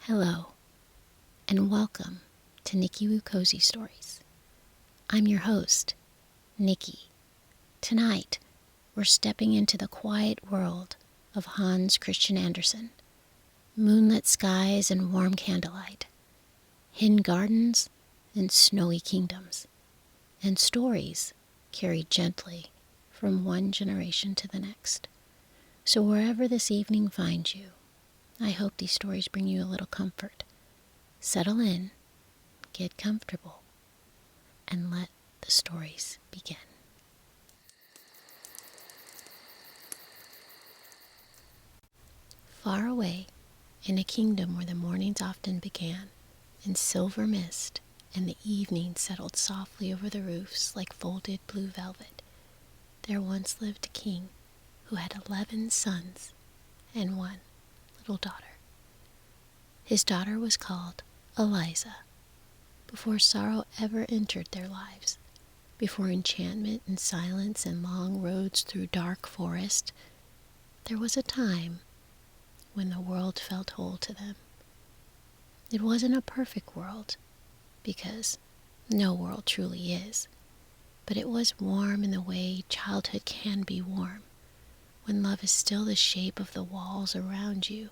Hello, and welcome to Nicki Cozy Stories. I'm your host, Nicki. Tonight, we're stepping into the quiet world of Hans Christian Andersen. Moonlit skies and warm candlelight, hidden gardens and snowy kingdoms, and stories carried gently from one generation to the next. So wherever this evening finds you, I hope these stories bring you a little comfort. Settle in, get comfortable, and let the stories begin. Far away, in a kingdom where the mornings often began in silver mist and the evening settled softly over the roofs like folded blue velvet, there once lived a king who had 11 sons and one little daughter. His daughter was called Eliza. Before sorrow ever entered their lives, before enchantment and silence and long roads through dark forest, there was a time when the world felt whole to them. It wasn't a perfect world, because no world truly is, but it was warm in the way childhood can be warm, when love is still the shape of the walls around you,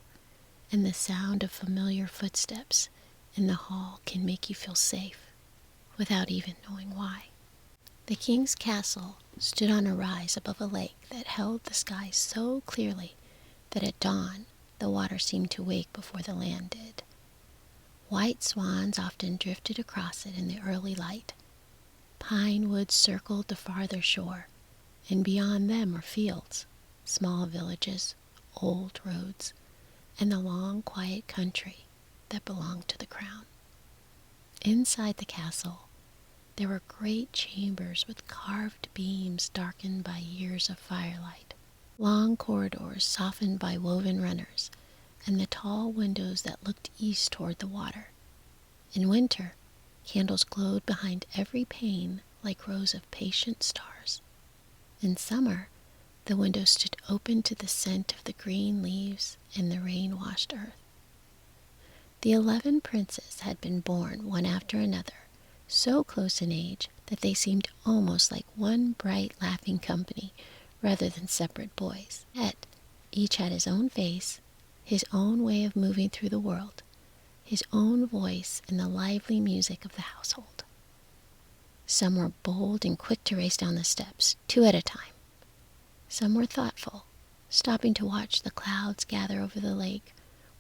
and the sound of familiar footsteps in the hall can make you feel safe, without even knowing why. The king's castle stood on a rise above a lake that held the sky so clearly that at dawn the water seemed to wake before the land did. White swans often drifted across it in the early light. Pine woods circled the farther shore, and beyond them were fields, small villages, old roads, and the long, quiet country that belonged to the crown. Inside the castle, there were great chambers with carved beams darkened by years of firelight, long corridors softened by woven runners, and the tall windows that looked east toward the water. In winter, candles glowed behind every pane like rows of patient stars. In summer, the windows stood open to the scent of the green leaves and the rain-washed earth. The 11 princes had been born one after another, so close in age that they seemed almost like one bright, laughing company rather than separate boys. Yet, each had his own face, his own way of moving through the world, his own voice in the lively music of the household. Some were bold and quick to race down the steps, 2 at a time. Some were thoughtful, stopping to watch the clouds gather over the lake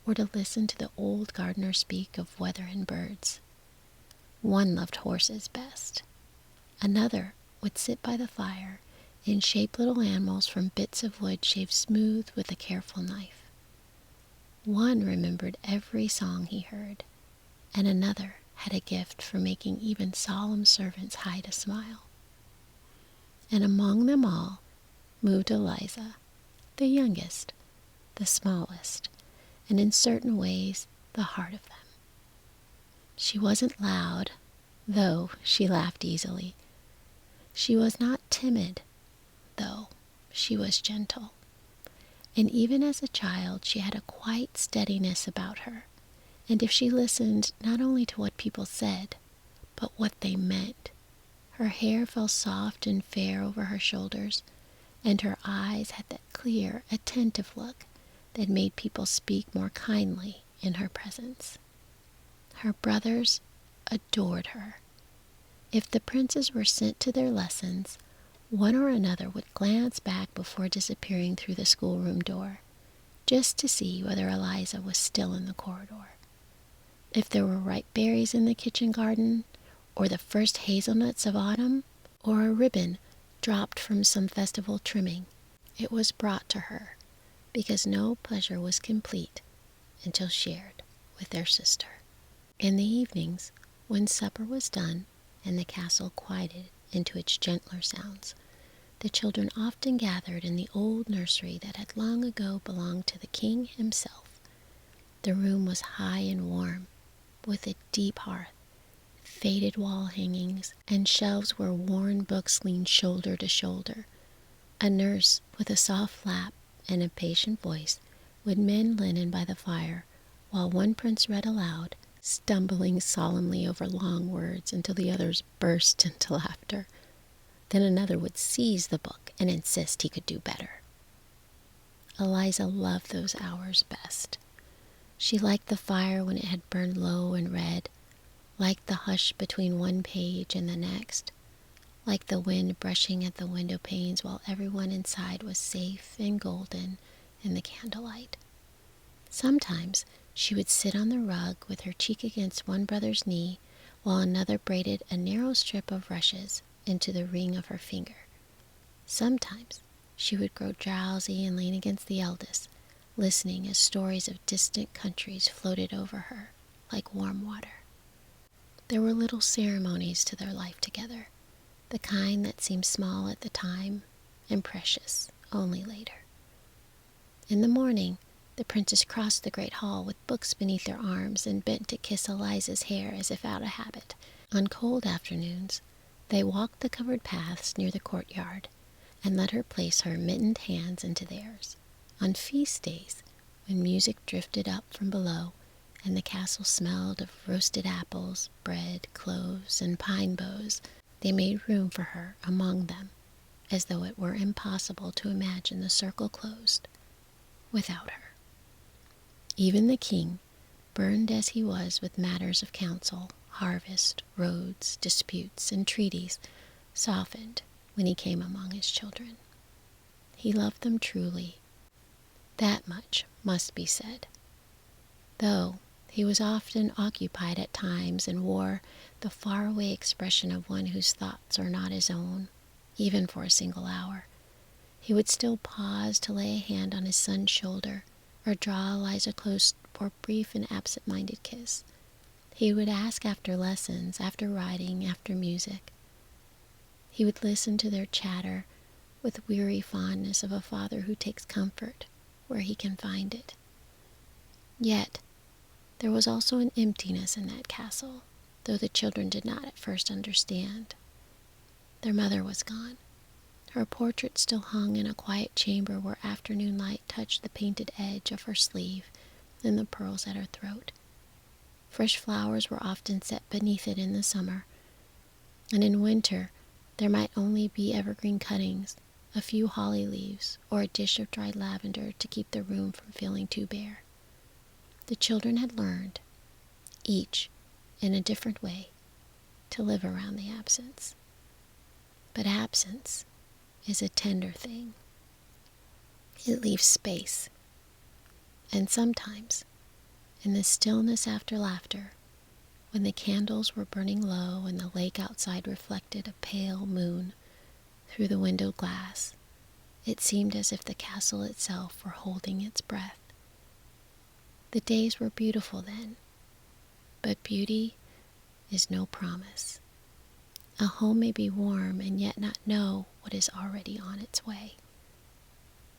or to listen to the old gardener speak of weather and birds. One loved horses best. Another would sit by the fire and shape little animals from bits of wood shaved smooth with a careful knife. One remembered every song he heard, and another had a gift for making even solemn servants hide a smile. And among them all moved Eliza, the youngest, the smallest, and in certain ways the heart of them. She wasn't loud, though she laughed easily. She was not timid, though she was gentle. And even as a child, she had a quiet steadiness about her, and if she listened not only to what people said, but what they meant, her hair fell soft and fair over her shoulders, and her eyes had that clear, attentive look that made people speak more kindly in her presence. Her brothers adored her. If the princes were sent to their lessons, one or another would glance back before disappearing through the schoolroom door, just to see whether Eliza was still in the corridor. If there were ripe berries in the kitchen garden, or the first hazelnuts of autumn, or a ribbon dropped from some festival trimming, it was brought to her, because no pleasure was complete until shared with their sister. In the evenings, when supper was done and the castle quieted into its gentler sounds, the children often gathered in the old nursery that had long ago belonged to the king himself. The room was high and warm, with a deep hearth, faded wall hangings, and shelves where worn books leaned shoulder to shoulder. A nurse with a soft lap and a patient voice would mend linen by the fire while one prince read aloud, stumbling solemnly over long words until the others burst into laughter. Then another would seize the book and insist he could do better. Eliza loved those hours best. She liked the fire when it had burned low and red, liked the hush between one page and the next, liked the wind brushing at the window panes while everyone inside was safe and golden in the candlelight. Sometimes she would sit on the rug with her cheek against one brother's knee while another braided a narrow strip of rushes into the ring of her finger. Sometimes she would grow drowsy and lean against the eldest, listening as stories of distant countries floated over her like warm water. There were little ceremonies to their life together, the kind that seemed small at the time and precious only later. In the morning, the princess crossed the great hall with books beneath their arms and bent to kiss Eliza's hair as if out of habit. On cold afternoons, they walked the covered paths near the courtyard and let her place her mittened hands into theirs. On feast days, when music drifted up from below and the castle smelled of roasted apples, bread, cloves, and pine boughs, they made room for her among them, as though it were impossible to imagine the circle closed without her. Even the king, burned as he was with matters of council, harvest, roads, disputes, and treaties, softened when he came among his children. He loved them truly. That much must be said, though he was often occupied at times and wore the faraway expression of one whose thoughts are not his own, even for a single hour. He would still pause to lay a hand on his son's shoulder or draw Eliza close for a brief and absent-minded kiss. He would ask after lessons, after writing, after music. He would listen to their chatter with weary fondness of a father who takes comfort where he can find it. Yet, there was also an emptiness in that castle, though the children did not at first understand. Their mother was gone. Her portrait still hung in a quiet chamber where afternoon light touched the painted edge of her sleeve and the pearls at her throat. Fresh flowers were often set beneath it in the summer, and in winter there might only be evergreen cuttings, a few holly leaves, or a dish of dried lavender to keep the room from feeling too bare. The children had learned, each in a different way, to live around the absence. But absence is a tender thing. It leaves space. And sometimes, in the stillness after laughter, when the candles were burning low and the lake outside reflected a pale moon through the window glass, it seemed as if the castle itself were holding its breath. The days were beautiful then, but beauty is no promise. A home may be warm and yet not know what is already on its way.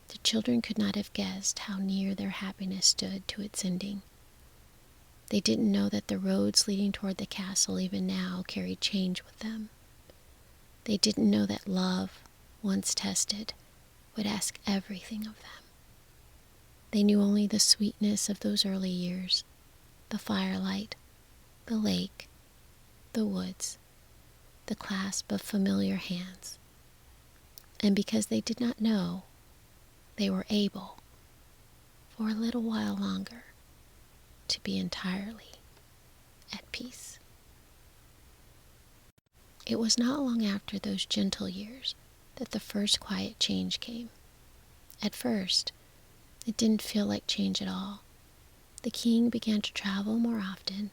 The children could not have guessed how near their happiness stood to its ending. They didn't know that the roads leading toward the castle even now carried change with them. They didn't know that love, once tested, would ask everything of them. They knew only the sweetness of those early years, the firelight, the lake, the woods, the clasp of familiar hands. And because they did not know, they were able, for a little while longer, to be entirely at peace. It was not long after those gentle years that the first quiet change came. At first, it didn't feel like change at all. The king began to travel more often,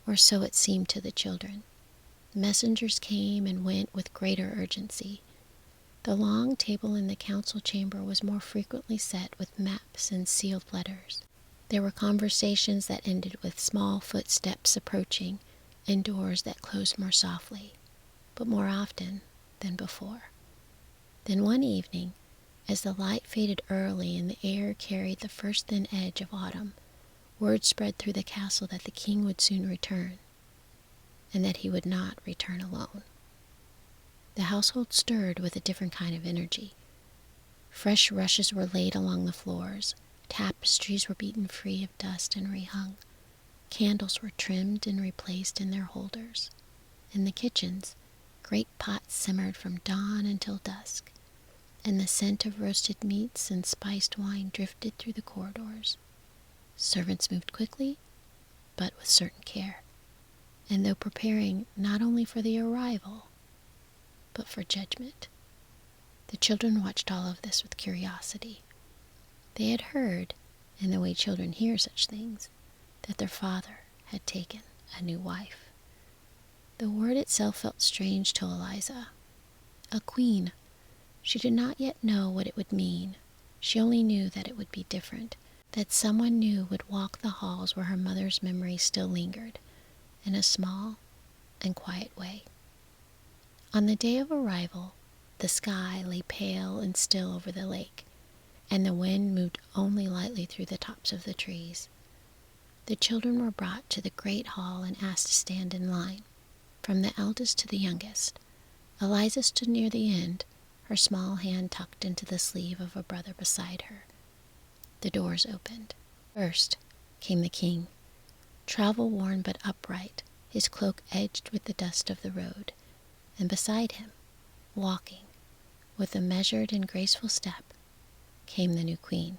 or so it seemed to the children. Messengers came and went with greater urgency. The long table in the council chamber was more frequently set with maps and sealed letters. There were conversations that ended with small footsteps approaching and doors that closed more softly, but more often than before. Then one evening, as the light faded early and the air carried the first thin edge of autumn, word spread through the castle that the king would soon return, and that he would not return alone. The household stirred with a different kind of energy. Fresh rushes were laid along the floors, Tapestries were beaten free of dust and rehung. Candles were trimmed and replaced in their holders. In the kitchens, great pots simmered from dawn until dusk, and the scent of roasted meats and spiced wine drifted through the corridors. Servants moved quickly, but with certain care, and though preparing not only for the arrival, but for judgment. The children watched all of this with curiosity. They had heard, in the way children hear such things, that their father had taken a new wife. The word itself felt strange to Eliza. A queen. She did not yet know what it would mean. She only knew that it would be different, that someone new would walk the halls where her mother's memory still lingered, in a small and quiet way. On the day of arrival, the sky lay pale and still over the lake, and the wind moved only lightly through the tops of the trees. The children were brought to the great hall and asked to stand in line, from the eldest to the youngest. Eliza stood near the end, her small hand tucked into the sleeve of a brother beside her. The doors opened. First came the king, travel-worn but upright, his cloak edged with the dust of the road, and beside him, walking, with a measured and graceful step, came the new queen.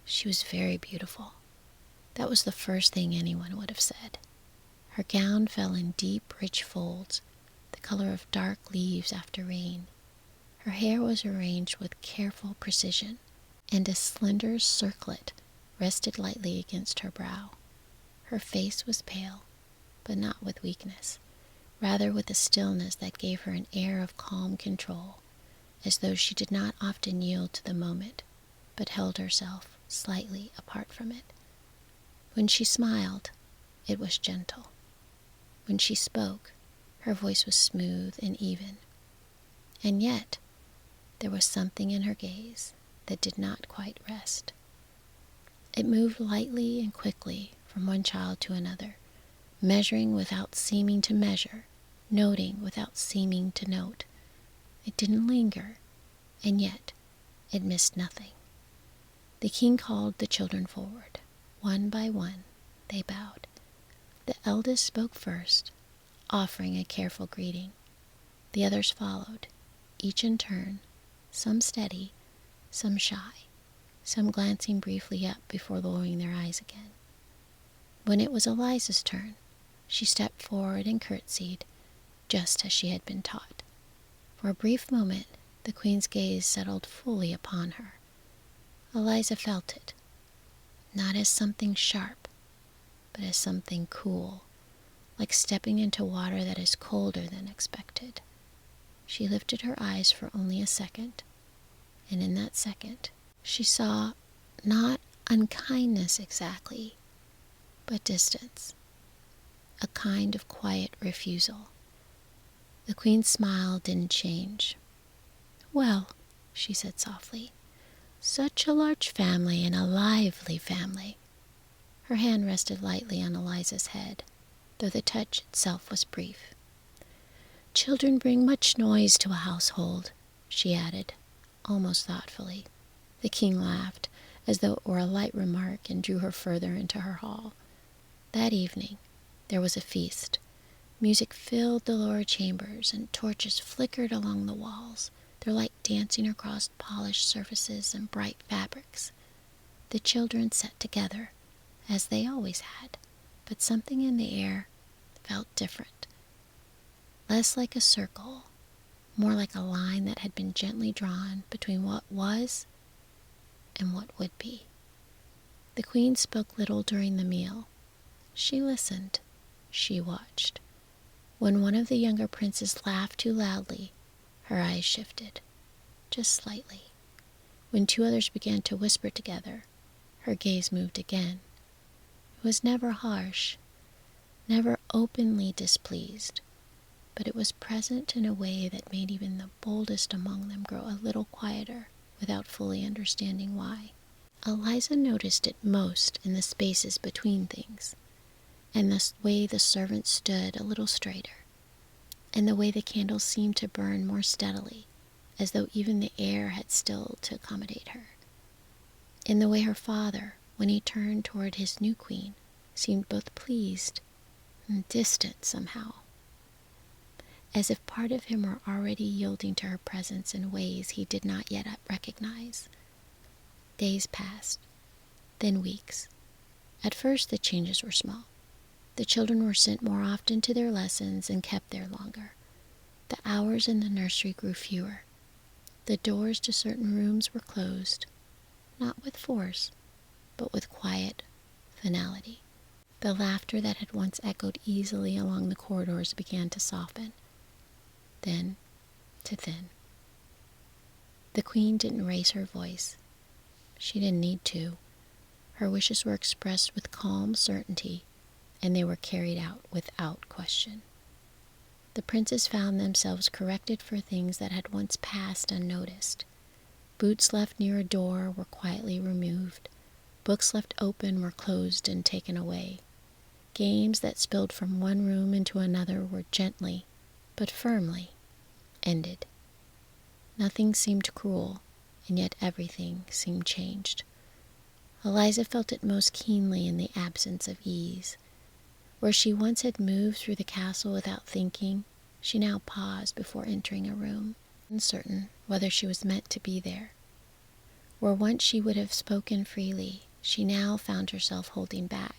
She was very beautiful. That was the first thing anyone would have said. Her gown fell in deep, rich folds, the color of dark leaves after rain. Her hair was arranged with careful precision, and a slender circlet rested lightly against her brow. Her face was pale, but not with weakness, rather with a stillness that gave her an air of calm control, as though she did not often yield to the moment, but held herself slightly apart from it. When she smiled, it was gentle. When she spoke, her voice was smooth and even. And yet, there was something in her gaze that did not quite rest. It moved lightly and quickly from one child to another, measuring without seeming to measure, noting without seeming to note. It didn't linger, and yet it missed nothing. The king called the children forward. One by one, they bowed. The eldest spoke first, offering a careful greeting. The others followed, each in turn, some steady, some shy, some glancing briefly up before lowering their eyes again. When it was Eliza's turn, she stepped forward and curtsied, just as she had been taught. For a brief moment, the queen's gaze settled fully upon her. Eliza felt it, not as something sharp, but as something cool, like stepping into water that is colder than expected. She lifted her eyes for only a second, and in that second, she saw not unkindness exactly, but distance, a kind of quiet refusal. The queen's smile didn't change. "Well," she said softly, "such a large family and a lively family." Her hand rested lightly on Eliza's head, though the touch itself was brief. "Children bring much noise to a household," she added, almost thoughtfully. The king laughed, as though it were a light remark, and drew her further into her hall. That evening, there was a feast. Music filled the lower chambers, and torches flickered along the walls, their light dancing across polished surfaces and bright fabrics. The children sat together, as they always had, but something in the air felt different. Less like a circle, more like a line that had been gently drawn between what was and what would be. The queen spoke little during the meal. She listened. She watched. When one of the younger princes laughed too loudly, her eyes shifted, just slightly. When two others began to whisper together, her gaze moved again. It was never harsh, never openly displeased, but it was present in a way that made even the boldest among them grow a little quieter without fully understanding why. Eliza noticed it most in the spaces between things, and the way the servants stood a little straighter, and the way the candles seemed to burn more steadily, as though even the air had stilled to accommodate her. in the way her father, when he turned toward his new queen, seemed both pleased and distant somehow, as if part of him were already yielding to her presence in ways he did not yet recognize. Days passed, then weeks. At first the changes were small. The children were sent more often to their lessons and kept there longer. The hours in the nursery grew fewer. The doors to certain rooms were closed, not with force, but with quiet finality. The laughter that had once echoed easily along the corridors began to soften, then to thin. The queen didn't raise her voice. She didn't need to. Her wishes were expressed with calm certainty, and they were carried out without question. The princes found themselves corrected for things that had once passed unnoticed. Boots left near a door were quietly removed. Books left open were closed and taken away. Games that spilled from one room into another were gently, but firmly, ended. Nothing seemed cruel, and yet everything seemed changed. Eliza felt it most keenly in the absence of ease. Where she once had moved through the castle without thinking, she now paused before entering a room, uncertain whether she was meant to be there. Where once she would have spoken freely, she now found herself holding back,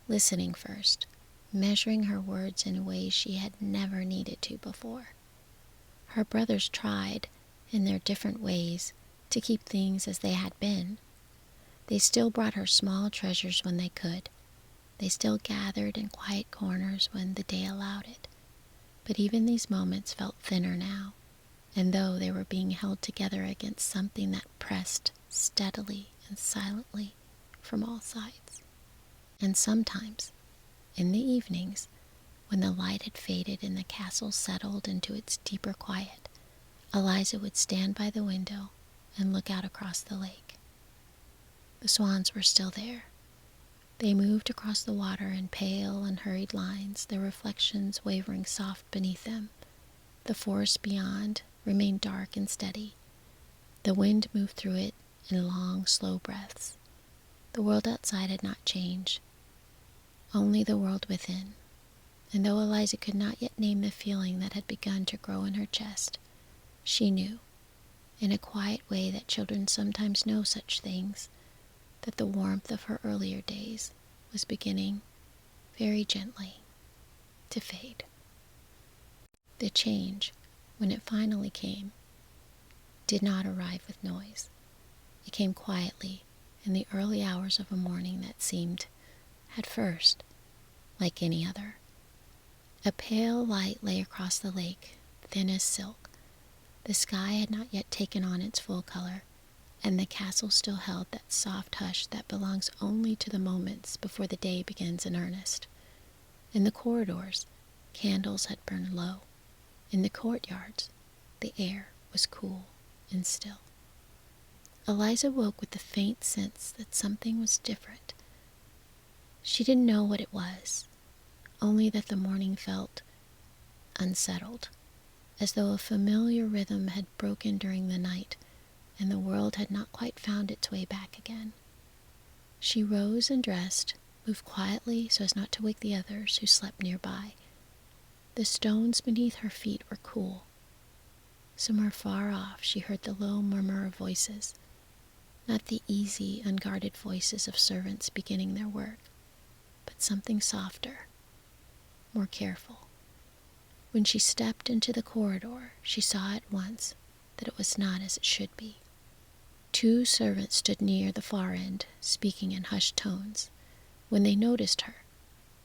listening first, measuring her words in ways she had never needed to before. Her brothers tried, in their different ways, to keep things as they had been. They still brought her small treasures when they could. They still gathered in quiet corners when the day allowed it. But even these moments felt thinner now, and though they were being held together against something that pressed steadily and silently from all sides. And sometimes, in the evenings, when the light had faded and the castle settled into its deeper quiet, Eliza would stand by the window and look out across the lake. The swans were still there. They moved across the water in pale, unhurried lines, their reflections wavering soft beneath them. The forest beyond remained dark and steady. The wind moved through it in long, slow breaths. The world outside had not changed, only the world within. And though Eliza could not yet name the feeling that had begun to grow in her chest, she knew, in a quiet way that children sometimes know such things, that the warmth of her earlier days was beginning, very gently, to fade. The change, when it finally came, did not arrive with noise. It came quietly in the early hours of a morning that seemed, at first, like any other. A pale light lay across the lake, thin as silk. The sky had not yet taken on its full color, and the castle still held that soft hush that belongs only to the moments before the day begins in earnest. In the corridors, candles had burned low. In the courtyards, the air was cool and still. Eliza woke with the faint sense that something was different. She didn't know what it was, only that the morning felt unsettled, as though a familiar rhythm had broken during the night, and the world had not quite found its way back again. She rose and dressed, moved quietly so as not to wake the others who slept nearby. The stones beneath her feet were cool. Somewhere far off she heard the low murmur of voices, not the easy, unguarded voices of servants beginning their work, but something softer, more careful. When she stepped into the corridor, she saw at once that it was not as it should be. 2 servants stood near the far end, speaking in hushed tones. When they noticed her,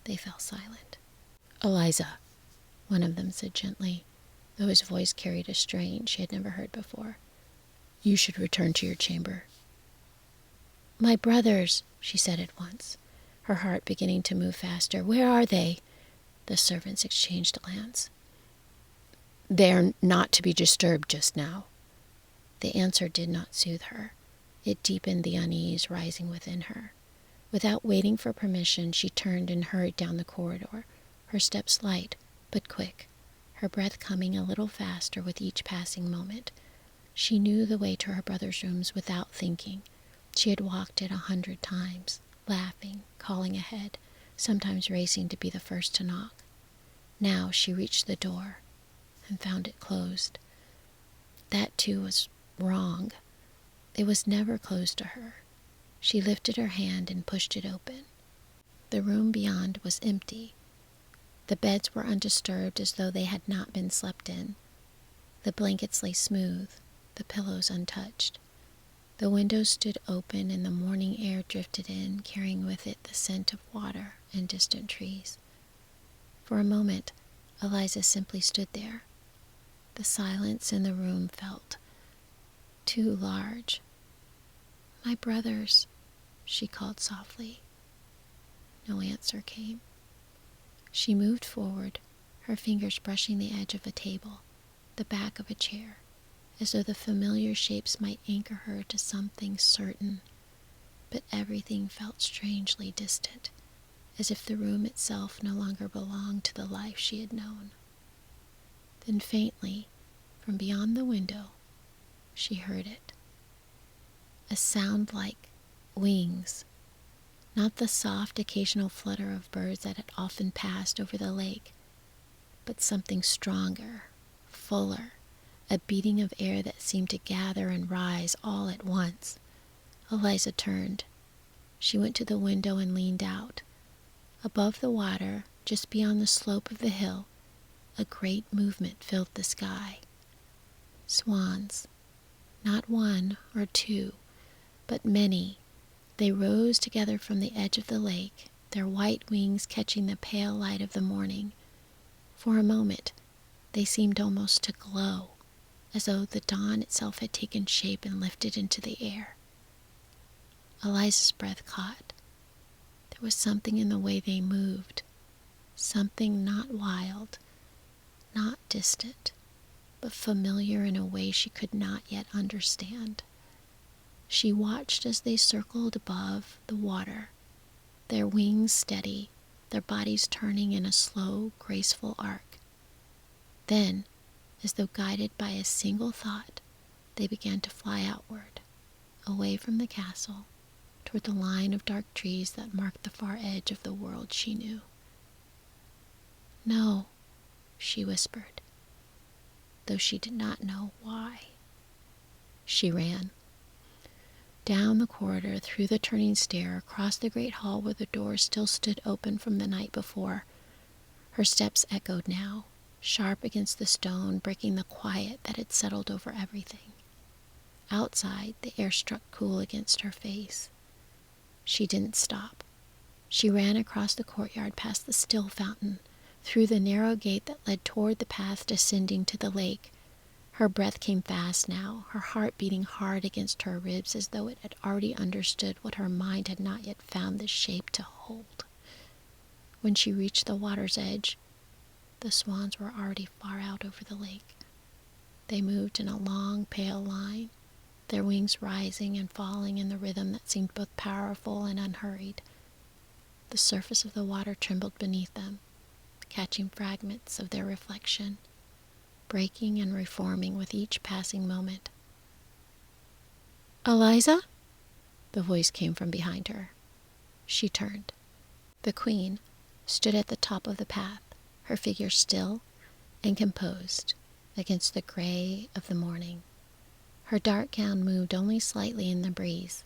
they fell silent. "Eliza," one of them said gently, though his voice carried a strain she had never heard before, "you should return to your chamber." "My brothers," she said at once, her heart beginning to move faster. "Where are they?" The servants exchanged a glance. "They are not to be disturbed just now." The answer did not soothe her. It deepened the unease rising within her. Without waiting for permission, she turned and hurried down the corridor, her steps light but quick, her breath coming a little faster with each passing moment. She knew the way to her brother's rooms without thinking. She had walked it 100 times, laughing, calling ahead, sometimes racing to be the first to knock. Now she reached the door and found it closed. That too was wrong. It was never closed to her. She lifted her hand and pushed it open. The room beyond was empty. The beds were undisturbed as though they had not been slept in. The blankets lay smooth, the pillows untouched. The windows stood open and the morning air drifted in, carrying with it the scent of water and distant trees. For a moment, Eliza simply stood there. The silence in the room felt too large. "My brothers," she called softly. No answer came. She moved forward, her fingers brushing the edge of a table, the back of a chair, as though the familiar shapes might anchor her to something certain. But everything felt strangely distant, as if the room itself no longer belonged to the life she had known. Then faintly, from beyond the window, she heard it. A sound like wings, not the soft occasional flutter of birds that had often passed over the lake, but something stronger, fuller, a beating of air that seemed to gather and rise all at once. Eliza turned. She went to the window and leaned out. Above the water, just beyond the slope of the hill, a great movement filled the sky. Swans, not one or two, but many. They rose together from the edge of the lake, their white wings catching the pale light of the morning. For a moment, they seemed almost to glow, as though the dawn itself had taken shape and lifted into the air. Eliza's breath caught. There was something in the way they moved, something not wild, not distant, but familiar in a way she could not yet understand. She watched as they circled above the water, their wings steady, their bodies turning in a slow, graceful arc. Then, as though guided by a single thought, they began to fly outward, away from the castle, toward the line of dark trees that marked the far edge of the world she knew. "No," she whispered, though she did not know why. She ran. Down the corridor, through the turning stair, across the great hall where the door still stood open from the night before. Her steps echoed now, sharp against the stone, breaking the quiet that had settled over everything. Outside, the air struck cool against her face. She didn't stop. She ran across the courtyard past the still fountain, through the narrow gate that led toward the path descending to the lake. Her breath came fast now, her heart beating hard against her ribs as though it had already understood what her mind had not yet found the shape to hold. When she reached the water's edge, the swans were already far out over the lake. They moved in a long, pale line, their wings rising and falling in the rhythm that seemed both powerful and unhurried. The surface of the water trembled beneath them, catching fragments of their reflection, breaking and reforming with each passing moment. "Eliza?" The voice came from behind her. She turned. The queen stood at the top of the path, her figure still and composed against the gray of the morning. Her dark gown moved only slightly in the breeze,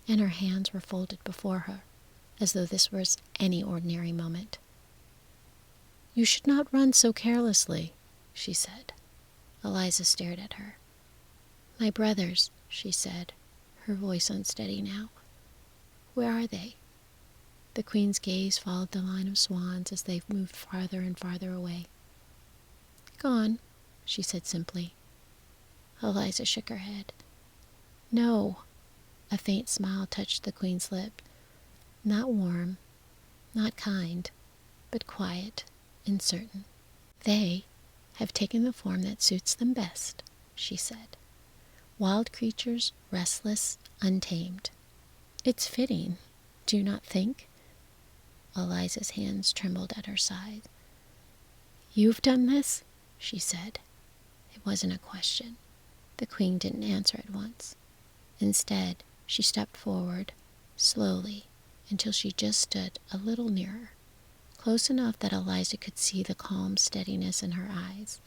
and her hands were folded before her, as though this was any ordinary moment. "You should not run so carelessly," she said. Eliza stared at her. "My brothers," she said, her voice unsteady now. "Where are they?" The queen's gaze followed the line of swans as they moved farther and farther away. "Gone," she said simply. Eliza shook her head. "No." A faint smile touched the queen's lip. Not warm, not kind, but quiet and certain. "They have taken the form that suits them best," she said. "Wild creatures, restless, untamed. It's fitting, do you not think?" Eliza's hands trembled at her side. "You've done this?" she said. It wasn't a question. The queen didn't answer at once. Instead, She stepped forward, slowly, until she just stood a little nearer, close enough that Eliza could see the calm steadiness in her eyes.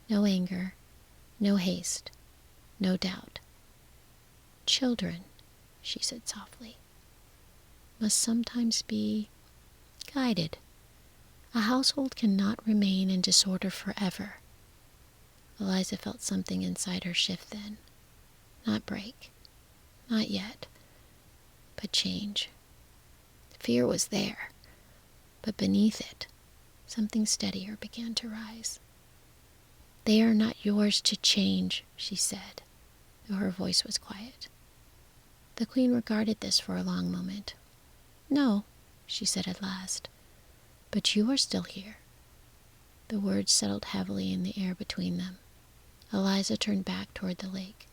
No anger, no haste, no doubt. "Children," she said softly, "must sometimes be guided. A household cannot remain in disorder forever." Eliza felt something inside her shift then. Not break. Not yet. But change. Fear was there. But beneath it, something steadier began to rise. "They are not yours to change," she said, though her voice was quiet. The queen regarded this for a long moment. "No," she said at last, "but you are still here." The words settled heavily in the air between them. Eliza turned back toward the lake.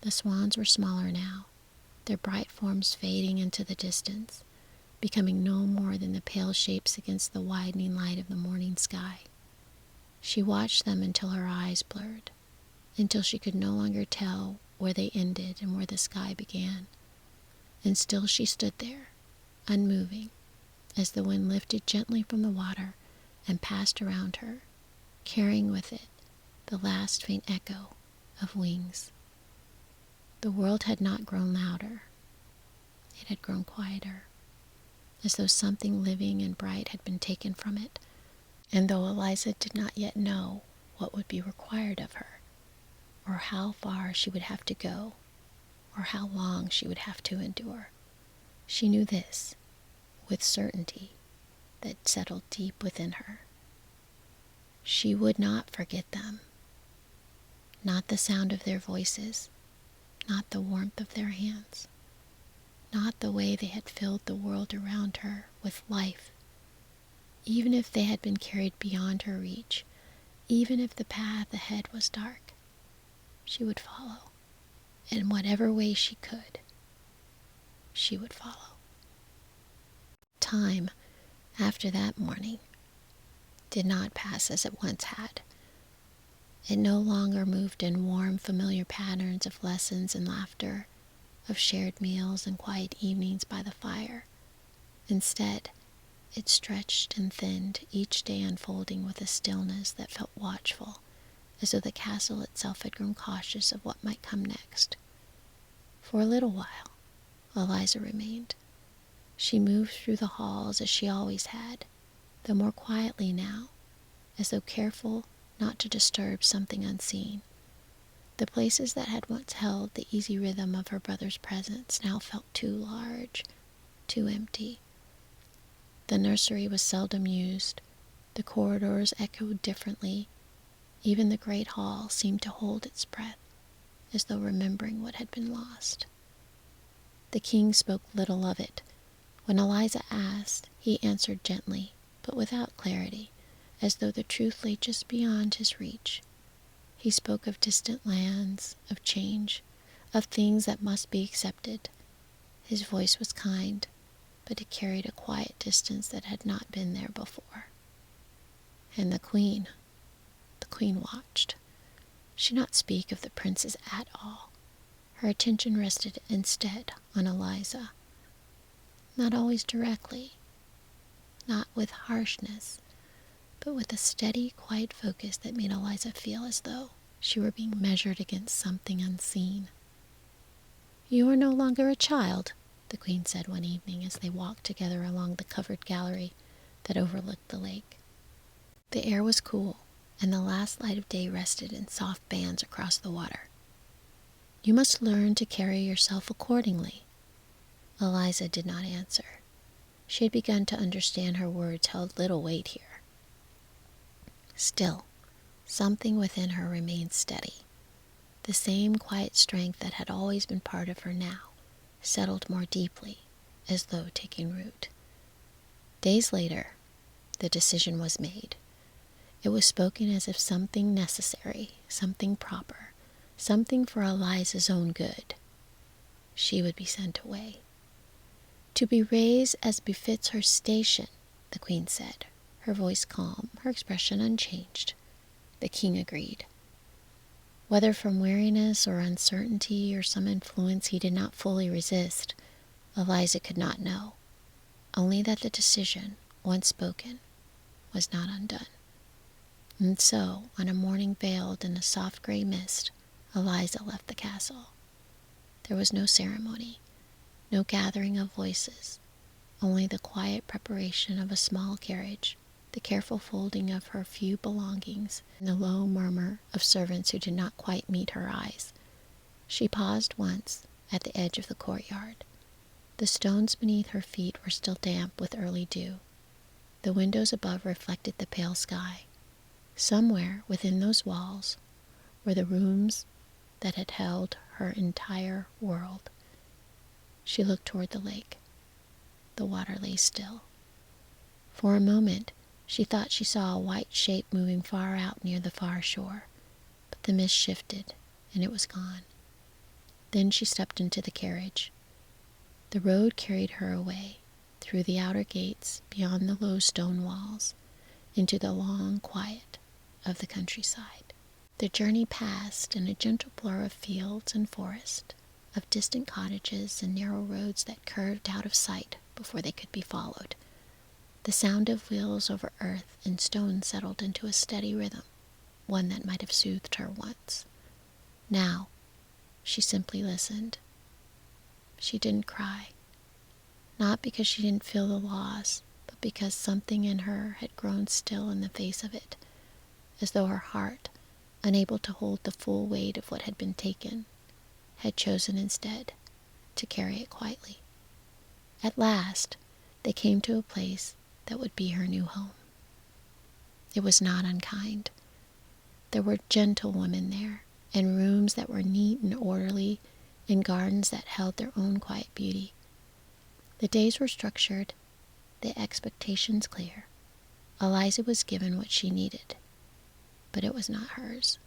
The swans were smaller now, their bright forms fading into the distance, becoming no more than the pale shapes against the widening light of the morning sky. She watched them until her eyes blurred, until she could no longer tell where they ended and where the sky began. And still she stood there, unmoving, as the wind lifted gently from the water and passed around her, carrying with it the last faint echo of wings. The world had not grown louder. It had grown quieter, as though something living and bright had been taken from it, and though Eliza did not yet know what would be required of her, or how far she would have to go, or how long she would have to endure, she knew this, with certainty, that settled deep within her. She would not forget them. Not the sound of their voices, not the warmth of their hands, not the way they had filled the world around her with life. Even if they had been carried beyond her reach, even if the path ahead was dark, she would follow. In whatever way she could, she would follow. Time, after that morning, did not pass as it once had. It no longer moved in warm, familiar patterns of lessons and laughter, of shared meals and quiet evenings by the fire. Instead, it stretched and thinned, each day unfolding with a stillness that felt watchful, as though the castle itself had grown cautious of what might come next. For a little while, Eliza remained. She moved through the halls as she always had, though more quietly now, as though careful not to disturb something unseen. The places that had once held the easy rhythm of her brother's presence now felt too large, too empty. The nursery was seldom used. The corridors echoed differently. Even the great hall seemed to hold its breath, as though remembering what had been lost. The king spoke little of it. When Eliza asked, he answered gently, but without clarity, as though the truth lay just beyond his reach. He spoke of distant lands, of change, of things that must be accepted. His voice was kind, but it carried a quiet distance that had not been there before. And the queen watched. She did not speak of the princes at all. Her attention rested instead on Eliza. Not always directly, not with harshness, but with a steady, quiet focus that made Eliza feel as though she were being measured against something unseen. "You are no longer a child," the queen said one evening as they walked together along the covered gallery that overlooked the lake. The air was cool, and the last light of day rested in soft bands across the water. "You must learn to carry yourself accordingly." Eliza did not answer. She had begun to understand her words held little weight here. Still, something within her remained steady. The same quiet strength that had always been part of her now settled more deeply, as though taking root. Days later, the decision was made. It was spoken as if something necessary, something proper, something for Eliza's own good. She would be sent away. "To be raised as befits her station," the queen said, her voice calm, her expression unchanged. The king agreed. Whether from weariness or uncertainty or some influence he did not fully resist, Eliza could not know, only that the decision, once spoken, was not undone. And so, on a morning veiled in a soft gray mist, Eliza left the castle. There was no ceremony, no gathering of voices, only the quiet preparation of a small carriage, the careful folding of her few belongings, and the low murmur of servants who did not quite meet her eyes. She paused once at the edge of the courtyard. The stones beneath her feet were still damp with early dew. The windows above reflected the pale sky. Somewhere within those walls were the rooms that had held her entire world. She looked toward the lake. The water lay still. For a moment, she thought she saw a white shape moving far out near the far shore, but the mist shifted, and it was gone. Then she stepped into the carriage. The road carried her away, through the outer gates, beyond the low stone walls, into the long quiet of the countryside. The journey passed in a gentle blur of fields and forest, of distant cottages and narrow roads that curved out of sight before they could be followed. The sound of wheels over earth and stone settled into a steady rhythm, one that might have soothed her once. Now, she simply listened. She didn't cry, not because she didn't feel the loss, but because something in her had grown still in the face of it, as though her heart, unable to hold the full weight of what had been taken, had chosen instead to carry it quietly. At last, they came to a place that would be her new home. It was not unkind. There were gentle women there, and rooms that were neat and orderly, and gardens that held their own quiet beauty. The days were structured, the expectations clear. Eliza was given what she needed, but it was not hers.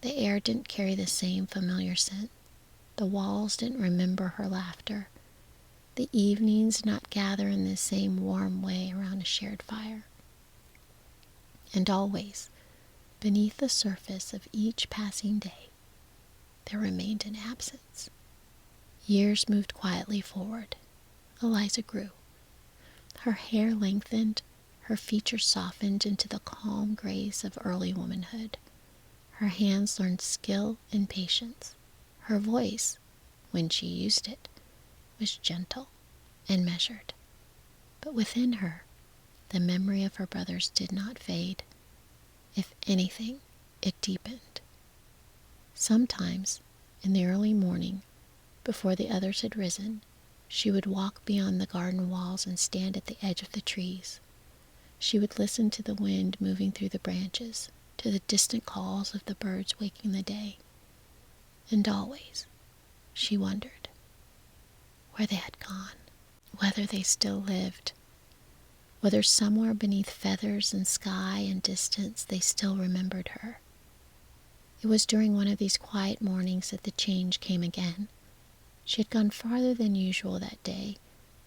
The air didn't carry the same familiar scent. The walls didn't remember her laughter. The evenings did not gather in the same warm way around a shared fire. And always, beneath the surface of each passing day, there remained an absence. Years moved quietly forward. Eliza grew. Her hair lengthened, her features softened into the calm grace of early womanhood. Her hands learned skill and patience. Her voice, when she used it, was gentle and measured. But within her, the memory of her brothers did not fade. If anything, it deepened. Sometimes, in the early morning, before the others had risen, she would walk beyond the garden walls and stand at the edge of the trees. She would listen to the wind moving through the branches, to the distant calls of the birds waking the day. And always, she wondered where they had gone, whether they still lived, whether somewhere beneath feathers and sky and distance they still remembered her. It was during one of these quiet mornings that the change came again. She had gone farther than usual that day,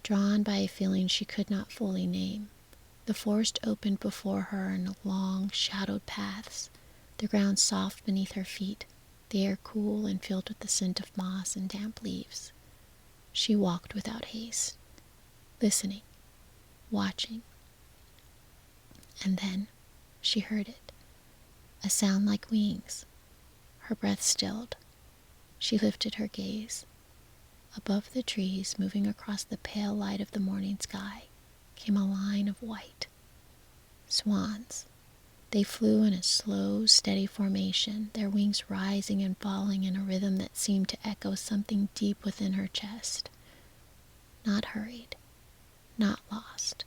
drawn by a feeling she could not fully name. The forest opened before her in long, shadowed paths, the ground soft beneath her feet, the air cool and filled with the scent of moss and damp leaves. She walked without haste, listening, watching. And then she heard it, a sound like wings. Her breath stilled. She lifted her gaze. Above the trees, moving across the pale light of the morning sky, came a line of white swans. They flew in a slow, steady formation, their wings rising and falling in a rhythm that seemed to echo something deep within her chest. Not hurried, not lost,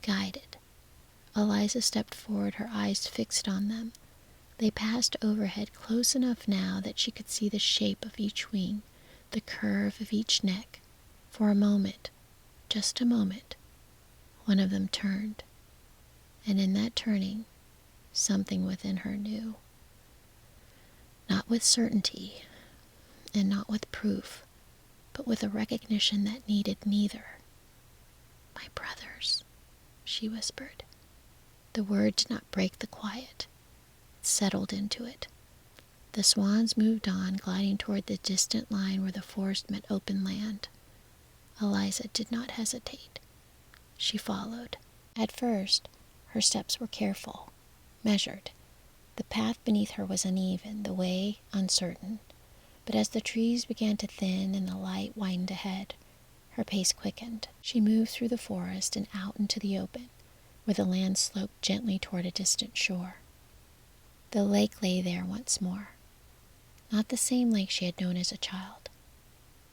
guided. Eliza stepped forward, her eyes fixed on them. They passed overhead close enough now that she could see the shape of each wing, the curve of each neck. For a moment, just a moment, one of them turned, and in that turning, something within her knew. Not with certainty, and not with proof, but with a recognition that needed neither. "My brothers," she whispered. The word did not break the quiet. It settled into it. The swans moved on, gliding toward the distant line where the forest met open land. Eliza did not hesitate. She followed. At first, her steps were careful, measured. The path beneath her was uneven, the way uncertain. But as the trees began to thin and the light widened ahead, her pace quickened. She moved through the forest and out into the open, where the land sloped gently toward a distant shore. The lake lay there once more. Not the same lake she had known as a child,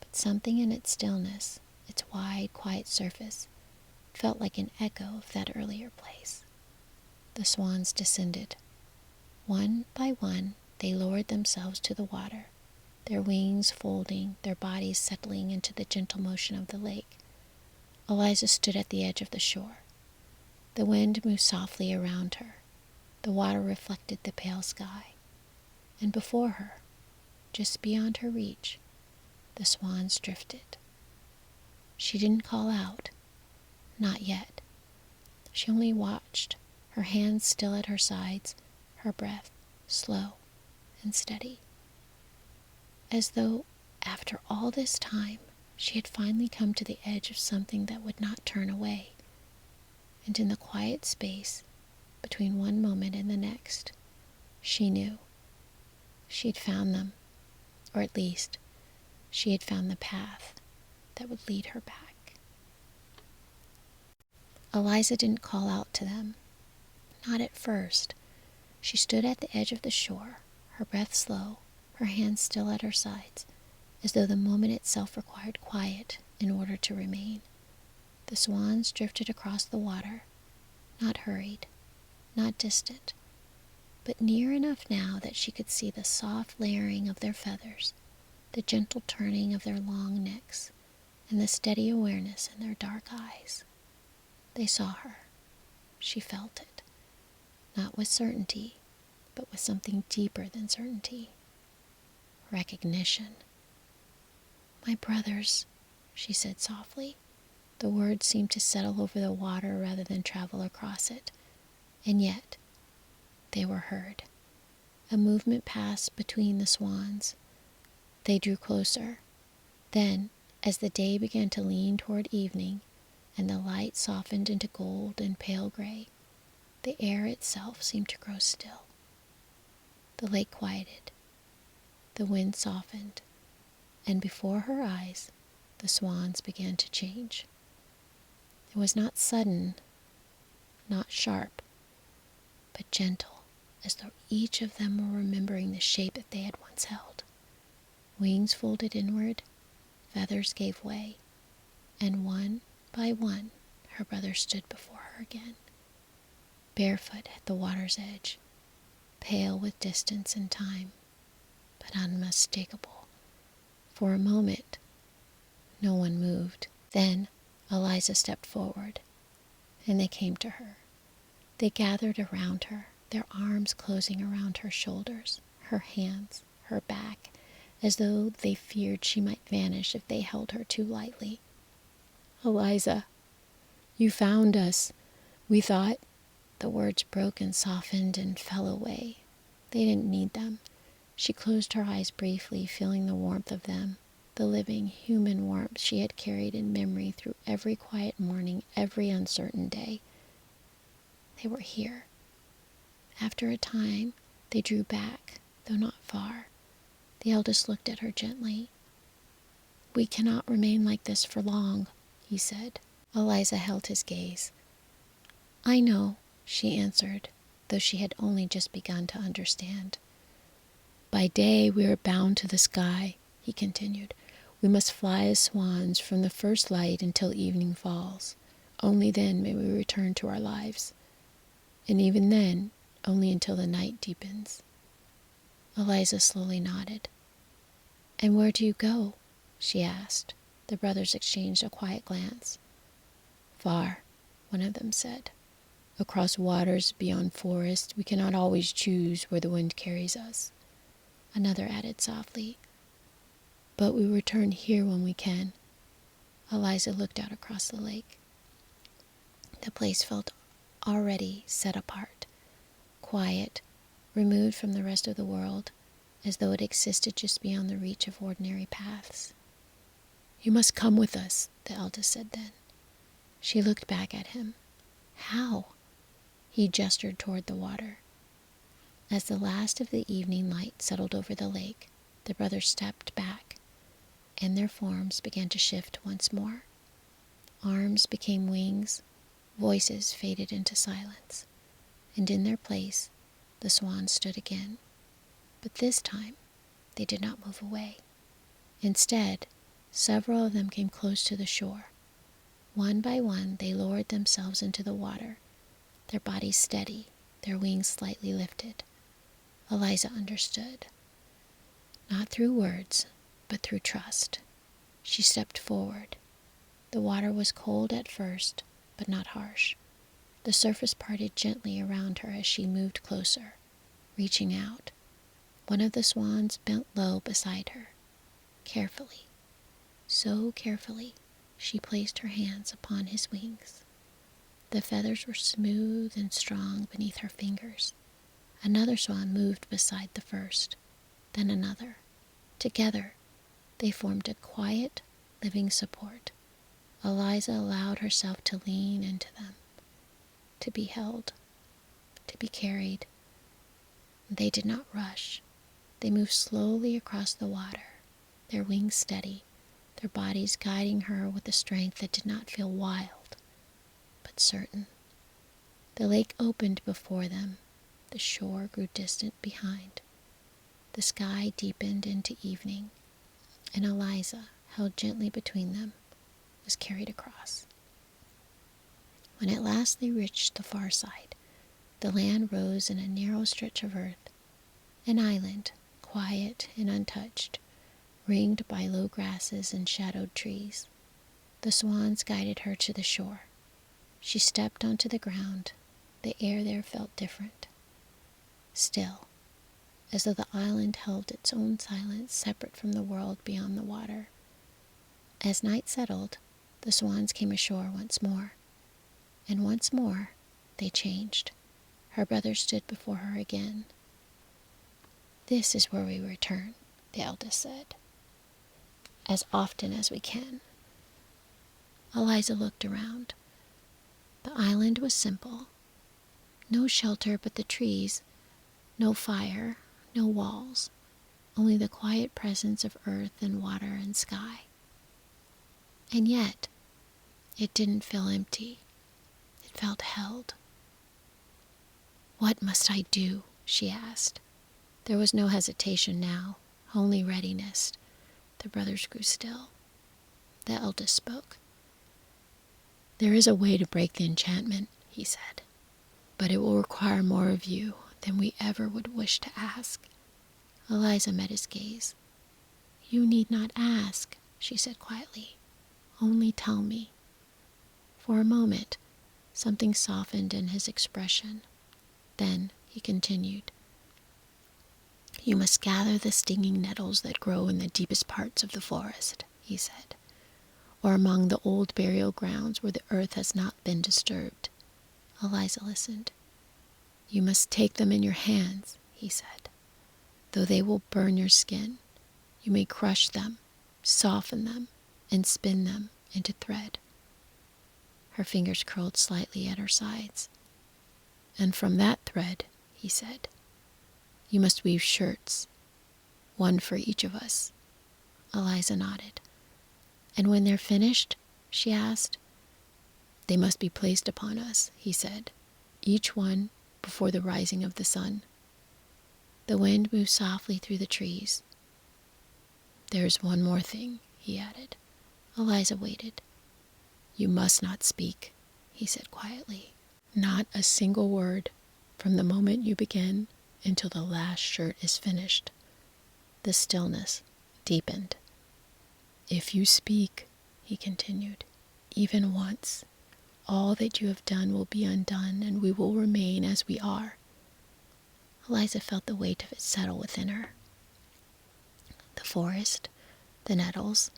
but something in its stillness, its wide, quiet surface, felt like an echo of that earlier place. The swans descended. One by one, they lowered themselves to the water, their wings folding, their bodies settling into the gentle motion of the lake. Eliza stood at the edge of the shore. The wind moved softly around her. The water reflected the pale sky. And before her, just beyond her reach, the swans drifted. She didn't call out. Not yet. She only watched, her hands still at her sides, her breath slow and steady. As though, after all this time, she had finally come to the edge of something that would not turn away. And in the quiet space between one moment and the next, she knew. She'd found them, or at least, she had found the path that would lead her back. Eliza didn't call out to them. Not at first. She stood at the edge of the shore, her breath slow, her hands still at her sides, as though the moment itself required quiet in order to remain. The swans drifted across the water, not hurried, not distant, but near enough now that she could see the soft layering of their feathers, the gentle turning of their long necks, and the steady awareness in their dark eyes. They saw her. She felt it. Not with certainty, but with something deeper than certainty. Recognition. "My brothers," she said softly. The words seemed to settle over the water rather than travel across it. And yet, they were heard. A movement passed between the swans. They drew closer. Then, as the day began to lean toward evening, and the light softened into gold and pale gray, the air itself seemed to grow still. The lake quieted. The wind softened, and before her eyes, the swans began to change. It was not sudden, not sharp, but gentle, as though each of them were remembering the shape that they had once held. Wings folded inward, feathers gave way, and one by one, her brothers stood before her again, barefoot at the water's edge, pale with distance and time, but unmistakable. For a moment, no one moved. Then Eliza stepped forward, and they came to her. They gathered around her, their arms closing around her shoulders, her hands, her back, as though they feared she might vanish if they held her too lightly. "Eliza, you found us. We thought—" The words broke and softened and fell away. They didn't need them. She closed her eyes briefly, feeling the warmth of them, the living, human warmth she had carried in memory through every quiet morning, every uncertain day. They were here. After a time, they drew back, though not far. The eldest looked at her gently. "We cannot remain like this for long," he said. Eliza held his gaze. "I know," she answered, though she had only just begun to understand. "By day we are bound to the sky," he continued. "We must fly as swans from the first light until evening falls. Only then may we return to our lives. And even then, only until the night deepens." Eliza slowly nodded. "And where do you go?" she asked. The brothers exchanged a quiet glance. "Far," one of them said. "Across waters beyond forests, we cannot always choose where the wind carries us." Another added softly, "But we return here when we can." Eliza looked out across the lake. The place felt already set apart, quiet, removed from the rest of the world, as though it existed just beyond the reach of ordinary paths. "You must come with us," the eldest said then. She looked back at him. "How?" He gestured toward the water. As the last of the evening light settled over the lake, the brothers stepped back, and their forms began to shift once more. Arms became wings, voices faded into silence, and in their place, the swans stood again. But this time, they did not move away. Instead, several of them came close to the shore. One by one, they lowered themselves into the water, their bodies steady, their wings slightly lifted. Eliza understood. Not through words, but through trust. She stepped forward. The water was cold at first, but not harsh. The surface parted gently around her as she moved closer, reaching out. One of the swans bent low beside her. Carefully, so carefully, she placed her hands upon his wings. The feathers were smooth and strong beneath her fingers. Another swan moved beside the first, then another. Together, they formed a quiet, living support. Eliza allowed herself to lean into them, to be held, to be carried. They did not rush. They moved slowly across the water, their wings steady, their bodies guiding her with a strength that did not feel wild, but certain. The lake opened before them. The shore grew distant behind. The sky deepened into evening, and Eliza, held gently between them, was carried across. When at last they reached the far side, the land rose in a narrow stretch of earth, an island, quiet and untouched, ringed by low grasses and shadowed trees. The swans guided her to the shore. She stepped onto the ground. The air there felt different. Still, as though the island held its own silence separate from the world beyond the water. As night settled, the swans came ashore once more. And once more, they changed. Her brother stood before her again. "This is where we return," the eldest said. "As often as we can." Eliza looked around. The island was simple. No shelter but the trees, no fire, no walls, only the quiet presence of earth and water and sky. And yet, it didn't feel empty. It felt held. "What must I do?" she asked. There was no hesitation now, only readiness. The brothers grew still. The eldest spoke. "There is a way to break the enchantment," he said, "but it will require more of you than we ever would wish to ask." Eliza met his gaze. "You need not ask," she said quietly. "Only tell me." For a moment, something softened in his expression. Then he continued. "You must gather the stinging nettles that grow in the deepest parts of the forest," he said, "or among the old burial grounds where the earth has not been disturbed." Eliza listened. "You must take them in your hands," he said. "Though they will burn your skin, you may crush them, soften them, and spin them into thread." Her fingers curled slightly at her sides. "And from that thread," he said, "you must weave shirts, one for each of us." Eliza nodded. "And when they're finished?" she asked. "They must be placed upon us," he said, "each one before the rising of the sun." The wind moved softly through the trees. "There is one more thing," he added. Eliza waited. "You must not speak," he said quietly. "Not a single word from the moment you begin until the last shirt is finished." The stillness deepened. "If you speak," he continued, "even once, all that you have done will be undone, and we will remain as we are." Eliza felt the weight of it settle within her. The forest, the nettles,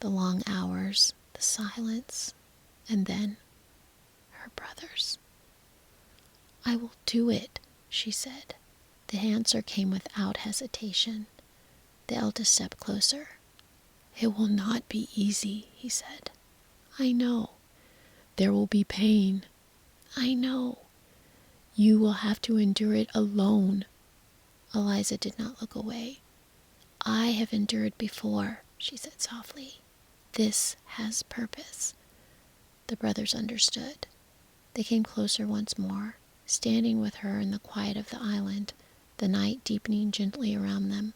the long hours, the silence, and then her brothers. "I will do it," she said. The answer came without hesitation. The eldest stepped closer. "It will not be easy," he said. "I know. There will be pain. I know. You will have to endure it alone." Eliza did not look away. "I have endured before," she said softly. "This has purpose." The brothers understood. They came closer once more, standing with her in the quiet of the island, the night deepening gently around them.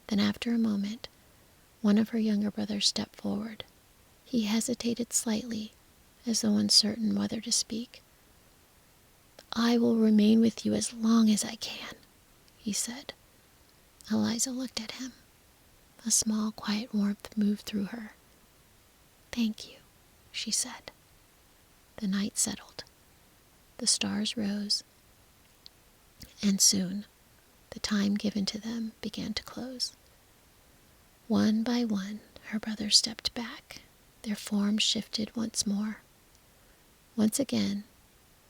Then after a moment, one of her younger brothers stepped forward. He hesitated slightly, as though uncertain whether to speak. "I will remain with you as long as I can," he said. Eliza looked at him. A small, quiet warmth moved through her. "Thank you," she said. The night settled. The stars rose, and soon the time given to them began to close. One by one, her brothers stepped back. Their forms shifted once more. Once again,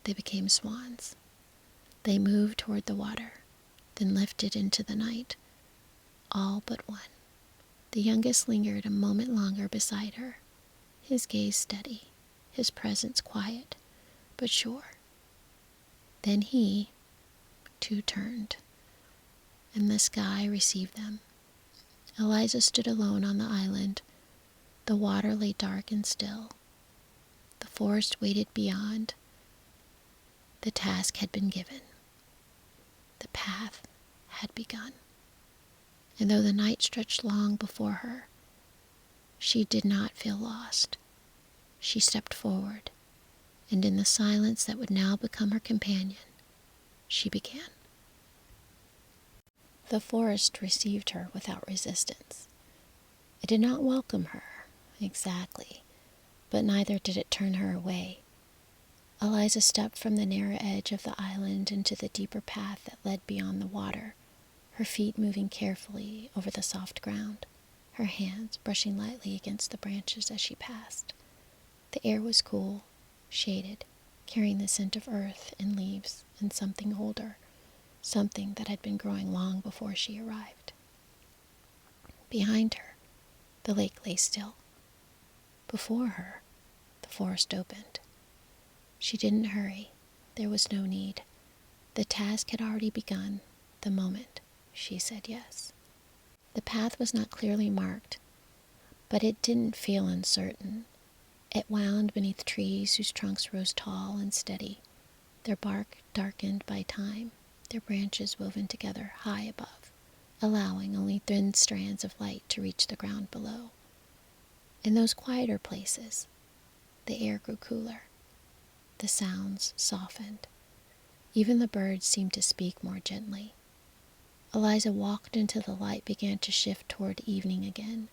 they became swans. They moved toward the water, then lifted into the night. All but one. The youngest lingered a moment longer beside her, his gaze steady, his presence quiet, but sure. Then he, too, turned, and the sky received them. Eliza stood alone on the island. The water lay dark and still. The forest waited beyond. The task had been given. The path had begun. And though the night stretched long before her, she did not feel lost. She stepped forward, and in the silence that would now become her companion, she began. The forest received her without resistance. It did not welcome her, exactly, but neither did it turn her away. Eliza stepped from the narrow edge of the island into the deeper path that led beyond the water, her feet moving carefully over the soft ground, her hands brushing lightly against the branches as she passed. The air was cool, shaded, carrying the scent of earth and leaves and something older, something that had been growing long before she arrived. Behind her, the lake lay still. Before her, the forest opened. She didn't hurry. There was no need. The task had already begun the moment she said yes. The path was not clearly marked, but it didn't feel uncertain. It wound beneath trees whose trunks rose tall and steady, their bark darkened by time, their branches woven together high above, allowing only thin strands of light to reach the ground below. In those quieter places, the air grew cooler. The sounds softened. Even the birds seemed to speak more gently. Eliza walked until the light began to shift toward evening again.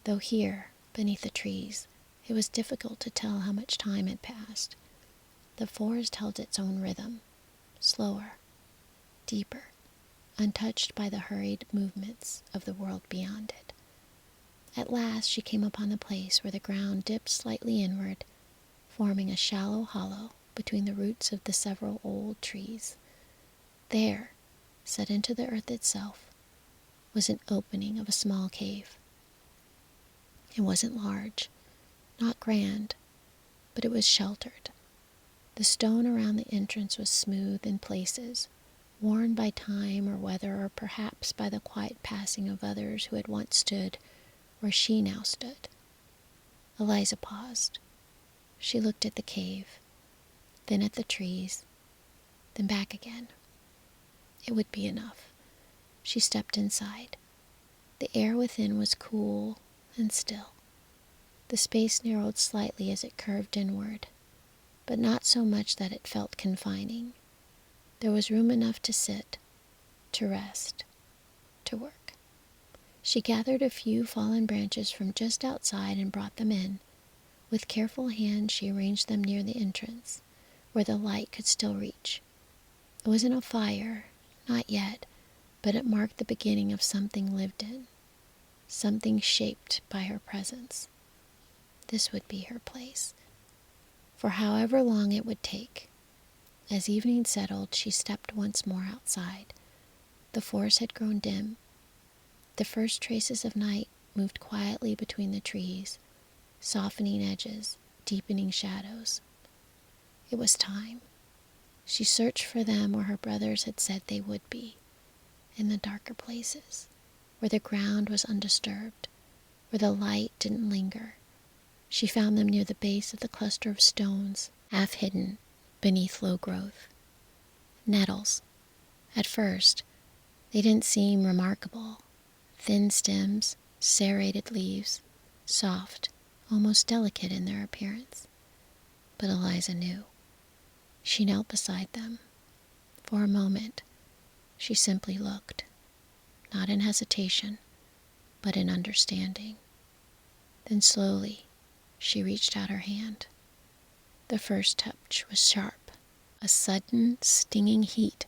Though here, beneath the trees, it was difficult to tell how much time had passed. The forest held its own rhythm, slower, deeper, untouched by the hurried movements of the world beyond it. At last she came upon the place where the ground dipped slightly inward, forming a shallow hollow between the roots of the several old trees. There, set into the earth itself, was an opening of a small cave. It wasn't large, not grand, but it was sheltered. The stone around the entrance was smooth in places, worn by time or weather, or perhaps by the quiet passing of others who had once stood where she now stood. Eliza paused. She looked at the cave, then at the trees, then back again. It would be enough. She stepped inside. The air within was cool and still. The space narrowed slightly as it curved inward, but not so much that it felt confining. There was room enough to sit, to rest, to work. She gathered a few fallen branches from just outside and brought them in. With careful hands she arranged them near the entrance, where the light could still reach. It wasn't a fire, not yet, but it marked the beginning of something lived in, something shaped by her presence. This would be her place, for however long it would take. As evening settled, she stepped once more outside. The forest had grown dim. The first traces of night moved quietly between the trees, softening edges, deepening shadows. It was time. She searched for them where her brothers had said they would be, in the darker places, where the ground was undisturbed, where the light didn't linger. She found them near the base of the cluster of stones, half hidden beneath low growth. Nettles. At first, they didn't seem remarkable. Thin stems, serrated leaves, soft, almost delicate in their appearance. But Eliza knew. She knelt beside them. For a moment, she simply looked, not in hesitation, but in understanding. Then slowly, she reached out her hand. The first touch was sharp, a sudden, stinging heat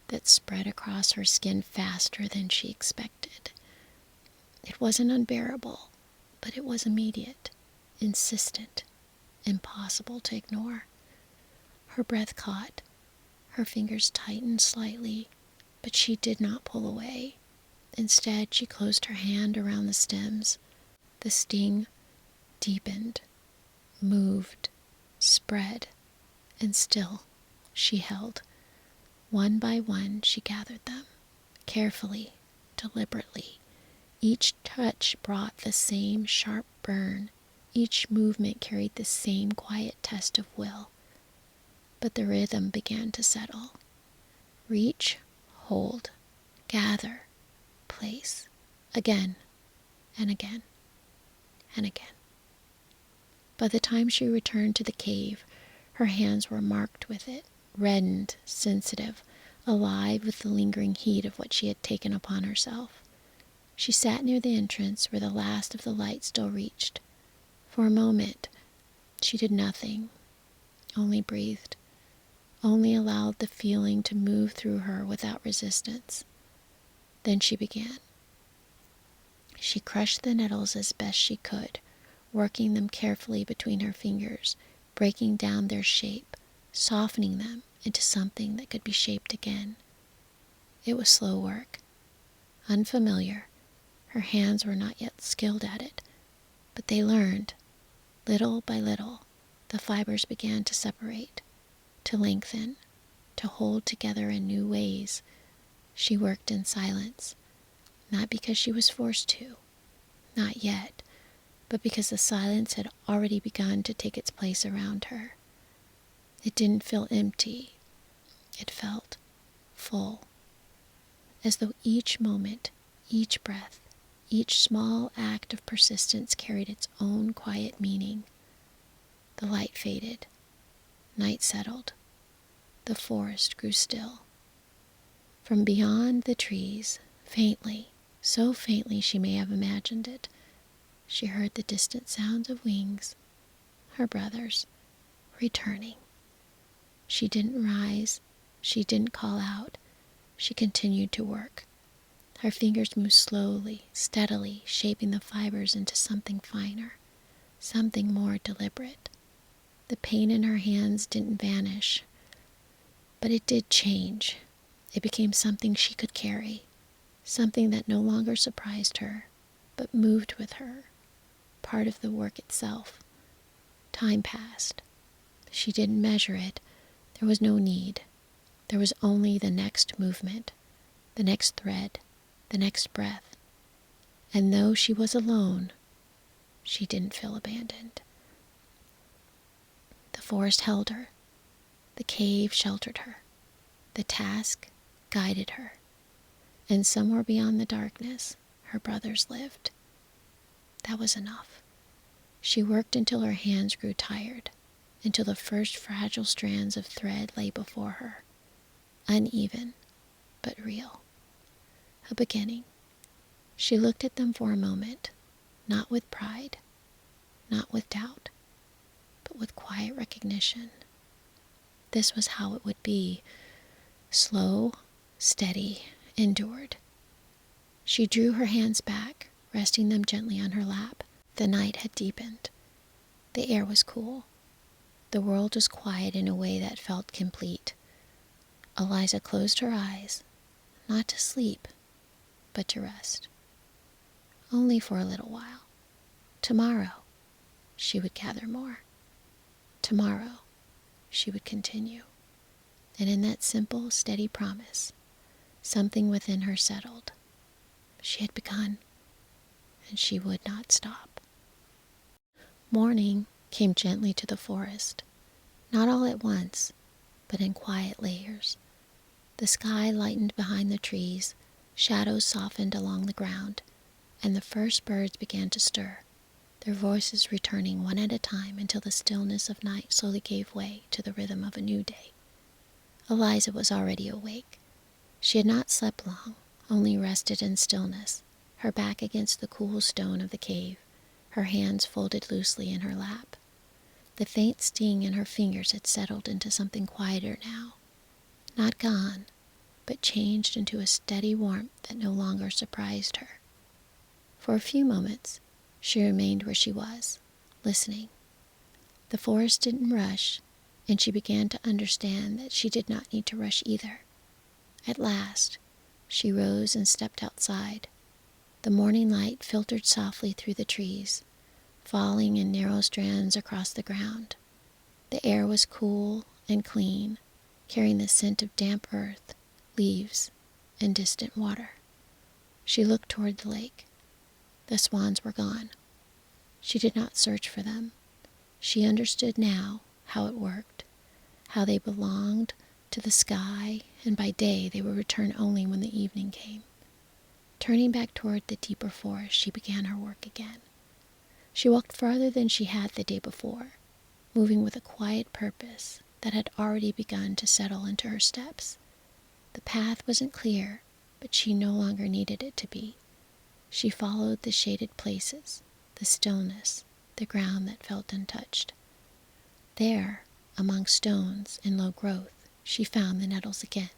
that spread across her skin faster than she expected. It wasn't unbearable, but it was immediate, insistent, impossible to ignore. Her breath caught. Her fingers tightened slightly, but she did not pull away. Instead, she closed her hand around the stems. The sting deepened, moved, spread, and still she held. One by one, she gathered them, carefully, deliberately. Each touch brought the same sharp burn. Each movement carried the same quiet test of will. But the rhythm began to settle. Reach, hold, gather, place, again, and again, and again. By the time she returned to the cave, her hands were marked with it, reddened, sensitive, alive with the lingering heat of what she had taken upon herself. She sat near the entrance where the last of the light still reached. For a moment, she did nothing, only breathed, only allowed the feeling to move through her without resistance. Then she began. She crushed the nettles as best she could, working them carefully between her fingers, breaking down their shape, softening them into something that could be shaped again. It was slow work, unfamiliar. Her hands were not yet skilled at it, but they learned. Little by little, the fibers began to separate, to lengthen, to hold together in new ways. She worked in silence, not because she was forced to, not yet, but because the silence had already begun to take its place around her. It didn't feel empty. It felt full, as though each moment, each breath, each small act of persistence carried its own quiet meaning. The light faded. Night settled. The forest grew still. From beyond the trees, faintly, so faintly she may have imagined it, she heard the distant sounds of wings, her brothers, returning. She didn't rise. She didn't call out. She continued to work. Her fingers moved slowly, steadily, shaping the fibers into something finer, something more deliberate. The pain in her hands didn't vanish, but it did change. It became something she could carry, something that no longer surprised her, but moved with her, part of the work itself. Time passed. She didn't measure it. There was no need. There was only the next movement, the next thread, the next breath. And though she was alone, she didn't feel abandoned. The forest held her. The cave sheltered her. The task guided her. And somewhere beyond the darkness, her brothers lived. That was enough. She worked until her hands grew tired, until the first fragile strands of thread lay before her, uneven, but real. A beginning. She looked at them for a moment, not with pride, not with doubt, but with quiet recognition. This was how it would be, slow, steady, endured. She drew her hands back, resting them gently on her lap. The night had deepened. The air was cool. The world was quiet in a way that felt complete. Eliza closed her eyes, not to sleep, but to rest. Only for a little while. Tomorrow, she would gather more. Tomorrow, she would continue. And in that simple, steady promise, something within her settled. She had begun, and she would not stop. Morning came gently to the forest, not all at once, but in quiet layers. The sky lightened behind the trees, shadows softened along the ground, and the first birds began to stir, their voices returning one at a time until the stillness of night slowly gave way to the rhythm of a new day. Eliza was already awake. She had not slept long, only rested in stillness, her back against the cool stone of the cave, her hands folded loosely in her lap. The faint sting in her fingers had settled into something quieter now, not gone, but changed into a steady warmth that no longer surprised her. For a few moments, she remained where she was, listening. The forest didn't rush, and she began to understand that she did not need to rush either. At last, she rose and stepped outside. The morning light filtered softly through the trees, falling in narrow strands across the ground. The air was cool and clean, carrying the scent of damp earth, leaves, and distant water. She looked toward the lake. The swans were gone. She did not search for them. She understood now how it worked, how they belonged to the sky, and by day they would return only when the evening came. Turning back toward the deeper forest, she began her work again. She walked farther than she had the day before, moving with a quiet purpose that had already begun to settle into her steps. The path wasn't clear, but she no longer needed it to be. She followed the shaded places, the stillness, the ground that felt untouched. There, among stones and low growth, she found the nettles again.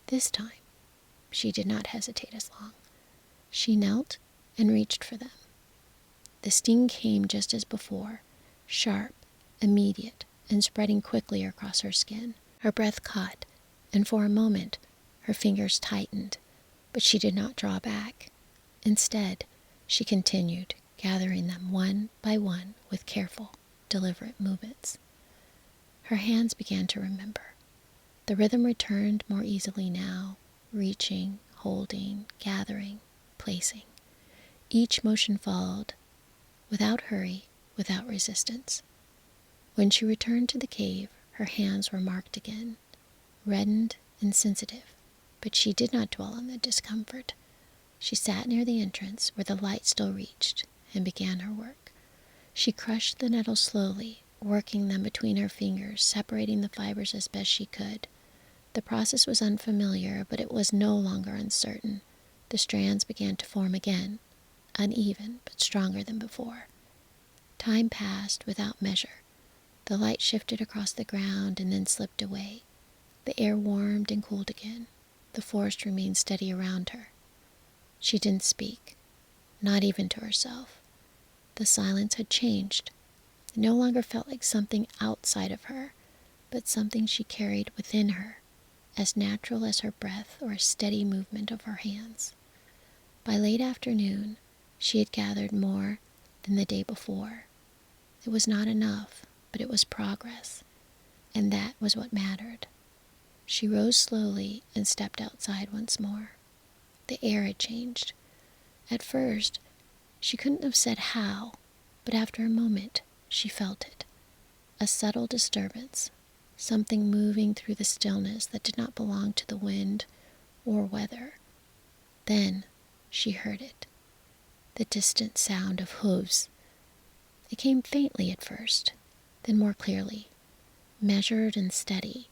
This time, she did not hesitate as long. She knelt and reached for them. The sting came just as before, sharp, immediate, and spreading quickly across her skin. Her breath caught, and for a moment, her fingers tightened, but she did not draw back. Instead, she continued, gathering them one by one with careful, deliberate movements. Her hands began to remember. The rhythm returned more easily now, reaching, holding, gathering, placing. Each motion followed, without hurry, without resistance. When she returned to the cave, her hands were marked again, reddened and sensitive, but she did not dwell on the discomfort. She sat near the entrance where the light still reached and began her work. She crushed the nettles slowly, working them between her fingers, separating the fibers as best she could. The process was unfamiliar, but it was no longer uncertain. The strands began to form again, uneven but stronger than before. Time passed without measure. The light shifted across the ground and then slipped away. The air warmed and cooled again. The forest remained steady around her. She didn't speak, not even to herself. The silence had changed. It no longer felt like something outside of her, but something she carried within her, as natural as her breath or a steady movement of her hands. By late afternoon, she had gathered more than the day before. It was not enough, but it was progress, and that was what mattered. She rose slowly and stepped outside once more. The air had changed. At first, she couldn't have said how, but after a moment, she felt it. A subtle disturbance, something moving through the stillness that did not belong to the wind or weather. Then she heard it, the distant sound of hooves. It came faintly at first, then more clearly, measured and steady,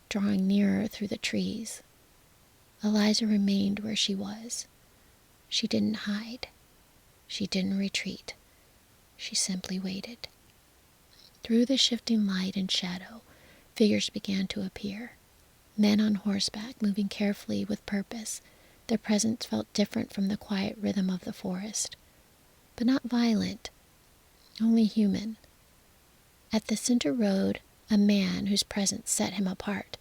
drawing nearer through the trees. Eliza remained where she was. She didn't hide. She didn't retreat. She simply waited. Through the shifting light and shadow, figures began to appear. Men on horseback, moving carefully with purpose. Their presence felt different from the quiet rhythm of the forest, but not violent, only human. At the center rode a man whose presence set him apart.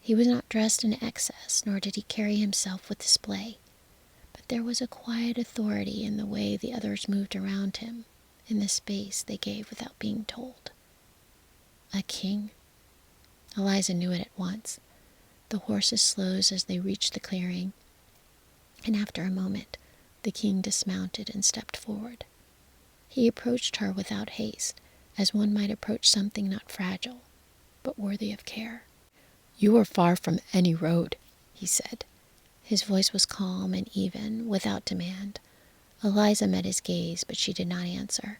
He was not dressed in excess, nor did he carry himself with display, but there was a quiet authority in the way the others moved around him, in the space they gave without being told. A king. Eliza knew it at once. The horses slowed as they reached the clearing, and after a moment, the king dismounted and stepped forward. He approached her without haste, as one might approach something not fragile, but worthy of care. "You are far from any road," he said. His voice was calm and even, without demand. Eliza met his gaze, but she did not answer.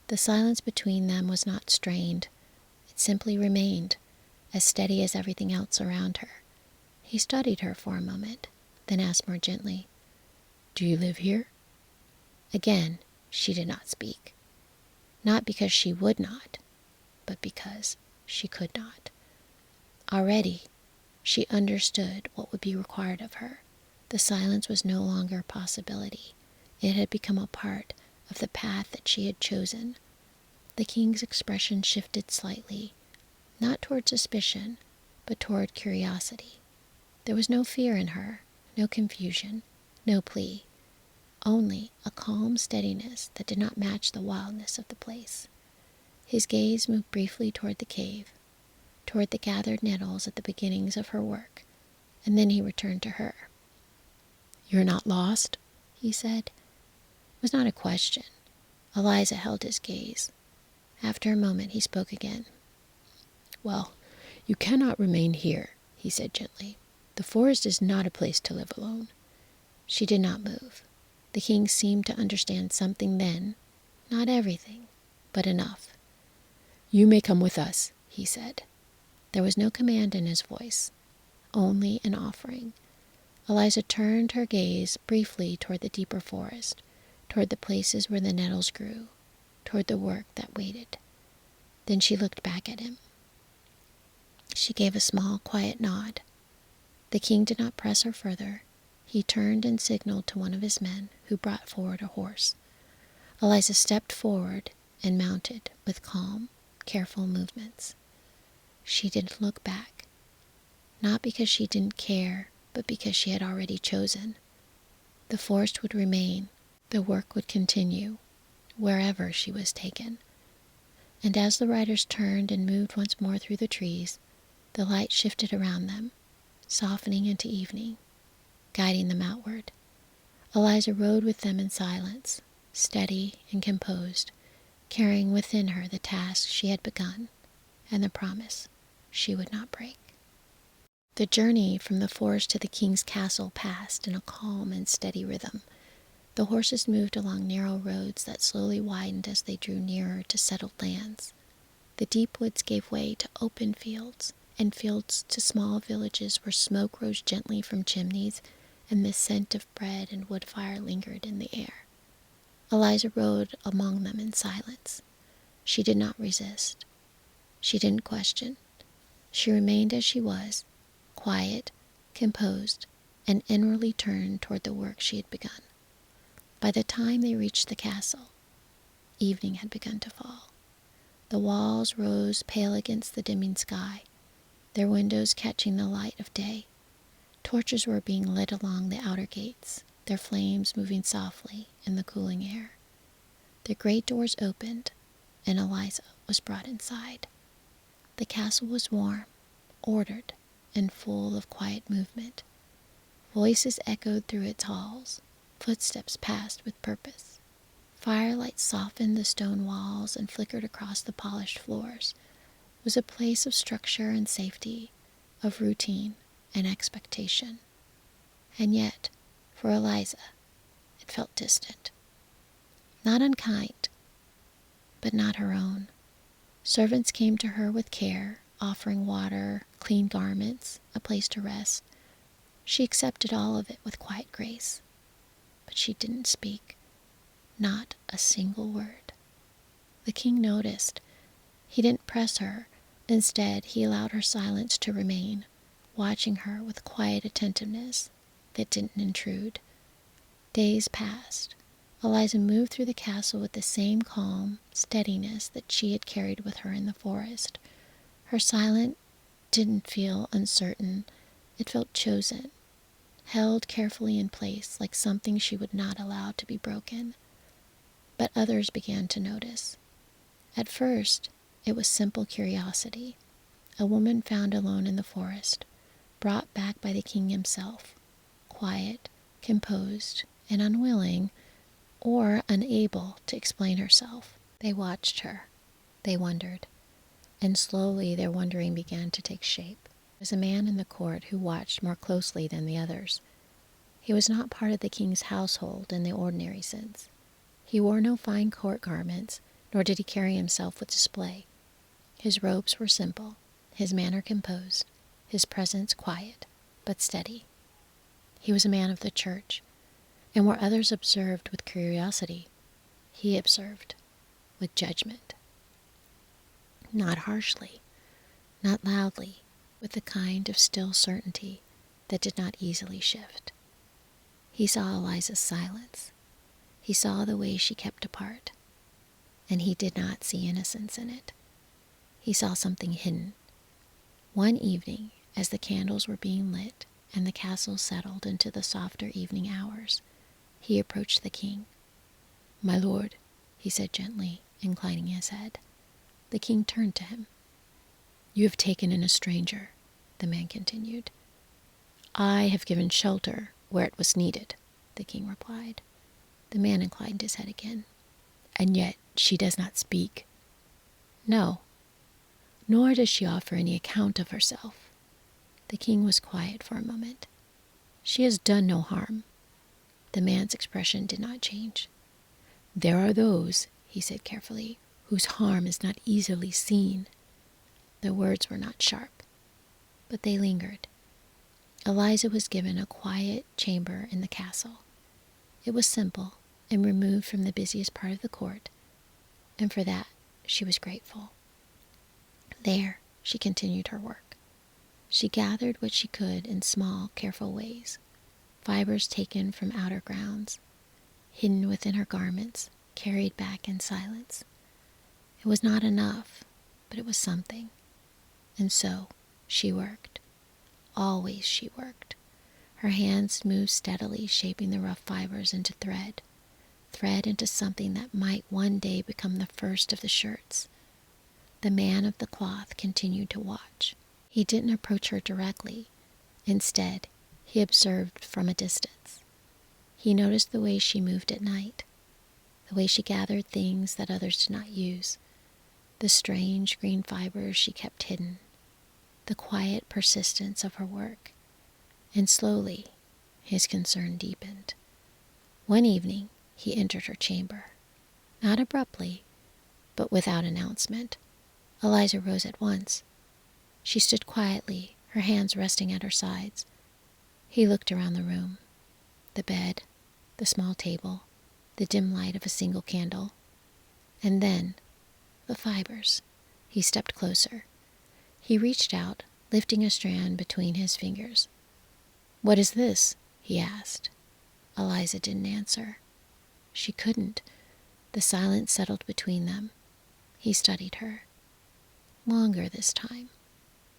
The silence between them was not strained. It simply remained, as steady as everything else around her. He studied her for a moment, then asked more gently, "Do you live here?" Again, she did not speak. Not because she would not, but because she could not. Already, she understood what would be required of her. The silence was no longer a possibility. It had become a part of the path that she had chosen. The king's expression shifted slightly, not toward suspicion, but toward curiosity. There was no fear in her, no confusion, no plea, only a calm steadiness that did not match the wildness of the place. His gaze moved briefly toward the cave, toward the gathered nettles at the beginnings of her work, and then he returned to her. "You're not lost?" he said. It was not a question. Eliza held his gaze. After a moment, he spoke again. "Well, you cannot remain here," he said gently. "The forest is not a place to live alone." She did not move. The king seemed to understand something then, not everything, but enough. "You may come with us," he said. There was no command in his voice, only an offering. Eliza turned her gaze briefly toward the deeper forest, toward the places where the nettles grew, toward the work that waited. Then she looked back at him. She gave a small, quiet nod. The king did not press her further. He turned and signaled to one of his men, who brought forward a horse. Eliza stepped forward and mounted with calm, careful movements. She didn't look back, not because she didn't care, but because she had already chosen. The forest would remain, the work would continue, wherever she was taken. And as the riders turned and moved once more through the trees, the light shifted around them, softening into evening, guiding them outward. Eliza rode with them in silence, steady and composed, carrying within her the task she had begun and the promise she would not break. The journey from the forest to the king's castle passed in a calm and steady rhythm. The horses moved along narrow roads that slowly widened as they drew nearer to settled lands. The deep woods gave way to open fields, and fields to small villages where smoke rose gently from chimneys and the scent of bread and wood fire lingered in the air. Eliza rode among them in silence. She did not resist. She didn't question. She remained as she was, quiet, composed, and inwardly turned toward the work she had begun. By the time they reached the castle, evening had begun to fall. The walls rose pale against the dimming sky, their windows catching the light of day. Torches were being lit along the outer gates, their flames moving softly in the cooling air. The great doors opened, and Eliza was brought inside. The castle was warm, ordered, and full of quiet movement. Voices echoed through its halls. Footsteps passed with purpose. Firelight softened the stone walls and flickered across the polished floors. It was a place of structure and safety, of routine and expectation. And yet, for Eliza, it felt distant. Not unkind, but not her own. Servants came to her with care, offering water, clean garments, a place to rest. She accepted all of it with quiet grace. But she didn't speak, not a single word. The king noticed. He didn't press her. Instead, he allowed her silence to remain, watching her with quiet attentiveness that didn't intrude. Days passed. Eliza moved through the castle with the same calm steadiness that she had carried with her in the forest. Her silence didn't feel uncertain. It felt chosen, held carefully in place like something she would not allow to be broken. But others began to notice. At first, it was simple curiosity. A woman found alone in the forest, brought back by the king himself, quiet, composed, and unwilling or unable to explain herself. They watched her. They wondered. And slowly their wondering began to take shape. There was a man in the court who watched more closely than the others. He was not part of the king's household in the ordinary sense. He wore no fine court garments, nor did he carry himself with display. His robes were simple, his manner composed, his presence quiet, but steady. He was a man of the church, and where others observed with curiosity, he observed with judgment. Not harshly, not loudly, with the kind of still certainty that did not easily shift. He saw Eliza's silence. He saw the way she kept apart, and he did not see innocence in it. He saw something hidden. One evening, as the candles were being lit and the castle settled into the softer evening hours, he approached the king. "My lord," he said gently, inclining his head. The king turned to him. "You have taken in a stranger," the man continued. "I have given shelter where it was needed," the king replied. The man inclined his head again. "And yet she does not speak." "No, nor does she offer any account of herself." The king was quiet for a moment. "She has done no harm." The man's expression did not change. "There are those," he said carefully, "whose harm is not easily seen." The words were not sharp, but they lingered. Eliza was given a quiet chamber in the castle. It was simple and removed from the busiest part of the court, and for that she was grateful. There she continued her work. She gathered what she could in small, careful ways, fibers taken from outer grounds, hidden within her garments, carried back in silence. It was not enough, but it was something. And so she worked. Always she worked. Her hands moved steadily, shaping the rough fibers into thread into something that might one day become the first of the shirts. The man of the cloth continued to watch. He didn't approach her directly. Instead, he observed from a distance. He noticed the way she moved at night, the way she gathered things that others did not use, the strange green fibers she kept hidden, the quiet persistence of her work. And slowly, his concern deepened. One evening, he entered her chamber. Not abruptly, but without announcement. Eliza rose at once. She stood quietly, her hands resting at her sides. He looked around the room. The bed, the small table, the dim light of a single candle. And then, the fibers. He stepped closer. He reached out, lifting a strand between his fingers. "What is this?" he asked. Eliza didn't answer. She couldn't. The silence settled between them. He studied her. Longer this time.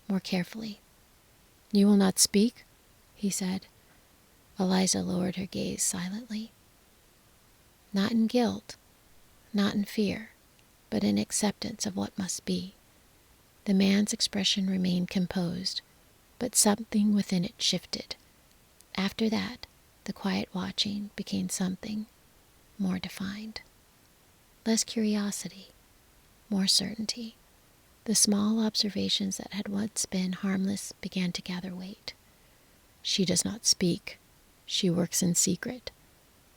More carefully. "You will not speak?" he said. Eliza lowered her gaze silently. Not in guilt, not in fear, but in acceptance of what must be. The man's expression remained composed, but something within it shifted. After that, the quiet watching became something more defined. Less curiosity, more certainty. The small observations that had once been harmless began to gather weight. She does not speak. She works in secret.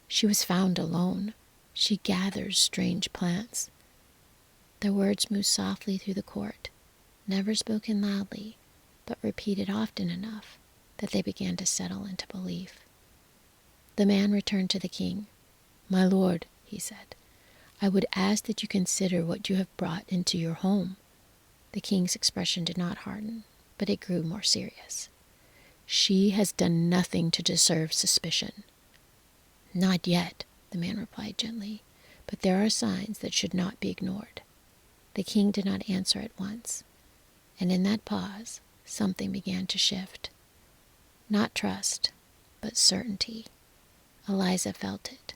She was found alone. She gathers strange plants. The words moved softly through the court, never spoken loudly, but repeated often enough that they began to settle into belief. The man returned to the king. "My lord," he said, "I would ask that you consider what you have brought into your home." The king's expression did not harden, but it grew more serious. "She has done nothing to deserve suspicion." "Not yet," the man replied gently, "but there are signs that should not be ignored." The king did not answer at once, and in that pause, something began to shift. Not trust, but certainty. Eliza felt it,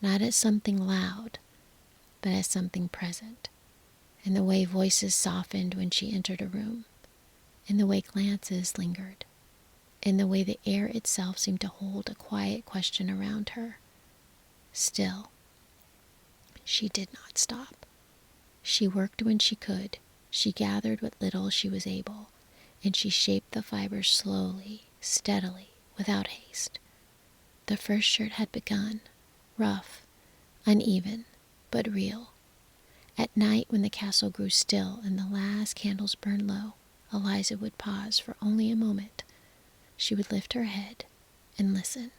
not as something loud, but as something present, in the way voices softened when she entered a room, in the way glances lingered, in the way the air itself seemed to hold a quiet question around her. Still, she did not stop. She worked when she could. She gathered what little she was able, and she shaped the fibers slowly, steadily, without haste. The first shirt had begun, rough, uneven, but real. At night, when the castle grew still and the last candles burned low, Eliza would pause for only a moment. She would lift her head and listen.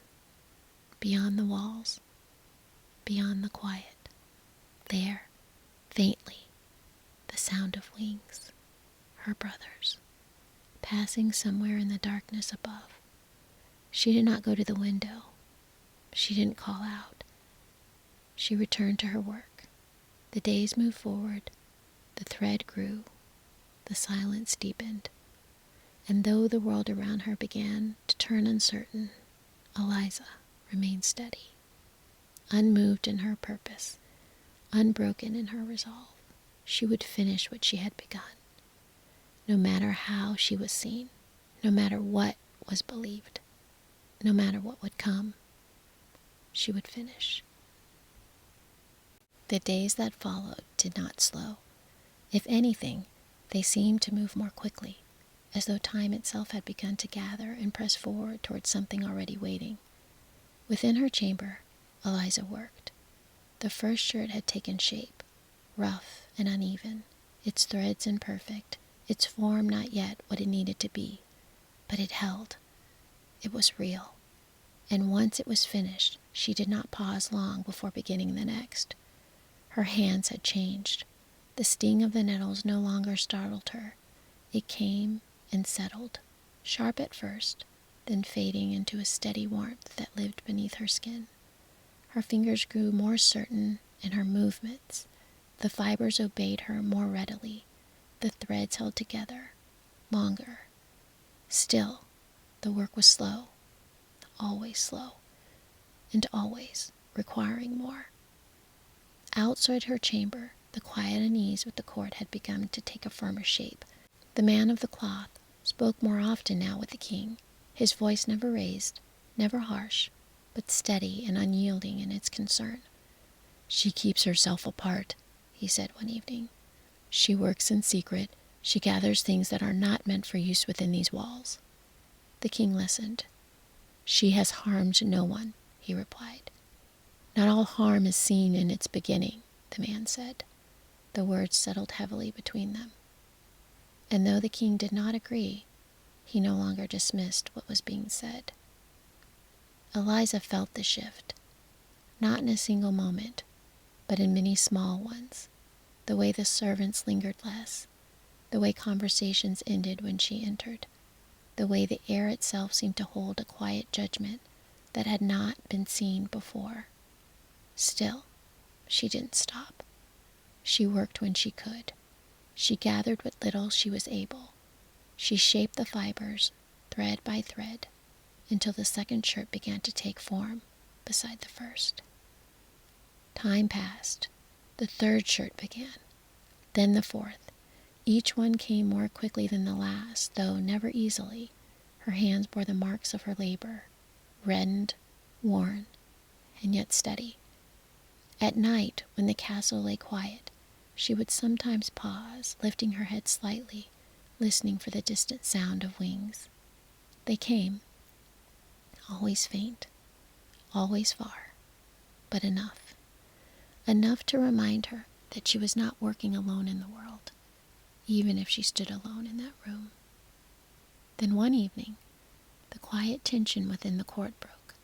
Beyond the walls, beyond the quiet, there, faintly, the sound of wings, her brother's, passing somewhere in the darkness above. She did not go to the window. She didn't call out. She returned to her work. The days moved forward. The thread grew. The silence deepened. And though the world around her began to turn uncertain, Eliza remained steady, unmoved in her purpose, unbroken in her resolve. She would finish what she had begun, no matter how she was seen, no matter what was believed, no matter what would come. She would finish. The days that followed did not slow. If anything, they seemed to move more quickly, as though time itself had begun to gather and press forward towards something already waiting. Within her chamber, Eliza worked. The first shirt had taken shape, rough and uneven, its threads imperfect, its form not yet what it needed to be, but it held. It was real. And once it was finished, she did not pause long before beginning the next. Her hands had changed. The sting of the nettles no longer startled her. It came and settled, sharp at first, then fading into a steady warmth that lived beneath her skin. Her fingers grew more certain in her movements. The fibers obeyed her more readily. The threads held together, longer. Still, the work was slow, always slow, and always requiring more. Outside her chamber, the quiet unease with the court had begun to take a firmer shape. The man of the cloth spoke more often now with the king, his voice never raised, never harsh, but steady and unyielding in its concern. "She keeps herself apart," he said one evening. "She works in secret. She gathers things that are not meant for use within these walls." The king listened. "She has harmed no one," he replied. "Not all harm is seen in its beginning," the man said. The words settled heavily between them. And though the king did not agree, he no longer dismissed what was being said. Eliza felt the shift, not in a single moment, but in many small ones. The way the servants lingered less, the way conversations ended when she entered, the way the air itself seemed to hold a quiet judgment that had not been seen before. Still, she didn't stop. She worked when she could. She gathered what little she was able. She shaped the fibers, thread by thread, until the second shirt began to take form beside the first. Time passed. The third shirt began, then the fourth. Each one came more quickly than the last, though never easily. Her hands bore the marks of her labor, reddened, worn, and yet steady. At night, when the castle lay quiet, she would sometimes pause, lifting her head slightly, listening for the distant sound of wings. They came, always faint, always far, but enough. Enough to remind her that she was not working alone in the world, even if she stood alone in that room. Then one evening, the quiet tension within the court broke.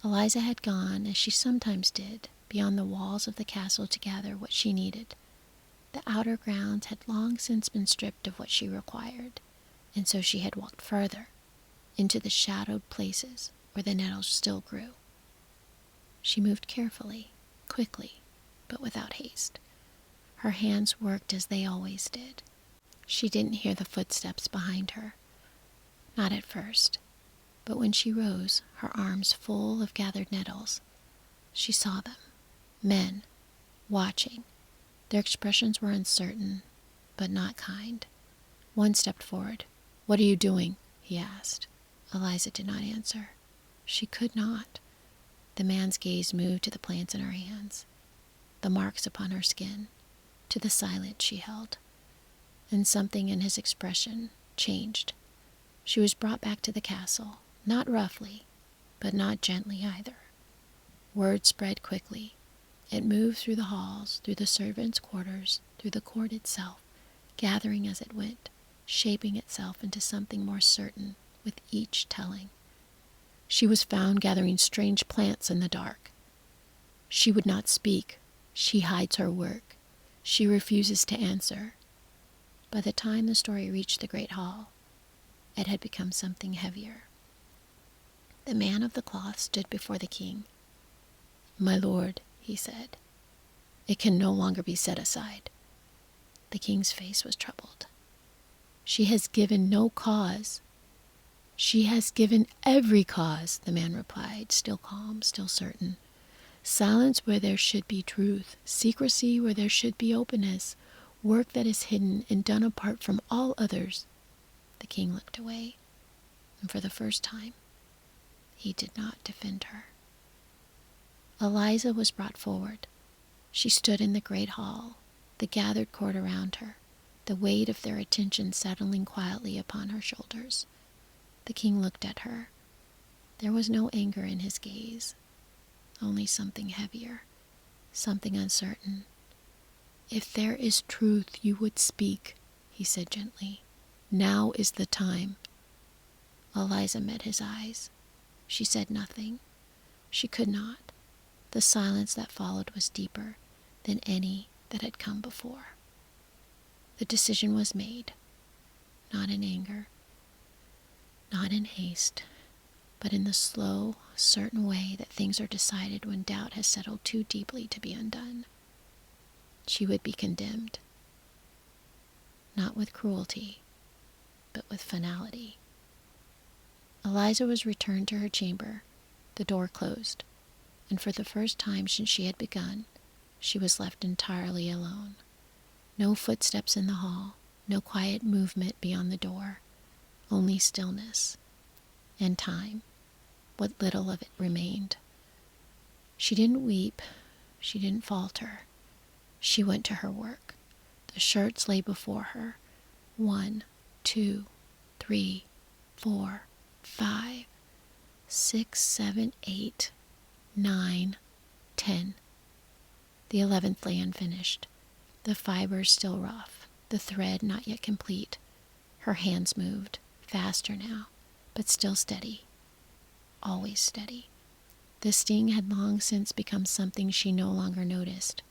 Eliza had gone, as she sometimes did, beyond the walls of the castle to gather what she needed. The outer grounds had long since been stripped of what she required, and so she had walked further, into the shadowed places where the nettles still grew. She moved carefully, quickly, but without haste. Her hands worked as they always did. She didn't hear the footsteps behind her. Not at first, but when she rose, her arms full of gathered nettles, she saw them. Men, watching. Their expressions were uncertain, but not kind. One stepped forward. "What are you doing?" he asked. Eliza did not answer. She could not. The man's gaze moved to the plants in her hands, the marks upon her skin, to the silence she held. And something in his expression changed. She was brought back to the castle, not roughly, but not gently either. Word spread quickly. It moved through the halls, through the servants' quarters, through the court itself, gathering as it went, shaping itself into something more certain with each telling. She was found gathering strange plants in the dark. She would not speak. She hides her work. She refuses to answer. By the time the story reached the great hall, it had become something heavier. The man of the cloth stood before the king. "My lord," he said, "it can no longer be set aside." The king's face was troubled. "She has given no cause." "She has given every cause," the man replied, still calm, still certain. "Silence where there should be truth, secrecy where there should be openness, work that is hidden and done apart from all others." The king looked away, and for the first time, he did not defend her. Eliza was brought forward. She stood in the great hall, the gathered court around her, the weight of their attention settling quietly upon her shoulders. The king looked at her. There was no anger in his gaze, only something heavier, something uncertain. "If there is truth, you would speak," he said gently. "Now is the time." Eliza met his eyes. She said nothing. She could not. The silence that followed was deeper than any that had come before. The decision was made, not in anger, not in haste, but in the slow, certain way that things are decided when doubt has settled too deeply to be undone. She would be condemned, not with cruelty, but with finality. Eliza was returned to her chamber, the door closed, and for the first time since she had begun, she was left entirely alone. No footsteps in the hall, no quiet movement beyond the door, only stillness and time, what little of it remained. She didn't weep, she didn't falter. She went to her work. The shirts lay before her. 1, 2, 3, 4, 5, 6, 7, 8, 9, 10. The 11th lay unfinished, the fibers still rough, the thread not yet complete. Her hands moved, faster now, but still steady, always steady. The sting had long since become something she no longer noticed.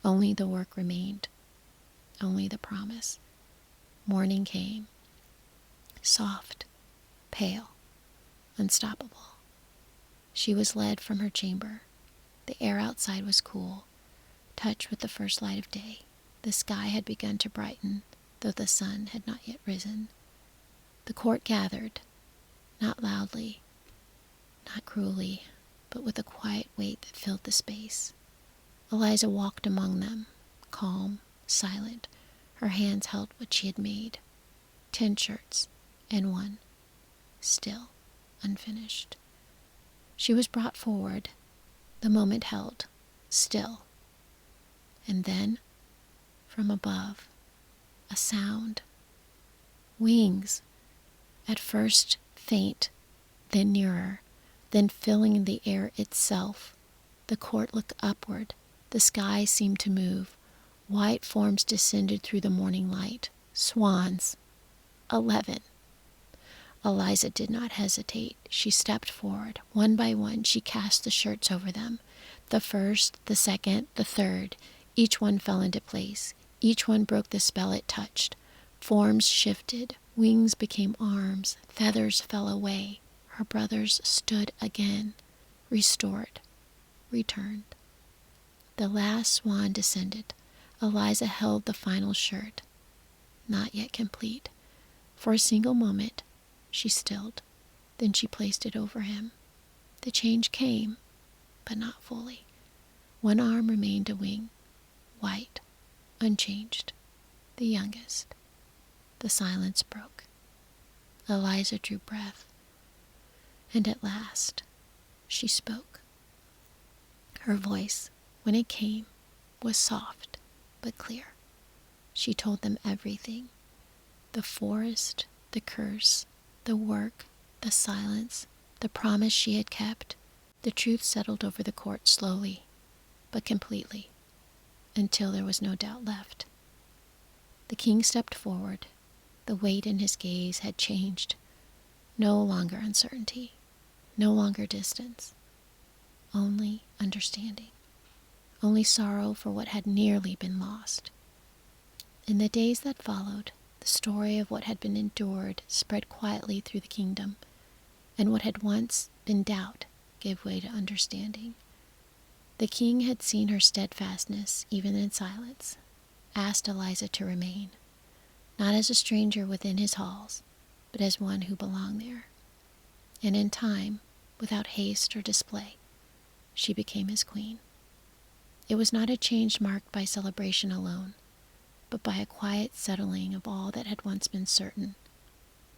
Only the work remained, only the promise. Morning came, soft, pale, unstoppable. She was led from her chamber. The air outside was cool, touched with the first light of day. The sky had begun to brighten, though the sun had not yet risen. The court gathered, not loudly, not cruelly, but with a quiet weight that filled the space. Eliza walked among them, calm, silent. Her hands held what she had made, 10 shirts, and one, still unfinished. She was brought forward, the moment held, still. And then, from above, a sound. Wings, at first faint, then nearer, then filling the air itself. The court looked upward. The sky seemed to move. White forms descended through the morning light. Swans. 11. Eliza did not hesitate. She stepped forward. One by one, she cast the shirts over them. The first, the second, the third. Each one fell into place. Each one broke the spell it touched. Forms shifted. Wings became arms. Feathers fell away. Her brothers stood again, restored, returned. The last swan descended. Eliza held the final shirt. not yet complete. For a single moment, she stilled. Then she placed it over him. The change came, but not fully. One arm remained a wing, white, unchanged, the youngest. The silence broke. Eliza drew breath, and at last she spoke. Her voice, when it came, was soft but clear. She told them everything. The forest, the curse, the work, the silence, the promise she had kept. The truth settled over the court slowly, but completely, until there was no doubt left. The king stepped forward. The weight in his gaze had changed. No longer uncertainty, no longer distance, only understanding, only sorrow for what had nearly been lost. In the days that followed, the story of what had been endured spread quietly through the kingdom, and what had once been doubt gave way to understanding. The king had seen her steadfastness, even in silence, asked Eliza to remain, not as a stranger within his halls, but as one who belonged there. And in time, without haste or display, she became his queen. It was not a change marked by celebration alone, but by a quiet settling of all that had once been certain.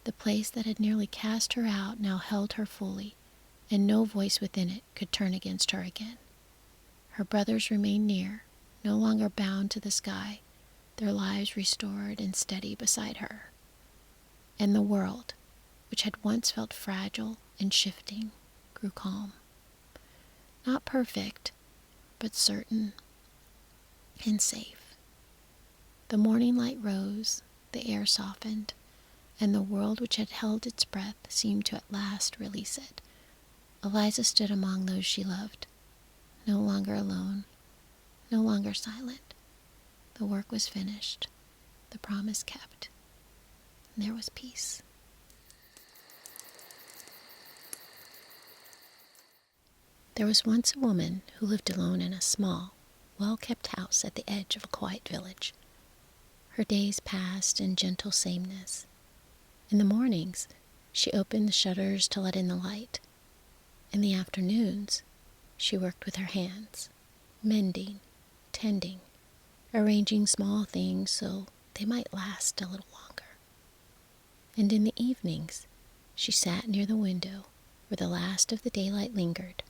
The place that had nearly cast her out now held her fully, and no voice within it could turn against her again. Her brothers remained near, no longer bound to the sky, their lives restored and steady beside her. And the world, which had once felt fragile and shifting, grew calm. Not perfect, but certain and safe. The morning light rose, the air softened, and the world which had held its breath seemed to at last release it. Eliza stood among those she loved, no longer alone, no longer silent. The work was finished, the promise kept, and there was peace. There was once a woman who lived alone in a small, well-kept house at the edge of a quiet village. Her days passed in gentle sameness. In the mornings, she opened the shutters to let in the light. In the afternoons, she worked with her hands, mending, tending, arranging small things so they might last a little longer. And in the evenings, she sat near the window where the last of the daylight lingered,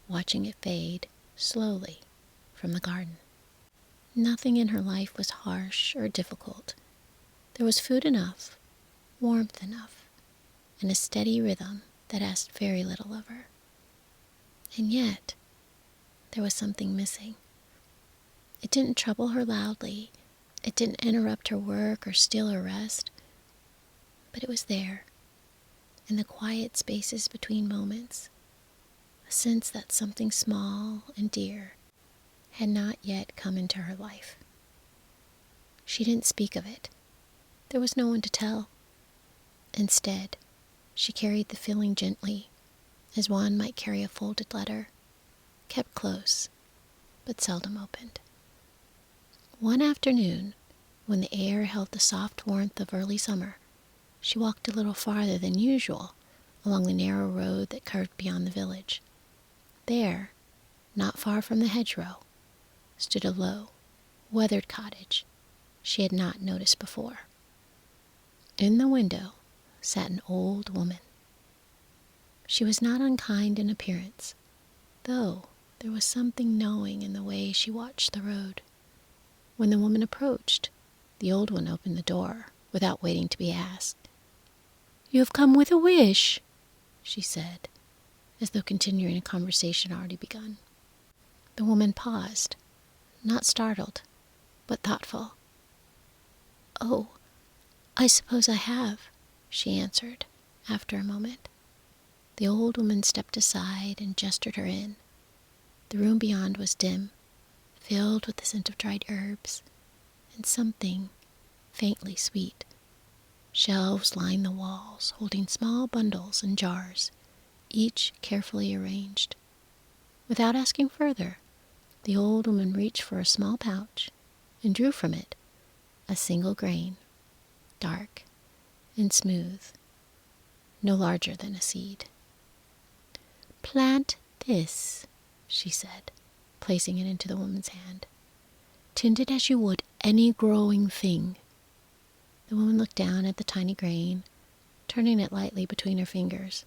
watching it fade slowly from the garden. Nothing in her life was harsh or difficult. There was food enough, warmth enough, and a steady rhythm that asked very little of her. And yet, there was something missing. It didn't trouble her loudly. It didn't interrupt her work or steal her rest. But it was there, in the quiet spaces between moments, a sense that something small and dear had not yet come into her life. She didn't speak of it. There was no one to tell. Instead, she carried the feeling gently, as one might carry a folded letter, kept close, but seldom opened. One afternoon, when the air held the soft warmth of early summer, she walked a little farther than usual along the narrow road that curved beyond the village. There, not far from the hedgerow, stood a low, weathered cottage she had not noticed before. In the window sat an old woman. She was not unkind in appearance, though there was something knowing in the way she watched the road. When the woman approached, the old one opened the door without waiting to be asked. "You have come with a wish," she said, as though continuing a conversation already begun. The woman paused, not startled, but thoughtful. "Oh, I suppose I have," she answered, after a moment. The old woman stepped aside and gestured her in. The room beyond was dim, filled with the scent of dried herbs, and something faintly sweet. Shelves lined the walls, holding small bundles and jars, each carefully arranged. Without asking further, the old woman reached for a small pouch and drew from it a single grain dark and smooth, no larger than a seed. "Plant this," she said, placing it into the woman's hand. "Tend it as you would any growing thing." The woman looked down at the tiny grain, turning it lightly between her fingers.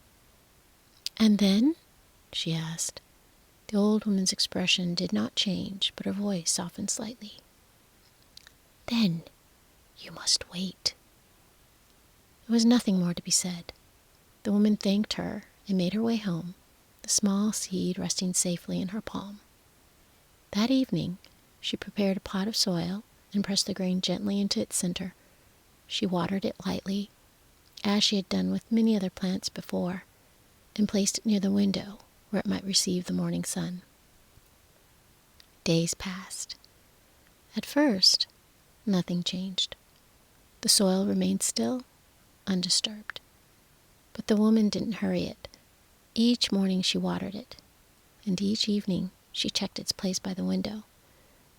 "And then?" she asked. The old woman's expression did not change, but her voice softened slightly. "Then you must wait." There was nothing more to be said. The woman thanked her and made her way home, the small seed resting safely in her palm. That evening, she prepared a pot of soil and pressed the grain gently into its center. She watered it lightly, as she had done with many other plants before, and placed it near the window where it might receive the morning sun. Days passed. At first, nothing changed. The soil remained still, undisturbed. But the woman didn't hurry it. Each morning she watered it, and each evening she checked its place by the window,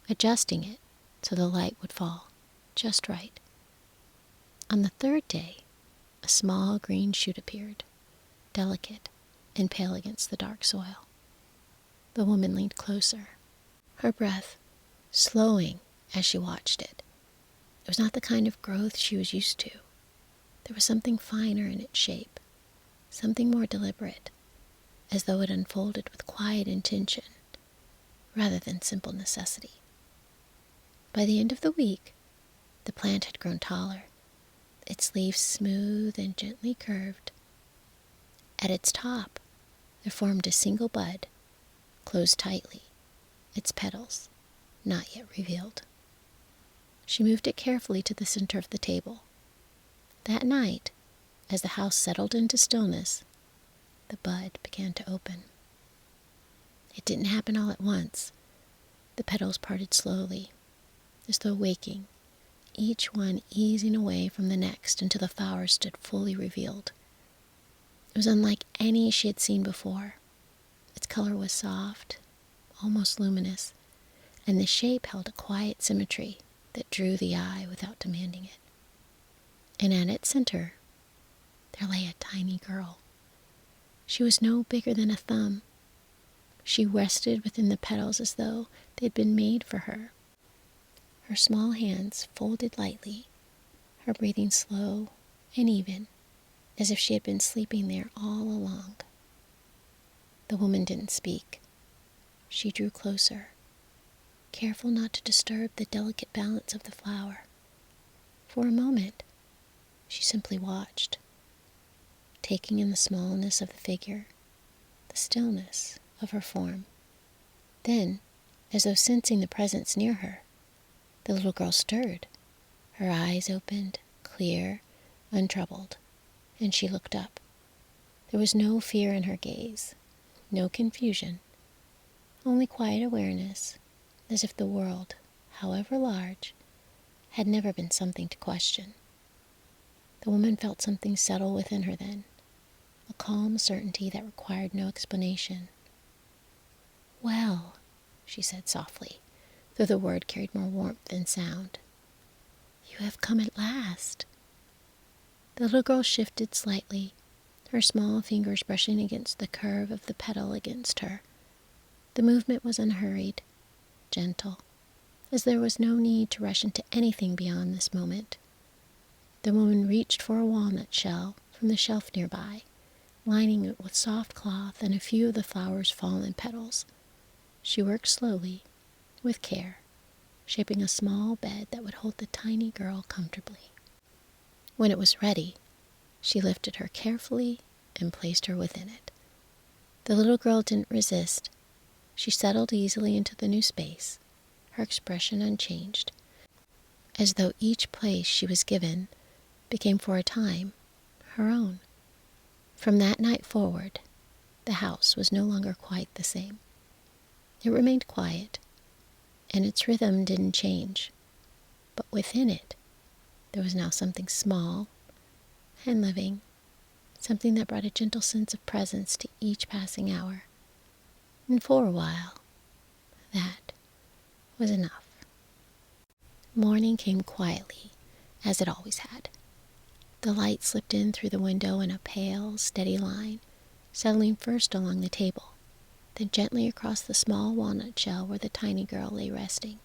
adjusting it so the light would fall just right. On the third day, a small green shoot appeared, delicate and pale against the dark soil. The woman leaned closer, her breath slowing as she watched it. It was not the kind of growth she was used to. There was something finer in its shape, something more deliberate, as though it unfolded with quiet intention rather than simple necessity. By the end of the week, the plant had grown taller, its leaves smooth and gently curved. At its top, there formed a single bud, closed tightly, its petals not yet revealed. She moved it carefully to the center of the table. That night, as the house settled into stillness, the bud began to open. It didn't happen all at once. The petals parted slowly, as though waking, each one easing away from the next until the flower stood fully revealed. It was unlike any she had seen before. Its color was soft, almost luminous, and the shape held a quiet symmetry that drew the eye without demanding it. And at its center, there lay a tiny girl. She was no bigger than a thumb. She rested within the petals as though they had been made for her. Her small hands folded lightly, her breathing slow and even, as if she had been sleeping there all along. The woman didn't speak. She drew closer, careful not to disturb the delicate balance of the flower. For a moment, she simply watched, taking in the smallness of the figure, the stillness of her form. Then, as though sensing the presence near her, the little girl stirred. Her eyes opened, clear, untroubled, and she looked up. There was no fear in her gaze, no confusion, only quiet awareness, as if the world, however large, had never been something to question. The woman felt something settle within her then, a calm certainty that required no explanation. "Well," she said softly, though the word carried more warmth than sound. "You have come at last." The little girl shifted slightly, her small fingers brushing against the curve of the petal against her. The movement was unhurried, gentle, as there was no need to rush into anything beyond this moment. The woman reached for a walnut shell from the shelf nearby, lining it with soft cloth and a few of the flower's fallen petals. She worked slowly, with care, shaping a small bed that would hold the tiny girl comfortably. When it was ready, she lifted her carefully and placed her within it. The little girl didn't resist. She settled easily into the new space, her expression unchanged, as though each place she was given became for a time her own. From that night forward, the house was no longer quite the same. It remained quiet, and its rhythm didn't change, but within it, there was now something small and living, something that brought a gentle sense of presence to each passing hour. And for a while, that was enough. Morning came quietly, as it always had. The light slipped in through the window in a pale, steady line, settling first along the table, then gently across the small walnut shell where the tiny girl lay resting.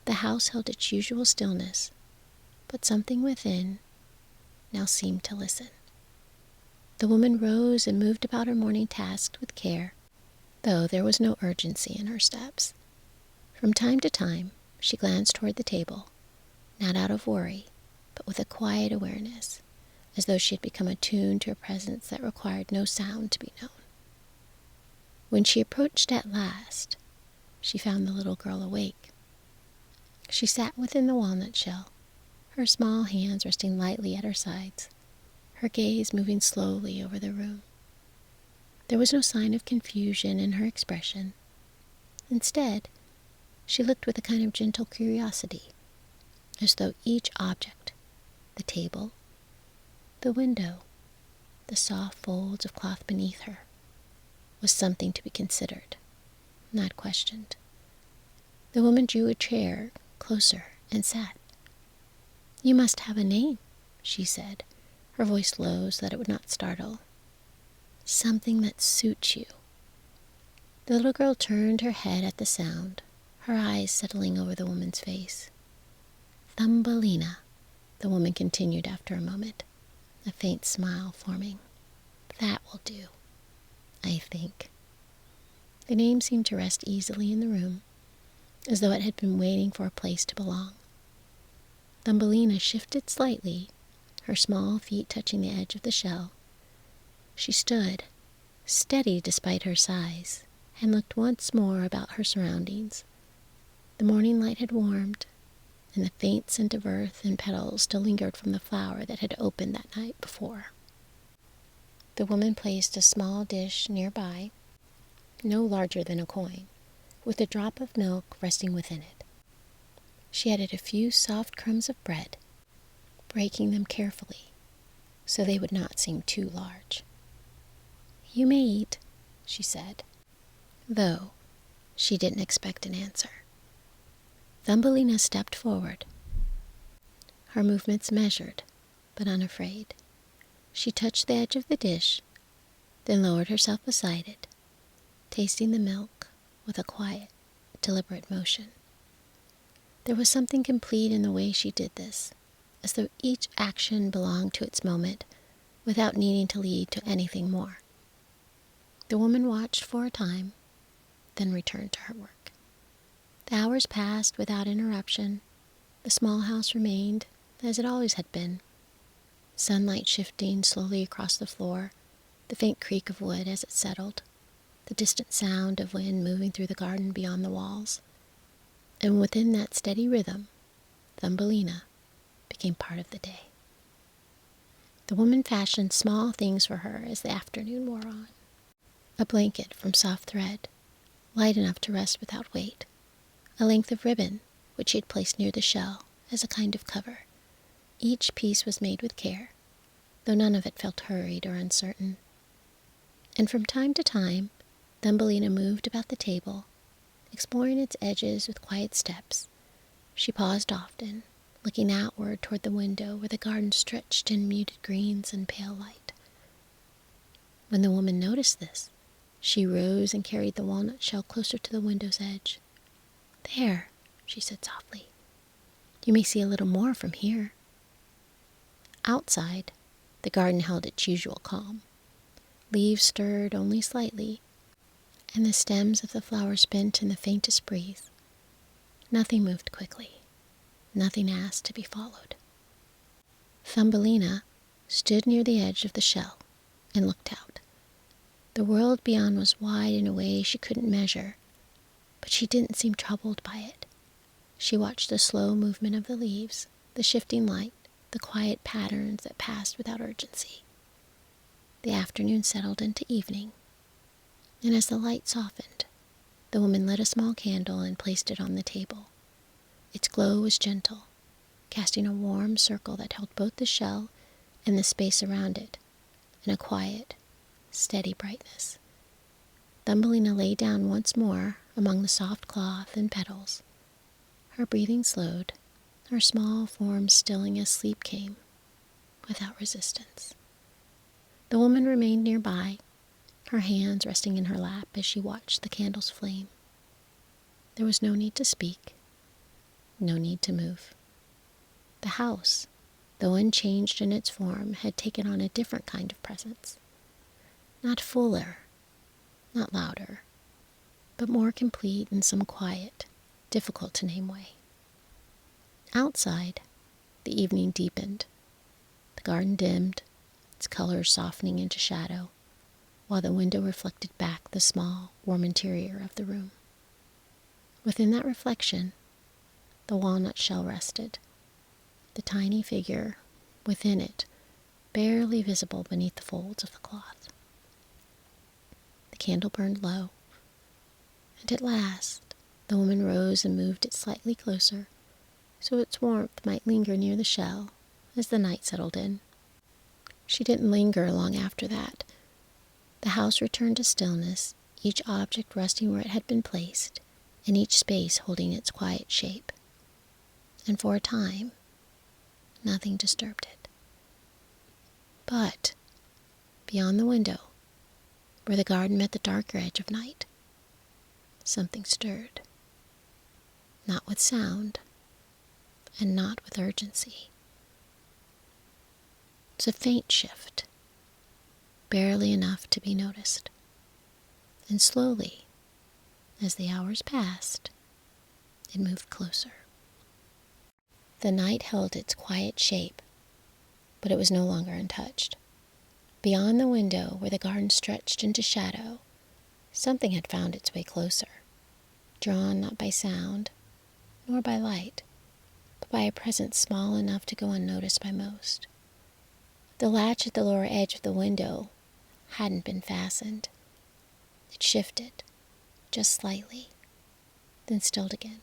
The house held its usual stillness, but something within now seemed to listen. The woman rose and moved about her morning tasks with care, though there was no urgency in her steps. From time to time, she glanced toward the table, not out of worry, but with a quiet awareness, as though she had become attuned to a presence that required no sound to be known. When she approached at last, she found the little girl awake. She sat within the walnut shell, her small hands resting lightly at her sides, her gaze moving slowly over the room. There was no sign of confusion in her expression. Instead, she looked with a kind of gentle curiosity, as though each object, the table, the window, the soft folds of cloth beneath her, was something to be considered, not questioned. The woman drew a chair closer and sat. "You must have a name," she said, her voice low so that it would not startle. "Something that suits you." The little girl turned her head at the sound, her eyes settling over the woman's face. "Thumbelina," the woman continued after a moment, a faint smile forming. "That will do, I think." The name seemed to rest easily in the room, as though it had been waiting for a place to belong. Thumbelina shifted slightly, her small feet touching the edge of the shell. She stood, steady despite her size, and looked once more about her surroundings. The morning light had warmed, and the faint scent of earth and petals still lingered from the flower that had opened that night before. The woman placed a small dish nearby, no larger than a coin, with a drop of milk resting within it. She added a few soft crumbs of bread, breaking them carefully so they would not seem too large. "You may eat," she said, though she didn't expect an answer. Thumbelina stepped forward, her movements measured but unafraid. She touched the edge of the dish, then lowered herself beside it, tasting the milk with a quiet, deliberate motion. There was something complete in the way she did this, as though each action belonged to its moment without needing to lead to anything more. The woman watched for a time, then returned to her work. The hours passed without interruption. The small house remained as it always had been, sunlight shifting slowly across the floor, the faint creak of wood as it settled, the distant sound of wind moving through the garden beyond the walls. And within that steady rhythm, Thumbelina became part of the day. The woman fashioned small things for her as the afternoon wore on. A blanket from soft thread, light enough to rest without weight. A length of ribbon, which she had placed near the shell as a kind of cover. Each piece was made with care, though none of it felt hurried or uncertain. And from time to time, Thumbelina moved about the table, exploring its edges with quiet steps. She paused often, looking outward toward the window where the garden stretched in muted greens and pale light. When the woman noticed this, she rose and carried the walnut shell closer to the window's edge. "There," she said softly. "You may see a little more from here." Outside, the garden held its usual calm. Leaves stirred only slightly, and the stems of the flowers bent in the faintest breeze. Nothing moved quickly. Nothing asked to be followed. Thumbelina stood near the edge of the shell and looked out. The world beyond was wide in a way she couldn't measure, but she didn't seem troubled by it. She watched the slow movement of the leaves, the shifting light, the quiet patterns that passed without urgency. The afternoon settled into evening, and as the light softened, the woman lit a small candle and placed it on the table. Its glow was gentle, casting a warm circle that held both the shell and the space around it in a quiet, steady brightness. Thumbelina lay down once more among the soft cloth and petals. Her breathing slowed, her small form stilling as sleep came, without resistance. The woman remained nearby, her hands resting in her lap as she watched the candle's flame. There was no need to speak, no need to move. The house, though unchanged in its form, had taken on a different kind of presence. Not fuller, not louder, but more complete in some quiet, difficult-to-name way. Outside, the evening deepened. The garden dimmed, its colors softening into shadow, while the window reflected back the small, warm interior of the room. Within that reflection, the walnut shell rested, the tiny figure within it barely visible beneath the folds of the cloth. The candle burned low, and at last the woman rose and moved it slightly closer, so its warmth might linger near the shell as the night settled in. She didn't linger long after that. The house returned to stillness, each object resting where it had been placed, and each space holding its quiet shape. And for a time, nothing disturbed it. But beyond the window, where the garden met the darker edge of night, something stirred. Not with sound, and not with urgency. It's a faint shift, barely enough to be noticed. And slowly, as the hours passed, it moved closer. The night held its quiet shape, but it was no longer untouched. Beyond the window, where the garden stretched into shadow, something had found its way closer, drawn not by sound, nor by light, but by a presence small enough to go unnoticed by most. The latch at the lower edge of the window hadn't been fastened. It shifted, just slightly, then stilled again.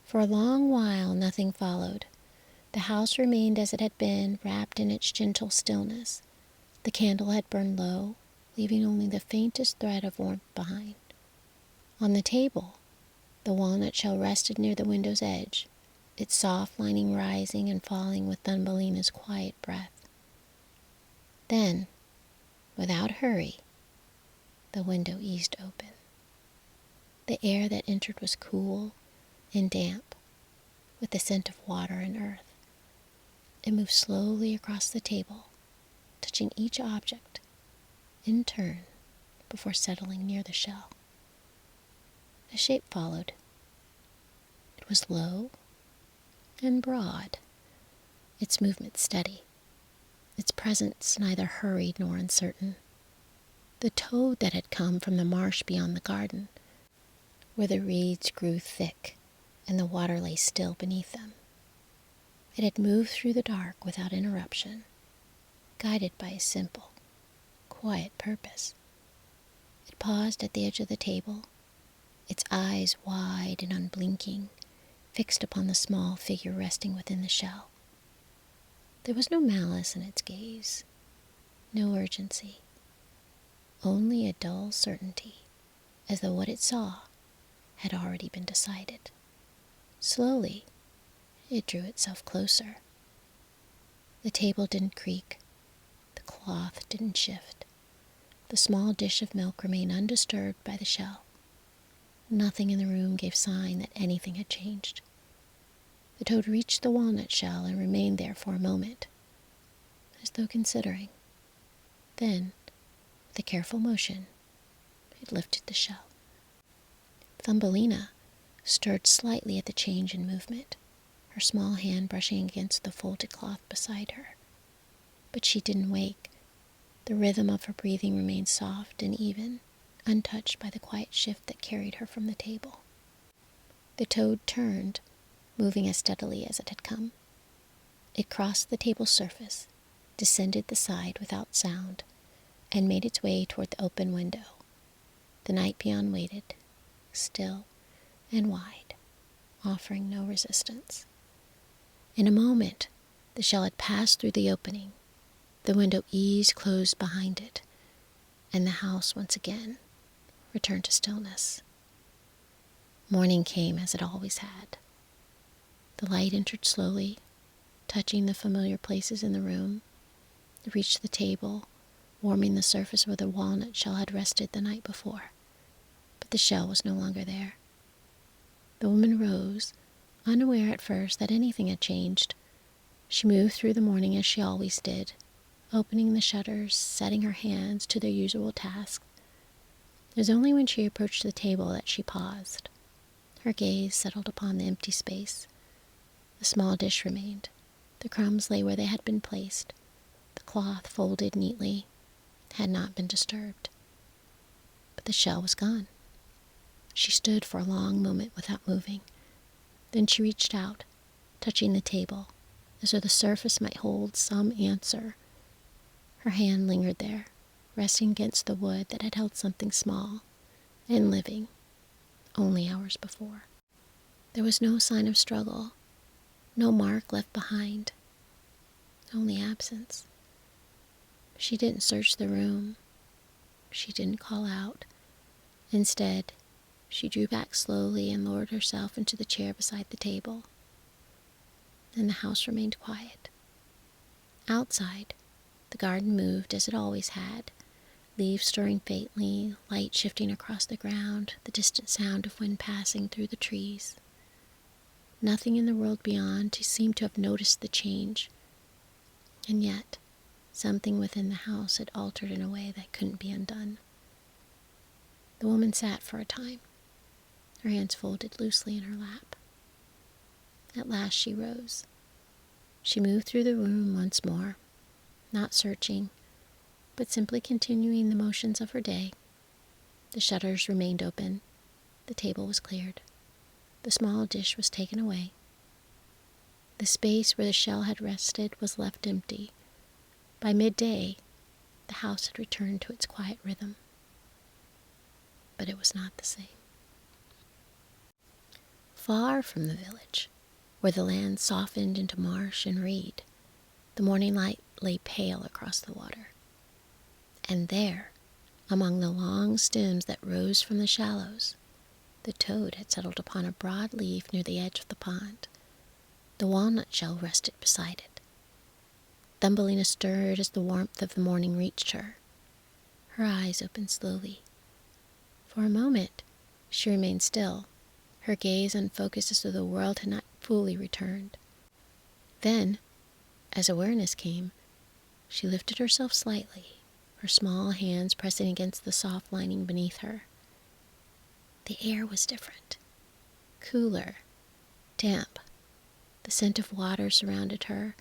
For a long while nothing followed. The house remained as it had been, wrapped in its gentle stillness. The candle had burned low, leaving only the faintest thread of warmth behind. On the table, the walnut shell rested near the window's edge, its soft lining rising and falling with Thumbelina's quiet breath. Then, without hurry, the window eased open. The air that entered was cool and damp, with the scent of water and earth. It moved slowly across the table, touching each object in turn before settling near the shell. The shape followed. It was low and broad, its movement steady, its presence neither hurried nor uncertain. The toad that had come from the marsh beyond the garden, where the reeds grew thick and the water lay still beneath them. It had moved through the dark without interruption, guided by a simple, quiet purpose. It paused at the edge of the table, its eyes wide and unblinking, fixed upon the small figure resting within the shell. There was no malice in its gaze, no urgency, only a dull certainty, as though what it saw had already been decided. Slowly, it drew itself closer. The table didn't creak, the cloth didn't shift. The small dish of milk remained undisturbed by the shell. Nothing in the room gave sign that anything had changed. The toad reached the walnut shell and remained there for a moment, as though considering. Then, with a careful motion, it lifted the shell. Thumbelina stirred slightly at the change in movement, her small hand brushing against the folded cloth beside her. But she didn't wake. The rhythm of her breathing remained soft and even, untouched by the quiet shift that carried her from the table. The toad turned, moving as steadily as it had come. It crossed the table's surface, descended the side without sound, and made its way toward the open window. The night beyond waited, still and wide, offering no resistance. In a moment, the shell had passed through the opening. The window eased closed behind it, and the house once again returned to stillness. Morning came as it always had. The light entered slowly, touching the familiar places in the room. It reached the table, warming the surface where the walnut shell had rested the night before. But the shell was no longer there. The woman rose, unaware at first that anything had changed. She moved through the morning as she always did, opening the shutters, setting her hands to their usual task. It was only when she approached the table that she paused. Her gaze settled upon the empty space. The small dish remained. The crumbs lay where they had been placed. The cloth, folded neatly, had not been disturbed. But the shell was gone. She stood for a long moment without moving. Then she reached out, touching the table, as though the surface might hold some answer. Her hand lingered there, resting against the wood that had held something small and living only hours before. There was no sign of struggle, no mark left behind, only absence. She didn't search the room. She didn't call out. Instead, she drew back slowly and lowered herself into the chair beside the table. Then the house remained quiet. Outside, the garden moved as it always had, leaves stirring faintly, light shifting across the ground, the distant sound of wind passing through the trees. Nothing in the world beyond seemed to have noticed the change. And yet, something within the house had altered in a way that couldn't be undone. The woman sat for a time, her hands folded loosely in her lap. At last she rose. She moved through the room once more, not searching, but simply continuing the motions of her day. The shutters remained open. The table was cleared. The small dish was taken away. The space where the shell had rested was left empty. By midday, the house had returned to its quiet rhythm. But it was not the same. Far from the village, where the land softened into marsh and reed, the morning light lay pale across the water. And there, among the long stems that rose from the shallows, the toad had settled upon a broad leaf near the edge of the pond. The walnut shell rested beside it. Thumbelina stirred as the warmth of the morning reached her. Her eyes opened slowly. For a moment, she remained still, her gaze unfocused as though the world had not fully returned. Then, as awareness came, she lifted herself slightly, her small hands pressing against the soft lining beneath her. The air was different, cooler, damp. The scent of water surrounded her,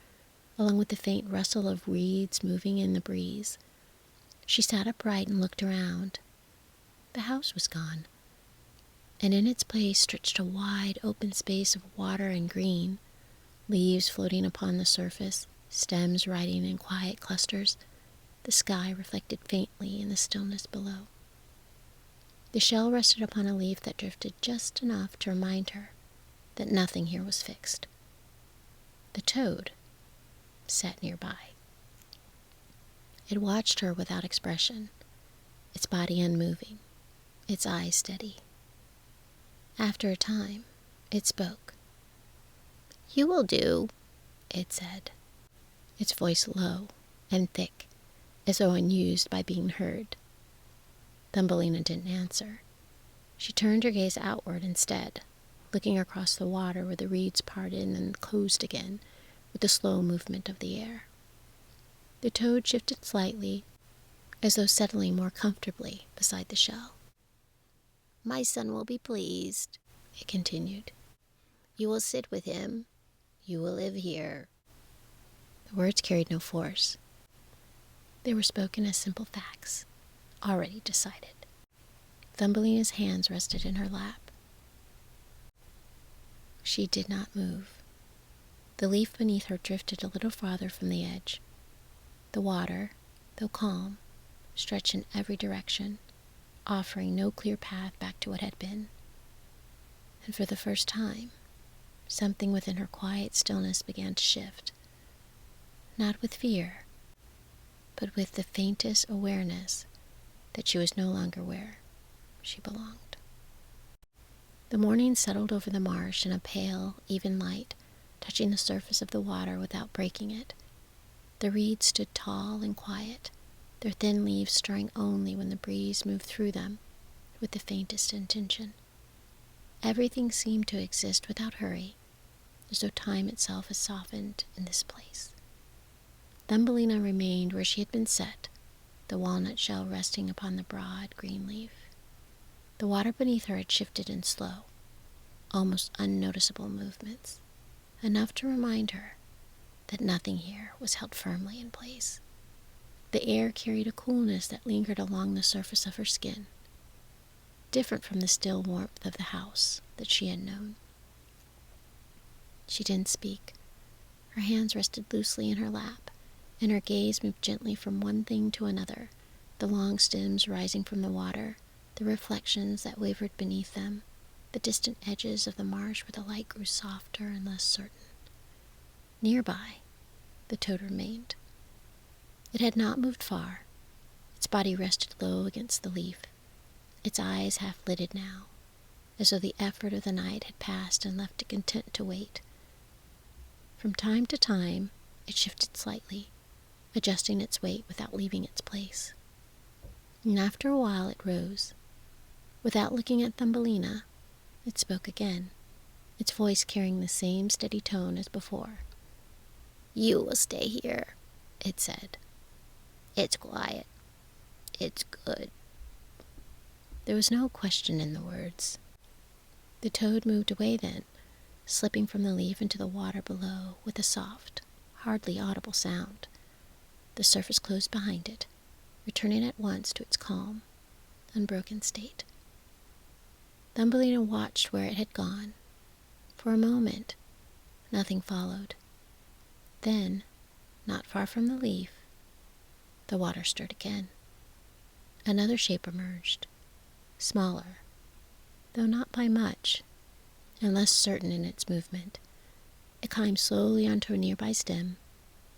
along with the faint rustle of reeds moving in the breeze. She sat upright and looked around. The house was gone, and in its place stretched a wide open space of water and green, leaves floating upon the surface, stems riding in quiet clusters, the sky reflected faintly in the stillness below. The shell rested upon a leaf that drifted just enough to remind her that nothing here was fixed. The toad sat nearby. It watched her without expression, its body unmoving, its eyes steady. After a time, it spoke. "You will do," it said, its voice low and thick, as though unused by being heard. Thumbelina didn't answer. She turned her gaze outward instead, looking across the water where the reeds parted and then closed again with the slow movement of the air. The toad shifted slightly, as though settling more comfortably beside the shell. "My son will be pleased," it continued. "You will sit with him. You will live here." The words carried no force. They were spoken as simple facts, already decided. Thumbelina's hands rested in her lap. She did not move. The leaf beneath her drifted a little farther from the edge. The water, though calm, stretched in every direction, offering no clear path back to what had been. And for the first time, something within her quiet stillness began to shift. Not with fear, but with the faintest awareness that she was no longer where she belonged. The morning settled over the marsh in a pale, even light, touching the surface of the water without breaking it. The reeds stood tall and quiet, their thin leaves stirring only when the breeze moved through them with the faintest intention. Everything seemed to exist without hurry, as though time itself had softened in this place. Thumbelina remained where she had been set, the walnut shell resting upon the broad green leaf. The water beneath her had shifted in slow, almost unnoticeable movements, enough to remind her that nothing here was held firmly in place. The air carried a coolness that lingered along the surface of her skin, different from the still warmth of the house that she had known. She didn't speak. Her hands rested loosely in her lap, and her gaze moved gently from one thing to another, the long stems rising from the water, the reflections that wavered beneath them, the distant edges of the marsh where the light grew softer and less certain. Nearby, the toad remained. It had not moved far. Its body rested low against the leaf, its eyes half-lidded now, as though the effort of the night had passed and left it content to wait. From time to time, it shifted slightly, adjusting its weight without leaving its place. And after a while it rose. Without looking at Thumbelina, it spoke again, its voice carrying the same steady tone as before. "You will stay here," it said. "It's quiet. It's good." There was no question in the words. The toad moved away then, slipping from the leaf into the water below with a soft, hardly audible sound. The surface closed behind it, returning at once to its calm, unbroken state. Thumbelina watched where it had gone. For a moment, nothing followed. Then, not far from the leaf, the water stirred again. Another shape emerged, smaller, though not by much, and less certain in its movement. It climbed slowly onto a nearby stem,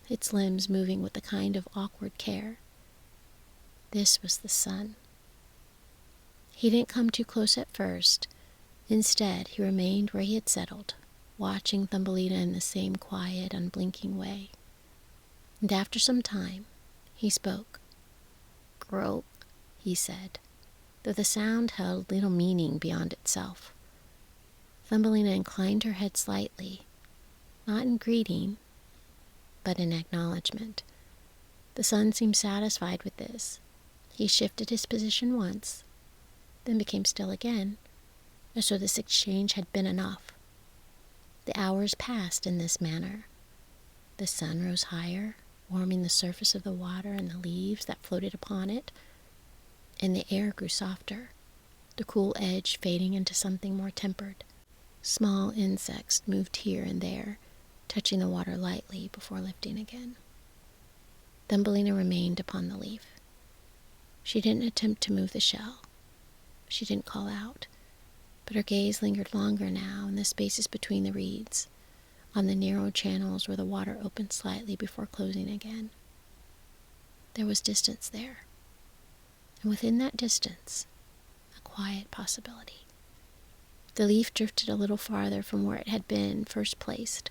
its limbs moving with a kind of awkward care. This was the sun. He didn't come too close at first. Instead, he remained where he had settled, watching Thumbelina in the same quiet, unblinking way. And after some time, he spoke. "Croak," he said, though the sound held little meaning beyond itself. Thumbelina inclined her head slightly, not in greeting, but in acknowledgement. The sun seemed satisfied with this. He shifted his position once, then became still again, as though this exchange had been enough. The hours passed in this manner. The sun rose higher, warming the surface of the water and the leaves that floated upon it, and the air grew softer, the cool edge fading into something more tempered. Small insects moved here and there, touching the water lightly before lifting again. Thumbelina remained upon the leaf. She didn't attempt to move the shell. She didn't call out, but her gaze lingered longer now in the spaces between the reeds, on the narrow channels where the water opened slightly before closing again. There was distance there, and within that distance, a quiet possibility. The leaf drifted a little farther from where it had been first placed.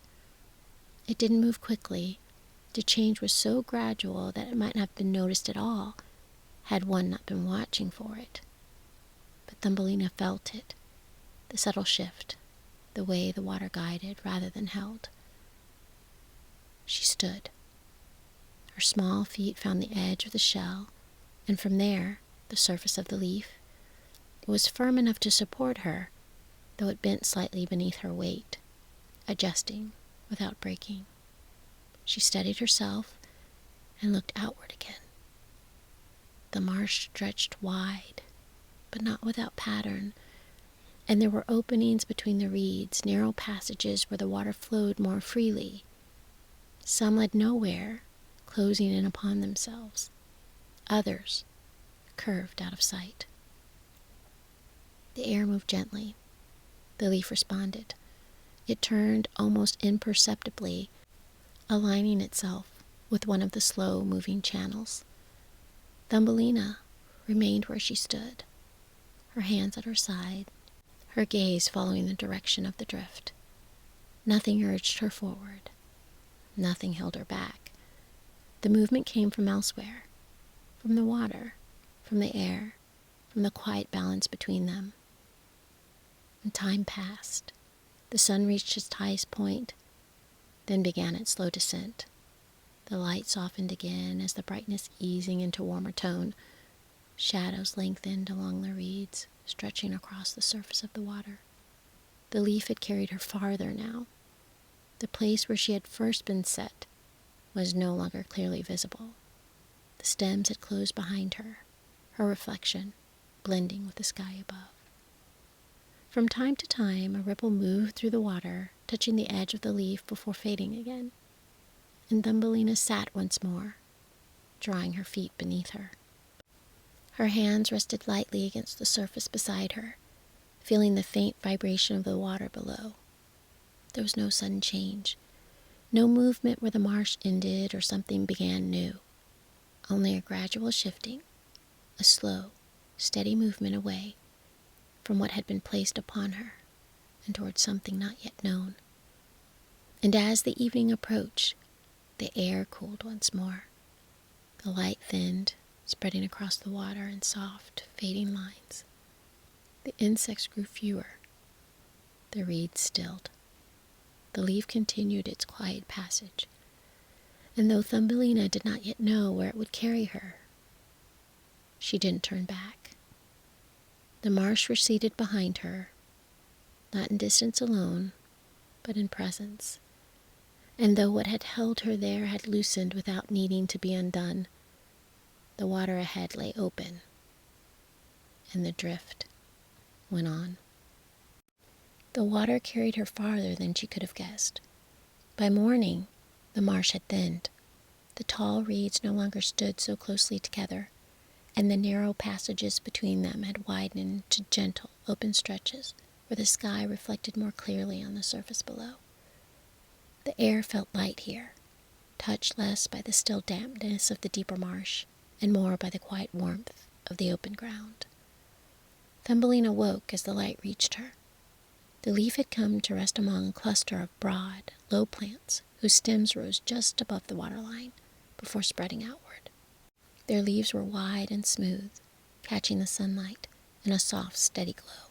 It didn't move quickly. The change was so gradual that it might not have been noticed at all, had one not been watching for it. But Thumbelina felt it, the subtle shift, the way the water guided rather than held. She stood. Her small feet found the edge of the shell, and from there, the surface of the leaf. It was firm enough to support her, though it bent slightly beneath her weight, adjusting without breaking. She steadied herself and looked outward again. The marsh stretched wide, but not without pattern, and there were openings between the reeds, narrow passages where the water flowed more freely. Some led nowhere, closing in upon themselves. Others curved out of sight. The air moved gently. The leaf responded. It turned almost imperceptibly, aligning itself with one of the slow-moving channels. Thumbelina remained where she stood, her hands at her side, her gaze following the direction of the drift. Nothing urged her forward. Nothing held her back. The movement came from elsewhere, from the water, from the air, from the quiet balance between them. And time passed. The sun reached its highest point, then began its slow descent. The light softened again as the brightness easing into warmer tone. Shadows lengthened along the reeds, stretching across the surface of the water. The leaf had carried her farther now. The place where she had first been set was no longer clearly visible. The stems had closed behind her, her reflection blending with the sky above. From time to time, a ripple moved through the water, touching the edge of the leaf before fading again. And Thumbelina sat once more, drawing her feet beneath her. Her hands rested lightly against the surface beside her, feeling the faint vibration of the water below. There was no sudden change, no movement where the marsh ended or something began new, only a gradual shifting, a slow, steady movement away from what had been placed upon her and towards something not yet known. And as the evening approached, the air cooled once more. The light thinned, spreading across the water in soft, fading lines. The insects grew fewer. The reeds stilled. The leaf continued its quiet passage. And though Thumbelina did not yet know where it would carry her, she didn't turn back. The marsh receded behind her, not in distance alone, but in presence. And though what had held her there had loosened without needing to be undone, the water ahead lay open, and the drift went on. The water carried her farther than she could have guessed. By morning, the marsh had thinned. The tall reeds no longer stood so closely together, and the narrow passages between them had widened to gentle, open stretches where the sky reflected more clearly on the surface below. The air felt light here, touched less by the still dampness of the deeper marsh, and more by the quiet warmth of the open ground. Thumbelina woke as the light reached her. The leaf had come to rest among a cluster of broad, low plants whose stems rose just above the waterline before spreading outward. Their leaves were wide and smooth, catching the sunlight in a soft, steady glow.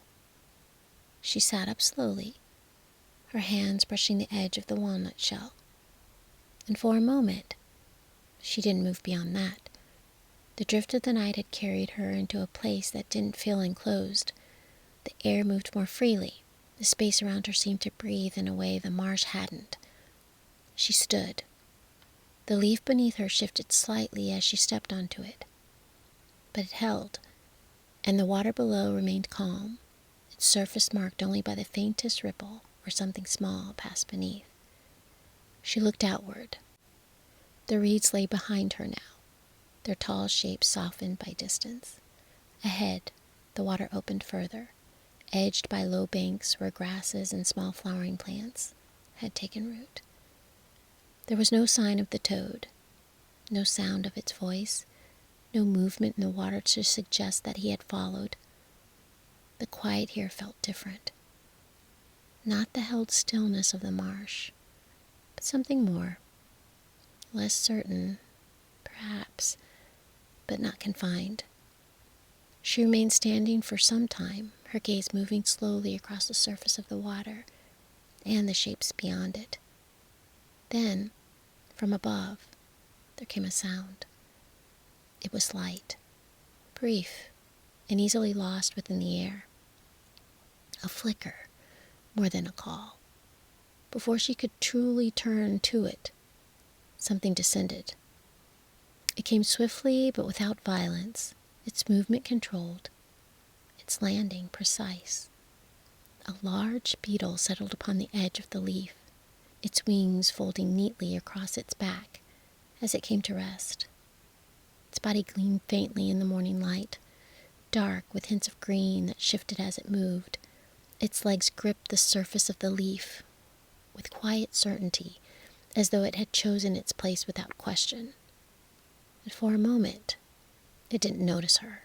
She sat up slowly, her hands brushing the edge of the walnut shell. And for a moment, she didn't move beyond that. The drift of the night had carried her into a place that didn't feel enclosed. The air moved more freely. The space around her seemed to breathe in a way the marsh hadn't. She stood. The leaf beneath her shifted slightly as she stepped onto it. But it held, and the water below remained calm, its surface marked only by the faintest ripple where something small passed beneath. She looked outward. The reeds lay behind her now, their tall shapes softened by distance. Ahead, the water opened further, edged by low banks where grasses and small flowering plants had taken root. There was no sign of the toad, no sound of its voice, no movement in the water to suggest that he had followed. The quiet here felt different. Not the held stillness of the marsh, but something more, less certain, perhaps, but not confined. She remained standing for some time, her gaze moving slowly across the surface of the water and the shapes beyond it. Then, from above, there came a sound. It was light, brief, and easily lost within the air. A flicker, more than a call. Before she could truly turn to it, something descended. It came swiftly but without violence, its movement controlled, its landing precise. A large beetle settled upon the edge of the leaf, its wings folding neatly across its back as it came to rest. Its body gleamed faintly in the morning light, dark with hints of green that shifted as it moved. Its legs gripped the surface of the leaf with quiet certainty, as though it had chosen its place without question. And for a moment, it didn't notice her.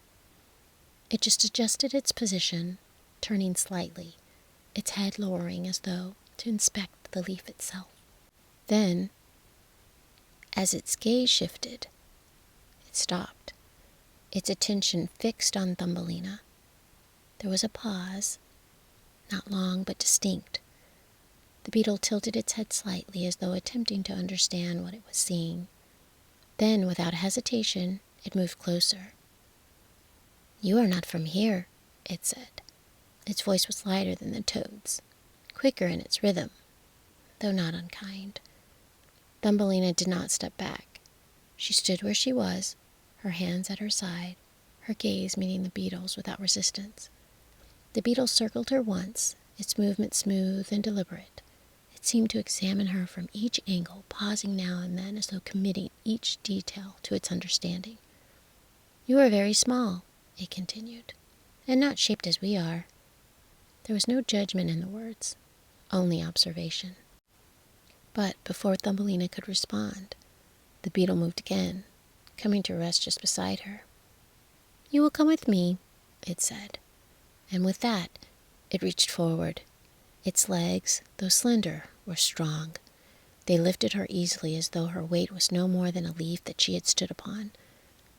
It just adjusted its position, turning slightly, its head lowering as though to inspect like the leaf itself. Then, as its gaze shifted, it stopped, its attention fixed on Thumbelina. There was a pause, not long but distinct. The beetle tilted its head slightly as though attempting to understand what it was seeing. Then, without hesitation, it moved closer. "You are not from here," it said. Its voice was lighter than the toad's, quicker in its rhythm, though not unkind. Thumbelina did not step back. She stood where she was, her hands at her side, her gaze meeting the beetle's without resistance. The beetle circled her once, its movement smooth and deliberate. It seemed to examine her from each angle, pausing now and then as though committing each detail to its understanding. "You are very small," it continued, "and not shaped as we are." There was no judgment in the words, only observation. But before Thumbelina could respond, the beetle moved again, coming to rest just beside her. "You will come with me," it said, and with that, it reached forward. Its legs, though slender, were strong. They lifted her easily as though her weight was no more than a leaf that she had stood upon.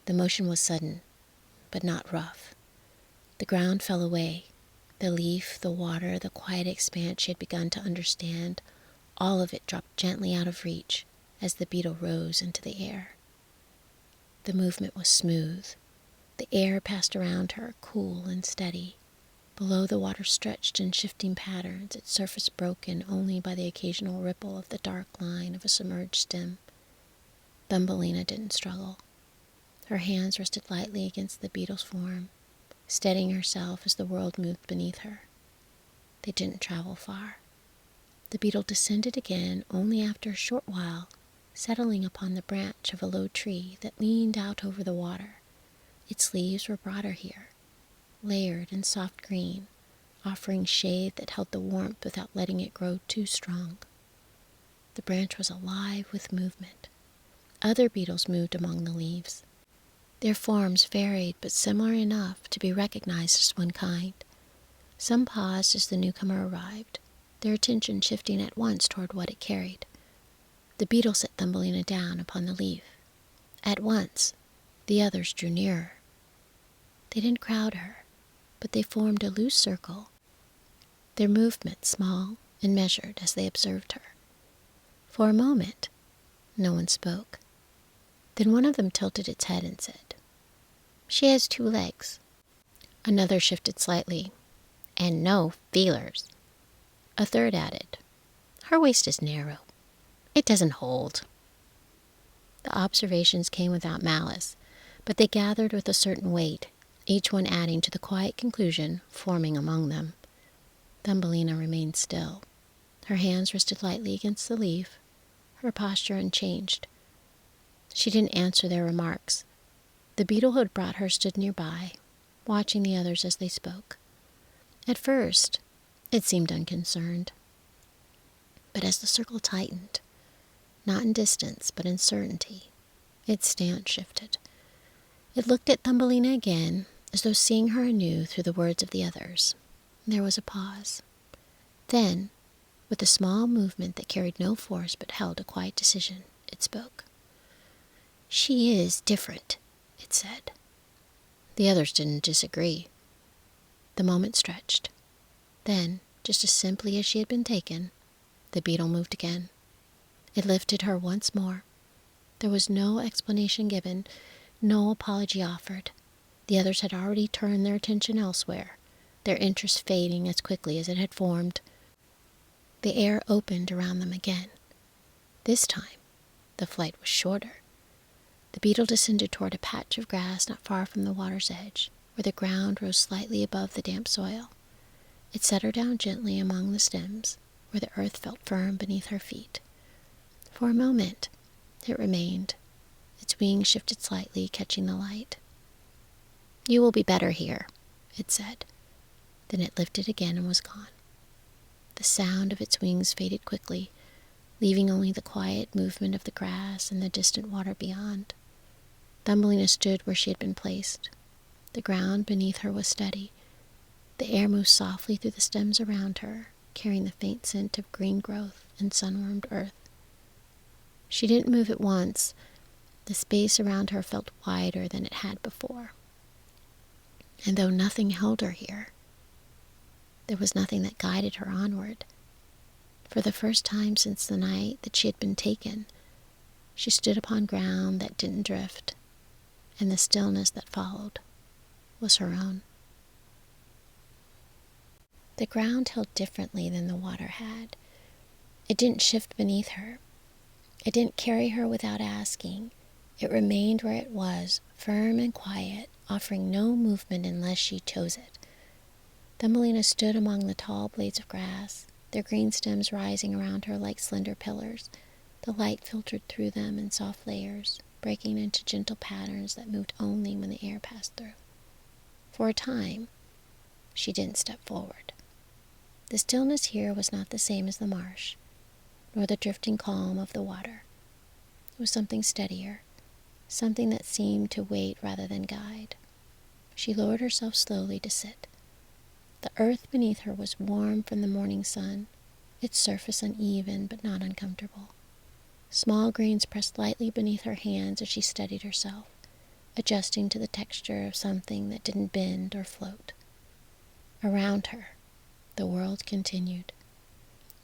The motion was sudden, but not rough. The ground fell away. The leaf, the water, the quiet expanse she had begun to understand, all of it dropped gently out of reach as the beetle rose into the air. The movement was smooth. The air passed around her, cool and steady. Below, the water stretched in shifting patterns, its surface broken only by the occasional ripple of the dark line of a submerged stem. Thumbelina didn't struggle. Her hands rested lightly against the beetle's form, steadying herself as the world moved beneath her. They didn't travel far. The beetle descended again only after a short while, settling upon the branch of a low tree that leaned out over the water. Its leaves were broader here, layered in soft green, offering shade that held the warmth without letting it grow too strong. The branch was alive with movement. Other beetles moved among the leaves. Their forms varied, but similar enough to be recognized as one kind. Some paused as the newcomer arrived, their attention shifting at once toward what it carried. The beetle set Thumbelina down upon the leaf. At once, the others drew nearer. They didn't crowd her, but they formed a loose circle, their movements small and measured as they observed her. For a moment, no one spoke. Then one of them tilted its head and said, "She has 2 legs." Another shifted slightly, "and no feelers." A third added, "Her waist is narrow. It doesn't hold." The observations came without malice, but they gathered with a certain weight, each one adding to the quiet conclusion forming among them. Thumbelina remained still. Her hands rested lightly against the leaf, her posture unchanged. She didn't answer their remarks. The beetle who had brought her stood nearby, watching the others as they spoke. At first, it seemed unconcerned. But as the circle tightened, not in distance, but in certainty, its stance shifted. It looked at Thumbelina again, as though seeing her anew through the words of the others. There was a pause. Then, with a small movement that carried no force but held a quiet decision, it spoke. "She is different," it said. The others didn't disagree. The moment stretched. Then, just as simply as she had been taken, the beetle moved again. It lifted her once more. There was no explanation given, no apology offered. The others had already turned their attention elsewhere, their interest fading as quickly as it had formed. The air opened around them again. This time, the flight was shorter. The beetle descended toward a patch of grass not far from the water's edge, where the ground rose slightly above the damp soil. It set her down gently among the stems, where the earth felt firm beneath her feet. For a moment, it remained. Its wings shifted slightly, catching the light. "You will be better here," it said. Then it lifted again and was gone. The sound of its wings faded quickly, leaving only the quiet movement of the grass and the distant water beyond. Thumbelina stood where she had been placed. The ground beneath her was steady. The air moved softly through the stems around her, carrying the faint scent of green growth and sun-warmed earth. She didn't move at once. The space around her felt wider than it had before. And though nothing held her here, there was nothing that guided her onward. For the first time since the night that she had been taken, she stood upon ground that didn't drift, and the stillness that followed was her own. The ground held differently than the water had. It didn't shift beneath her. It didn't carry her without asking. It remained where it was, firm and quiet, offering no movement unless she chose it. Thumbelina stood among the tall blades of grass, their green stems rising around her like slender pillars. The light filtered through them in soft layers, breaking into gentle patterns that moved only when the air passed through. For a time, she didn't step forward. The stillness here was not the same as the marsh, nor the drifting calm of the water. It was something steadier, something that seemed to wait rather than guide. She lowered herself slowly to sit. The earth beneath her was warm from the morning sun, its surface uneven but not uncomfortable. Small grains pressed lightly beneath her hands as she steadied herself, adjusting to the texture of something that didn't bend or float. Around her, the world continued.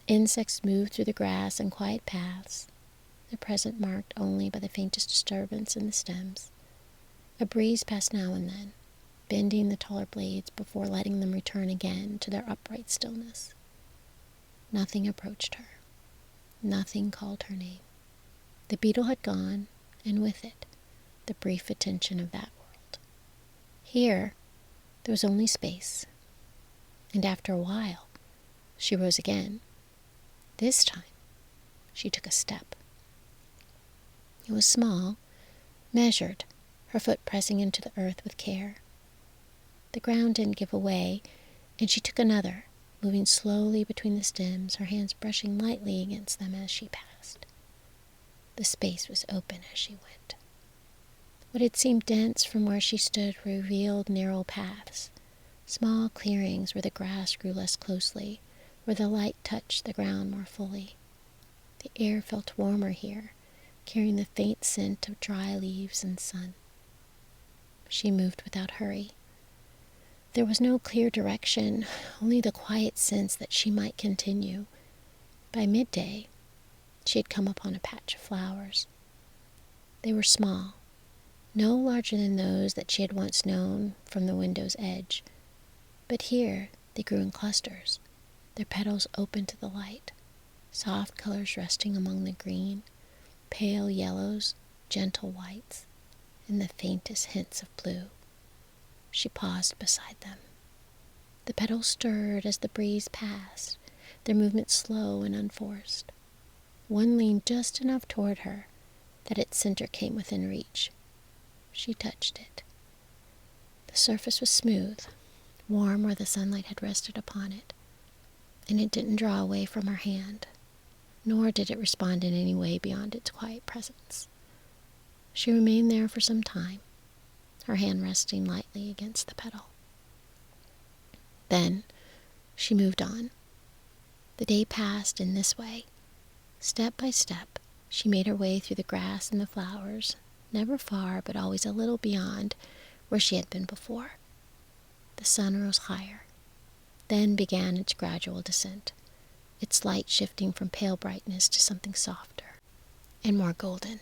Insects moved through the grass in quiet paths, the present marked only by the faintest disturbance in the stems. A breeze passed now and then, bending the taller blades before letting them return again to their upright stillness. Nothing approached her. Nothing called her name. The beetle had gone, and with it, the brief attention of that world. Here, there was only space, and after a while, she rose again. This time, she took a step. It was small, measured, her foot pressing into the earth with care. The ground didn't give away, and she took another, moving slowly between the stems, her hands brushing lightly against them as she passed. The space was open as she went. What had seemed dense from where she stood revealed narrow paths, small clearings where the grass grew less closely, where the light touched the ground more fully. The air felt warmer here, carrying the faint scent of dry leaves and sun. She moved without hurry. There was no clear direction, only the quiet sense that she might continue. By midday, she had come upon a patch of flowers. They were small, no larger than those that she had once known from the window's edge, but here they grew in clusters, their petals open to the light, soft colors resting among the green, pale yellows, gentle whites, and the faintest hints of blue. She paused beside them. The petals stirred as the breeze passed, their movement slow and unforced. One leaned just enough toward her that its center came within reach. She touched it. The surface was smooth, warm where the sunlight had rested upon it, and it didn't draw away from her hand, nor did it respond in any way beyond its quiet presence. She remained there for some time, her hand resting lightly against the petal. Then she moved on. The day passed in this way. Step by step, she made her way through the grass and the flowers, never far, but always a little beyond where she had been before. The sun rose higher. Then began its gradual descent, its light shifting from pale brightness to something softer and more golden.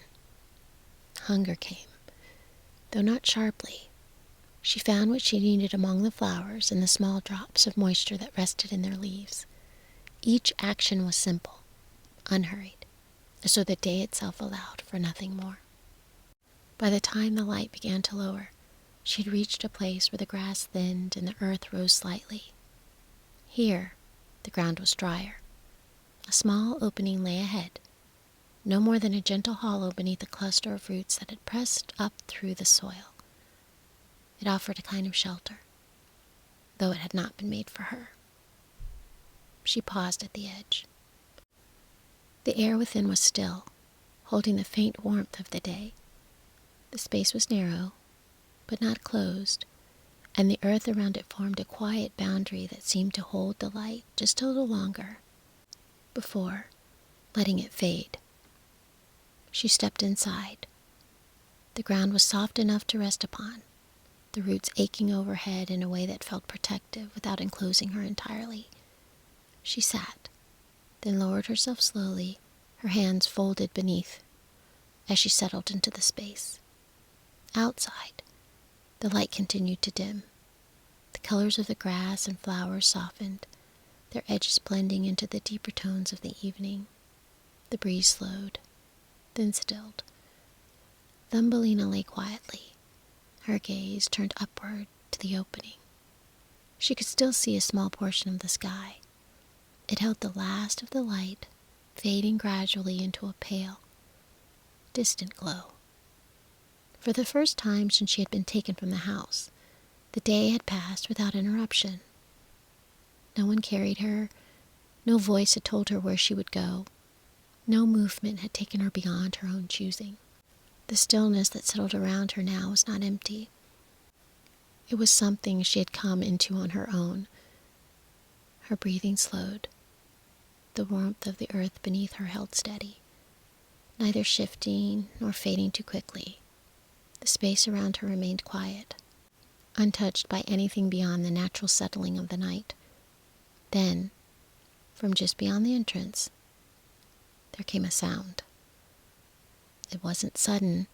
Hunger came, though not sharply. She found what she needed among the flowers and the small drops of moisture that rested in their leaves. Each action was simple, unhurried, as though the day itself allowed for nothing more. By the time the light began to lower, she had reached a place where the grass thinned and the earth rose slightly. Here, the ground was drier. A small opening lay ahead, no more than a gentle hollow beneath a cluster of roots that had pressed up through the soil. It offered a kind of shelter, though it had not been made for her. She paused at the edge. The air within was still, holding the faint warmth of the day. The space was narrow, but not closed, and the earth around it formed a quiet boundary that seemed to hold the light just a little longer before letting it fade. She stepped inside. The ground was soft enough to rest upon, the roots aching overhead in a way that felt protective without enclosing her entirely. She sat, then lowered herself slowly, her hands folded beneath as she settled into the space. Outside, the light continued to dim. The colors of the grass and flowers softened, their edges blending into the deeper tones of the evening. The breeze slowed, then stilled. Thumbelina lay quietly, her gaze turned upward to the opening. She could still see a small portion of the sky. It held the last of the light, fading gradually into a pale, distant glow. For the first time since she had been taken from the house, the day had passed without interruption. No one carried her, no voice had told her where she would go, no movement had taken her beyond her own choosing. The stillness that settled around her now was not empty. It was something she had come into on her own. Her breathing slowed. The warmth of the earth beneath her held steady, neither shifting nor fading too quickly. The space around her remained quiet, untouched by anything beyond the natural settling of the night. Then, from just beyond the entrance, there came a sound. It wasn't sudden,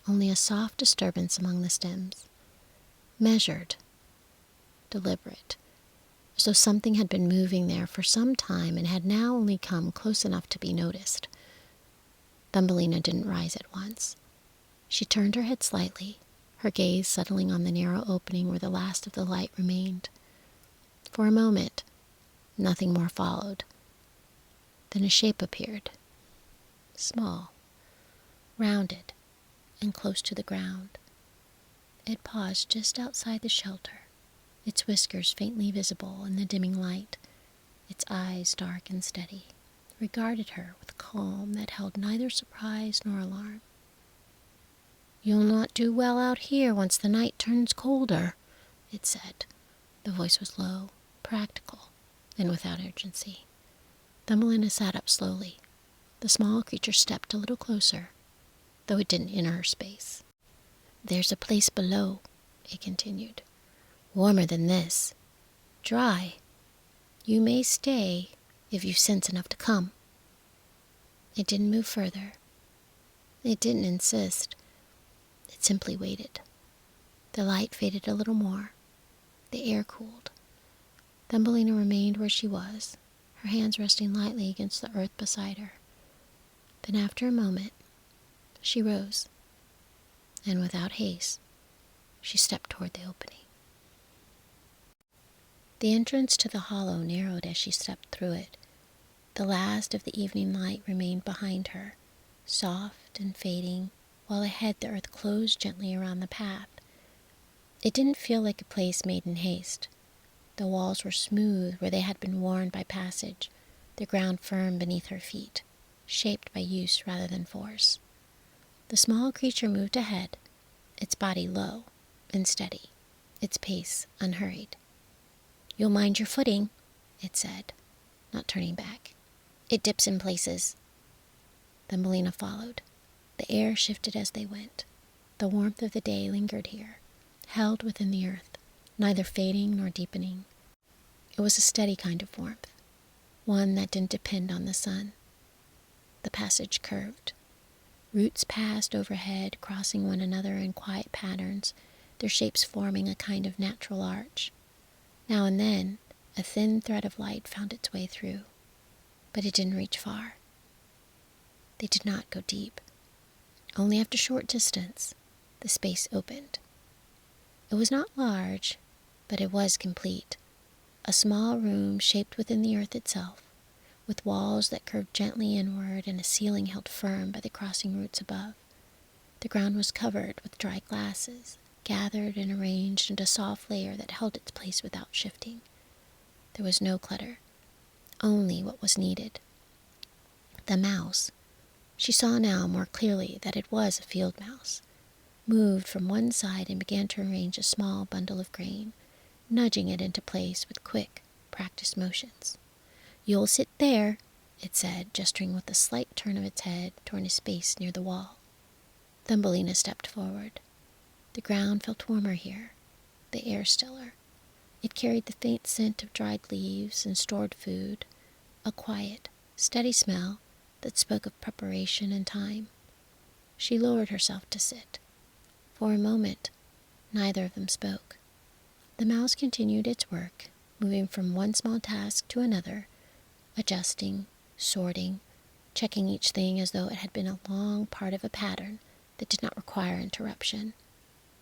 only a soft disturbance among the stems, measured, deliberate, as though something had been moving there for some time and had now only come close enough to be noticed. Thumbelina didn't rise at once. She turned her head slightly, her gaze settling on the narrow opening where the last of the light remained. For a moment, nothing more followed. Then a shape appeared, small, rounded, and close to the ground. It paused just outside the shelter, its whiskers faintly visible in the dimming light, its eyes dark and steady, regarded her with calm that held neither surprise nor alarm. "You'll not do well out here once the night turns colder," it said. The voice was low, practical, and without urgency. Thumbelina sat up slowly. The small creature stepped a little closer, though it didn't enter her space. "There's a place below," it continued, "warmer than this, dry. You may stay if you've sense enough to come." It didn't move further. It didn't insist. It simply waited. The light faded a little more. The air cooled. Thumbelina remained where she was, her hands resting lightly against the earth beside her. Then after a moment, she rose, and without haste, she stepped toward the opening. The entrance to the hollow narrowed as she stepped through it. The last of the evening light remained behind her, soft and fading, while ahead the earth closed gently around the path. It didn't feel like a place made in haste. The walls were smooth where they had been worn by passage, the ground firm beneath her feet, shaped by use rather than force. The small creature moved ahead, its body low and steady, its pace unhurried. "You'll mind your footing," it said, not turning back. "It dips in places." Thumbelina followed. The air shifted as they went. The warmth of the day lingered here, held within the earth, neither fading nor deepening. It was a steady kind of warmth, one that didn't depend on the sun. The passage curved. Roots passed overhead, crossing one another in quiet patterns, their shapes forming a kind of natural arch. Now and then, a thin thread of light found its way through, but it didn't reach far. They did not go deep. Only after a short distance, the space opened. It was not large, but it was complete. A small room shaped within the earth itself, with walls that curved gently inward and a ceiling held firm by the crossing roots above. The ground was covered with dry grasses, gathered and arranged into a soft layer that held its place without shifting. There was no clutter, only what was needed. The mouse. She saw now more clearly that it was a field mouse, moved from one side and began to arrange a small bundle of grain, nudging it into place with quick, practiced motions. "You'll sit there," it said, gesturing with a slight turn of its head toward a space near the wall. Thumbelina stepped forward. The ground felt warmer here, the air stiller. It carried the faint scent of dried leaves and stored food, a quiet, steady smell that spoke of preparation and time. She lowered herself to sit. For a moment, neither of them spoke. The mouse continued its work, moving from one small task to another, adjusting, sorting, checking each thing as though it had been a long part of a pattern that did not require interruption.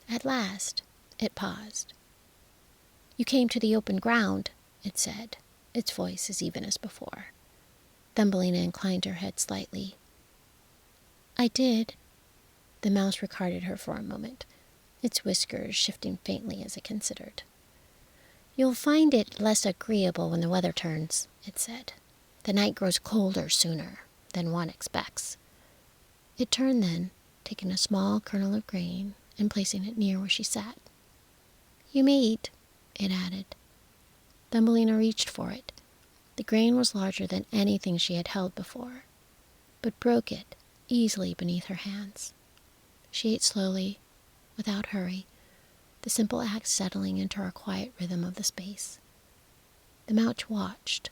At last, it paused. "You came to the open ground," it said, its voice as even as before. Thumbelina inclined her head slightly. "I did." The mouse regarded her for a moment, its whiskers shifting faintly as it considered. "You'll find it less agreeable when the weather turns," it said. "The night grows colder sooner than one expects." It turned then, taking a small kernel of grain and placing it near where she sat. "You may eat," it added. Thumbelina reached for it. The grain was larger than anything she had held before, but broke it easily beneath her hands. She ate slowly, without hurry, the simple act settling into her quiet rhythm of the space. The mouse watched,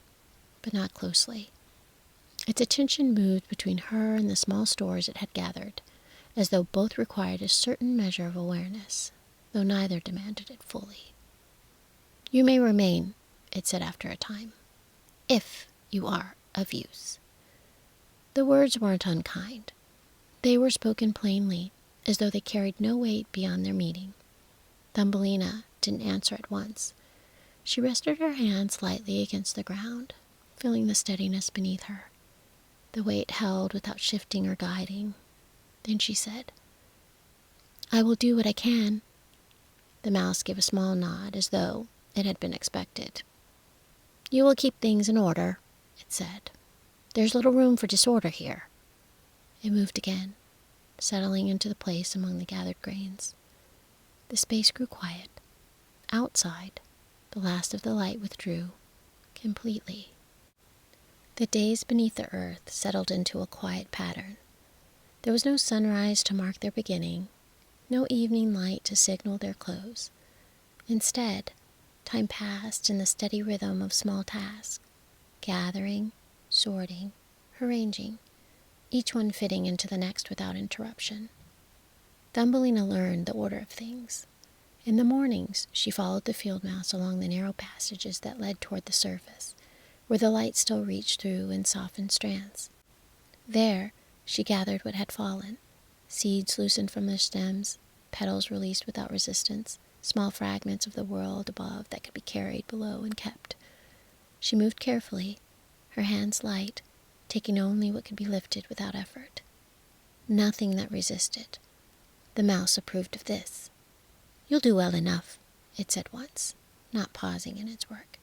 but not closely. Its attention moved between her and the small stores it had gathered, as though both required a certain measure of awareness, though neither demanded it fully. "You may remain," it said after a time, "if you are of use." The words weren't unkind. They were spoken plainly, as though they carried no weight beyond their meaning. Thumbelina didn't answer at once. She rested her hands lightly against the ground, feeling the steadiness beneath her, the weight held without shifting or guiding. Then she said, "I will do what I can." The mouse gave a small nod, as though it had been expected. "You will keep things in order," it said. "There's little room for disorder here." It moved again, settling into the place among the gathered grains. The space grew quiet. Outside, the last of the light withdrew, completely. The days beneath the earth settled into a quiet pattern. There was no sunrise to mark their beginning, no evening light to signal their close. Instead, time passed in the steady rhythm of small tasks, gathering, sorting, arranging, each one fitting into the next without interruption. Thumbelina learned the order of things. In the mornings, she followed the field mouse along the narrow passages that led toward the surface, where the light still reached through in softened strands. There, she gathered what had fallen, seeds loosened from their stems, petals released without resistance, small fragments of the world above that could be carried below and kept. She moved carefully, her hands light, taking only what could be lifted without effort. Nothing that resisted. The mouse approved of this. "You'll do well enough," it said once, not pausing in its work.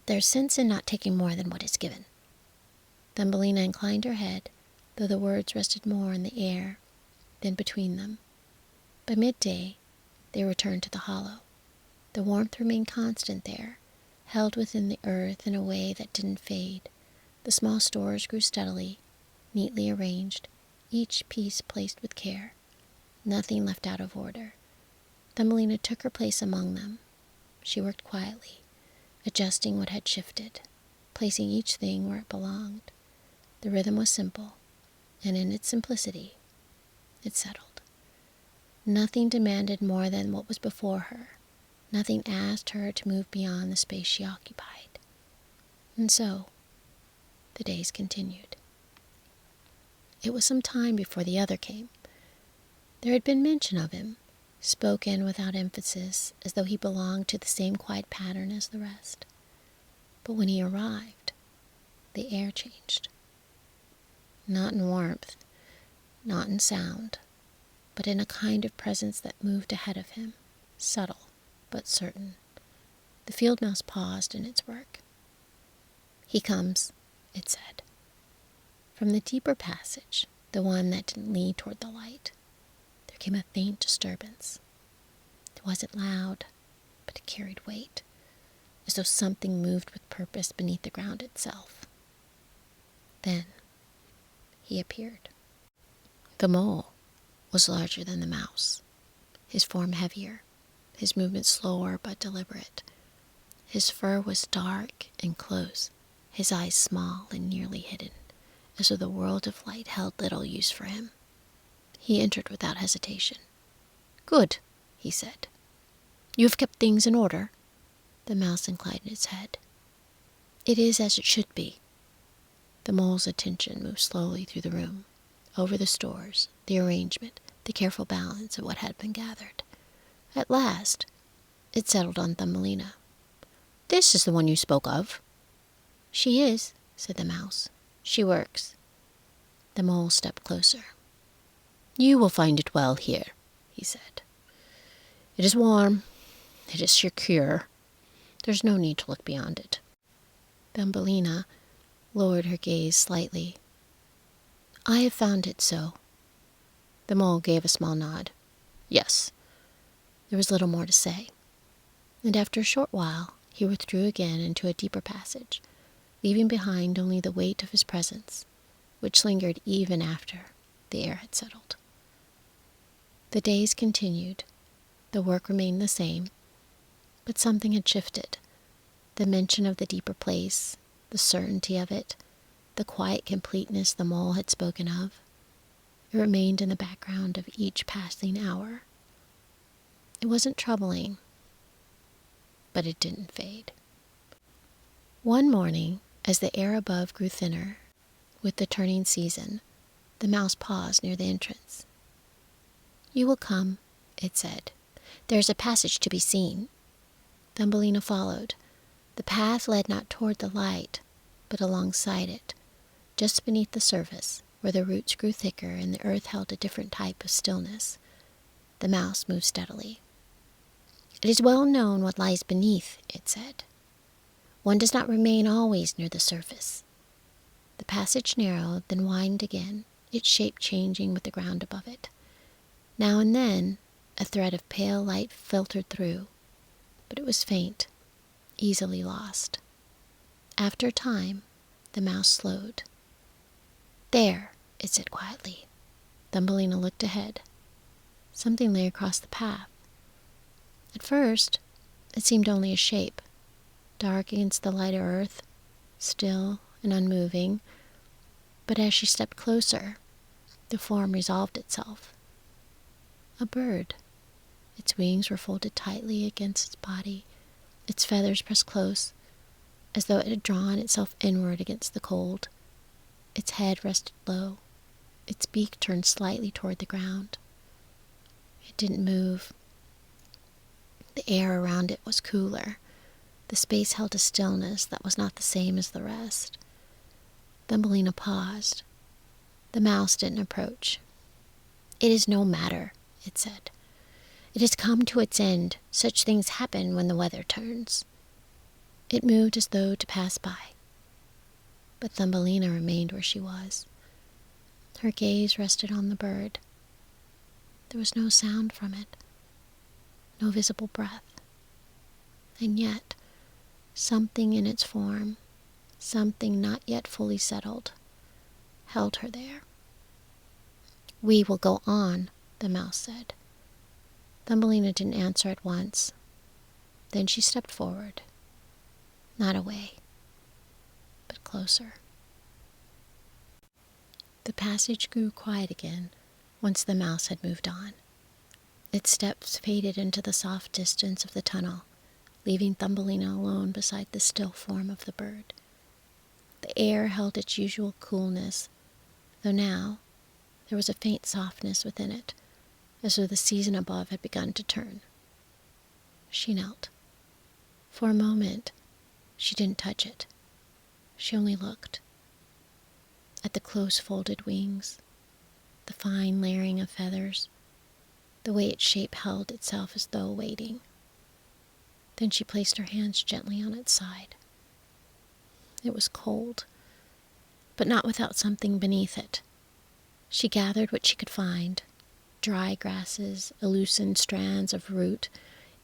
"There's sense in not taking more than what is given." Thumbelina inclined her head, though the words rested more in the air than between them. By midday, they returned to the hollow. The warmth remained constant there, held within the earth in a way that didn't fade. The small stores grew steadily, neatly arranged, each piece placed with care, nothing left out of order. Thumbelina took her place among them. She worked quietly, adjusting what had shifted, placing each thing where it belonged. The rhythm was simple, and in its simplicity, it settled. Nothing demanded more than what was before her. Nothing asked her to move beyond the space she occupied. And so, the days continued. It was some time before the other came. There had been mention of him, spoken without emphasis, as though he belonged to the same quiet pattern as the rest. But when he arrived, the air changed. Not in warmth, not in sound, but in a kind of presence that moved ahead of him, subtle but certain. The field mouse paused in its work. "He comes," it said. From the deeper passage, the one that didn't lead toward the light, there came a faint disturbance. It wasn't loud, but it carried weight, as though something moved with purpose beneath the ground itself. Then he appeared. The mole was larger than the mouse, his form heavier, his movements slower but deliberate. His fur was dark and close, his eyes small and nearly hidden, as though the world of light held little use for him. He entered without hesitation. "Good," he said. "You have kept things in order?" The mouse inclined its head. "It is as it should be." The mole's attention moved slowly through the room, over the stores, the arrangement, the careful balance of what had been gathered. At last, it settled on Thumbelina. "This is the one you spoke of." "She is," said the mouse. "She works." The mole stepped closer. "You will find it well here," he said. "It is warm. It is secure. There's no need to look beyond it." Thumbelina lowered her gaze slightly. "I have found it so." The mole gave a small nod. "Yes." There was little more to say, and after a short while he withdrew again into a deeper passage, leaving behind only the weight of his presence, which lingered even after the air had settled. The days continued. The work remained the same, but something had shifted. The mention of the deeper place, the certainty of it, the quiet completeness the mole had spoken of, it remained in the background of each passing hour. It wasn't troubling, but it didn't fade. One morning, as the air above grew thinner with the turning season, the mouse paused near the entrance. "You will come," it said. "There is a passage to be seen." Thumbelina followed. The path led not toward the light, but alongside it, just beneath the surface, where the roots grew thicker and the earth held a different type of stillness. The mouse moved steadily. "It is well known what lies beneath," it said. "One does not remain always near the surface." The passage narrowed, then widened again, its shape changing with the ground above it. Now and then a thread of pale light filtered through, but it was faint, easily lost. After a time, the mouse slowed. "There," it said quietly. Thumbelina looked ahead. Something lay across the path. At first, it seemed only a shape, dark against the lighter earth, still and unmoving, but as she stepped closer, the form resolved itself. A bird. Its wings were folded tightly against its body, its feathers pressed close, as though it had drawn itself inward against the cold. Its head rested low, its beak turned slightly toward the ground. It didn't move. The air around it was cooler. The space held a stillness that was not the same as the rest. Thumbelina paused. The mouse didn't approach. "It is no matter," it said. "It has come to its end. Such things happen when the weather turns." It moved as though to pass by, but Thumbelina remained where she was. Her gaze rested on the bird. There was no sound from it, no visible breath, and yet something in its form, something not yet fully settled, held her there. "We will go on," the mouse said. Thumbelina didn't answer at once. Then she stepped forward, not away, but closer. The passage grew quiet again once the mouse had moved on. Its steps faded into the soft distance of the tunnel, leaving Thumbelina alone beside the still form of the bird. The air held its usual coolness, though now there was a faint softness within it, as though the season above had begun to turn. She knelt. For a moment, she didn't touch it. She only looked at the close-folded wings, the fine layering of feathers, the way its shape held itself as though waiting. Then she placed her hands gently on its side. It was cold, but not without something beneath it. She gathered what she could find, dry grasses, loosened strands of root,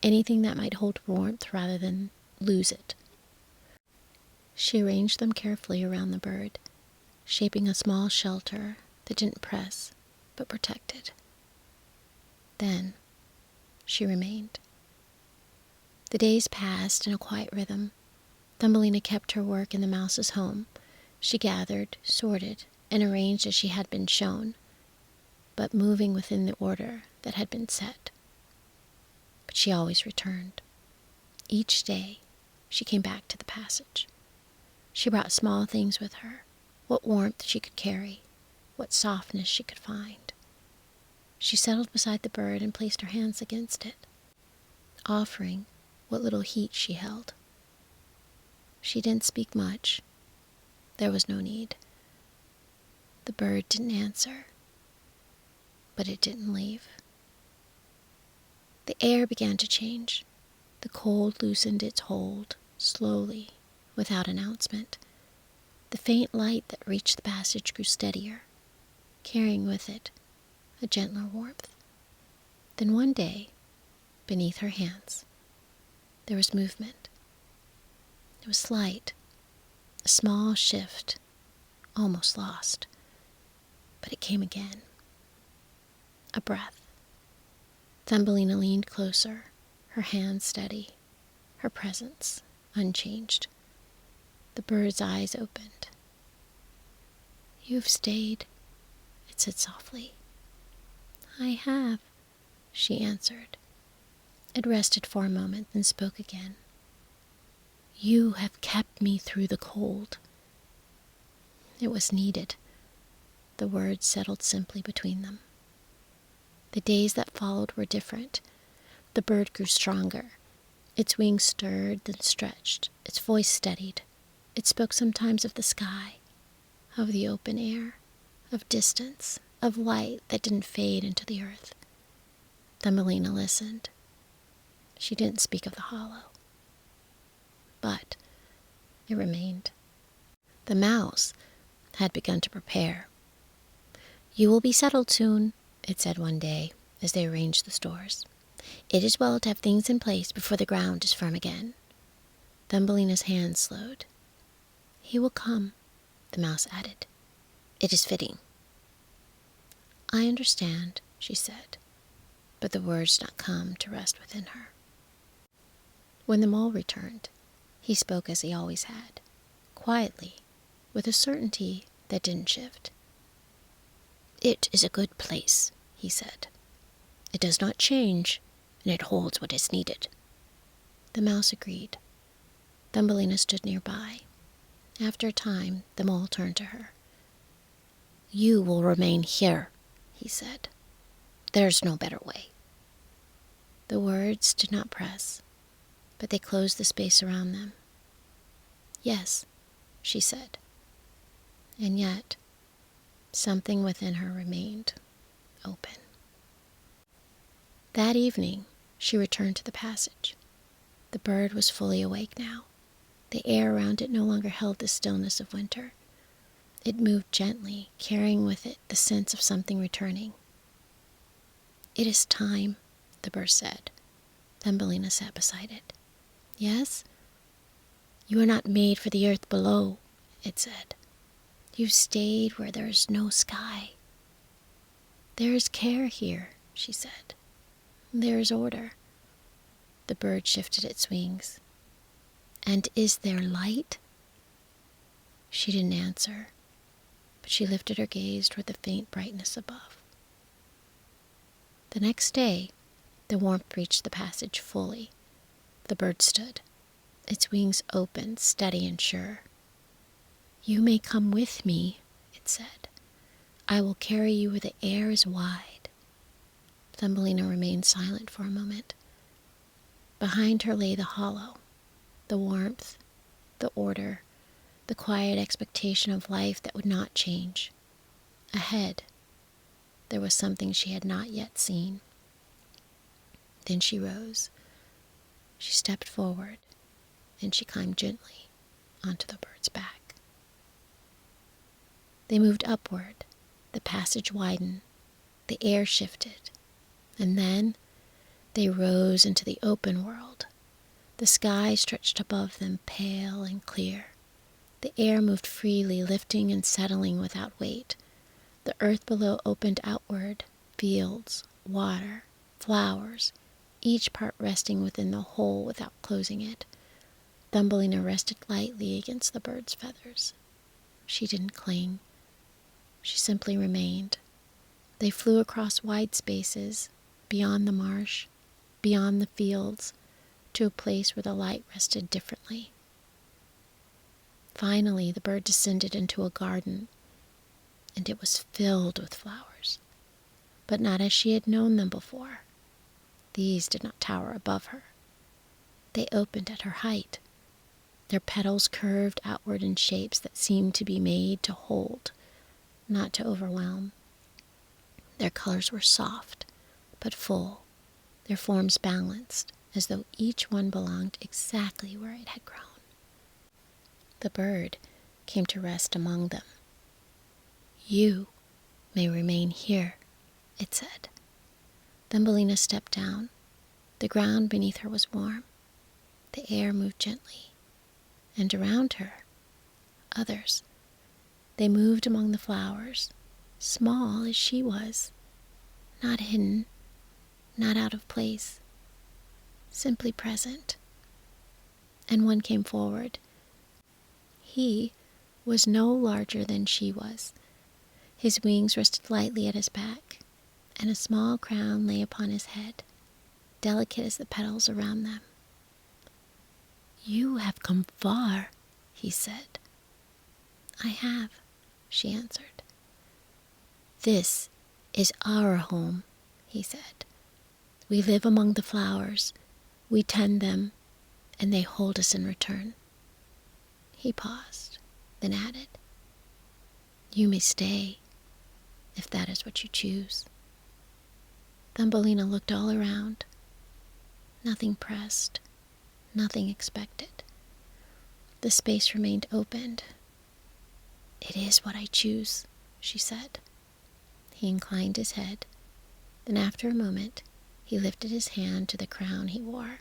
anything that might hold warmth rather than lose it. She arranged them carefully around the bird, shaping a small shelter that didn't press, but protected. Then she remained. The days passed in a quiet rhythm. Thumbelina kept her work in the mouse's home. She gathered, sorted, and arranged as she had been shown, but moving within the order that had been set. But she always returned. Each day, she came back to the passage. She brought small things with her, what warmth she could carry, what softness she could find. She settled beside the bird and placed her hands against it, offering what little heat she held. She didn't speak much. There was no need. The bird didn't answer, but it didn't leave. The air began to change. The cold loosened its hold, slowly, without announcement. The faint light that reached the passage grew steadier, carrying with it a gentler warmth. Then one day, beneath her hands, there was movement. It was slight, a small shift, almost lost. But it came again. A breath. Thumbelina leaned closer, her hands steady, her presence unchanged. The bird's eyes opened. "You've stayed," it said softly. "I have," she answered. It rested for a moment, then spoke again. "You have kept me through the cold." It was needed. The words settled simply between them. The days that followed were different. The bird grew stronger. Its wings stirred, then stretched. Its voice steadied. It spoke sometimes of the sky, of the open air, of distance, of light that didn't fade into the earth. Thumbelina listened. She didn't speak of the hollow, but it remained. The mouse had begun to prepare. "You will be settled soon," it said one day as they arranged the stores. "It is well to have things in place before the ground is firm again." Thumbelina's hand slowed. "He will come," the mouse added. "It is fitting." "I understand," she said, but the words did not come to rest within her. When the mole returned, he spoke as he always had, quietly, with a certainty that didn't shift. "It is a good place," he said. "It does not change, and it holds what is needed." The mouse agreed. Thumbelina stood nearby. After a time, the mole turned to her. "You will remain here," he said. "There's no better way." The words did not press, but they closed the space around them. "Yes," she said. And yet, something within her remained open. That evening, she returned to the passage. The bird was fully awake now. The air around it no longer held the stillness of winter. It moved gently, carrying with it the sense of something returning. "It is time," the bird said. Thumbelina sat beside it. "Yes?" "You are not made for the earth below," it said. "You've stayed where there is no sky." "There is care here," she said. "There is order." The bird shifted its wings. "And is there light?" She didn't answer, but she lifted her gaze toward the faint brightness above. The next day, the warmth reached the passage fully. The bird stood, its wings open, steady and sure. "You may come with me," it said. "I will carry you where the air is wide." Thumbelina remained silent for a moment. Behind her lay the hollow, the warmth, the order, the quiet expectation of life that would not change. Ahead, there was something she had not yet seen. Then she rose. She stepped forward, and she climbed gently onto the bird's back. They moved upward. The passage widened. The air shifted, and then they rose into the open world. The sky stretched above them, pale and clear. The air moved freely, lifting and settling without weight. The earth below opened outward, fields, water, flowers, each part resting within the whole without closing it. Thumbelina rested lightly against the bird's feathers. She didn't cling. She simply remained. They flew across wide spaces, beyond the marsh, beyond the fields, to a place where the light rested differently. Finally, the bird descended into a garden, and it was filled with flowers, but not as she had known them before. These did not tower above her. They opened at her height. Their petals curved outward in shapes that seemed to be made to hold, not to overwhelm. Their colors were soft, but full, their forms balanced, as though each one belonged exactly where it had grown. The bird came to rest among them. "You may remain here," it said. Thumbelina stepped down. The ground beneath her was warm. The air moved gently. And around her, others. They moved among the flowers, small as she was, not hidden, not out of place, simply present. And one came forward. He was no larger than she was. His wings rested lightly at his back, and a small crown lay upon his head, delicate as the petals around them. "You have come far," he said. "I have," she answered. "This is our home," he said. "We live among the flowers, we tend them, and they hold us in return." He paused, then added, "You may stay, if that is what you choose." Thumbelina looked all around. Nothing pressed, nothing expected. The space remained opened. "It is what I choose," she said. He inclined his head. Then after a moment, he lifted his hand to the crown he wore.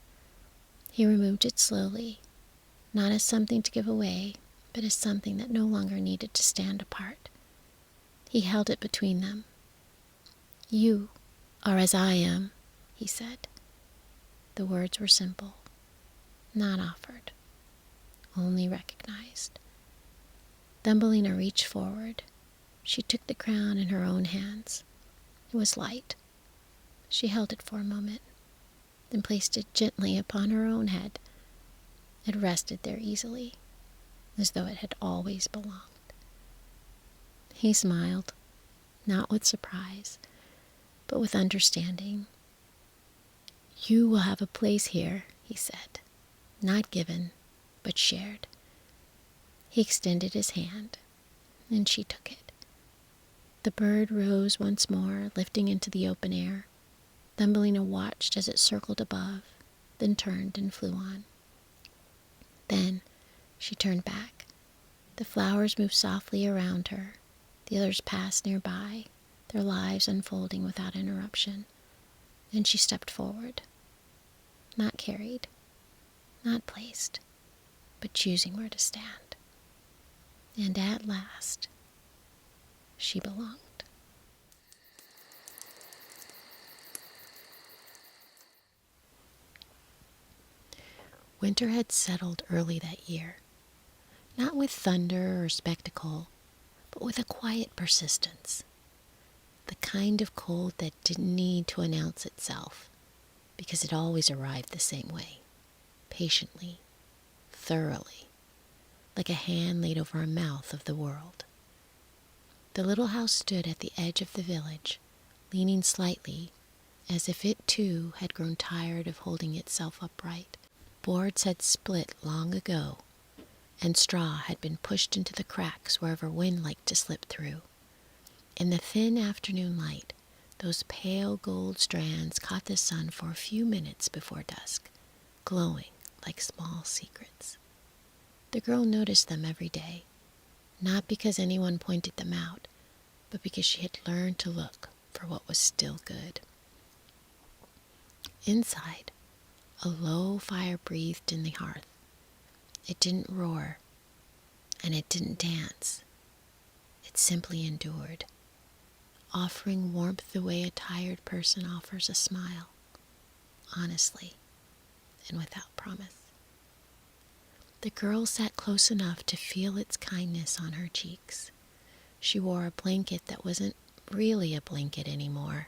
He removed it slowly, not as something to give away, but as something that no longer needed to stand apart. He held it between them. "You are as I am," he said. The words were simple, not offered, only recognized. Thumbelina reached forward. She took the crown in her own hands. It was light. She held it for a moment, then placed it gently upon her own head. It rested there easily, as though it had always belonged. He smiled, not with surprise, but with understanding. "You will have a place here," he said, "not given, but shared." He extended his hand, and she took it. The bird rose once more, lifting into the open air. Thumbelina watched as it circled above, then turned and flew on. Then she turned back. The flowers moved softly around her. The others passed nearby, their lives unfolding without interruption. And she stepped forward, not carried, not placed, but choosing where to stand. And at last, she belonged. Winter had settled early that year, not with thunder or spectacle, but with a quiet persistence, the kind of cold that didn't need to announce itself, because it always arrived the same way, patiently, thoroughly, like a hand laid over a mouth of the world. The little house stood at the edge of the village, leaning slightly, as if it too had grown tired of holding itself upright. Boards had split long ago, and straw had been pushed into the cracks wherever wind liked to slip through. In the thin afternoon light, those pale gold strands caught the sun for a few minutes before dusk, glowing like small secrets. The girl noticed them every day, not because anyone pointed them out, but because she had learned to look for what was still good. Inside, a low fire breathed in the hearth. It didn't roar, and it didn't dance. It simply endured, offering warmth the way a tired person offers a smile, honestly and without promise. The girl sat close enough to feel its kindness on her cheeks. She wore a blanket that wasn't really a blanket anymore,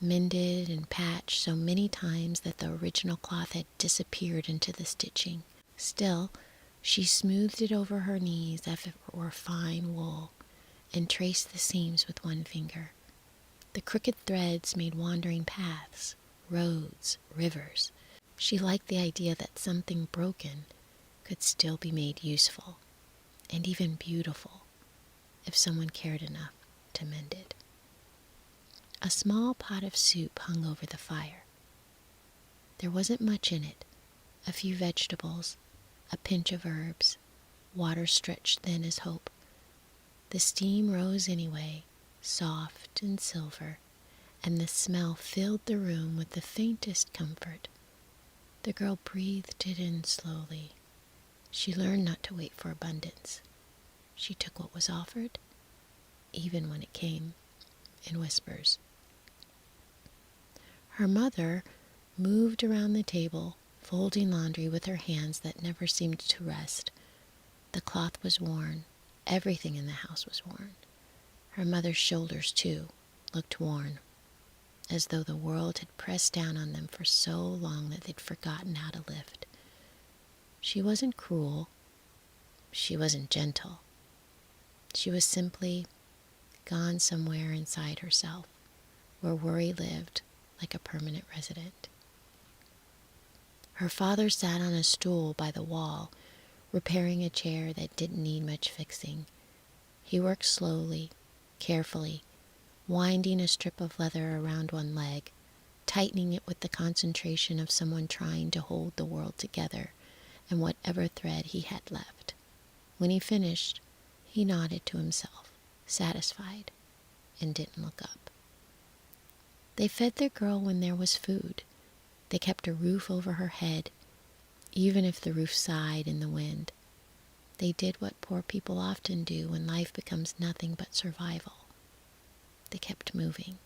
mended and patched so many times that the original cloth had disappeared into the stitching. Still, she smoothed it over her knees as if it were fine wool, and traced the seams with one finger. The crooked threads made wandering paths, roads, rivers. She liked the idea that something broken could still be made useful, and even beautiful, if someone cared enough to mend it. A small pot of soup hung over the fire. There wasn't much in it. A few vegetables, a pinch of herbs, water stretched thin as hope. The steam rose anyway, soft and silver, and the smell filled the room with the faintest comfort. The girl breathed it in slowly. She learned not to wait for abundance. She took what was offered, even when it came in whispers. Her mother moved around the table, folding laundry with her hands that never seemed to rest. The cloth was worn. Everything in the house was worn. Her mother's shoulders, too, looked worn, as though the world had pressed down on them for so long that they'd forgotten how to lift. She wasn't cruel. She wasn't gentle. She was simply gone somewhere inside herself, where worry lived like a permanent resident. Her father sat on a stool by the wall, repairing a chair that didn't need much fixing. He worked slowly, carefully, winding a strip of leather around one leg, tightening it with the concentration of someone trying to hold the world together and whatever thread he had left. When he finished, he nodded to himself, satisfied, and didn't look up. They fed their girl when there was food. They kept a roof over her head, even if the roof sighed in the wind. They did what poor people often do when life becomes nothing but survival. They kept moving.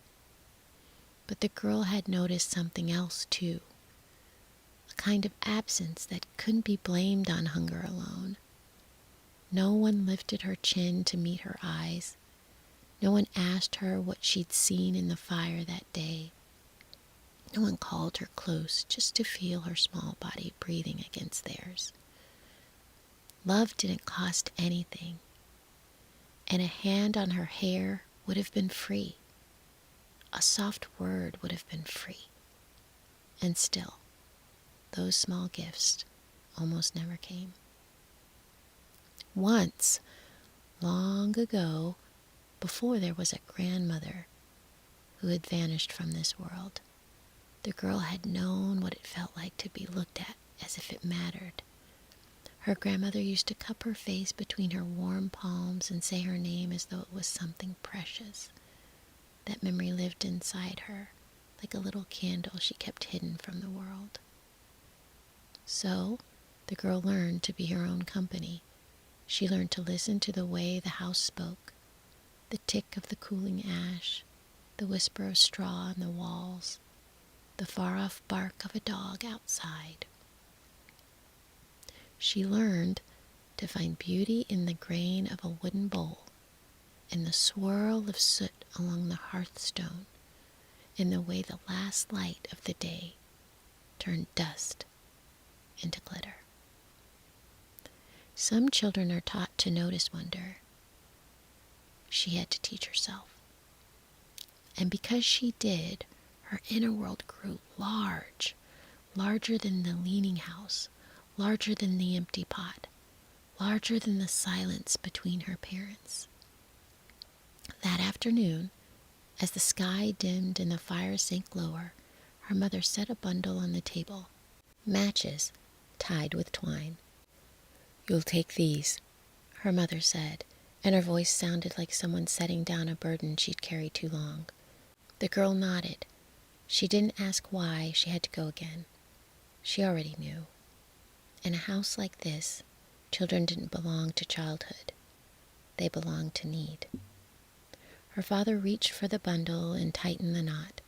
But the girl had noticed something else too, a kind of absence that couldn't be blamed on hunger alone. No one lifted her chin to meet her eyes. No one asked her what she'd seen in the fire that day. No one called her close just to feel her small body breathing against theirs. Love didn't cost anything, and a hand on her hair would have been free. A soft word would have been free. And still, those small gifts almost never came. Once, long ago, before there was a grandmother who had vanished from this world, the girl had known what it felt like to be looked at as if it mattered. Her grandmother used to cup her face between her warm palms and say her name as though it was something precious. That memory lived inside her, like a little candle she kept hidden from the world. So, the girl learned to be her own company. She learned to listen to the way the house spoke, the tick of the cooling ash, the whisper of straw on the walls, the far-off bark of a dog outside. She learned to find beauty in the grain of a wooden bowl, in the swirl of soot along the hearthstone, in the way the last light of the day turned dust into glitter. Some children are taught to notice wonder. She had to teach herself. And because she did, her inner world grew large, larger than the leaning house, larger than the empty pot, larger than the silence between her parents. That afternoon, as the sky dimmed and the fire sank lower, her mother set a bundle on the table, matches tied with twine. "You'll take these," her mother said, and her voice sounded like someone setting down a burden she'd carried too long. The girl nodded. She didn't ask why she had to go again. She already knew. In a house like this, children didn't belong to childhood. They belonged to need. Her father reached for the bundle and tightened the knot.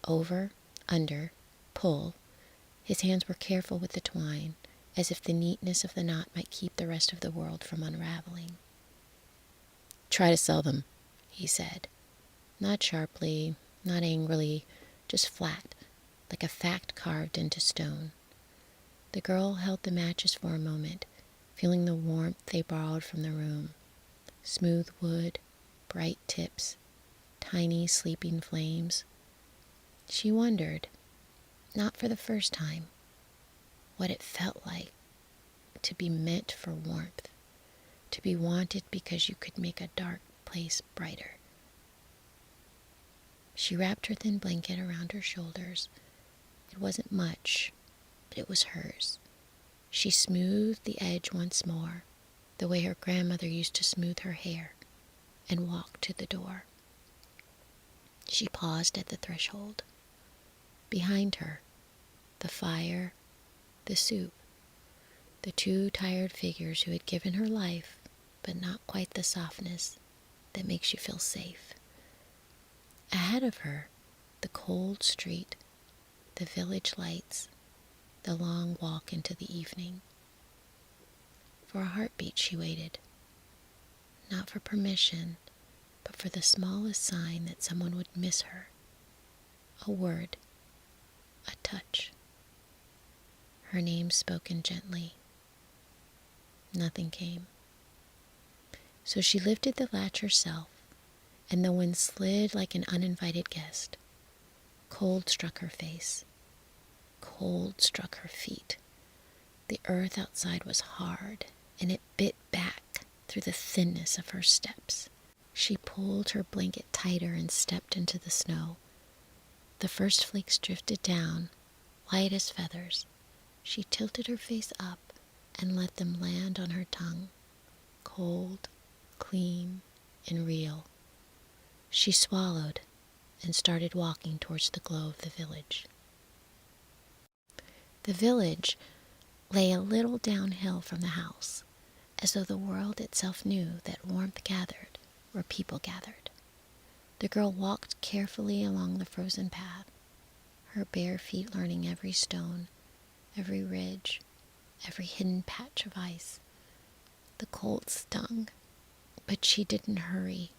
Over, under, pull. His hands were careful with the twine, as if the neatness of the knot might keep the rest of the world from unraveling. "Try to sell them," he said. Not sharply, not angrily, just flat, like a fact carved into stone. The girl held the matches for a moment, feeling the warmth they borrowed from the room. Smooth wood, bright tips, tiny sleeping flames. She wondered, not for the first time, what it felt like to be meant for warmth, to be wanted because you could make a dark place brighter. She wrapped her thin blanket around her shoulders. It wasn't much, but it was hers. She smoothed the edge once more, the way her grandmother used to smooth her hair, and walked to the door. She paused at the threshold. Behind her, the fire, the soup, the two tired figures who had given her life, but not quite the softness that makes you feel safe. Ahead of her, the cold street, the village lights, the long walk into the evening. For a heartbeat she waited, not for permission, but for the smallest sign that someone would miss her. A word, a touch. Her name spoken gently. Nothing came. So she lifted the latch herself, and the wind slid like an uninvited guest. Cold struck her face. Cold struck her feet. The earth outside was hard, and it bit back through the thinness of her steps. She pulled her blanket tighter and stepped into the snow. The first flakes drifted down, light as feathers. She tilted her face up and let them land on her tongue, cold, clean, and real. She swallowed and started walking towards the glow of the village. The village lay a little downhill from the house, as though the world itself knew that warmth gathered where people gathered. The girl walked carefully along the frozen path, her bare feet learning every stone, every ridge, every hidden patch of ice. The cold stung, but she didn't hurry.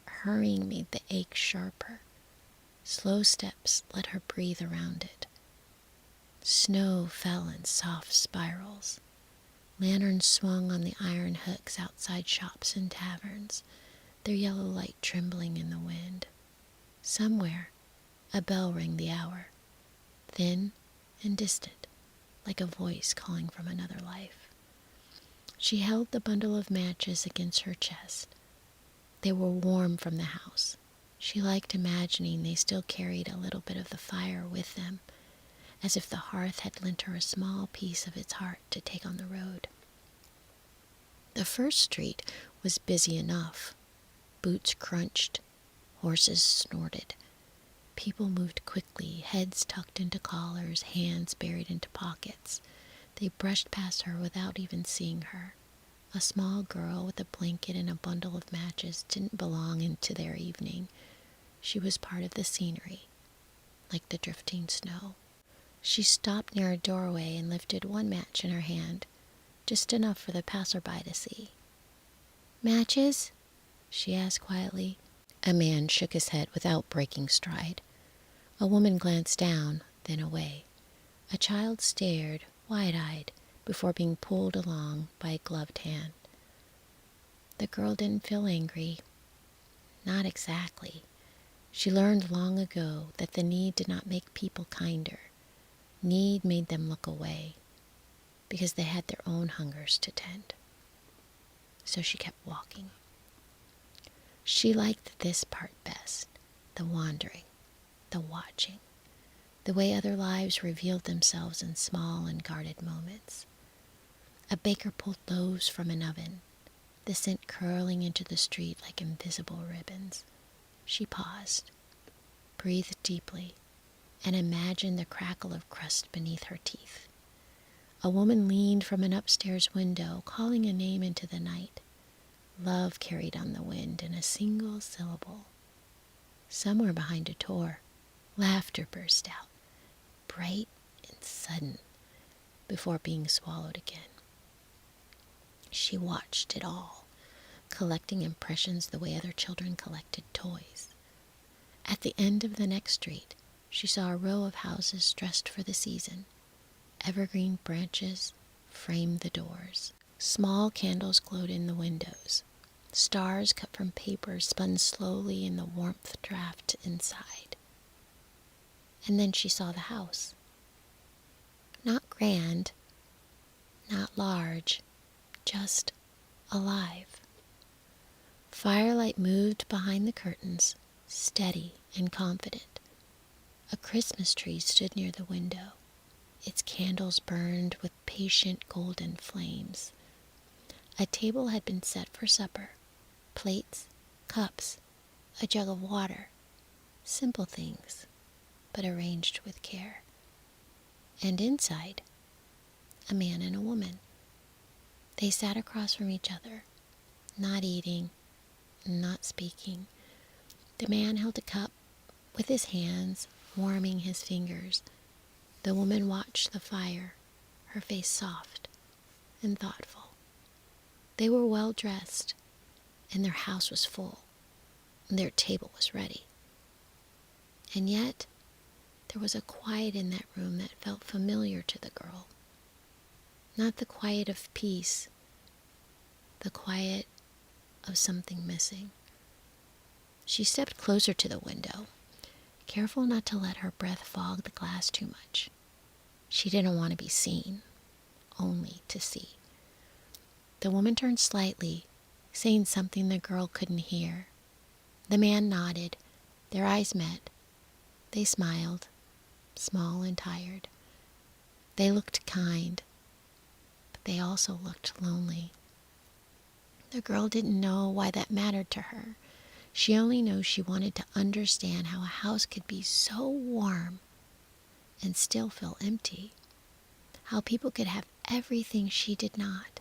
Hurrying made the ache sharper. Slow steps let her breathe around it. Snow fell in soft spirals. Lanterns swung on the iron hooks outside shops and taverns, their yellow light trembling in the wind. Somewhere, a bell rang the hour, thin and distant, like a voice calling from another life. She held the bundle of matches against her chest. They were warm from the house. She liked imagining they still carried a little bit of the fire with them, as if the hearth had lent her a small piece of its heart to take on the road. The first street was busy enough. Boots crunched, horses snorted. People moved quickly, heads tucked into collars, hands buried into pockets. They brushed past her without even seeing her. A small girl with a blanket and a bundle of matches didn't belong into their evening. She was part of the scenery, like the drifting snow. She stopped near a doorway and lifted one match in her hand, just enough for the passerby to see. "Matches?" she asked quietly. A man shook his head without breaking stride. A woman glanced down, then away. A child stared, wide-eyed, before being pulled along by a gloved hand. The girl didn't feel angry. Not exactly. She learned long ago that the need did not make people kinder. Need made them look away, because they had their own hungers to tend. So she kept walking. She liked this part best, the wandering, the watching, the way other lives revealed themselves in small and guarded moments. A baker pulled loaves from an oven, the scent curling into the street like invisible ribbons. She paused. breathed deeply, and imagined the crackle of crust beneath her teeth. A woman leaned from an upstairs window, calling a name into the night. Love carried on the wind in a single syllable. Somewhere behind a door, laughter burst out, bright and sudden, before being swallowed again. She watched it all, collecting impressions the way other children collected toys. At the end of the next street, she saw a row of houses dressed for the season. Evergreen branches framed the doors. Small candles glowed in the windows. Stars cut from paper spun slowly in the warmth draft inside. And then she saw the house. Not grand, not large, just alive. Firelight moved behind the curtains, steady and confident. A Christmas tree stood near the window. Its candles burned with patient golden flames. A table had been set for supper. Plates, cups, a jug of water. Simple things, but arranged with care. And inside, a man and a woman. They sat across from each other, not eating, not speaking. The man held a cup with his hands, warming his fingers. The woman watched the fire, her face soft and thoughtful. They were well dressed, and their house was full, and their table was ready. And yet, there was a quiet in that room that felt familiar to the girl. Not the quiet of peace, the quiet of something missing. She stepped closer to the window, careful not to let her breath fog the glass too much. She didn't want to be seen, only to see. The woman turned slightly, saying something the girl couldn't hear. The man nodded. Their eyes met. They smiled, small and tired. They looked kind, but they also looked lonely. The girl didn't know why that mattered to her. She only knew she wanted to understand how a house could be so warm and still feel empty. How people could have everything she did not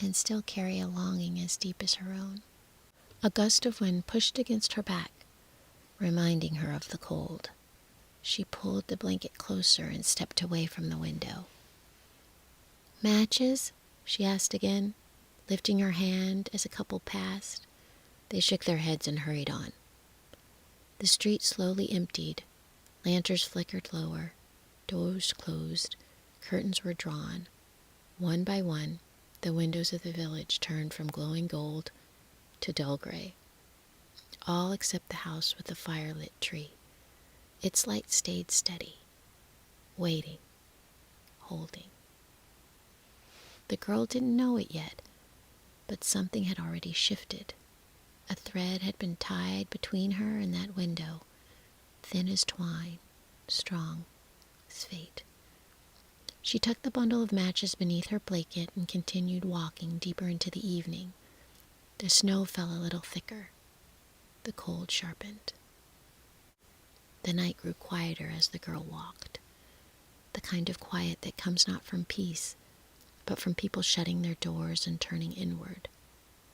and still carry a longing as deep as her own. A gust of wind pushed against her back, reminding her of the cold. She pulled the blanket closer and stepped away from the window. "Matches?" she asked again, lifting her hand as a couple passed. They shook their heads and hurried on. The street slowly emptied. Lanterns flickered lower. Doors closed. Curtains were drawn. One by one, the windows of the village turned from glowing gold to dull gray. All except the house with the firelit tree. Its light stayed steady, waiting, holding. The girl didn't know it yet, but something had already shifted. A thread had been tied between her and that window, thin as twine, strong as fate. She tucked the bundle of matches beneath her blanket and continued walking deeper into the evening. The snow fell a little thicker. The cold sharpened. The night grew quieter as the girl walked. The kind of quiet that comes not from peace, but from people shutting their doors and turning inward.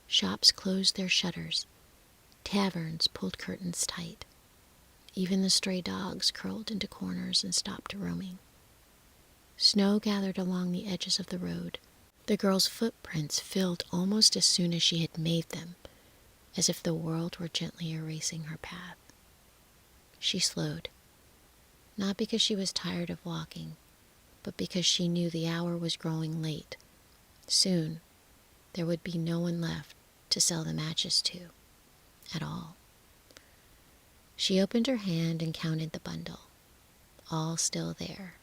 Shops closed their shutters. Taverns pulled curtains tight. Even the stray dogs curled into corners and stopped roaming. Snow gathered along the edges of the road. The girl's footprints filled almost as soon as she had made them, as if the world were gently erasing her path. She slowed, not because she was tired of walking, but because she knew the hour was growing late. Soon, there would be no one left to sell the matches to, at all. She opened her hand and counted the bundle. All still there,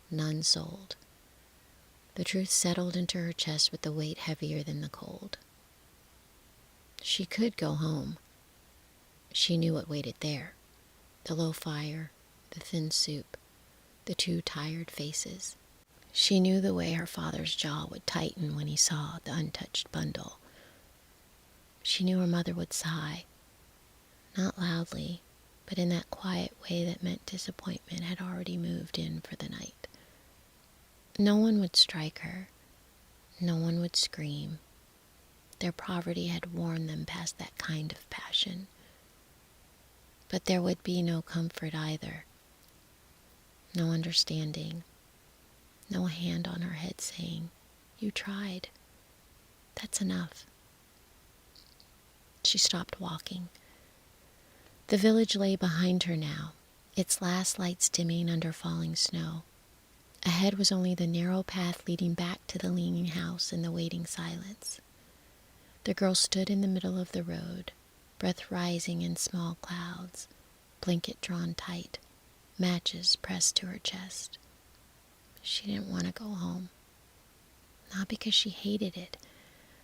none sold. The truth settled into her chest with the weight heavier than the cold. She could go home. She knew what waited there. The low fire, the thin soup, the two tired faces. She knew the way her father's jaw would tighten when he saw the untouched bundle. She knew her mother would sigh, not loudly, but in that quiet way that meant disappointment had already moved in for the night. No one would strike her. No one would scream. Their poverty had worn them past that kind of passion. But there would be no comfort either. No understanding. No hand on her head saying, "You tried. That's enough." She stopped walking. The village lay behind her now, its last lights dimming under falling snow. Ahead was only the narrow path leading back to the leaning house and the waiting silence. The girl stood in the middle of the road, breath rising in small clouds, blanket drawn tight, matches pressed to her chest. She didn't want to go home. Not because she hated it,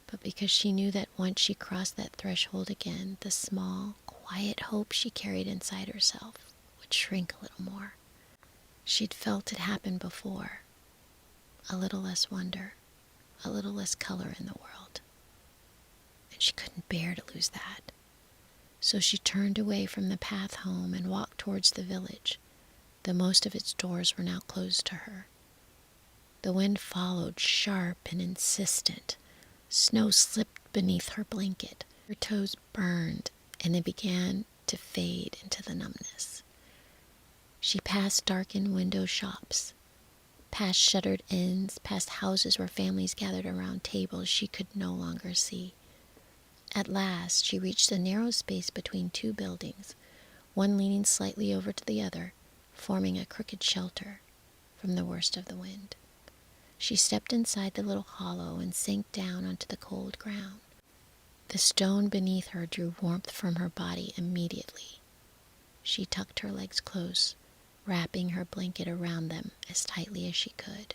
but because she knew that once she crossed that threshold again, the small, quiet hope she carried inside herself would shrink a little more. She'd felt it happen before. A little less wonder, a little less color in the world. And she couldn't bear to lose that. So she turned away from the path home and walked towards the village, though most of its doors were now closed to her. The wind followed, sharp and insistent. Snow slipped beneath her blanket. Her toes burned, and they began to fade into the numbness. She passed darkened window shops, past shuttered inns, past houses where families gathered around tables she could no longer see. At last, she reached a narrow space between two buildings, one leaning slightly over to the other, forming a crooked shelter from the worst of the wind. She stepped inside the little hollow and sank down onto the cold ground. The stone beneath her drew warmth from her body immediately. She tucked her legs close, wrapping her blanket around them as tightly as she could.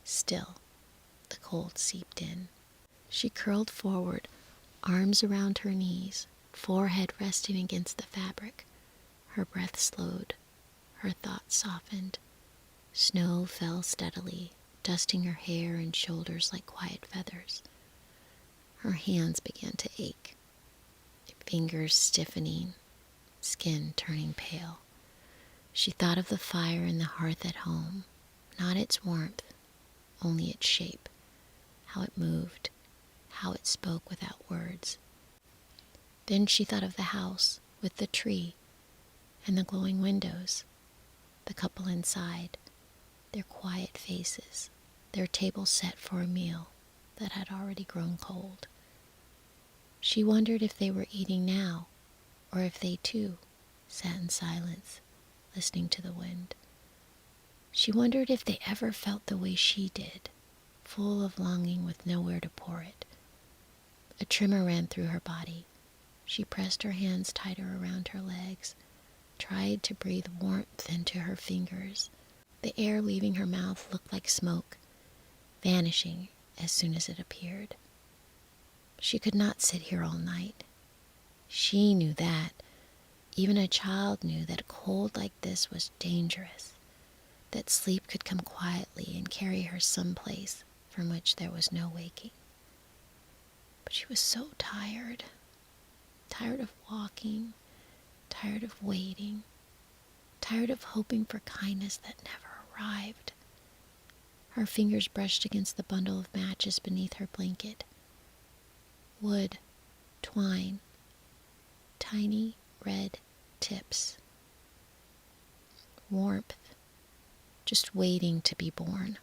Still, the cold seeped in. She curled forward, arms around her knees, forehead resting against the fabric. Her breath slowed, her thoughts softened. Snow fell steadily, dusting her hair and shoulders like quiet feathers. Her hands began to ache, fingers stiffening, skin turning pale. She thought of the fire in the hearth at home, not its warmth, only its shape, how it moved, how it spoke without words. Then she thought of the house with the tree and the glowing windows, the couple inside, their quiet faces, their table set for a meal that had already grown cold. She wondered if they were eating now, or if they too sat in silence, listening to the wind. She wondered if they ever felt the way she did, full of longing with nowhere to pour it. A tremor ran through her body. She pressed her hands tighter around her legs, tried to breathe warmth into her fingers. The air leaving her mouth looked like smoke, vanishing as soon as it appeared. She could not sit here all night. She knew that. Even a child knew that a cold like this was dangerous, that sleep could come quietly and carry her someplace from which there was no waking. But she was so tired, tired of walking, tired of waiting, tired of hoping for kindness that never arrived. Her fingers brushed against the bundle of matches beneath her blanket. Wood, twine, tiny red tips. Warmth, just waiting to be born.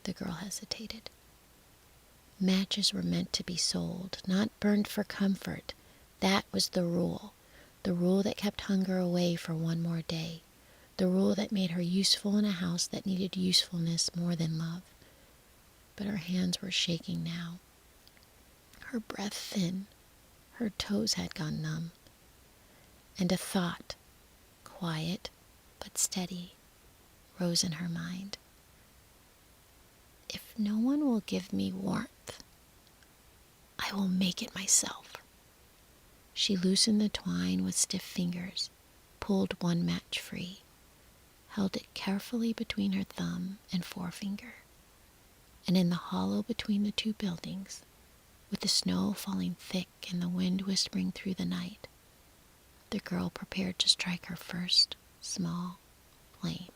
The girl hesitated. Matches were meant to be sold, not burned for comfort. That was the rule that kept hunger away for one more day, the rule that made her useful in a house that needed usefulness more than love. But her hands were shaking now, her breath thin, her toes had gone numb. And a thought, quiet but steady, rose in her mind. If no one will give me warmth, I will make it myself. She loosened the twine with stiff fingers, pulled one match free, held it carefully between her thumb and forefinger, and in the hollow between the two buildings, with the snow falling thick and the wind whispering through the night, the girl prepared to strike her first small flame.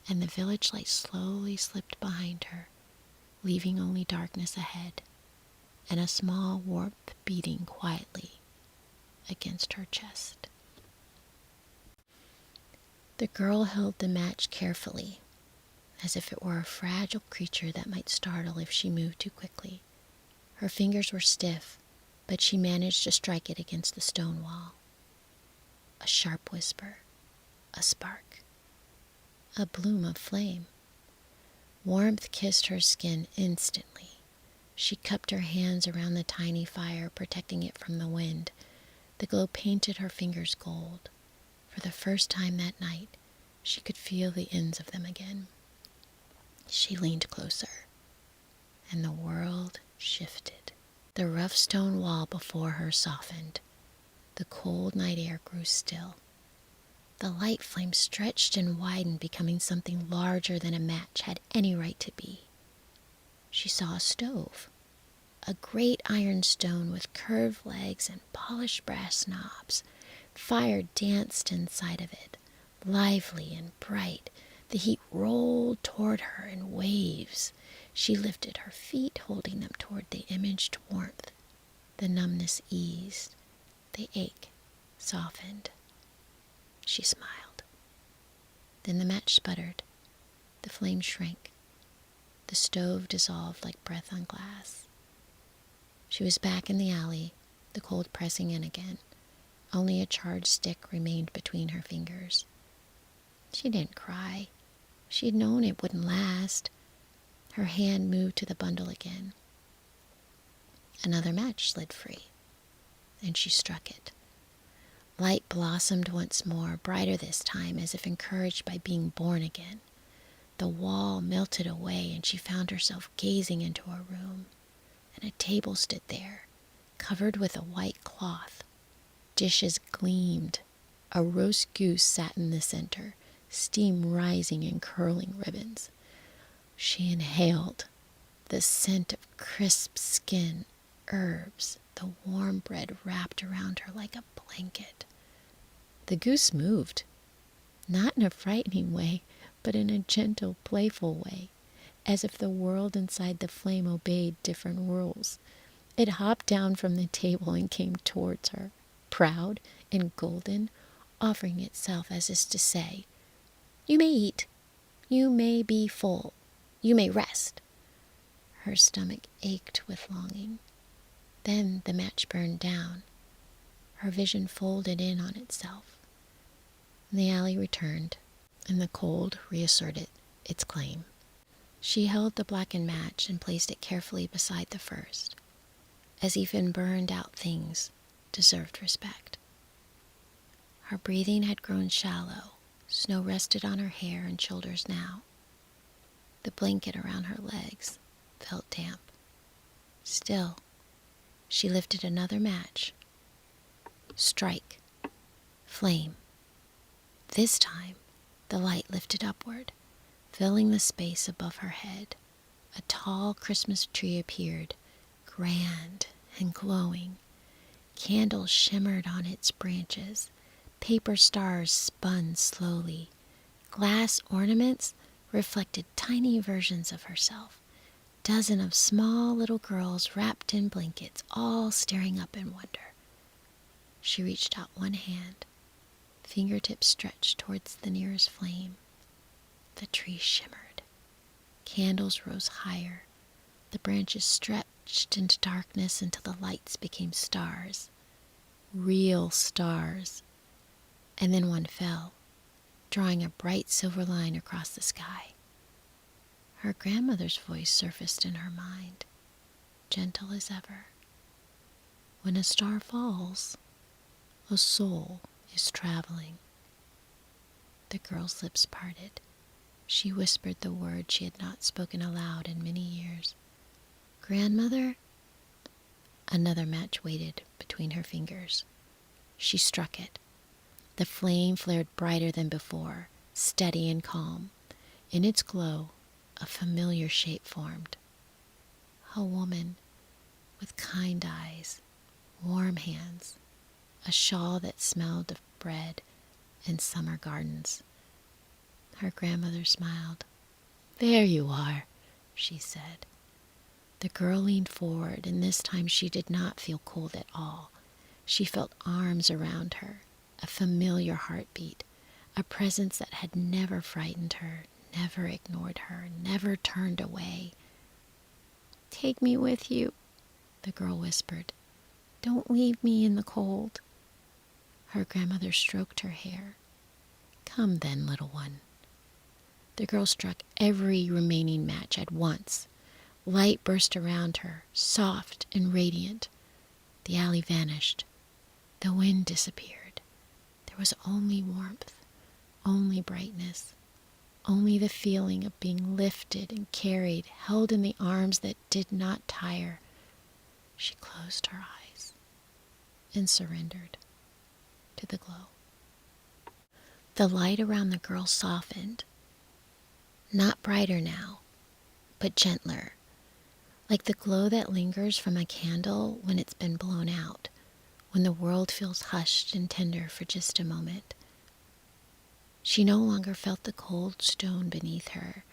And the village light slowly slipped behind her, leaving only darkness ahead and a small warmth beating quietly against her chest. The girl held the match carefully, as if it were a fragile creature that might startle if she moved too quickly. Her fingers were stiff, but she managed to strike it against the stone wall. A sharp whisper, a spark, a bloom of flame. Warmth kissed her skin instantly. She cupped her hands around the tiny fire, protecting it from the wind. The glow painted her fingers gold. For the first time that night, she could feel the ends of them again. She leaned closer, and the world shifted. The rough stone wall before her softened. The cold night air grew still. The light flame stretched and widened, becoming something larger than a match had any right to be. She saw a stove, a great iron stone with curved legs and polished brass knobs. Fire danced inside of it, lively and bright. The heat rolled toward her in waves. She lifted her feet, holding them toward the imaged warmth. The numbness eased. The ache softened. She smiled. Then the match sputtered. The flame shrank. The stove dissolved like breath on glass. She was back in the alley, the cold pressing in again. Only a charred stick remained between her fingers. She didn't cry. She'd known it wouldn't last. Her hand moved to the bundle again. Another match slid free, and she struck it. Light blossomed once more, brighter this time, as if encouraged by being born again. The wall melted away, and she found herself gazing into a room, and a table stood there, covered with a white cloth. Dishes gleamed. A roast goose sat in the center, steam rising in curling ribbons. She inhaled the scent of crisp skin, herbs, the warm bread wrapped around her like a blanket. The goose moved, not in a frightening way, but in a gentle, playful way, as if the world inside the flame obeyed different rules. It hopped down from the table and came towards her, proud and golden, offering itself as is to say, "You may eat. You may be full. You may rest." Her stomach ached with longing. Then the match burned down. Her vision folded in on itself. The alley returned, and the cold reasserted its claim. She held the blackened match and placed it carefully beside the first, as even burned-out things deserved respect. Her breathing had grown shallow. Snow rested on her hair and shoulders now. The blanket around her legs felt damp. Still, she lifted another match. Strike. Flame. This time, the light lifted upward, filling the space above her head. A tall Christmas tree appeared, grand and glowing. Candles shimmered on its branches. Paper stars spun slowly. Glass ornaments reflected tiny versions of herself. Dozens of small little girls wrapped in blankets, all staring up in wonder. She reached out one hand. Fingertips stretched towards the nearest flame. The tree shimmered. Candles rose higher. The branches stretched into darkness until the lights became stars. Real stars. And then one fell, drawing a bright silver line across the sky. Her grandmother's voice surfaced in her mind, gentle as ever. When a star falls, a soul is traveling. The girl's lips parted. She whispered the word she had not spoken aloud in many years. "Grandmother?" Another match waited between her fingers. She struck it. The flame flared brighter than before, steady and calm. In its glow, a familiar shape formed. A woman with kind eyes, warm hands, a shawl that smelled of bread and summer gardens. Her grandmother smiled. "There you are," she said. The girl leaned forward, and this time she did not feel cold at all. She felt arms around her, a familiar heartbeat, a presence that had never frightened her, never ignored her, never turned away. "Take me with you," the girl whispered. "Don't leave me in the cold." Her grandmother stroked her hair. "Come then, little one." The girl struck every remaining match at once. Light burst around her, soft and radiant. The alley vanished. The wind disappeared. There was only warmth, only brightness, only the feeling of being lifted and carried, held in the arms that did not tire. She closed her eyes and surrendered to the glow. The light around the girl softened, not brighter now, but gentler, like the glow that lingers from a candle when it's been blown out, when the world feels hushed and tender for just a moment. She no longer felt the cold stone beneath her,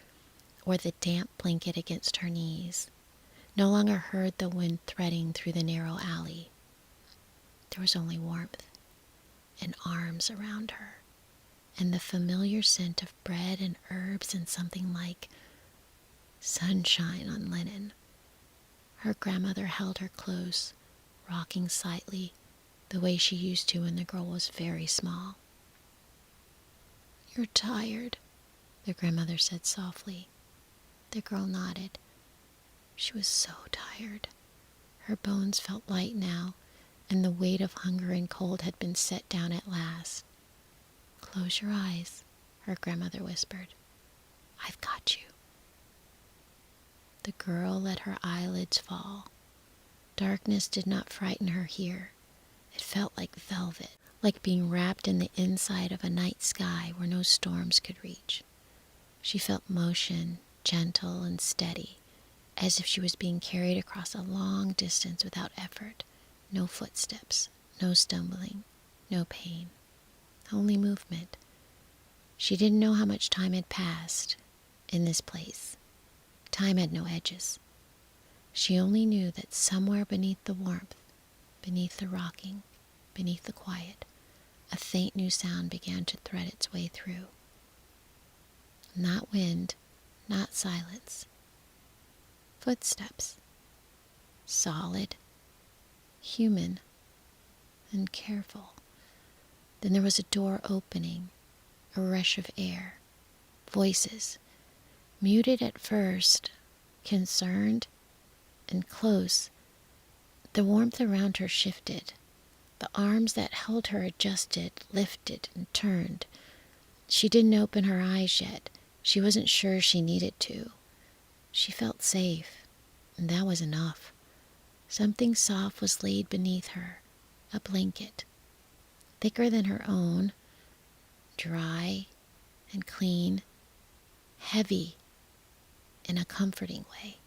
or the damp blanket against her knees, no longer heard the wind threading through the narrow alley. There was only warmth and arms around her, and the familiar scent of bread and herbs and something like sunshine on linen. Her grandmother held her close, rocking slightly, the way she used to when the girl was very small. "You're tired," the grandmother said softly. The girl nodded. She was so tired. Her bones felt light now, and the weight of hunger and cold had been set down at last. "Close your eyes," her grandmother whispered. "I've got you." The girl let her eyelids fall. Darkness did not frighten her here. It felt like velvet, like being wrapped in the inside of a night sky where no storms could reach. She felt motion, gentle and steady, as if she was being carried across a long distance without effort. No footsteps, no stumbling, no pain, only movement. She didn't know how much time had passed in this place. Time had no edges. She only knew that somewhere beneath the warmth, beneath the rocking, beneath the quiet, a faint new sound began to thread its way through. Not wind, not silence. Footsteps. Solid, human, and careful. Then there was a door opening, a rush of air, voices, muted at first, concerned and close. The warmth around her shifted. The arms that held her adjusted, lifted, and turned. She didn't open her eyes yet. She wasn't sure she needed to. She felt safe, and that was enough. Something soft was laid beneath her, a blanket, thicker than her own, dry and clean, heavy in a comforting way.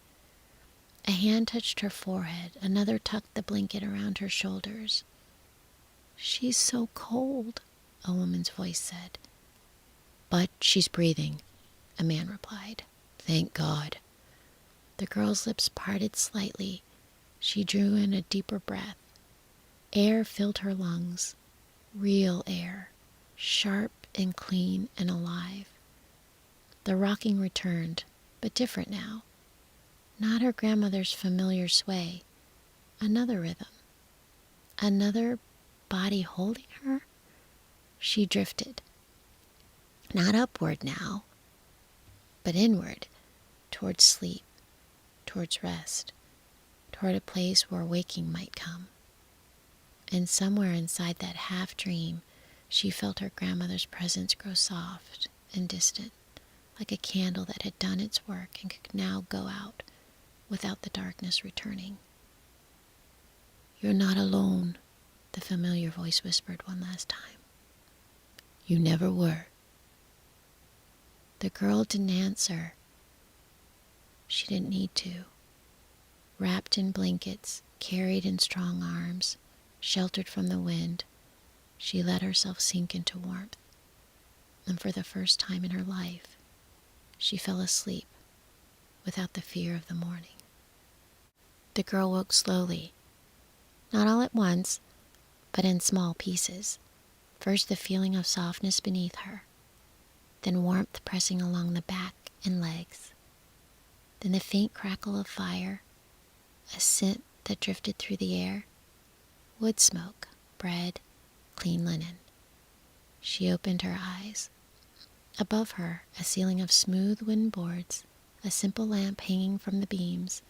A hand touched her forehead, another tucked the blanket around her shoulders. "She's so cold," a woman's voice said. "But she's breathing," a man replied. "Thank God." The girl's lips parted slightly. She drew in a deeper breath. Air filled her lungs, real air, sharp and clean and alive. The rocking returned, but different now. Not her grandmother's familiar sway. Another rhythm. Another body holding her. She drifted. Not upward now, but inward, towards sleep, towards rest, toward a place where waking might come. And somewhere inside that half-dream, she felt her grandmother's presence grow soft and distant, like a candle that had done its work and could now go out without the darkness returning. "You're not alone," the familiar voice whispered one last time. "You never were." The girl didn't answer. She didn't need to. Wrapped in blankets, carried in strong arms, sheltered from the wind, She let herself sink into warmth, and for the first time in her life, she fell asleep without the fear of the morning. The girl woke slowly, not all at once, but in small pieces. First the feeling of softness beneath her, then warmth pressing along the back and legs, then the faint crackle of fire, a scent that drifted through the air, wood smoke, bread, clean linen. She opened her eyes. Above her, a ceiling of smooth wooden boards, a simple lamp hanging from the beams,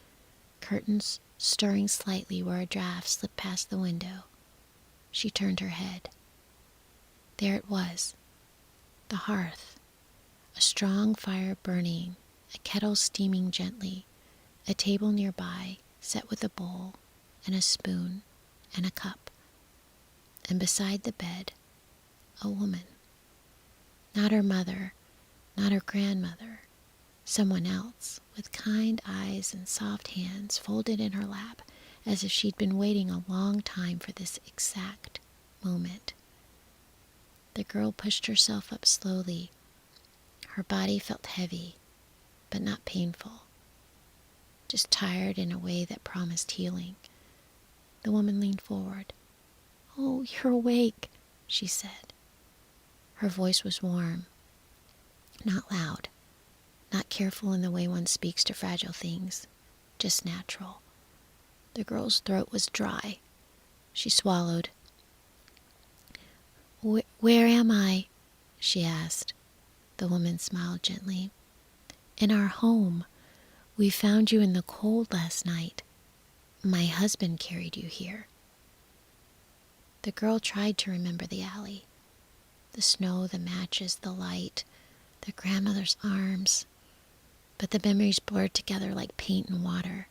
curtains stirring slightly where a draft slipped past the window. She turned her head. There it was, the hearth, a strong fire burning, a kettle steaming gently, a table nearby set with a bowl and a spoon and a cup, and beside the bed, a woman. Not her mother, not her grandmother, someone else, with kind eyes and soft hands folded in her lap, as if she'd been waiting a long time for this exact moment. The girl pushed herself up slowly. Her body felt heavy, but not painful, just tired in a way that promised healing. The woman leaned forward. "Oh, you're awake," she said. Her voice was warm, not loud, not careful in the way one speaks to fragile things, just natural. The girl's throat was dry. She swallowed. Where am I?" she asked. The woman smiled gently. "In our home. We found you in the cold last night. My husband carried you here." The girl tried to remember the alley. The snow, the matches, the light, their grandmother's arms. But the memories blurred together like paint and water.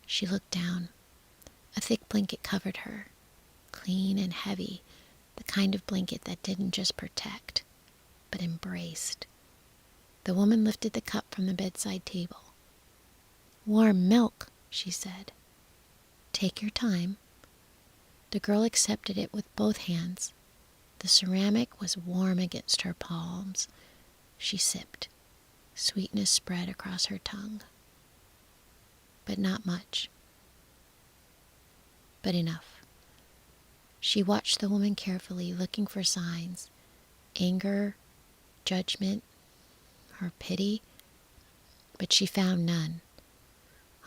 She looked down. A thick blanket covered her, clean and heavy, the kind of blanket that didn't just protect, but embraced. The woman lifted the cup from the bedside table. "Warm milk," she said. "Take your time." The girl accepted it with both hands. The ceramic was warm against her palms. She sipped. Sweetness spread across her tongue. But not much. But enough. She watched the woman carefully, looking for signs. Anger, judgment, or pity. But she found none.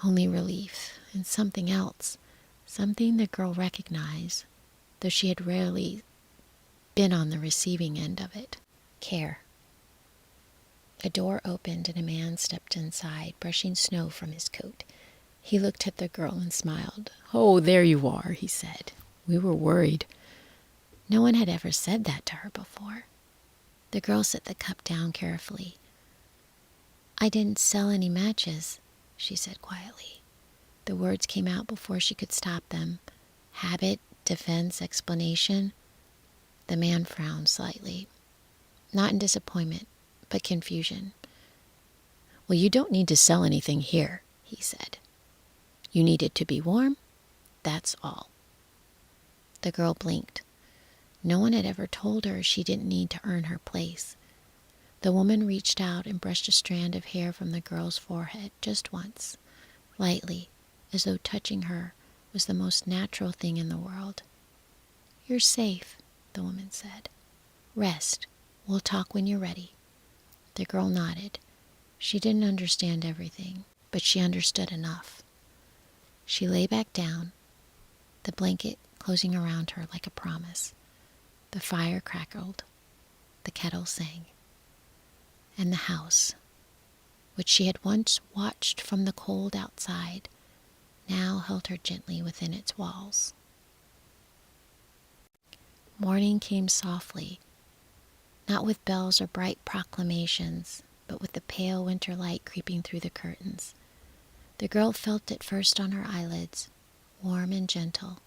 Only relief, and something else. Something the girl recognized, though she had rarely been on the receiving end of it. Care. A door opened and a man stepped inside, brushing snow from his coat. He looked at the girl and smiled. "Oh, there you are," he said. "We were worried." No one had ever said that to her before. The girl set the cup down carefully. "I didn't sell any matches," she said quietly. The words came out before she could stop them. Habit, defense, explanation. The man frowned slightly. Not in disappointment, but confusion. "Well, you don't need to sell anything here," he said. "You need it to be warm, that's all." The girl blinked. No one had ever told her she didn't need to earn her place. The woman reached out and brushed a strand of hair from the girl's forehead just once, lightly, as though touching her was the most natural thing in the world. "You're safe," the woman said. "Rest. We'll talk when you're ready." The girl nodded. She didn't understand everything, but she understood enough. She lay back down, the blanket closing around her like a promise. The fire crackled. The kettle sang. And the house, which she had once watched from the cold outside, now held her gently within its walls. Morning came softly, not with bells or bright proclamations, but with the pale winter light creeping through the curtains. The girl felt it first on her eyelids, warm and gentle,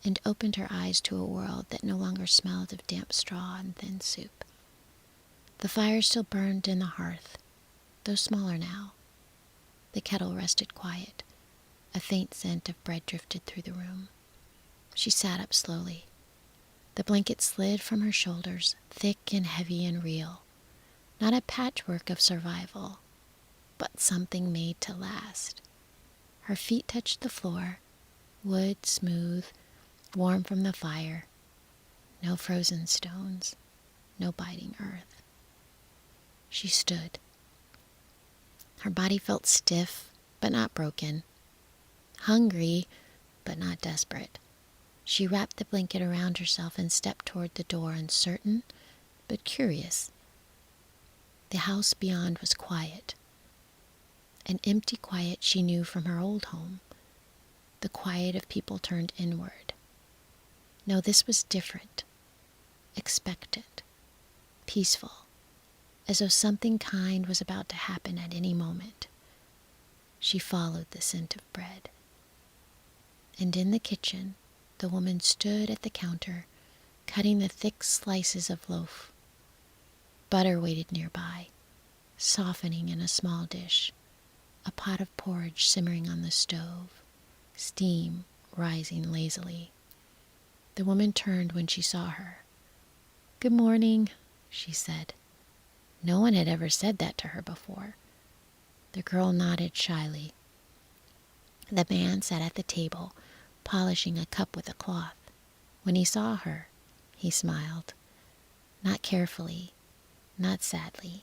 and opened her eyes to a world that no longer smelled of damp straw and thin soup. The fire still burned in the hearth, though smaller now. The kettle rested quiet. A faint scent of bread drifted through the room. She sat up slowly. The blanket slid from her shoulders, thick and heavy and real. Not a patchwork of survival, but something made to last. Her feet touched the floor, wood smooth, warm from the fire. No frozen stones, no biting earth. She stood. Her body felt stiff, but not broken. Hungry, but not desperate. She wrapped the blanket around herself and stepped toward the door, uncertain, but curious. The house beyond was quiet. An empty quiet she knew from her old home. The quiet of people turned inward. No, this was different. Expectant. Peaceful. As though something kind was about to happen at any moment. She followed the scent of bread. And in the kitchen, the woman stood at the counter, cutting the thick slices of loaf. Butter waited nearby, softening in a small dish, a pot of porridge simmering on the stove, steam rising lazily. The woman turned when she saw her. "Good morning," she said. No one had ever said that to her before. The girl nodded shyly. The man sat at the table, polishing a cup with a cloth. When he saw her, he smiled. Not carefully, not sadly,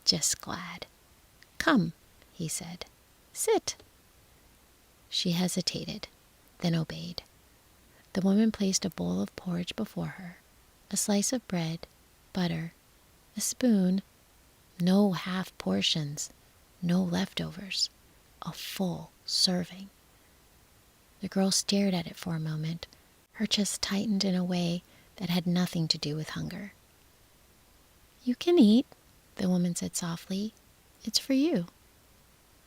just glad. "Come," he said. "Sit." She hesitated, then obeyed. The woman placed a bowl of porridge before her, a slice of bread, butter, a spoon, no half portions, no leftovers, a full serving. The girl stared at it for a moment. Her chest tightened in a way that had nothing to do with hunger. "You can eat," the woman said softly. "It's for you."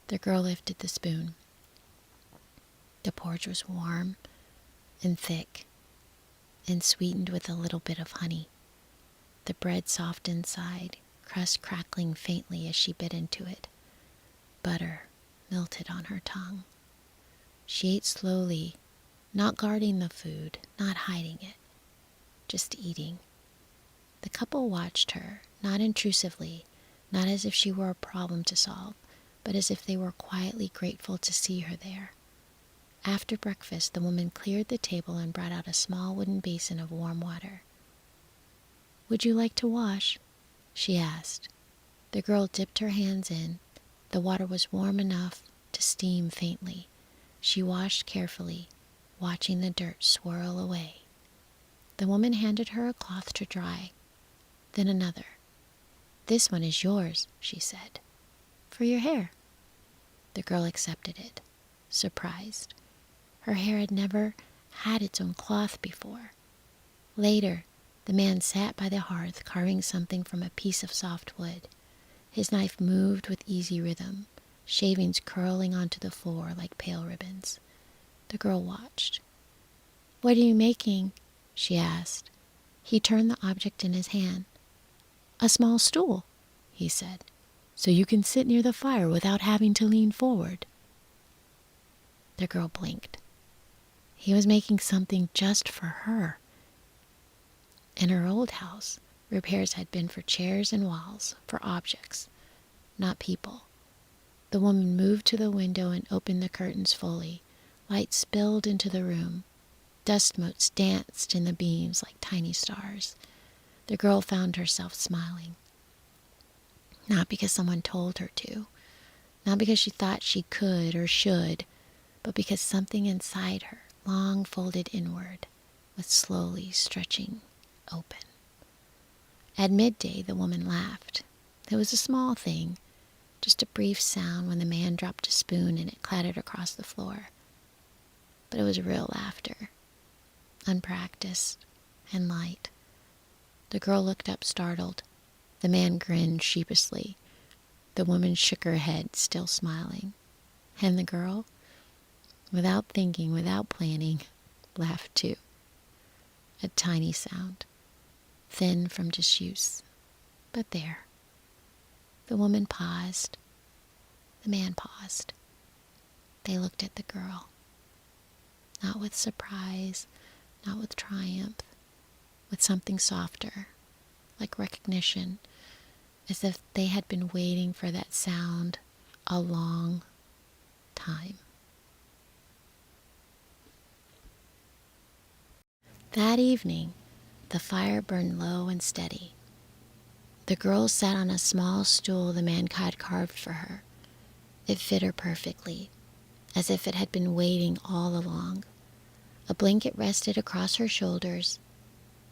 The girl lifted the spoon. The porridge was warm and thick and sweetened with a little bit of honey. The bread soft inside, crust crackling faintly as she bit into it. Butter melted on her tongue. She ate slowly, not guarding the food, not hiding it, just eating. The couple watched her, not intrusively, not as if she were a problem to solve, but as if they were quietly grateful to see her there. After breakfast, the woman cleared the table and brought out a small wooden basin of warm water. "Would you like to wash?" she asked. The girl dipped her hands in. The water was warm enough to steam faintly. She washed carefully, watching the dirt swirl away. The woman handed her a cloth to dry, then another. "This one is yours," she said. "For your hair." The girl accepted it, surprised. Her hair had never had its own cloth before. Later, the man sat by the hearth carving something from a piece of soft wood. His knife moved with easy rhythm, shavings curling onto the floor like pale ribbons. The girl watched. "What are you making?" she asked. He turned the object in his hand. "A small stool," he said, "so you can sit near the fire without having to lean forward." The girl blinked. He was making something just for her. In her old house, repairs had been for chairs and walls, for objects, not people. The woman moved to the window and opened the curtains fully. Light spilled into the room. Dust motes danced in the beams like tiny stars. The girl found herself smiling. Not because someone told her to, not because she thought she could or should, but because something inside her, long folded inward, was slowly stretching open. At midday, the woman laughed. It was a small thing, just a brief sound when the man dropped a spoon and it clattered across the floor. But it was real laughter, unpracticed and light. The girl looked up startled. The man grinned sheepishly. The woman shook her head, still smiling. And the girl, without thinking, without planning, laughed too. A tiny sound, thin from disuse, but there. The woman paused. The man paused. They looked at the girl. Not with surprise, not with triumph, with something softer, like recognition, as if they had been waiting for that sound a long time. That evening, the fire burned low and steady. The girl sat on a small stool the man had carved for her. It fit her perfectly, as if it had been waiting all along. A blanket rested across her shoulders,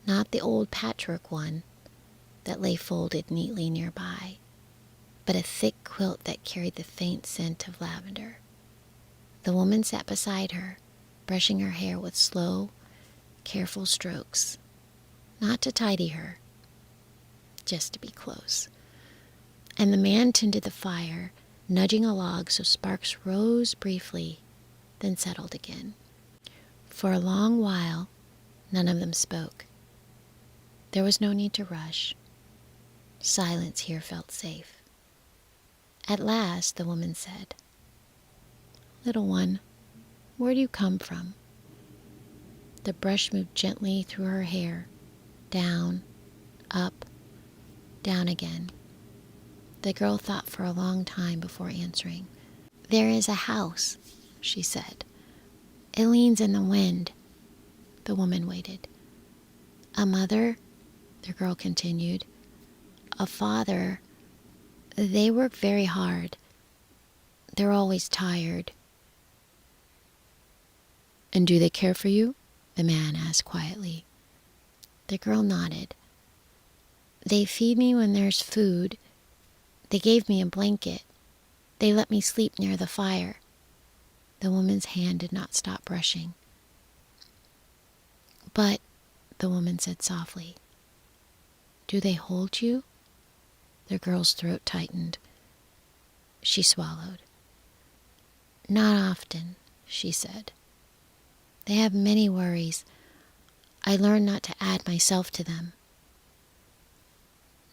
not the old patchwork one that lay folded neatly nearby, but a thick quilt that carried the faint scent of lavender. The woman sat beside her, brushing her hair with slow, careful strokes, not to tidy her, just to be close. And the man tended the fire, nudging a log so sparks rose briefly, then settled again. For a long while, none of them spoke. There was no need to rush. Silence here felt safe. At last, the woman said, "Little one, where do you come from?" The brush moved gently through her hair, down, up, down again. The girl thought for a long time before answering. "There is a house," she said. "It leans in the wind." The woman waited. "A mother," the girl continued. "A father. They work very hard. They're always tired." "And do they care for you?" the man asked quietly. The girl nodded. "They feed me when there's food. They gave me a blanket. They let me sleep near the fire." The woman's hand did not stop brushing. "But," the woman said softly, "do they hold you?" The girl's throat tightened. She swallowed. "Not often," she said. "They have many worries. I learned not to add myself to them."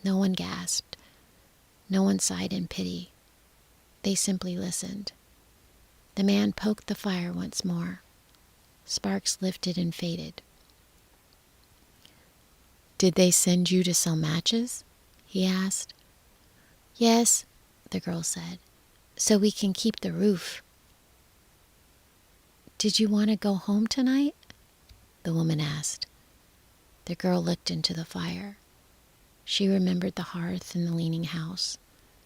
No one gasped. No one sighed in pity. They simply listened. The man poked the fire once more. Sparks lifted and faded. "Did they send you to sell matches?" he asked. "Yes," the girl said, "so we can keep the roof." "Did you want to go home tonight?" the woman asked. The girl looked into the fire. She remembered the hearth in the leaning house,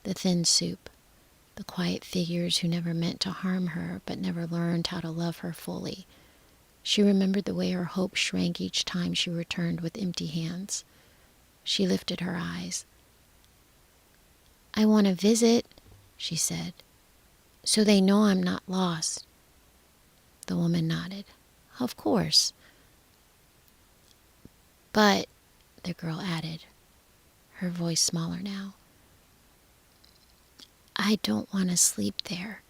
the thin soup, the quiet figures who never meant to harm her but never learned how to love her fully. She remembered the way her hope shrank each time she returned with empty hands. She lifted her eyes. "I want to visit," she said, "so they know I'm not lost." The woman nodded. "Of course." "But," the girl added, her voice smaller now, "I don't want to sleep there."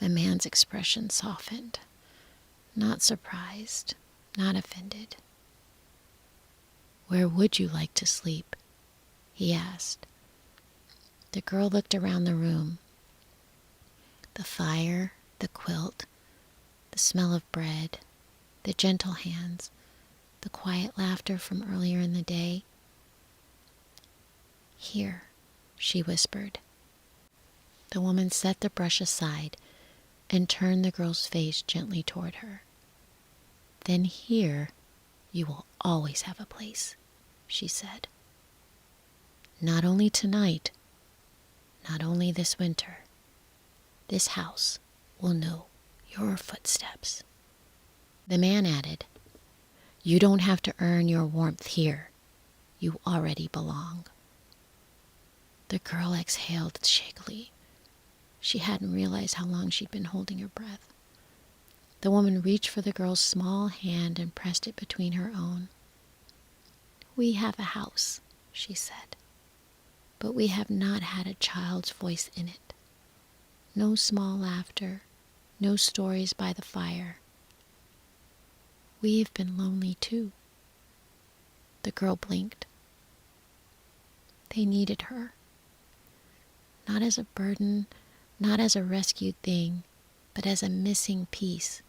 The man's expression softened. Not surprised, not offended. "Where would you like to sleep?" he asked. The girl looked around the room. The fire, the quilt, the smell of bread, the gentle hands, the quiet laughter from earlier in the day. "Here," she whispered. The woman set the brush aside and turned the girl's face gently toward her. "Then here you will always have a place," she said. "Not only tonight, not only this winter. This house will know your footsteps." The man added, "You don't have to earn your warmth here. You already belong." The girl exhaled shakily. She hadn't realized how long she'd been holding her breath. The woman reached for the girl's small hand and pressed it between her own. "We have a house," she said, "but we have not had a child's voice in it. No small laughter, no stories by the fire. We've been lonely too." The girl blinked. They needed her. Not as a burden, not as a rescued thing, but as a missing piece.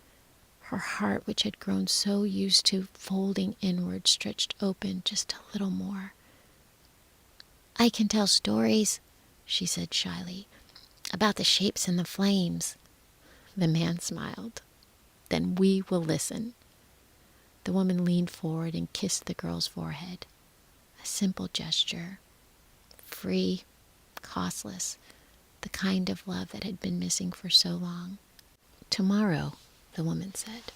Her heart, which had grown so used to folding inward, stretched open just a little more. "I can tell stories," she said shyly, "about the shapes and the flames." The man smiled. "Then we will listen." The woman leaned forward and kissed the girl's forehead. A simple gesture, free, costless, the kind of love that had been missing for so long. "Tomorrow," the woman said,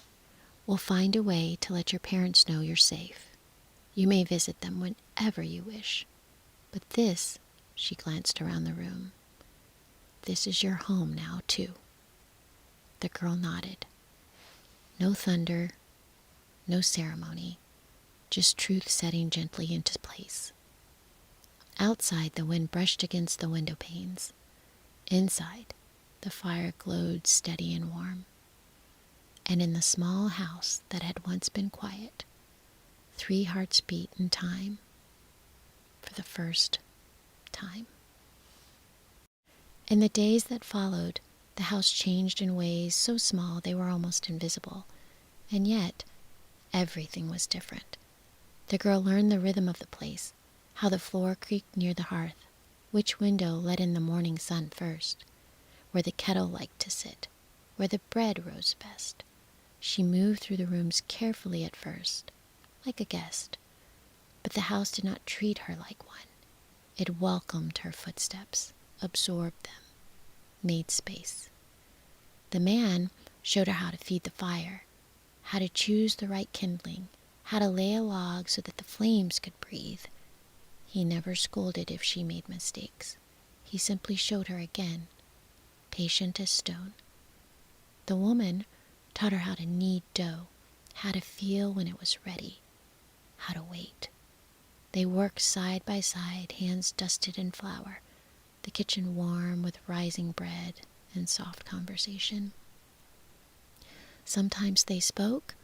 "we'll find a way to let your parents know you're safe. You may visit them whenever you wish. But this," she glanced around the room, "this is your home now, too." The girl nodded. No thunder, no ceremony, just truth setting gently into place. Outside, the wind brushed against the window panes. Inside, the fire glowed steady and warm. And in the small house that had once been quiet, 3 hearts beat in time for the first time. In the days that followed, the house changed in ways so small they were almost invisible. And yet, everything was different. The girl learned the rhythm of the place, how the floor creaked near the hearth, which window let in the morning sun first, where the kettle liked to sit, where the bread rose best. She moved through the rooms carefully at first, like a guest, but the house did not treat her like one. It welcomed her footsteps, absorbed them, made space. The man showed her how to feed the fire, how to choose the right kindling, how to lay a log so that the flames could breathe. He never scolded if she made mistakes. He simply showed her again, patient as stone. The woman taught her how to knead dough, how to feel when it was ready, how to wait. They worked side by side, hands dusted in flour, the kitchen warm with rising bread and soft conversation. Sometimes they spoke,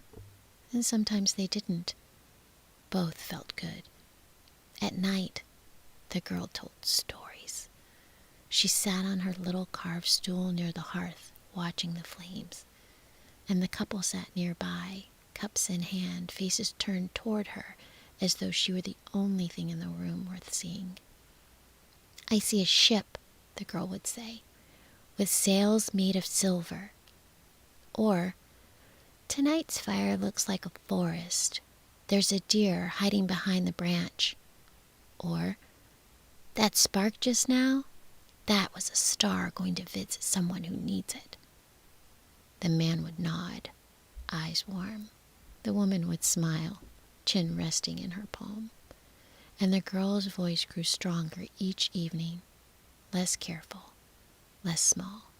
and sometimes they didn't. Both felt good. At night, the girl told stories. She sat on her little carved stool near the hearth, watching the flames, and the couple sat nearby, cups in hand, faces turned toward her, as though she were the only thing in the room worth seeing. "I see a ship," the girl would say, "with sails made of silver." Or, "Tonight's fire looks like a forest. There's a deer hiding behind the branch." Or, "That spark just now, that was a star going to visit someone who needs it." The man would nod, eyes warm. The woman would smile, chin resting in her palm. And the girl's voice grew stronger each evening, less careful, less small.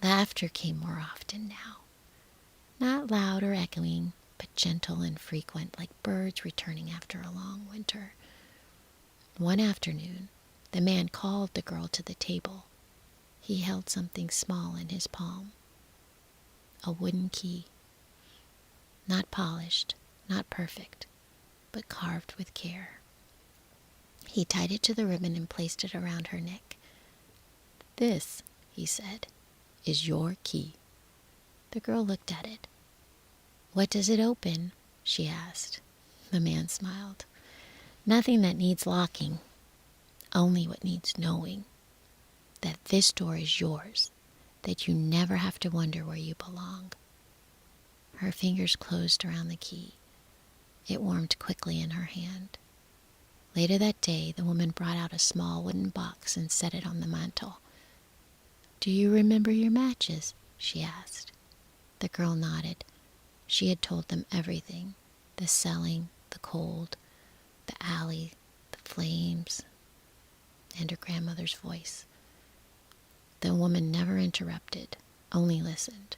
Laughter came more often now. Not loud or echoing, but gentle and frequent, like birds returning after a long winter. One afternoon, the man called the girl to the table. He held something small in his palm. A wooden key. Not polished, not perfect, but carved with care. He tied it to the ribbon and placed it around her neck. "This," he said, "is your key." The girl looked at it. "What does it open?" she asked. The man smiled. "Nothing that needs locking, only what needs knowing. That this door is yours, that you never have to wonder where you belong." Her fingers closed around the key. It warmed quickly in her hand. Later that day, the woman brought out a small wooden box and set it on the mantel. "Do you remember your matches?" she asked. The girl nodded. She had told them everything. The selling, the cold, the alley, the flames, and her grandmother's voice. The woman never interrupted, only listened.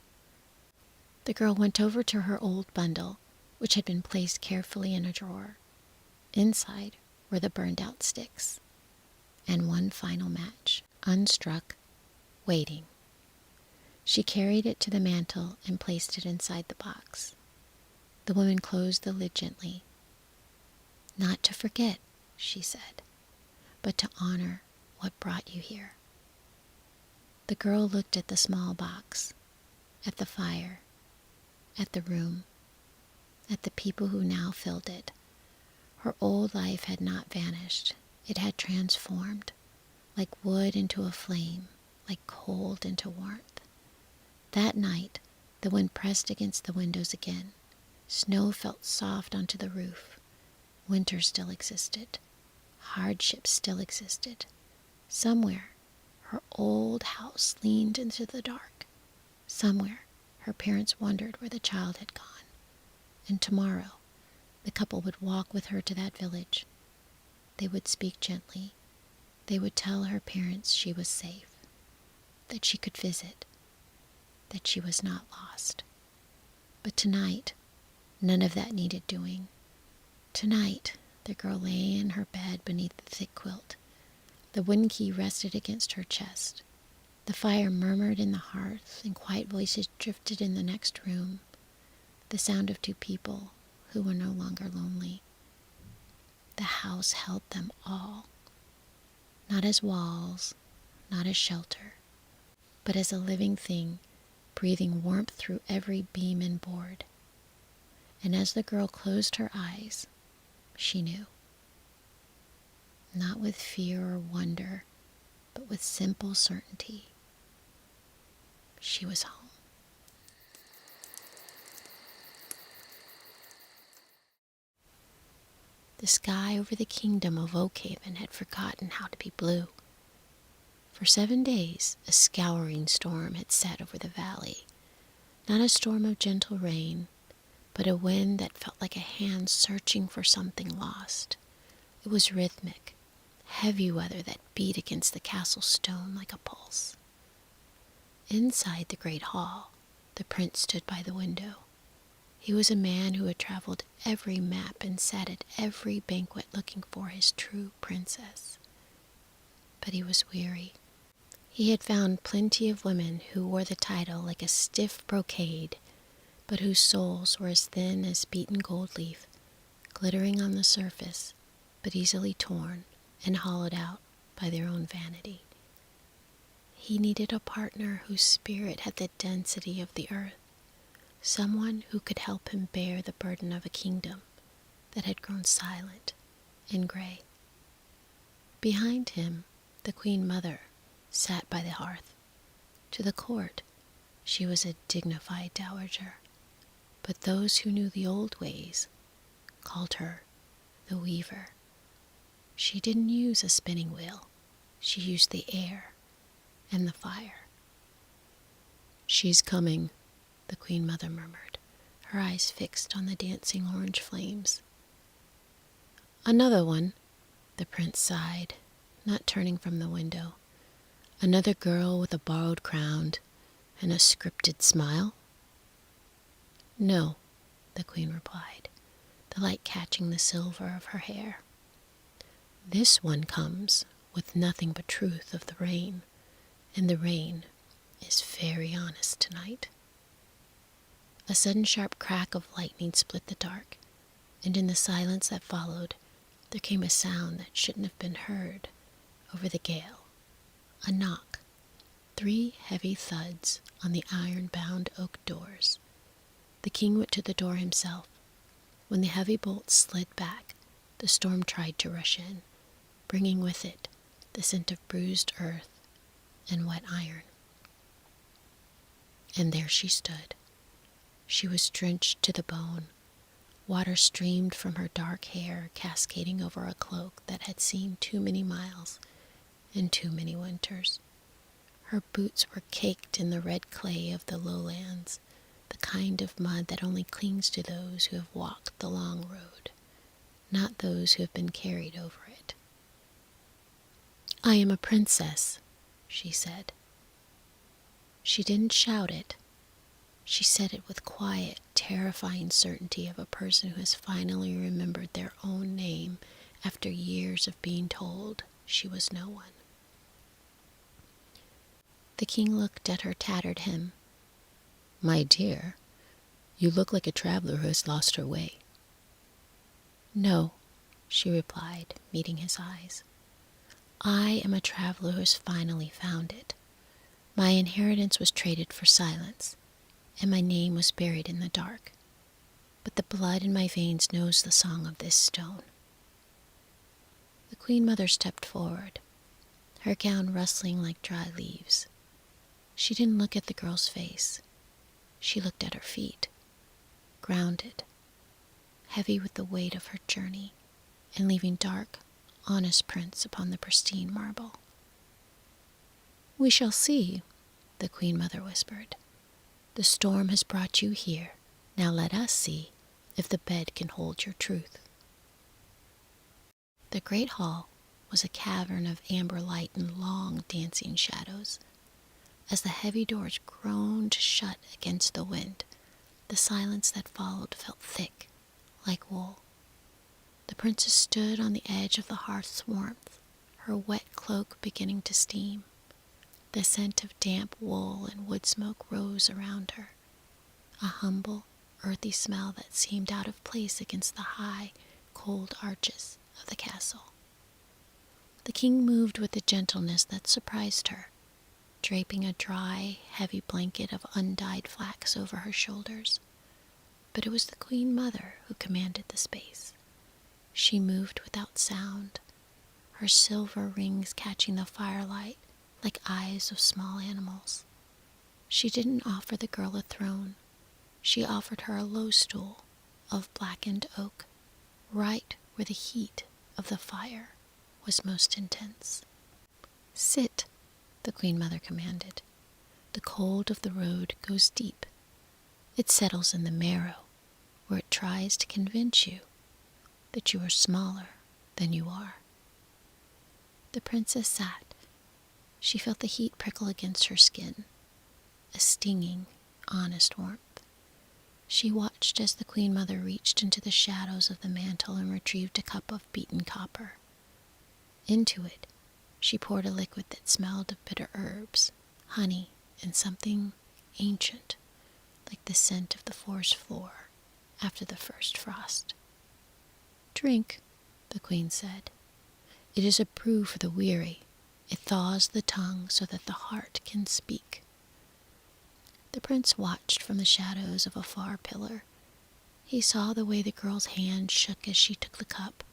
The girl went over to her old bundle, which had been placed carefully in a drawer. Inside were the burned-out sticks, and one final match, unstruck, waiting. She carried it to the mantel and placed it inside the box. The woman closed the lid gently. "Not to forget," she said, "but to honor what brought you here." The girl looked at the small box, at the fire, at the room, at the people who now filled it. Her old life had not vanished. It had transformed, like wood into a flame, like cold into warmth. That night, the wind pressed against the windows again. Snow felt soft onto the roof. Winter still existed. Hardship still existed. Somewhere, her old house leaned into the dark. Somewhere, her parents wondered where the child had gone. And tomorrow, the couple would walk with her to that village. They would speak gently. They would tell her parents she was safe, that she could visit, that she was not lost. But tonight, none of that needed doing. Tonight, the girl lay in her bed beneath the thick quilt. The wooden key rested against her chest. The fire murmured in the hearth, and quiet voices drifted in the next room. The sound of two people who were no longer lonely. The house held them all, not as walls, not as shelter, but as a living thing, breathing warmth through every beam and board. And as the girl closed her eyes, she knew. Not with fear or wonder, but with simple certainty. She was home. The sky over the kingdom of Oakhaven had forgotten how to be blue. For 7 days, a scouring storm had set over the valley. Not a storm of gentle rain, but a wind that felt like a hand searching for something lost. It was rhythmic, heavy weather that beat against the castle stone like a pulse. Inside the great hall, the prince stood by the window. He was a man who had traveled every map and sat at every banquet looking for his true princess. But he was weary. He had found plenty of women who wore the title like a stiff brocade, but whose souls were as thin as beaten gold leaf, glittering on the surface, but easily torn and hollowed out by their own vanity. He needed a partner whose spirit had the density of the earth, someone who could help him bear the burden of a kingdom that had grown silent and gray. Behind him, the Queen Mother sat by the hearth. To the court, she was a dignified dowager, but those who knew the old ways called her the Weaver. She didn't use a spinning wheel. She used the air and the fire. "She's coming," the Queen Mother murmured, her eyes fixed on the dancing orange flames. "Another one," the prince sighed, not turning from the window. "Another girl with a borrowed crown and a scripted smile?" "No," the queen replied, the light catching the silver of her hair. "This one comes with nothing but truth of the rain, and the rain is very honest tonight." A sudden sharp crack of lightning split the dark, and in the silence that followed, there came a sound that shouldn't have been heard over the gale. A knock. 3 heavy thuds on the iron-bound oak doors. The king went to the door himself. When the heavy bolts slid back, the storm tried to rush in, bringing with it the scent of bruised earth and wet iron. And there she stood. She was drenched to the bone. Water streamed from her dark hair, cascading over a cloak that had seen too many miles and too many winters. Her boots were caked in the red clay of the lowlands, the kind of mud that only clings to those who have walked the long road, not those who have been carried over it. "I am a princess," she said. She didn't shout it. She said it with quiet, terrifying certainty of a person who has finally remembered their own name after years of being told she was no one. The king looked at her tattered hem. "My dear, you look like a traveler who has lost her way." "No," she replied, meeting his eyes. "I am a traveler who has finally found it. My inheritance was traded for silence. and my name was buried in the dark. But the blood in my veins knows the song of this stone." The Queen Mother stepped forward, her gown rustling like dry leaves. She didn't look at the girl's face. She looked at her feet, grounded, heavy with the weight of her journey, and leaving dark, honest prints upon the pristine marble. "We shall see," the Queen Mother whispered. "The storm has brought you here. Now let us see if the bed can hold your truth." The great hall was a cavern of amber light and long dancing shadows. As the heavy doors groaned shut against the wind, the silence that followed felt thick, like wool. The princess stood on the edge of the hearth's warmth, her wet cloak beginning to steam. The scent of damp wool and wood smoke rose around her, a humble, earthy smell that seemed out of place against the high, cold arches of the castle. The king moved with a gentleness that surprised her, draping a dry, heavy blanket of undyed flax over her shoulders. But it was the Queen Mother who commanded the space. She moved without sound, her silver rings catching the firelight like eyes of small animals. She didn't offer the girl a throne. She offered her a low stool of blackened oak, right where the heat of the fire was most intense. "Sit," the Queen Mother commanded. "The cold of the road goes deep. It settles in the marrow, where it tries to convince you that you are smaller than you are." The princess sat. She felt the heat prickle against her skin, a stinging, honest warmth. She watched as the Queen Mother reached into the shadows of the mantel and retrieved a cup of beaten copper. Into it, she poured a liquid that smelled of bitter herbs, honey, and something ancient, like the scent of the forest floor after the first frost. "Drink," the Queen said. "It is a brew for the weary. It thaws the tongue so that the heart can speak." The prince watched from the shadows of a far pillar. He saw the way the girl's hand shook as she took the cup,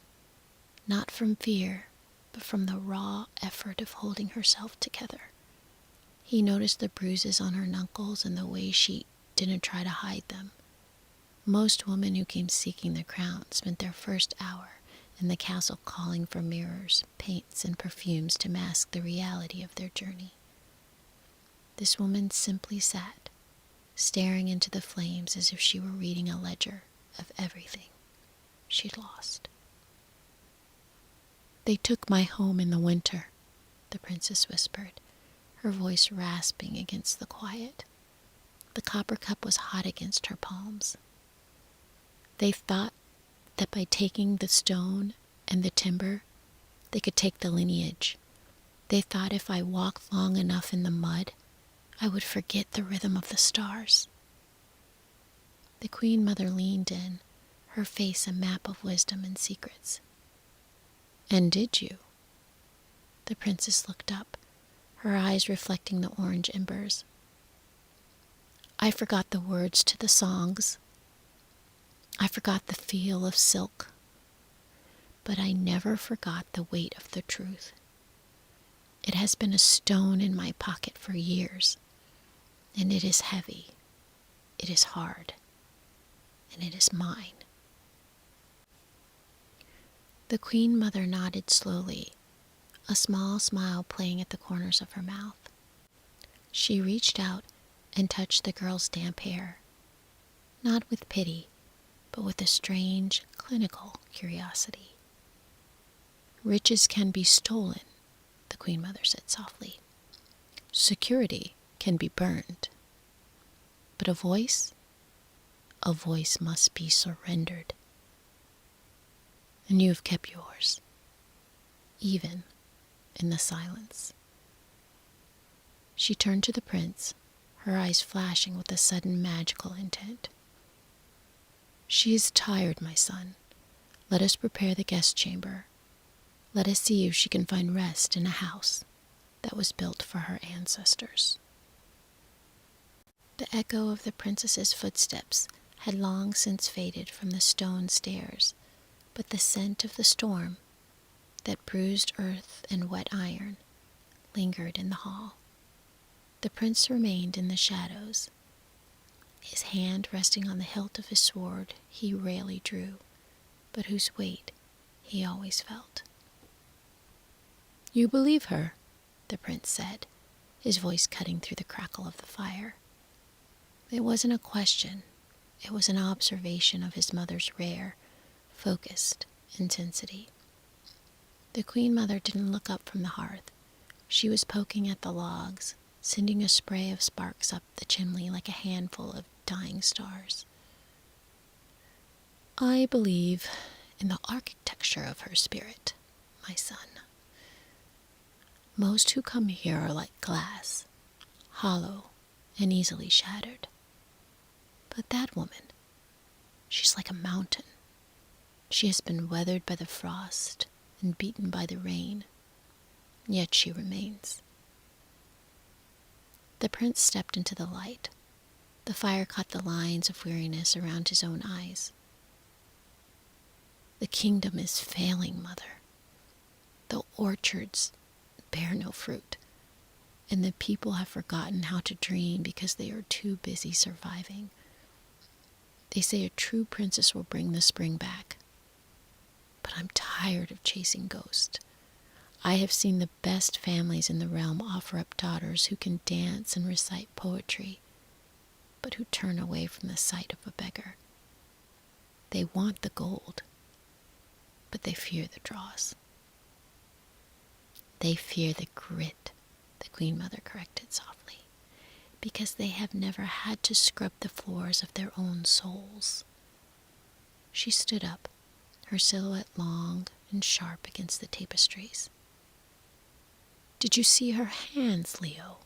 not from fear, but from the raw effort of holding herself together. He noticed the bruises on her knuckles and the way she didn't try to hide them. Most women who came seeking the crown spent their first hour in the castle calling for mirrors, paints, and perfumes to mask the reality of their journey. This woman simply sat, staring into the flames as if she were reading a ledger of everything she'd lost. "They took my home in the winter," the princess whispered, her voice rasping against the quiet. The copper cup was hot against her palms. "They thought that by taking the stone and the timber, they could take the lineage. They thought if I walked long enough in the mud, I would forget the rhythm of the stars." The Queen Mother leaned in, her face a map of wisdom and secrets. "And did you?" The princess looked up, her eyes reflecting the orange embers. "I forgot the words to the songs. I forgot the feel of silk. But I never forgot the weight of the truth. It has been a stone in my pocket for years, and it is heavy, it is hard, and it is mine." The Queen Mother nodded slowly, a small smile playing at the corners of her mouth. She reached out and touched the girl's damp hair, not with pity, but with a strange, clinical curiosity. "Riches can be stolen," the Queen Mother said softly. "Security can be burned. But a voice must be surrendered. And you have kept yours, even in the silence." She turned to the prince, her eyes flashing with a sudden magical intent. "She is tired, my son. Let us prepare the guest chamber. Let us see if she can find rest in a house that was built for her ancestors." The echo of the princess's footsteps had long since faded from the stone stairs, but the scent of the storm, that bruised earth and wet iron, lingered in the hall. The prince remained in the shadows, his hand resting on the hilt of his sword he rarely drew, but whose weight he always felt. "You believe her?" the prince said, his voice cutting through the crackle of the fire. It wasn't a question, it was an observation of his mother's rare, focused intensity. The Queen Mother didn't look up from the hearth. She was poking at the logs, sending a spray of sparks up the chimney like a handful of dying stars. "I believe in the architecture of her spirit, my son. Most who come here are like glass, hollow and easily shattered. But that woman, she's like a mountain. She has been weathered by the frost and beaten by the rain, yet she remains." The prince stepped into the light. The fire caught the lines of weariness around his own eyes. "The kingdom is failing, mother. The orchards bear no fruit, and the people have forgotten how to dream because they are too busy surviving. They say a true princess will bring the spring back. But I'm tired of chasing ghosts. I have seen the best families in the realm offer up daughters who can dance and recite poetry, but who turn away from the sight of a beggar. They want the gold, but they fear the dross." "They fear the grit," the Queen Mother corrected softly, "because they have never had to scrub the floors of their own souls." She stood up, her silhouette long and sharp against the tapestries. "Did you see her hands, Leo?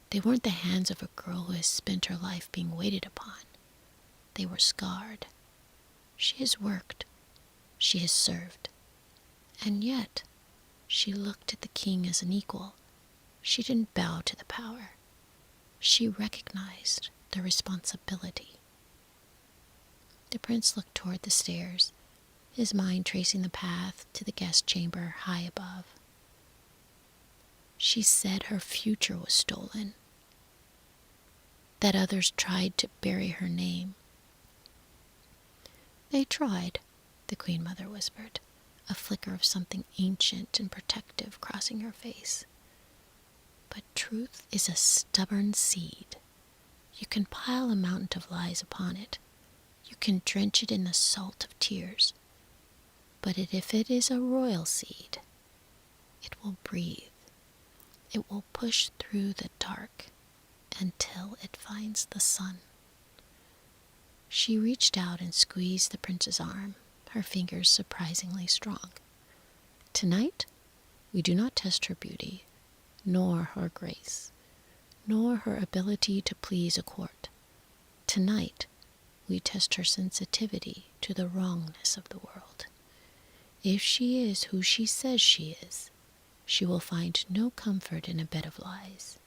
They weren't the hands of a girl who has spent her life being waited upon. They were scarred. She has worked. She has served. And yet, she looked at the king as an equal. She didn't bow to the power. She recognized the responsibility." The prince looked toward the stairs, his mind tracing the path to the guest chamber high above. "She said her future was stolen, that others tried to bury her name." "They tried," the Queen Mother whispered, a flicker of something ancient and protective crossing her face. "But truth is a stubborn seed. You can pile a mountain of lies upon it. You can drench it in the salt of tears. But if it is a royal seed, it will breathe. It will push through the dark until it finds the sun." She reached out and squeezed the prince's arm, her fingers surprisingly strong. "Tonight, we do not test her beauty, nor her grace, nor her ability to please a court. Tonight, we test her sensitivity to the wrongness of the world. If she is who she says she is, she will find no comfort in a bed of lies.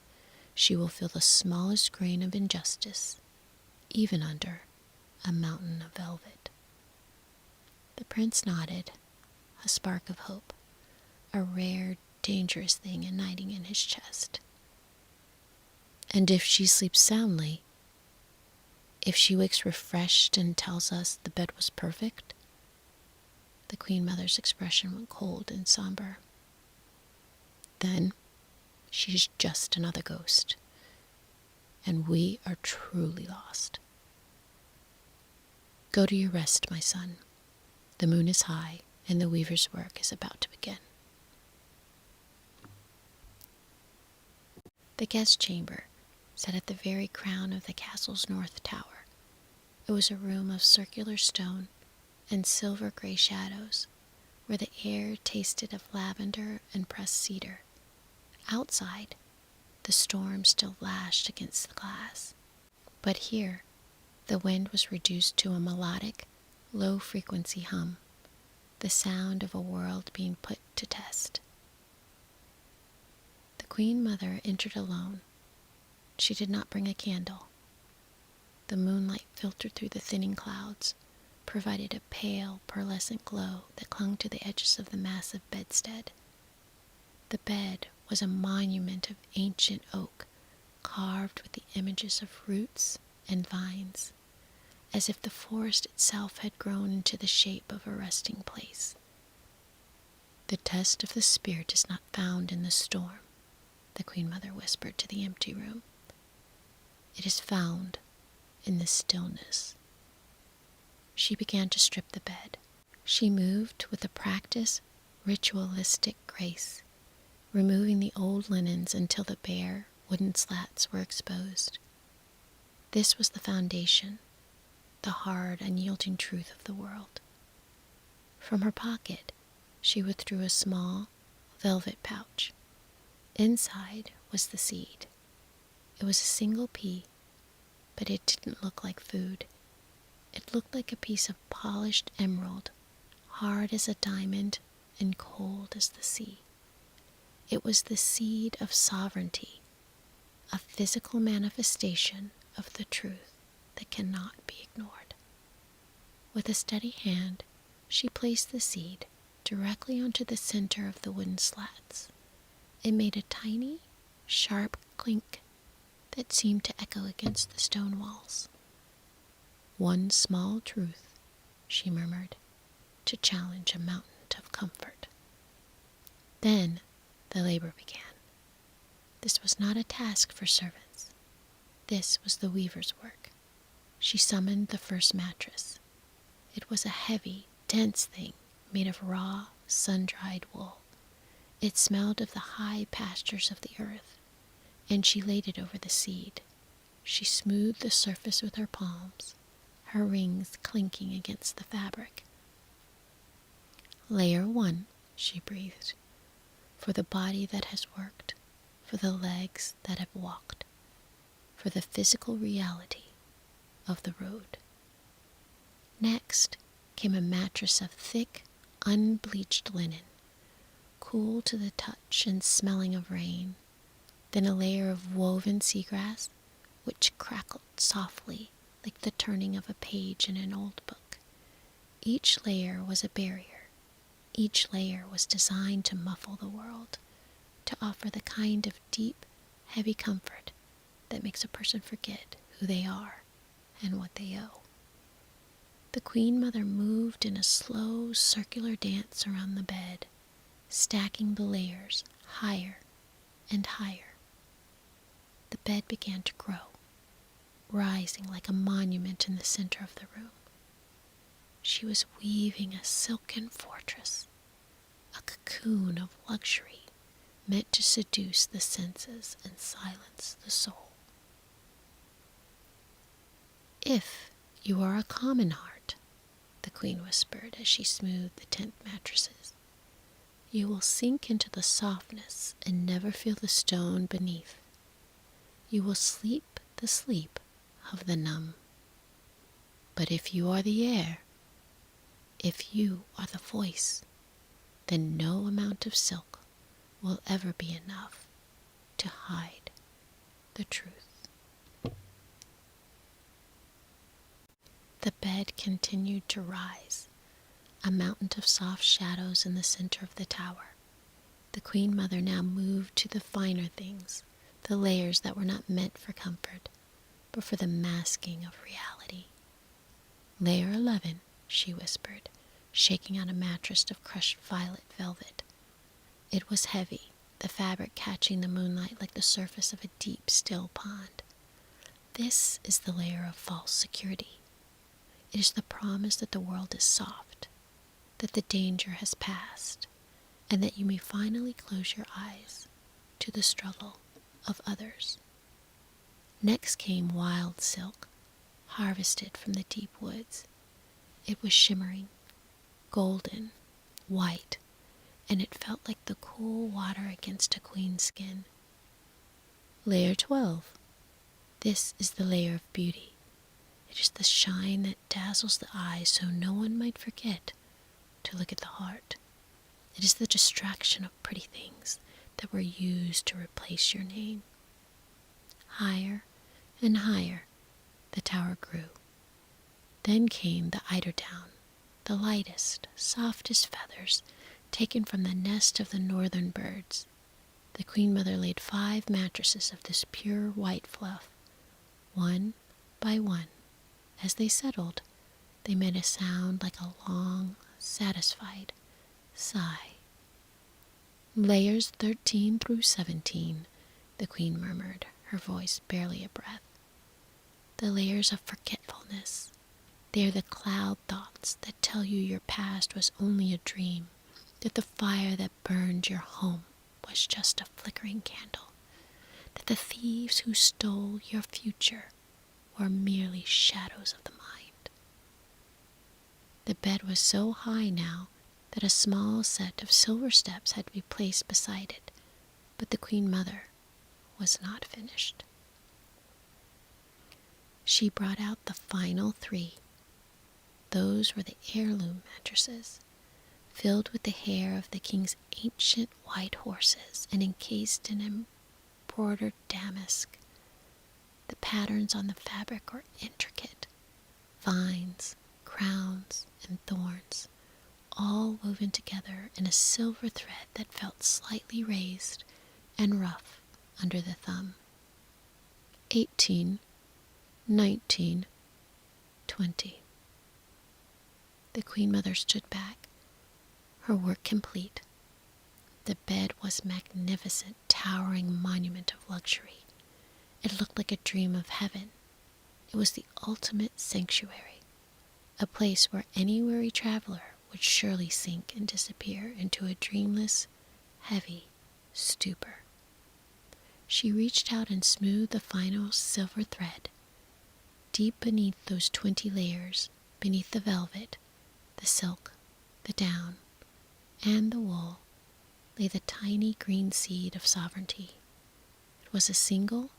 She will feel the smallest grain of injustice, even under a mountain of velvet." The prince nodded, a spark of hope, a rare, dangerous thing igniting in his chest. "And if she sleeps soundly, if she wakes refreshed and tells us the bed was perfect?" The Queen Mother's expression went cold and somber. "Then she's just another ghost, and we are truly lost. Go to your rest, my son. The moon is high, and the weaver's work is about to begin." The guest chamber sat at the very crown of the castle's north tower. It was a room of circular stone and silver-gray shadows, where the air tasted of lavender and pressed cedar. Outside, the storm still lashed against the glass, but here the wind was reduced to a melodic, low-frequency hum, the sound of a world being put to test. The Queen Mother entered alone, she did not bring a candle. The moonlight filtered through the thinning clouds, provided a pale, pearlescent glow that clung to the edges of the massive bedstead. The bed was a monument of ancient oak, carved with the images of roots and vines, as if the forest itself had grown into the shape of a resting place. "The test of the spirit is not found in the storm," the Queen Mother whispered to the empty room. "It is found in the stillness." She began to strip the bed. She moved with a practiced, ritualistic grace, removing the old linens until the bare, wooden slats were exposed. This was the foundation, the hard, unyielding truth of the world. From her pocket, she withdrew a small, velvet pouch. Inside was the seed. It was a single pea, but it didn't look like food. It looked like a piece of polished emerald, hard as a diamond and cold as the sea. It was the seed of sovereignty, a physical manifestation of the truth that cannot be ignored. With a steady hand, she placed the seed directly onto the center of the wooden slats. It made a tiny, sharp clink that seemed to echo against the stone walls. "One small truth," she murmured, "to challenge a mountain of comfort." Then the labor began. This was not a task for servants. This was the weaver's work. She summoned the first mattress. It was a heavy, dense thing made of raw, sun-dried wool. It smelled of the high pastures of the earth, and she laid it over the seed. She smoothed the surface with her palms, her rings clinking against the fabric. "Layer 1, she breathed, "for the body that has worked, for the legs that have walked, for the physical reality of the road." Next came a mattress of thick, unbleached linen, cool to the touch and smelling of rain, then a layer of woven seagrass, which crackled softly like the turning of a page in an old book. Each layer was a barrier. Each layer was designed to muffle the world, to offer the kind of deep, heavy comfort that makes a person forget who they are and what they owe. The Queen Mother moved in a slow, circular dance around the bed, stacking the layers higher and higher. The bed began to grow, rising like a monument in the center of the room. She was weaving a silken fortress, a cocoon of luxury meant to seduce the senses and silence the soul. "If you are a common heart," the Queen whispered as she smoothed the tent mattresses, "you will sink into the softness and never feel the stone beneath. You will sleep the sleep of the numb. But if you are the air, if you are the voice, then no amount of silk will ever be enough to hide the truth." The bed continued to rise, a mountain of soft shadows in the center of the tower. The Queen Mother now moved to the finer things, the layers that were not meant for comfort, but for the masking of reality. "Layer 11, she whispered, shaking out a mattress of crushed violet velvet. It was heavy, the fabric catching the moonlight like the surface of a deep, still pond. "This is the layer of false security. It is the promise that the world is soft, that the danger has passed, and that you may finally close your eyes to the struggle of others." Next came wild silk, harvested from the deep woods. It was shimmering, golden, white, and it felt like the cool water against a queen's skin. "Layer 12. This is the layer of beauty. It is the shine that dazzles the eyes so no one might forget to look at the heart. It is the distraction of pretty things that were used to replace your name." Higher and higher the tower grew. Then came the eiderdown, the lightest, softest feathers taken from the nest of the northern birds. The Queen Mother laid 5 mattresses of this pure white fluff. One by one, as they settled, they made a sound like a long, satisfied sigh. Layers 13 through 17, the Queen murmured, her voice barely a breath. The layers of forgetfulness. They are the cloud thoughts that tell you your past was only a dream, that the fire that burned your home was just a flickering candle, that the thieves who stole your future were merely shadows of the mind. The bed was so high now that a small set of silver steps had to be placed beside it, but the Queen Mother was not finished. She brought out the final 3. Those were the heirloom mattresses, filled with the hair of the king's ancient white horses and encased in embroidered damask. The patterns on the fabric were intricate, vines, crowns, and thorns, all woven together in a silver thread that felt slightly raised and rough under the thumb. 18, 19, 20. The Queen Mother stood back, her work complete. The bed was a magnificent, towering monument of luxury. It looked like a dream of heaven. It was the ultimate sanctuary, a place where any weary traveler would surely sink and disappear into a dreamless, heavy stupor. She reached out and smoothed the final silver thread. Deep beneath those 20 layers, beneath the velvet, the silk, the down, and the wool, lay the tiny green seed of sovereignty. It was a single,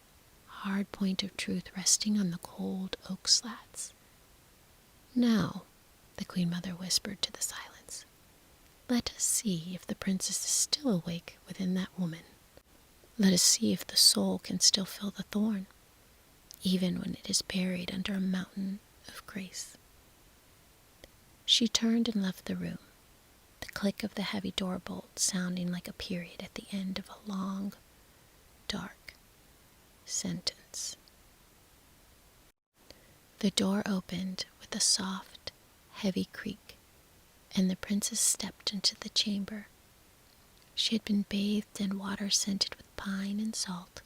hard point of truth resting on the cold oak slats. Now, the Queen Mother whispered to the silence, let us see if the princess is still awake within that woman. Let us see if the soul can still feel the thorn, even when it is buried under a mountain of grace. She turned and left the room, the click of the heavy door bolt sounding like a period at the end of a long, dark sentence. The door opened with a soft, heavy creak, and the princess stepped into the chamber. She had been bathed in water scented with pine and salt,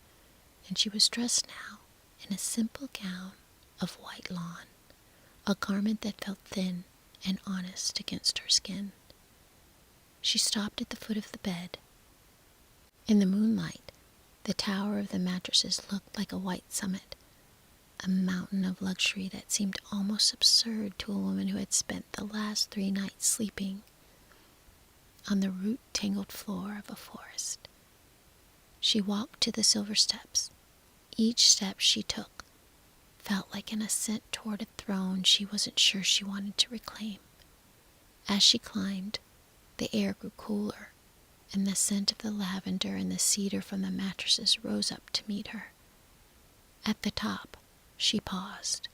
and she was dressed now in a simple gown of white lawn, a garment that felt thin and honest against her skin. She stopped at the foot of the bed. In the moonlight, the tower of the mattresses looked like a white summit, a mountain of luxury that seemed almost absurd to a woman who had spent the last 3 nights sleeping on the root-tangled floor of a forest. She walked to the silver steps. Each step she took felt like an ascent toward a throne she wasn't sure she wanted to reclaim. As she climbed, the air grew cooler, and the scent of the lavender and the cedar from the mattresses rose up to meet her. At the top, she paused.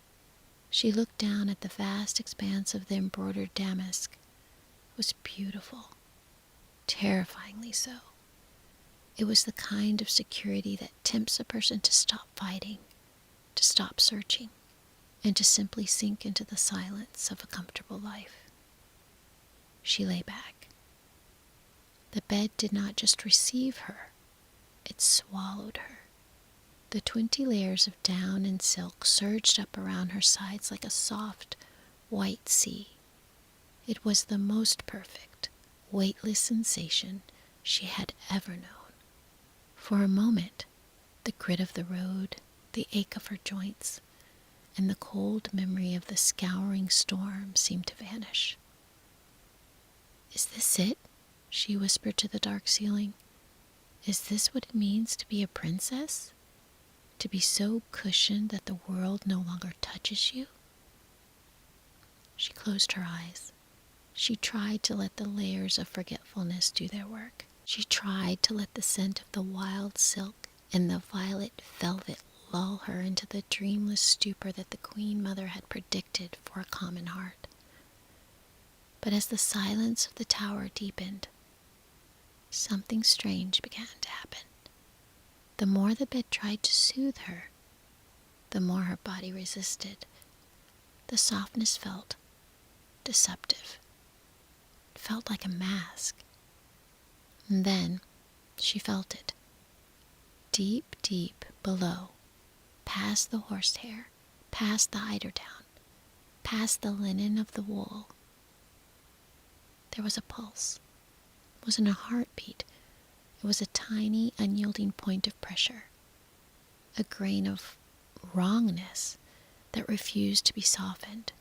She looked down at the vast expanse of the embroidered damask. It was beautiful, terrifyingly so. It was the kind of security that tempts a person to stop fighting, to stop searching, and to simply sink into the silence of a comfortable life. She lay back. The bed did not just receive her, it swallowed her. The 20 layers of down and silk surged up around her sides like a soft, white sea. It was the most perfect, weightless sensation she had ever known. For a moment, the grit of the road, the ache of her joints, and the cold memory of the scouring storm seemed to vanish. "Is this it?" she whispered to the dark ceiling. "Is this what it means to be a princess? To be so cushioned that the world no longer touches you?" She closed her eyes. She tried to let the layers of forgetfulness do their work. She tried to let the scent of the wild silk and the violet velvet lull her into the dreamless stupor that the Queen Mother had predicted for a common heart. But as the silence of the tower deepened, something strange began to happen. The more the bed tried to soothe her, the more her body resisted. The softness felt deceptive. It felt like a mask. And then she felt it. Deep, deep below, past the horsehair, past the eiderdown, past the linen of the wool, there was a pulse. It wasn't a heartbeat. It was a tiny, unyielding point of pressure. A grain of wrongness that refused to be softened.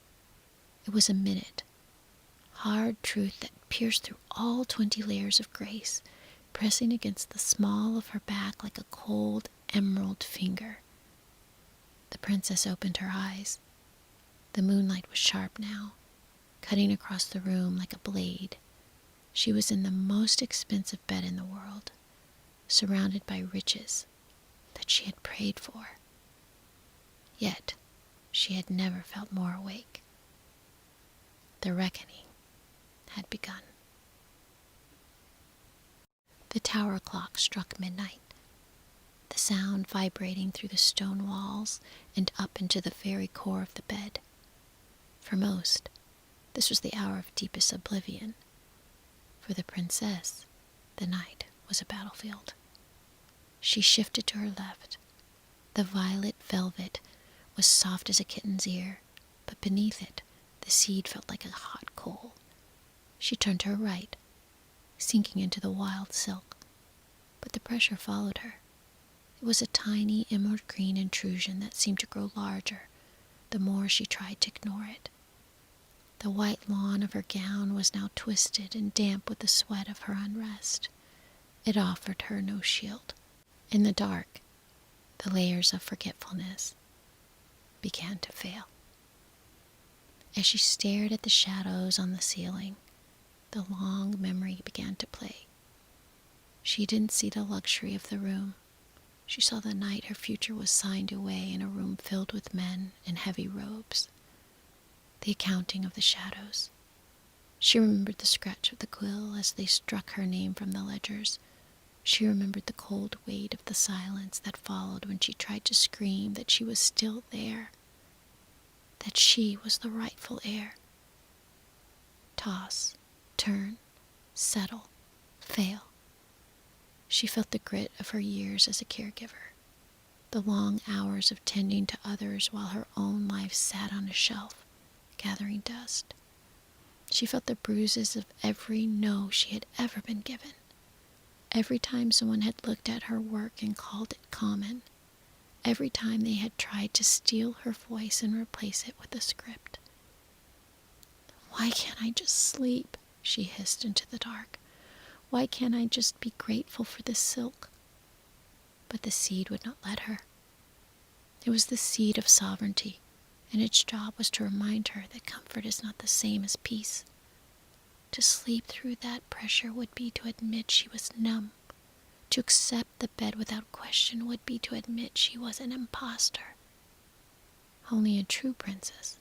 It was a minute. Hard truth that pierced through all 20 layers of grace, pressing against the small of her back like a cold emerald finger. The princess opened her eyes. The moonlight was sharp now, cutting across the room like a blade. She was in the most expensive bed in the world, surrounded by riches that she had prayed for. Yet, she had never felt more awake. The reckoning had begun. The tower clock struck midnight, the sound vibrating through the stone walls and up into the very core of the bed. For most, this was the hour of deepest oblivion. For the princess, the night was a battlefield. She shifted to her left. The violet velvet was soft as a kitten's ear, but beneath it, the seed felt like a hot coal. She turned to her right, sinking into the wild silk, but the pressure followed her. It was a tiny emerald green intrusion that seemed to grow larger the more she tried to ignore it. The white lawn of her gown was now twisted and damp with the sweat of her unrest. It offered her no shield. In the dark, the layers of forgetfulness began to fail. As she stared at the shadows on the ceiling, the long memory began to play. She didn't see the luxury of the room. She saw the night her future was signed away in a room filled with men in heavy robes. The accounting of the shadows. She remembered the scratch of the quill as they struck her name from the ledgers. She remembered the cold weight of the silence that followed when she tried to scream that she was still there, that she was the rightful heir. Toss, turn, settle, fail. She felt the grit of her years as a caregiver, the long hours of tending to others while her own life sat on a shelf, gathering dust. She felt the bruises of every no she had ever been given. Every time someone had looked at her work and called it common. Every time they had tried to steal her voice and replace it with a script. "Why can't I just sleep?" she hissed into the dark. "Why can't I just be grateful for this silk?" But the seed would not let her. It was the seed of sovereignty, and its job was to remind her that comfort is not the same as peace. To sleep through that pressure would be to admit she was numb. To accept the bed without question would be to admit she was an imposter. Only a true princess,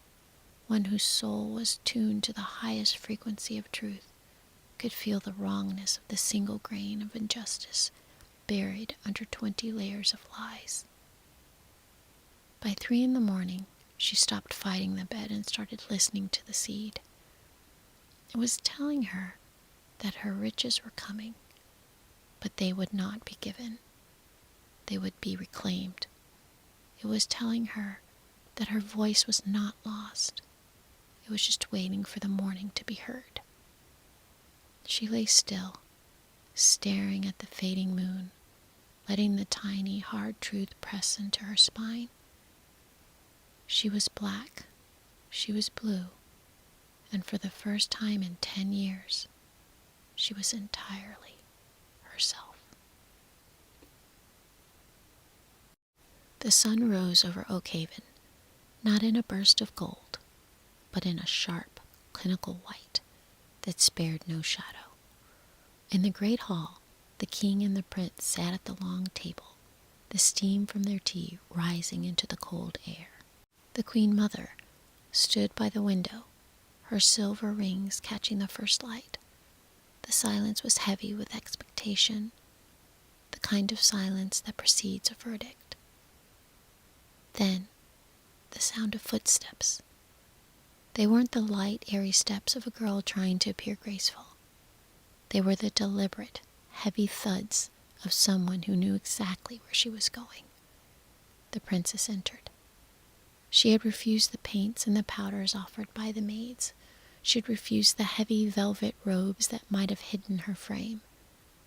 one whose soul was tuned to the highest frequency of truth, could feel the wrongness of the single grain of injustice buried under 20 layers of lies. By 3 a.m, she stopped fighting the bed and started listening to the seed. It was telling her that her riches were coming, but they would not be given. They would be reclaimed. It was telling her that her voice was not lost. It was just waiting for the morning to be heard. She lay still, staring at the fading moon, letting the tiny, hard truth press into her spine. She was black, she was blue, and for the first time in 10 years, she was entirely herself. The sun rose over Oakhaven, not in a burst of gold, but in a sharp, clinical white that spared no shadow. In the great hall, the king and the prince sat at the long table, the steam from their tea rising into the cold air. The Queen Mother stood by the window, her silver rings catching the first light. The silence was heavy with expectation, the kind of silence that precedes a verdict. Then, the sound of footsteps. They weren't the light, airy steps of a girl trying to appear graceful. They were the deliberate, heavy thuds of someone who knew exactly where she was going. The princess entered. She had refused the paints and the powders offered by the maids. She had refused the heavy velvet robes that might have hidden her frame.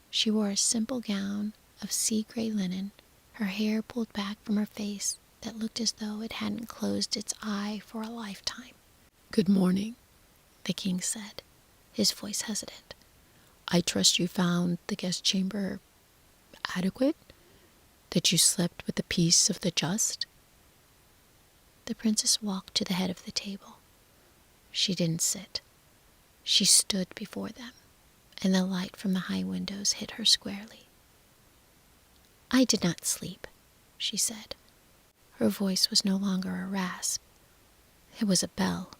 She wore a simple gown of sea-gray linen, her hair pulled back from her face that looked as though it hadn't closed its eye for a lifetime. "Good morning," the king said, his voice hesitant. "I trust you found the guest chamber adequate? That you slept with the peace of the just?" The princess walked to the head of the table. She didn't sit. She stood before them, and the light from the high windows hit her squarely. "I did not sleep," she said. Her voice was no longer a rasp. It was a bell.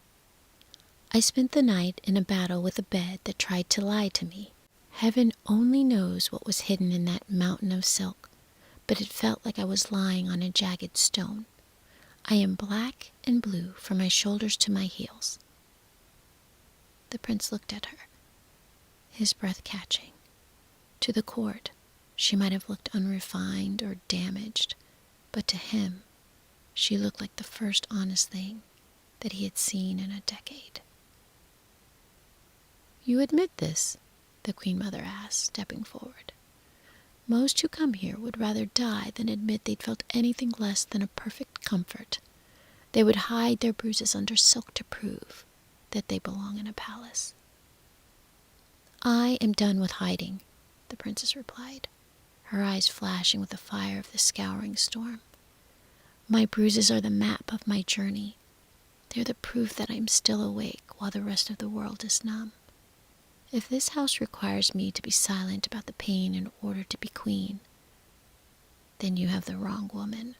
"I spent the night in a battle with a bed that tried to lie to me. Heaven only knows what was hidden in that mountain of silk, but it felt like I was lying on a jagged stone. I am black and blue from my shoulders to my heels." The prince looked at her, his breath catching. To the court, she might have looked unrefined or damaged, but to him, she looked like the first honest thing that he had seen in a decade. "You admit this?" the Queen Mother asked, stepping forward. "Most who come here would rather die than admit they'd felt anything less than a perfect comfort. They would hide their bruises under silk to prove that they belong in a palace." "I am done with hiding," the princess replied, her eyes flashing with the fire of the scouring storm. "My bruises are the map of my journey. They're the proof that I'm still awake while the rest of the world is numb. If this house requires me to be silent about the pain in order to be queen, then you have the wrong woman.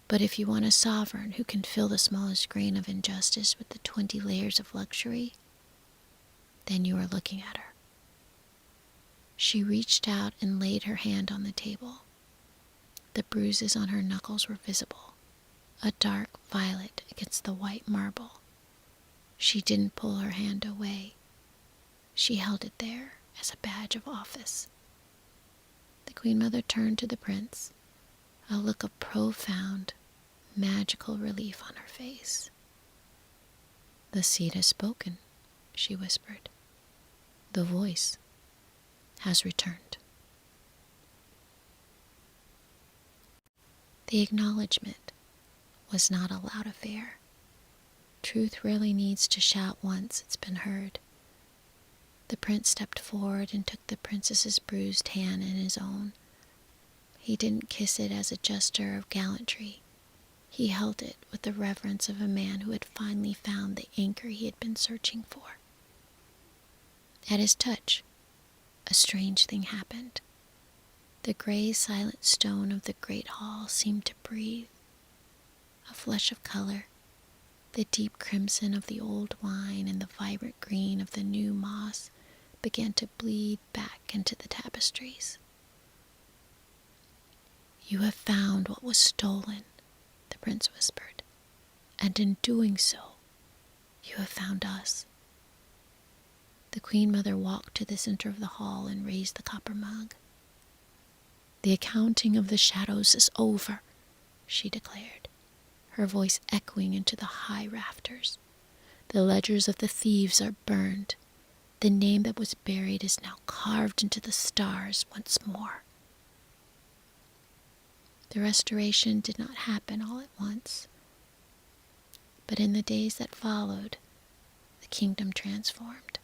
But if you want a sovereign who can fill the smallest grain of injustice with the 20 layers of luxury, then you are looking at her." She reached out and laid her hand on the table. The bruises on her knuckles were visible, a dark violet against the white marble. She didn't pull her hand away. She held it there as a badge of office. The Queen Mother turned to the prince, a look of profound, magical relief on her face. "The seed has spoken," she whispered. "The voice has returned." The acknowledgement was not a loud affair. Truth rarely needs to shout once it's been heard. The prince stepped forward and took the princess's bruised hand in his own. He didn't kiss it as a gesture of gallantry. He held it with the reverence of a man who had finally found the anchor he had been searching for. At his touch, a strange thing happened. The gray, silent stone of the great hall seemed to breathe. A flush of color, the deep crimson of the old wine and the vibrant green of the new moss, began to bleed back into the tapestries. "You have found what was stolen," the prince whispered, "and in doing so, you have found us." The Queen Mother walked to the center of the hall and raised the copper mug. "The accounting of the shadows is over," she declared, her voice echoing into the high rafters. "The ledgers of the thieves are burned. The name that was buried is now carved into the stars once more." The restoration did not happen all at once, but in the days that followed, the kingdom transformed.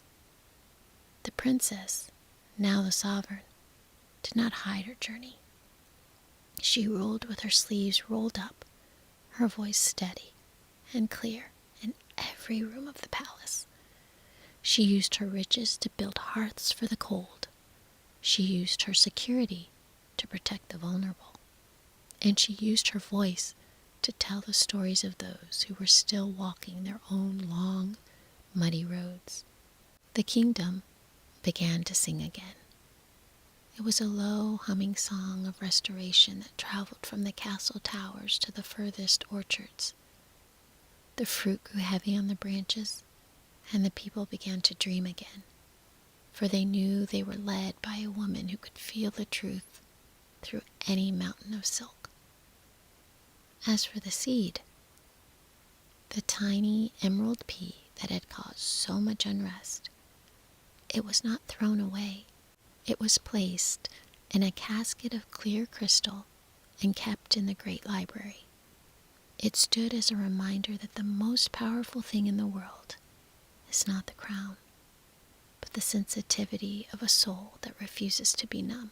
The princess, now the sovereign, did not hide her journey. She ruled with her sleeves rolled up, her voice steady and clear in every room of the palace. She used her riches to build hearths for the cold. She used her security to protect the vulnerable. and she used her voice to tell the stories of those who were still walking their own long, muddy roads. The kingdom began to sing again. It was a low, humming song of restoration that traveled from the castle towers to the furthest orchards. The fruit grew heavy on the branches, and the people began to dream again, for they knew they were led by a woman who could feel the truth through any mountain of silk. As for the seed, the tiny emerald pea that had caused so much unrest, it was not thrown away. It was placed in a casket of clear crystal and kept in the great library. It stood as a reminder that the most powerful thing in the world is not the crown, but the sensitivity of a soul that refuses to be numb.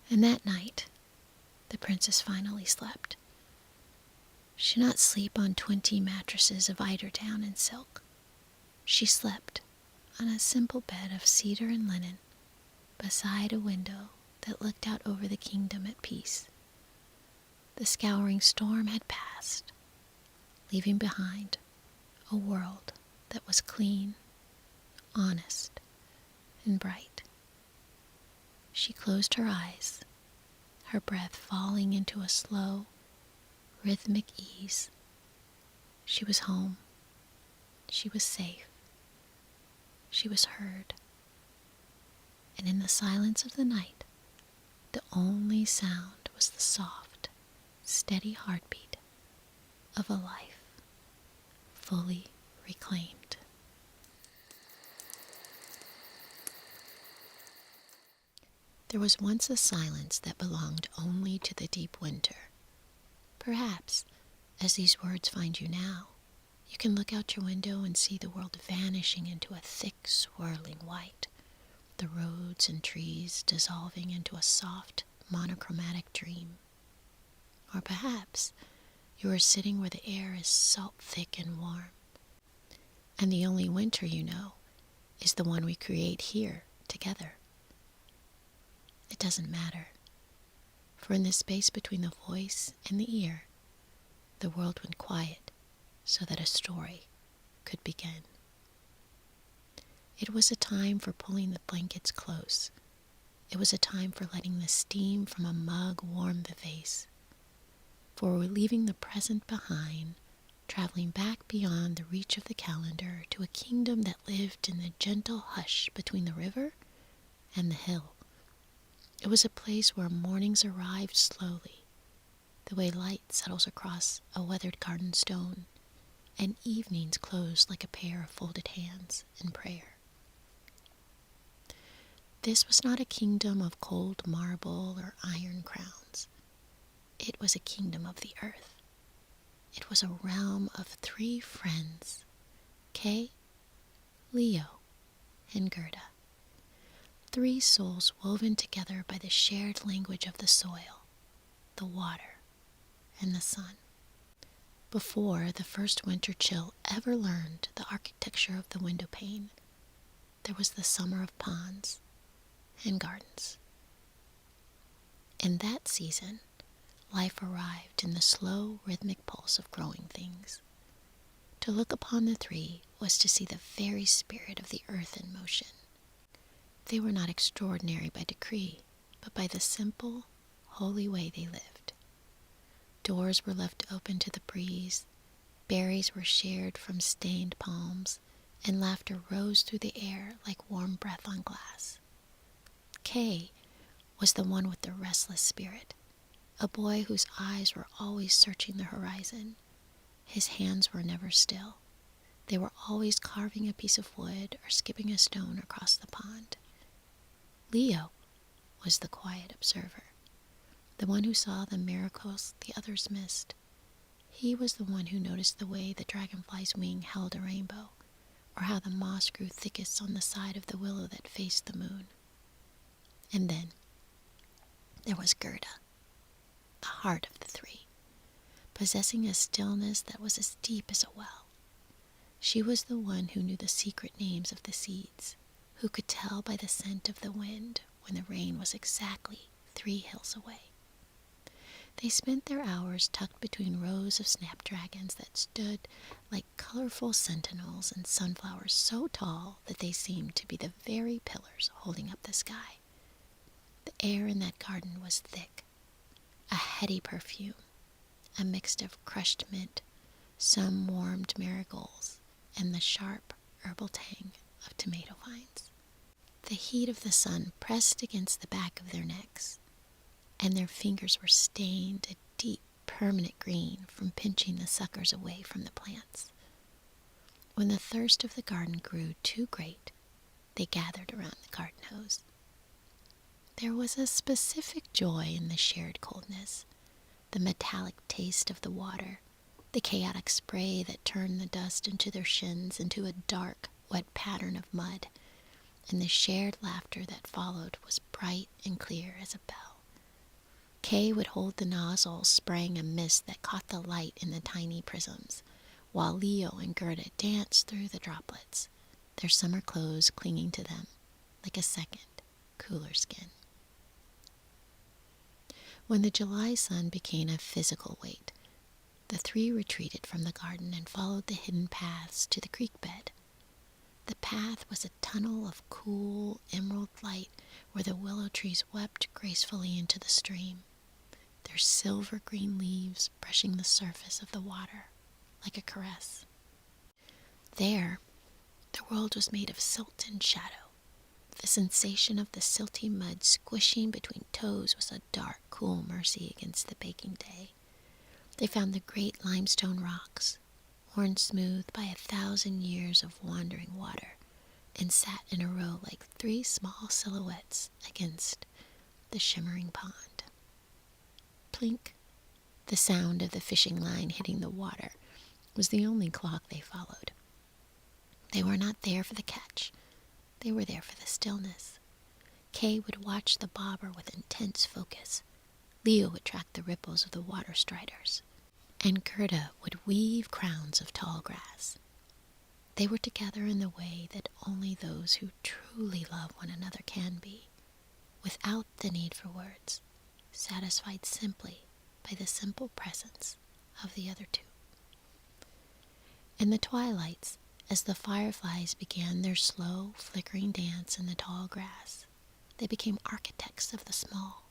And that night, the princess finally slept. She did not sleep on 20 mattresses of eiderdown and silk. She slept on a simple bed of cedar and linen beside a window that looked out over the kingdom at peace. The scouring storm had passed, leaving behind a world that was clean, honest, and bright. She closed her eyes, her breath falling into a slow, rhythmic ease. She was home. She was safe. She was heard. And in the silence of the night, the only sound was the soft, steady heartbeat of a life fully reclaimed. There was once a silence that belonged only to the deep winter. Perhaps, as these words find you now, you can look out your window and see the world vanishing into a thick, swirling white, the roads and trees dissolving into a soft, monochromatic dream. Or perhaps you are sitting where the air is salt thick and warm, and the only winter you know is the one we create here together. It doesn't matter, for in the space between the voice and the ear, the world went quiet so that a story could begin. It was a time for pulling the blankets close. It was a time for letting the steam from a mug warm the face. For we're leaving the present behind, traveling back beyond the reach of the calendar to a kingdom that lived in the gentle hush between the river and the hill. It was a place where mornings arrived slowly, the way light settles across a weathered garden stone, and evenings closed like a pair of folded hands in prayer. This was not a kingdom of cold marble or iron crowns. It was a kingdom of the earth. It was a realm of 3 friends, Kay, Leo, and Gerda. 3 souls woven together by the shared language of the soil, the water, and the sun. Before the first winter chill ever learned the architecture of the window pane, there was the summer of ponds and gardens. In that season, life arrived in the slow, rhythmic pulse of growing things. To look upon the 3 was to see the very spirit of the earth in motion. They were not extraordinary by decree, but by the simple, holy way they lived. Doors were left open to the breeze, berries were shared from stained palms, and laughter rose through the air like warm breath on glass. Kay was the one with the restless spirit, a boy whose eyes were always searching the horizon. His hands were never still. They were always carving a piece of wood or skipping a stone across the pond. Leo was the quiet observer, the one who saw the miracles the others missed. He was the one who noticed the way the dragonfly's wing held a rainbow, or how the moss grew thickest on the side of the willow that faced the moon. And then there was Gerda, the heart of the 3, possessing a stillness that was as deep as a well. She was the one who knew the secret names of the seeds, who could tell by the scent of the wind when the rain was exactly 3 hills away. They spent their hours tucked between rows of snapdragons that stood like colorful sentinels and sunflowers so tall that they seemed to be the very pillars holding up the sky. The air in that garden was thick, a heady perfume, a mix of crushed mint, some warmed marigolds, and the sharp herbal tang of tomato vines. The heat of the sun pressed against the back of their necks, and their fingers were stained a deep, permanent green from pinching the suckers away from the plants. When the thirst of the garden grew too great, they gathered around the garden hose. There was a specific joy in the shared coldness, the metallic taste of the water, the chaotic spray that turned the dust into their shins into a dark, wet pattern of mud, and the shared laughter that followed was bright and clear as a bell. Kay would hold the nozzle, spraying a mist that caught the light in the tiny prisms, while Leo and Gerda danced through the droplets, their summer clothes clinging to them like a second, cooler skin. When the July sun became a physical weight, the three retreated from the garden and followed the hidden paths to the creek bed. The path was a tunnel of cool, emerald light where the willow trees wept gracefully into the stream, their silver-green leaves brushing the surface of the water like a caress. There, the world was made of silt and shadow. The sensation of the silty mud squishing between toes was a dark, cool mercy against the baking day. They found the great limestone rocks, worn smooth by 1,000 years of wandering water, and sat in a row like three small silhouettes against the shimmering pond. Plink, the sound of the fishing line hitting the water, was the only clock they followed. They were not there for the catch. They were there for the stillness. Kay would watch the bobber with intense focus. Leo would track the ripples of the water striders, and Gerda would weave crowns of tall grass. They were together in the way that only those who truly love one another can be, without the need for words, satisfied simply by the simple presence of the other two. In the twilights, as the fireflies began their slow, flickering dance in the tall grass, they became architects of the small.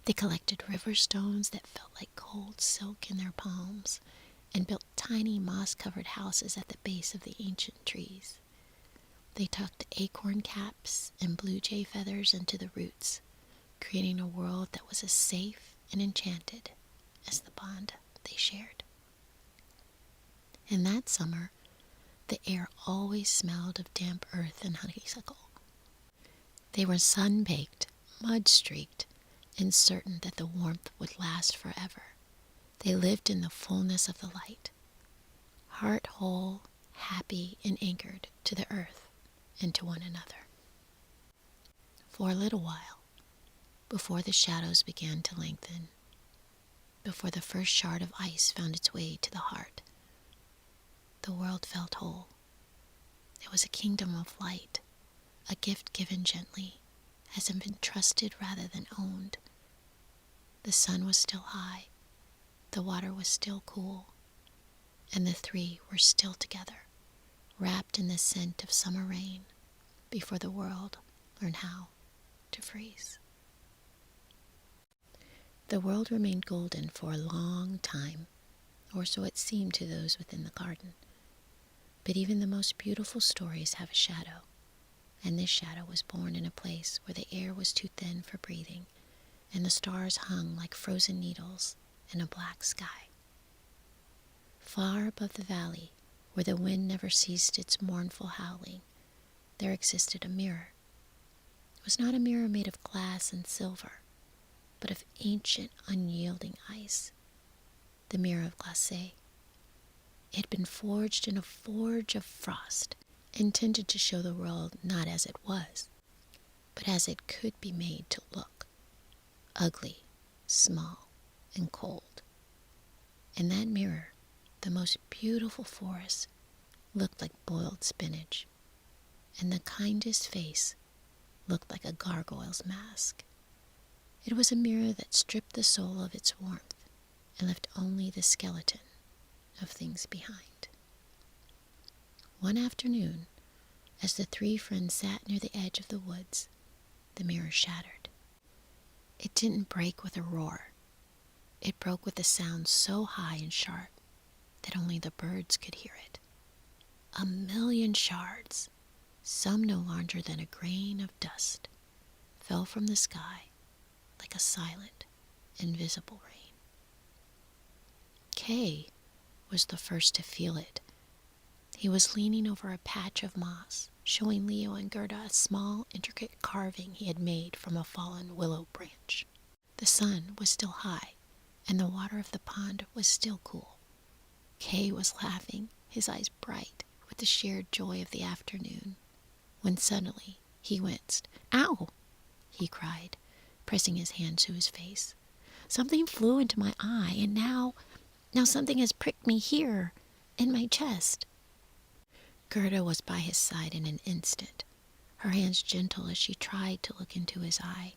They collected river stones that felt like cold silk in their palms, and built tiny moss-covered houses at the base of the ancient trees. They tucked acorn caps and blue jay feathers into the roots, creating a world that was as safe and enchanted as the bond they shared. In that summer, the air always smelled of damp earth and honeysuckle. They were sun-baked, mud-streaked, and certain that the warmth would last forever. They lived in the fullness of the light, heart whole, happy, and anchored to the earth and to one another. For a little while, before the shadows began to lengthen, before the first shard of ice found its way to the heart, the world felt whole. It was a kingdom of light, a gift given gently, as if entrusted rather than owned. The sun was still high, the water was still cool, and the three were still together, wrapped in the scent of summer rain, before the world learned how to freeze. The world remained golden for a long time, or so it seemed to those within the garden. But even the most beautiful stories have a shadow, and this shadow was born in a place where the air was too thin for breathing, and the stars hung like frozen needles in a black sky. Far above the valley, where the wind never ceased its mournful howling, there existed a mirror. It was not a mirror made of glass and silver, but of ancient, unyielding ice, the mirror of glacé. It had been forged in a forge of frost, intended to show the world not as it was, but as it could be made to look, ugly, small, and cold. In that mirror, the most beautiful forest looked like boiled spinach, and the kindest face looked like a gargoyle's mask. It was a mirror that stripped the soul of its warmth and left only the skeleton of things behind. One afternoon, as the three friends sat near the edge of the woods, the mirror shattered. It didn't break with a roar. It broke with a sound so high and sharp that only the birds could hear it. 1,000,000 shards, some no larger than a grain of dust, fell from the sky like a silent, invisible rain. Kay was the first to feel it. He was leaning over a patch of moss, showing Leo and Gerda a small, intricate carving he had made from a fallen willow branch. The sun was still high, and the water of the pond was still cool. Kay was laughing, his eyes bright with the shared joy of the afternoon, when suddenly he winced. "Ow!" he cried, pressing his hand to his face. "Something flew into my eye, and now something has pricked me here, in my chest." Gerda was by his side in an instant, her hands gentle as she tried to look into his eye.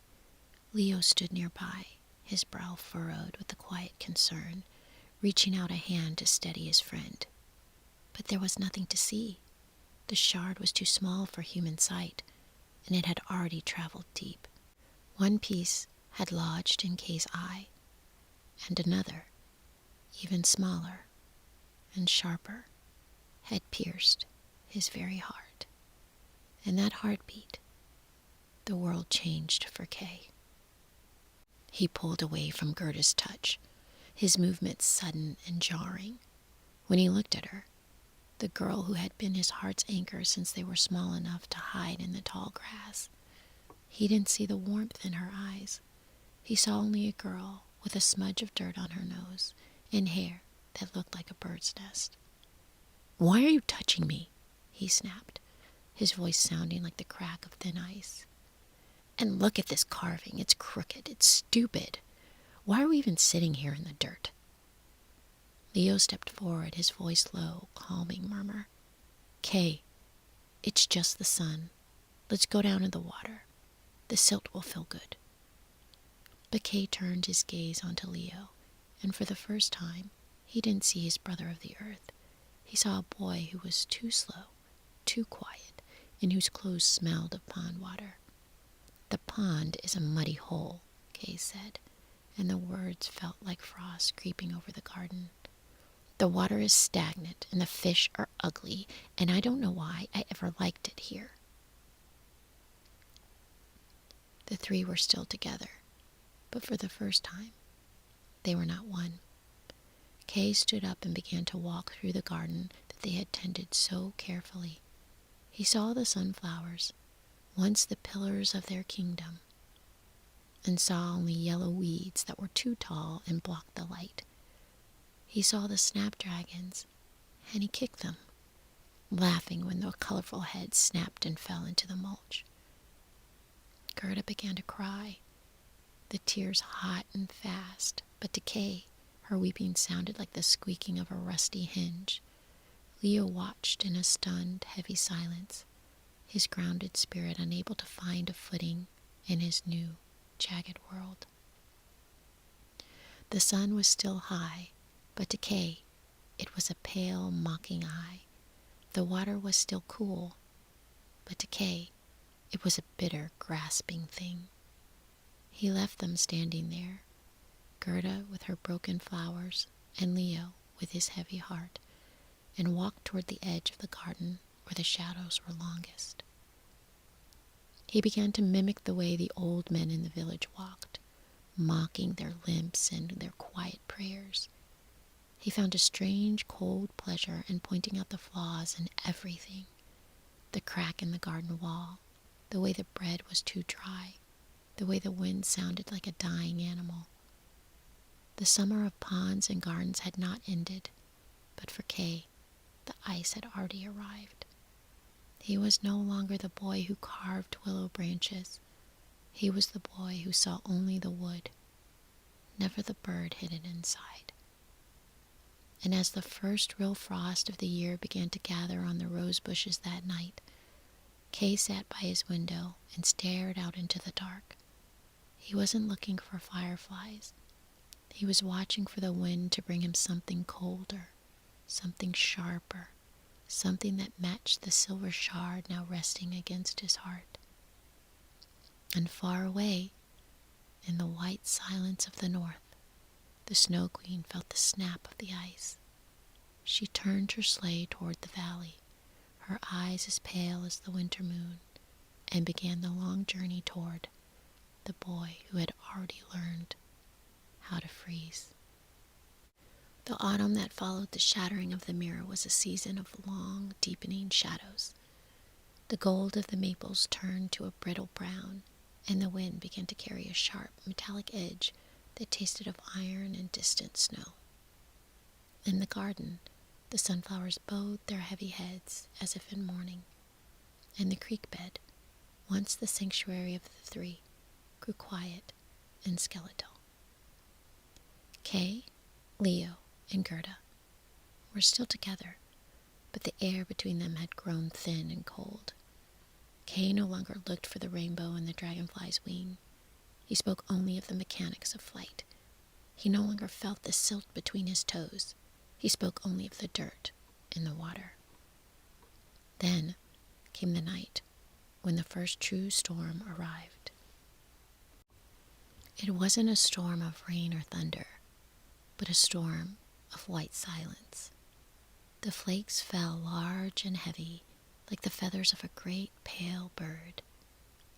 Leo stood nearby, his brow furrowed with a quiet concern, reaching out a hand to steady his friend. But there was nothing to see. The shard was too small for human sight, and it had already traveled deep. One piece had lodged in Kay's eye, and another, even smaller and sharper, had pierced his very heart. In that heartbeat, the world changed for Kay. He pulled away from Gerda's touch, his movements sudden and jarring. When he looked at her, the girl who had been his heart's anchor since they were small enough to hide in the tall grass, he didn't see the warmth in her eyes. He saw only a girl with a smudge of dirt on her nose and hair that looked like a bird's nest. "Why are you touching me?" he snapped, his voice sounding like the crack of thin ice. "And look at this carving. It's crooked. It's stupid. Why are we even sitting here in the dirt?" Leo stepped forward, his voice low, calming murmur. "Kay, it's just the sun. Let's go down in the water. The silt will feel good." But Kay turned his gaze onto Leo, and for the first time, he didn't see his brother of the earth. He saw a boy who was too slow, too quiet, and whose clothes smelled of pond water. "The pond is a muddy hole," Kay said, and the words felt like frost creeping over the garden. "The water is stagnant, and the fish are ugly, and I don't know why I ever liked it here." The three were still together, but for the first time, they were not one. Kay stood up and began to walk through the garden that they had tended so carefully. He saw the sunflowers, once the pillars of their kingdom, and saw only yellow weeds that were too tall and blocked the light. He saw the snapdragons, and he kicked them, laughing when the colorful heads snapped and fell into the mulch. Gerda began to cry, the tears hot and fast, but to Kay, her weeping sounded like the squeaking of a rusty hinge. Leo watched in a stunned, heavy silence, his grounded spirit unable to find a footing in his new, jagged world. The sun was still high, but to Kay, it was a pale, mocking eye. The water was still cool, but to Kay, it was a bitter, grasping thing. He left them standing there, Gerda with her broken flowers, and Leo with his heavy heart, and walked toward the edge of the garden where the shadows were longest. He began to mimic the way the old men in the village walked, mocking their limps and their quiet prayers. He found a strange, cold pleasure in pointing out the flaws in everything. The crack in the garden wall, the way the bread was too dry, the way the wind sounded like a dying animal. The summer of ponds and gardens had not ended, but for Kay, the ice had already arrived. He was no longer the boy who carved willow branches. He was the boy who saw only the wood, never the bird hidden inside. And as the first real frost of the year began to gather on the rose bushes that night, Kay sat by his window and stared out into the dark. He wasn't looking for fireflies. He was watching for the wind to bring him something colder, something sharper, something that matched the silver shard now resting against his heart. And far away, in the white silence of the north, the Snow Queen felt the snap of the ice. She turned her sleigh toward the valley, her eyes as pale as the winter moon, and began the long journey toward the boy who had already learned how to freeze. The autumn that followed the shattering of the mirror was a season of long, deepening shadows. The gold of the maples turned to a brittle brown, and the wind began to carry a sharp, metallic edge that tasted of iron and distant snow. In the garden, the sunflowers bowed their heavy heads as if in mourning, and the creek bed, once the sanctuary of the three, grew quiet and skeletal. Kay, Leo, and Gerda were still together, but the air between them had grown thin and cold. Kay no longer looked for the rainbow in the dragonfly's wing. He spoke only of the mechanics of flight. He no longer felt the silt between his toes. He spoke only of the dirt in the water. Then came the night when the first true storm arrived. It wasn't a storm of rain or thunder, but a storm of white silence. The flakes fell large and heavy, like the feathers of a great pale bird.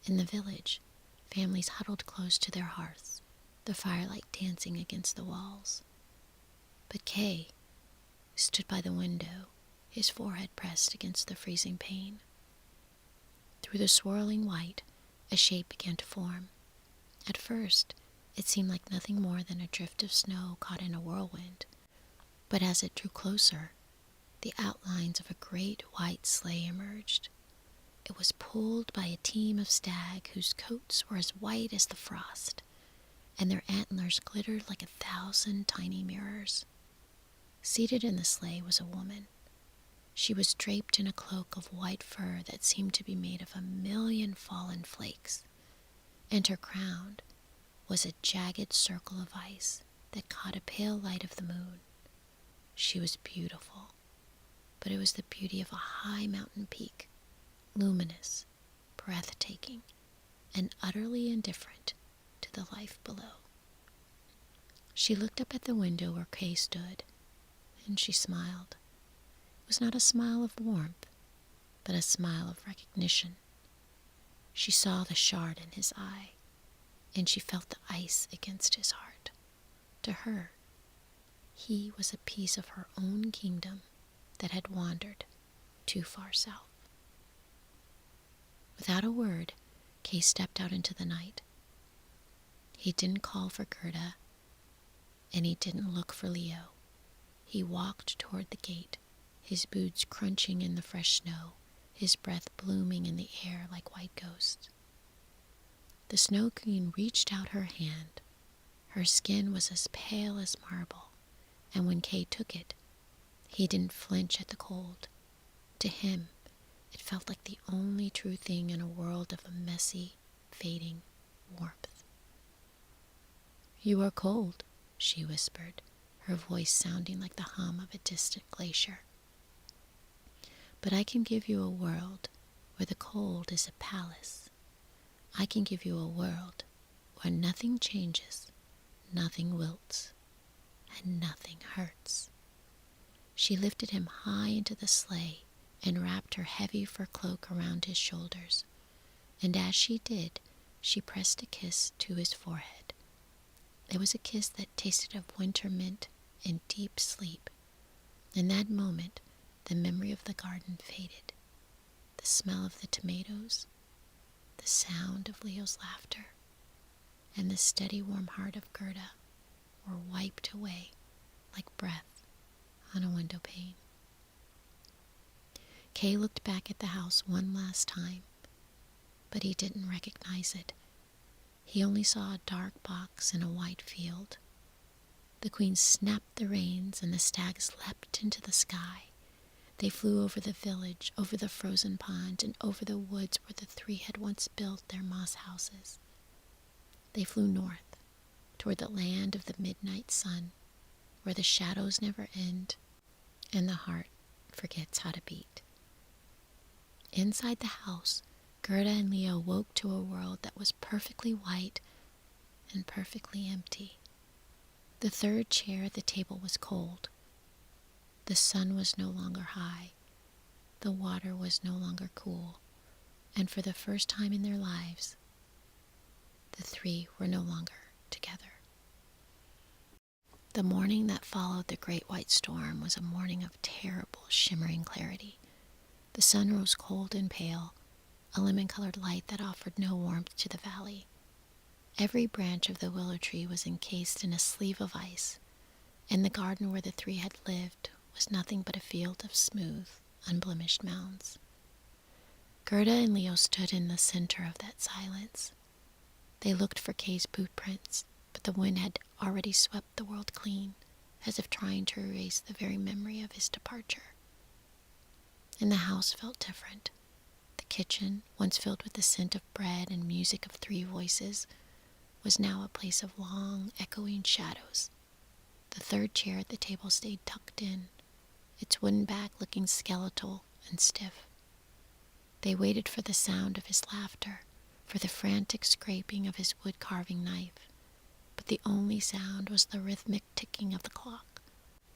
In the village, families huddled close to their hearths, the firelight dancing against the walls. But Kay stood by the window, his forehead pressed against the freezing pane. Through the swirling white, a shape began to form. At first, it seemed like nothing more than a drift of snow caught in a whirlwind, but as it drew closer, the outlines of a great white sleigh emerged. It was pulled by a team of stag whose coats were as white as the frost, and their antlers glittered like 1,000 tiny mirrors. Seated in the sleigh was a woman. She was draped in a cloak of white fur that seemed to be made of 1,000,000 fallen flakes, and her crown was a jagged circle of ice that caught a pale light of the moon. She was beautiful, but it was the beauty of a high mountain peak, luminous, breathtaking, and utterly indifferent to the life below. She looked up at the window where Kay stood, and she smiled. It was not a smile of warmth, but a smile of recognition. She saw the shard in his eye, and she felt the ice against his heart. To her, he was a piece of her own kingdom that had wandered too far south. Without a word, Kay stepped out into the night. He didn't call for Gerda, and he didn't look for Leo. He walked toward the gate, his boots crunching in the fresh snow, his breath blooming in the air like white ghosts. The Snow Queen reached out her hand. Her skin was as pale as marble, and when Kay took it, he didn't flinch at the cold. To him, it felt like the only true thing in a world of a messy, fading warmth. "You are cold," she whispered, her voice sounding like the hum of a distant glacier. "But I can give you a world where the cold is a palace. I can give you a world where nothing changes, nothing wilts, and nothing hurts." She lifted him high into the sleigh and wrapped her heavy fur cloak around his shoulders, and as she did, she pressed a kiss to his forehead. It was a kiss that tasted of winter mint and deep sleep. In that moment, the memory of the garden faded. The smell of the tomatoes, the sound of Leo's laughter, and the steady warm heart of Gerda were wiped away like breath on a window pane. Kay looked back at the house one last time, but he didn't recognize it. He only saw a dark box in a white field. The queen snapped the reins, and the stags leapt into the sky. They flew over the village, over the frozen pond, and over the woods where the three had once built their moss houses. They flew north, toward the land of the midnight sun, where the shadows never end and the heart forgets how to beat. Inside the house, Gerda and Leo woke to a world that was perfectly white and perfectly empty. The third chair at the table was cold. The sun was no longer high. The water was no longer cool. And for the first time in their lives, the three were no longer together. The morning that followed the great white storm was a morning of terrible, shimmering clarity. The sun rose cold and pale, a lemon-colored light that offered no warmth to the valley. Every branch of the willow tree was encased in a sleeve of ice, and the garden where the three had lived was nothing but a field of smooth, unblemished mounds. Gerda and Leo stood in the center of that silence. They looked for Kay's boot prints, but the wind had already swept the world clean, as if trying to erase the very memory of his departure. And the house felt different. The kitchen, once filled with the scent of bread and music of three voices, was now a place of long, echoing shadows. The third chair at the table stayed tucked in, its wooden back looking skeletal and stiff. They waited for the sound of his laughter, for the frantic scraping of his wood-carving knife, but the only sound was the rhythmic ticking of the clock,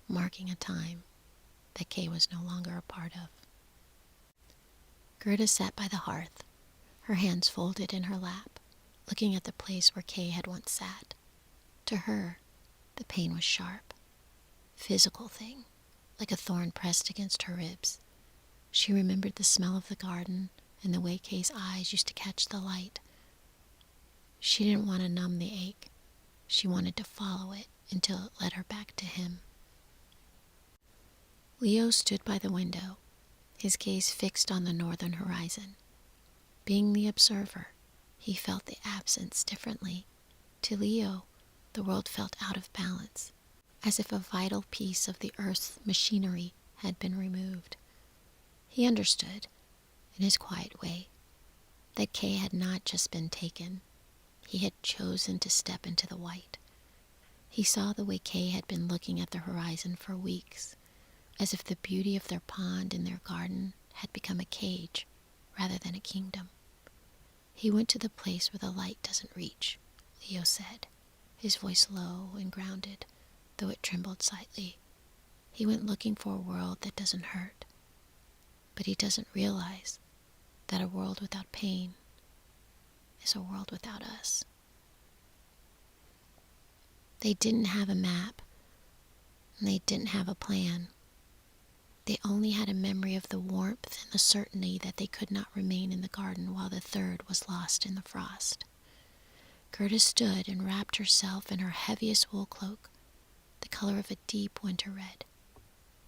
marking a time that Kay was no longer a part of. Gerda sat by the hearth, her hands folded in her lap, looking at the place where Kay had once sat. To her, the pain was sharp, physical thing, like a thorn pressed against her ribs. She remembered the smell of the garden and the way Kay's eyes used to catch the light. She didn't want to numb the ache. She wanted to follow it until it led her back to him. Leo stood by the window, his gaze fixed on the northern horizon. Being the observer, he felt the absence differently. To Leo, the world felt out of balance, as if a vital piece of the earth's machinery had been removed. He understood, in his quiet way, that Kay had not just been taken. He had chosen to step into the white. He saw the way Kay had been looking at the horizon for weeks, as if the beauty of their pond and their garden had become a cage rather than a kingdom. He went to the place where the light doesn't reach, Leo said, his voice low and grounded, though it trembled slightly. He went looking for a world that doesn't hurt. But he doesn't realize that a world without pain is a world without us. They didn't have a map, and they didn't have a plan. They only had a memory of the warmth and the certainty that they could not remain in the garden while the third was lost in the frost. Gerda stood and wrapped herself in her heaviest wool cloak, the color of a deep winter red.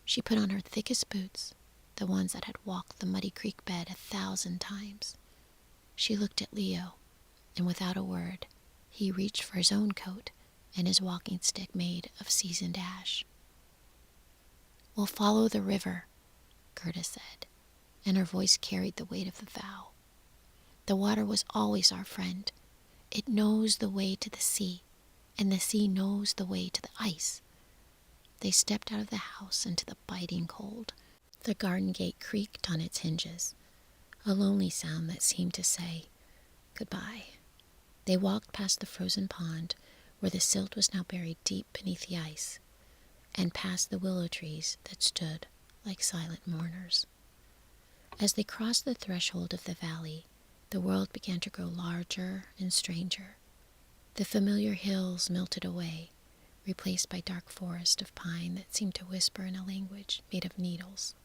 She put on her thickest boots, the ones that had walked the muddy creek bed 1,000 times. She looked at Leo, and without a word, he reached for his own coat and his walking stick made of seasoned ash. "We'll follow the river," Gerda said, and her voice carried the weight of the vow. "The water was always our friend. It knows the way to the sea, and the sea knows the way to the ice." They stepped out of the house into the biting cold. The garden gate creaked on its hinges, a lonely sound that seemed to say, "Goodbye." They walked past the frozen pond, where the silt was now buried deep beneath the ice, and past the willow trees that stood like silent mourners. As they crossed the threshold of the valley, the world began to grow larger and stranger. The familiar hills melted away, replaced by dark forest of pine that seemed to whisper in a language made of needles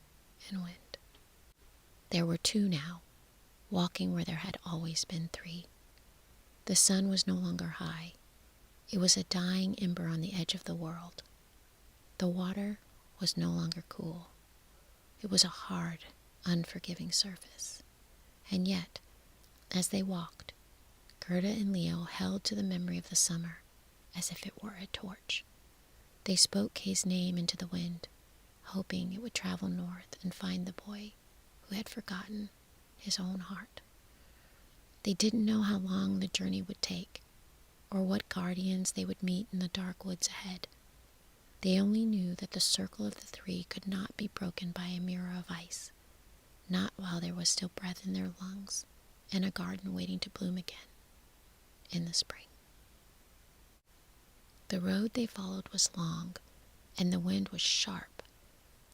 and wind. There were two now, walking where there had always been three. The sun was no longer high. It was a dying ember on the edge of the world. The water was no longer cool. It was a hard, unforgiving surface. And yet, as they walked, Gerda and Leo held to the memory of the summer as if it were a torch. They spoke Kay's name into the wind, hoping it would travel north and find the boy who had forgotten his own heart. They didn't know how long the journey would take, or what guardians they would meet in the dark woods ahead. They only knew that the circle of the three could not be broken by a mirror of ice, not while there was still breath in their lungs and a garden waiting to bloom again in the spring. The road they followed was long, and the wind was sharp,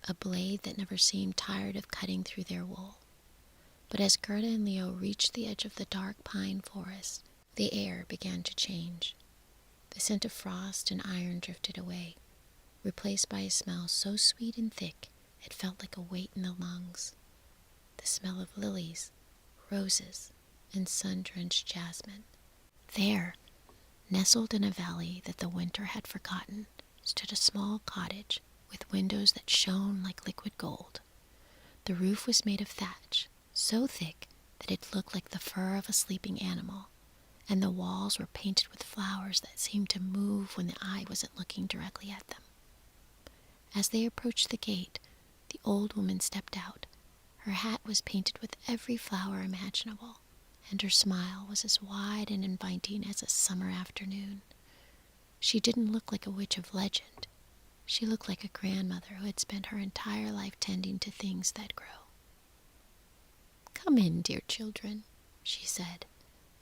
a blade that never seemed tired of cutting through their wool. But as Gerda and Leo reached the edge of the dark pine forest, the air began to change. The scent of frost and iron drifted away, replaced by a smell so sweet and thick it felt like a weight in the lungs. The smell of lilies, roses, and sun-drenched jasmine. There, nestled in a valley that the winter had forgotten, stood a small cottage with windows that shone like liquid gold. The roof was made of thatch, so thick that it looked like the fur of a sleeping animal, and the walls were painted with flowers that seemed to move when the eye wasn't looking directly at them. As they approached the gate, the old woman stepped out. Her hat was painted with every flower imaginable, and her smile was as wide and inviting as a summer afternoon. She didn't look like a witch of legend. She looked like a grandmother who had spent her entire life tending to things that grow. "Come in, dear children," she said,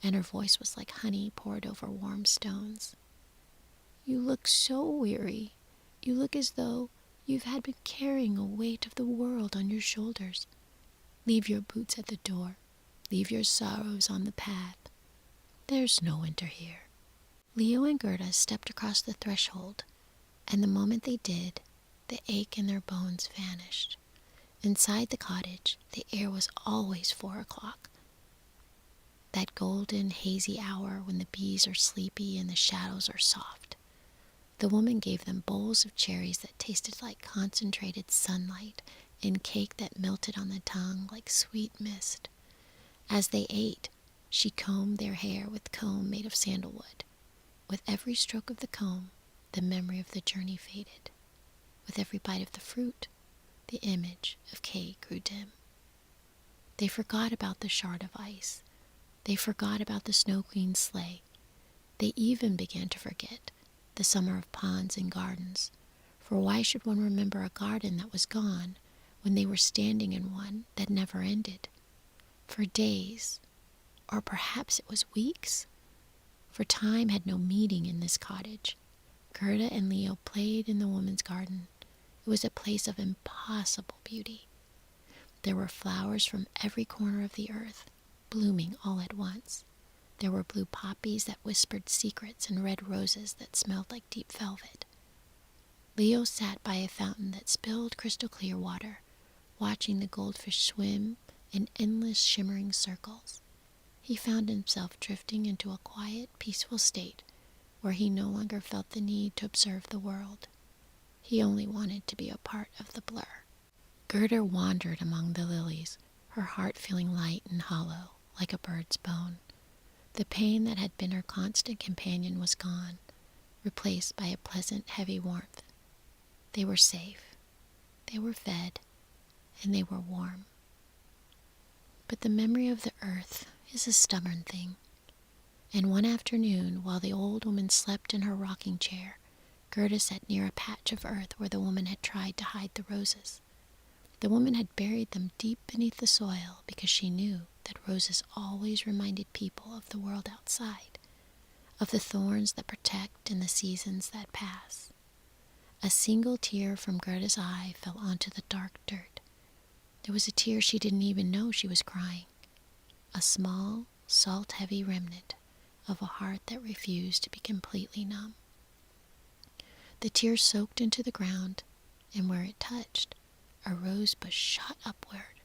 and her voice was like honey poured over warm stones. "You look so weary. You look as though you've been carrying a weight of the world on your shoulders. Leave your boots at the door. Leave your sorrows on the path. There's no winter here." Leo and Gerda stepped across the threshold, and the moment they did, the ache in their bones vanished. Inside the cottage, the air was always 4 o'clock. That golden, hazy hour when the bees are sleepy and the shadows are soft. The woman gave them bowls of cherries that tasted like concentrated sunlight and cake that melted on the tongue like sweet mist. As they ate, she combed their hair with comb made of sandalwood. With every stroke of the comb, the memory of the journey faded. With every bite of the fruit, the image of Kay grew dim. They forgot about the shard of ice. They forgot about the Snow Queen's sleigh. They even began to forget the summer of ponds and gardens. For why should one remember a garden that was gone when they were standing in one that never ended? For days, or perhaps it was weeks, for time had no meaning in this cottage. Gerda and Leo played in the woman's garden. It was a place of impossible beauty. There were flowers from every corner of the earth, blooming all at once. There were blue poppies that whispered secrets and red roses that smelled like deep velvet. Leo sat by a fountain that spilled crystal clear water, watching the goldfish swim in endless shimmering circles. He found himself drifting into a quiet, peaceful state where he no longer felt the need to observe the world. He only wanted to be a part of the blur. Gerda wandered among the lilies, her heart feeling light and hollow, like a bird's bone. The pain that had been her constant companion was gone, replaced by a pleasant, heavy warmth. They were safe, they were fed, and they were warm. But the memory of the earth is a stubborn thing. And one afternoon, while the old woman slept in her rocking chair, Gerda sat near a patch of earth where the woman had tried to hide the roses. The woman had buried them deep beneath the soil because she knew that roses always reminded people of the world outside, of the thorns that protect and the seasons that pass. A single tear from Gerda's eye fell onto the dark dirt. There was a tear she didn't even know she was crying, a small, salt-heavy remnant of a heart that refused to be completely numb. The tear soaked into the ground, and where it touched, a rose bush shot upward,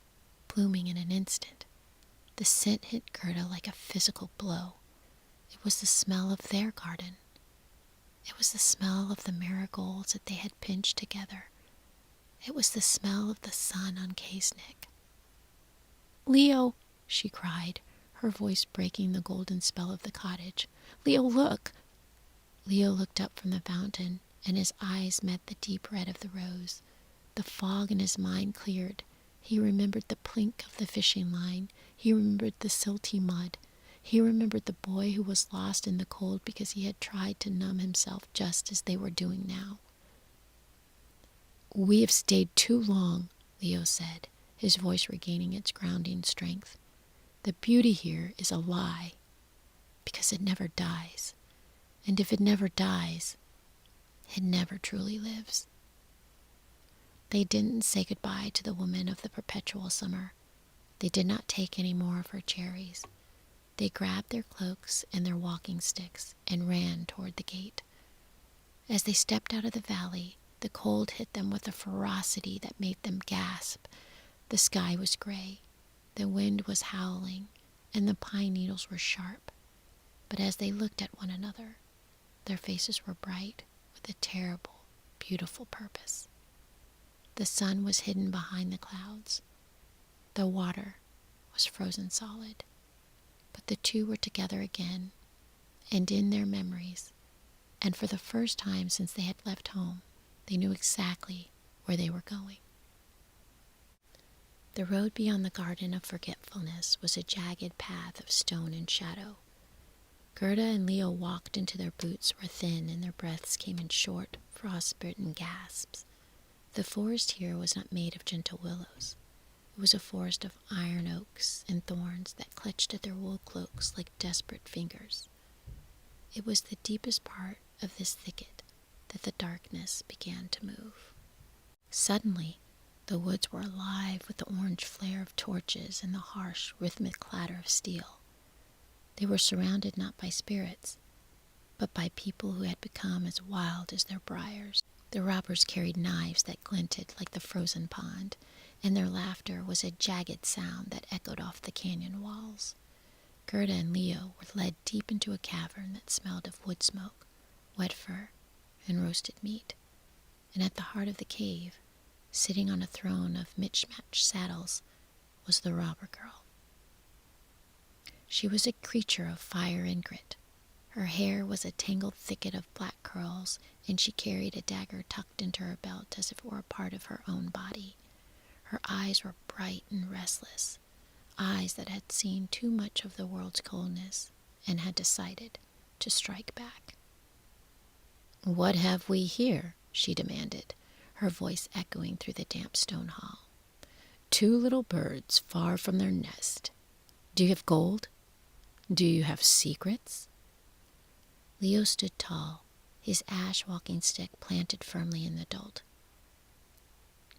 blooming in an instant. The scent hit Gerda like a physical blow. It was the smell of their garden. It was the smell of the marigolds that they had pinched together. It was the smell of the sun on Kay's neck. "Leo," she cried, her voice breaking the golden spell of the cottage. "Leo, look!" Leo looked up from the fountain, and his eyes met the deep red of the rose. The fog in his mind cleared. He remembered the plink of the fishing line. He remembered the silty mud. He remembered the boy who was lost in the cold because he had tried to numb himself just as they were doing now. "We have stayed too long," Leo said, his voice regaining its grounding strength. "The beauty here is a lie, because it never dies. And if it never dies, it never truly lives." They didn't say goodbye to the woman of the perpetual summer. They did not take any more of her cherries. They grabbed their cloaks and their walking sticks and ran toward the gate. As they stepped out of the valley, the cold hit them with a ferocity that made them gasp. The sky was gray, the wind was howling, and the pine needles were sharp. But as they looked at one another, their faces were bright with a terrible, beautiful purpose. The sun was hidden behind the clouds. The water was frozen solid. But the two were together again, and in their memories, and for the first time since they had left home, they knew exactly where they were going. The road beyond the Garden of Forgetfulness was a jagged path of stone and shadow. Gerda and Leo walked until their boots were thin and their breaths came in short, frost-bitten gasps. The forest here was not made of gentle willows. It was a forest of iron oaks and thorns that clutched at their wool cloaks like desperate fingers. It was the deepest part of this thicket that the darkness began to move. Suddenly, the woods were alive with the orange flare of torches and the harsh, rhythmic clatter of steel. They were surrounded not by spirits, but by people who had become as wild as their briars. The robbers carried knives that glinted like the frozen pond, and their laughter was a jagged sound that echoed off the canyon walls. Gerda and Leo were led deep into a cavern that smelled of wood smoke, wet fur, and roasted meat. And at the heart of the cave, sitting on a throne of mismatched saddles, was the robber girl. She was a creature of fire and grit. Her hair was a tangled thicket of black curls, and she carried a dagger tucked into her belt as if it were a part of her own body. Her eyes were bright and restless, eyes that had seen too much of the world's coldness and had decided to strike back. "What have we here?" she demanded, her voice echoing through the damp stone hall. "Two little birds far from their nest. Do you have gold? Do you have secrets?" Leo stood tall, his ash walking stick planted firmly in the dirt.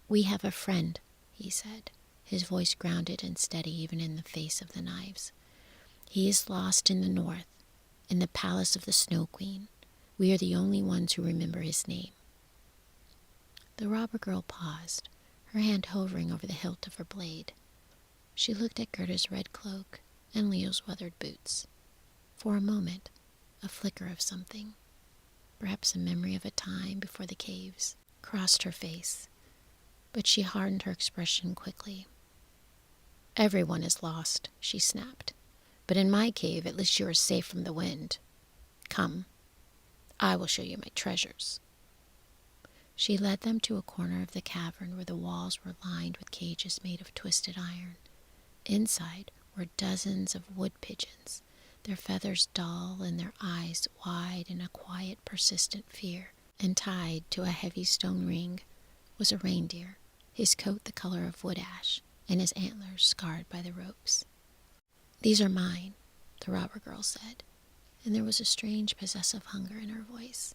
"We have a friend," he said, his voice grounded and steady even in the face of the knives. "He is lost in the north, in the palace of the Snow Queen. We are the only ones who remember his name." The robber girl paused, her hand hovering over the hilt of her blade. She looked at Gerda's red cloak and Leo's weathered boots. For a moment, a flicker of something, perhaps a memory of a time before the caves, crossed her face, but she hardened her expression quickly. "Everyone is lost," she snapped. "But in my cave, at least you are safe from the wind. Come, I will show you my treasures." She led them to a corner of the cavern where the walls were lined with cages made of twisted iron. Inside were dozens of wood pigeons, their feathers dull and their eyes wide in a quiet, persistent fear. And tied to a heavy stone ring was a reindeer, his coat the color of wood ash, and his antlers scarred by the ropes. "These are mine," the robber girl said, and there was a strange possessive hunger in her voice.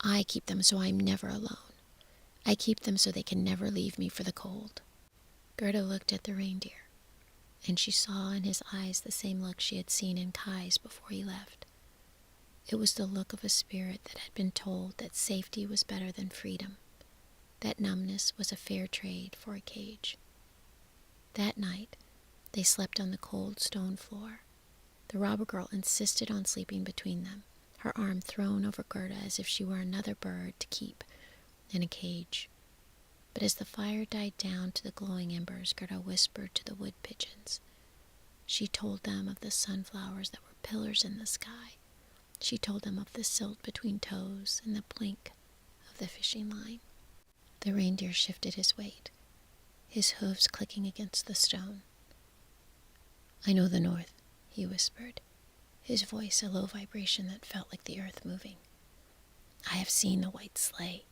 "I keep them so I'm never alone. I keep them so they can never leave me for the cold." Gerda looked at the reindeer, and she saw in his eyes the same look she had seen in Kai's before he left. It was the look of a spirit that had been told that safety was better than freedom, that numbness was a fair trade for a cage. That night, they slept on the cold stone floor. The robber girl insisted on sleeping between them, her arm thrown over Gerda as if she were another bird to keep in a cage. But as the fire died down to the glowing embers, Gerda whispered to the wood pigeons. She told them of the sunflowers that were pillars in the sky. She told them of the silt between toes and the blink of the fishing line. The reindeer shifted his weight, his hooves clicking against the stone. "I know the north," he whispered, his voice a low vibration that felt like the earth moving. I have seen the white sleigh.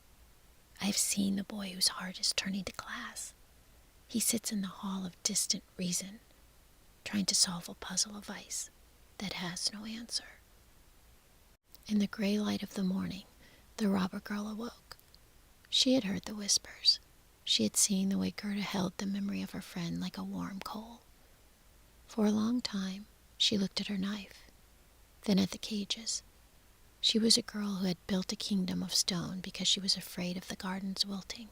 I have seen the boy whose heart is turning to glass. He sits in the hall of distant reason, trying to solve a puzzle of ice that has no answer. In the gray light of the morning, the robber girl awoke. She had heard the whispers. She had seen the way Gerda held the memory of her friend like a warm coal. For a long time, she looked at her knife, then at the cages. She was a girl who had built a kingdom of stone because she was afraid of the garden's wilting.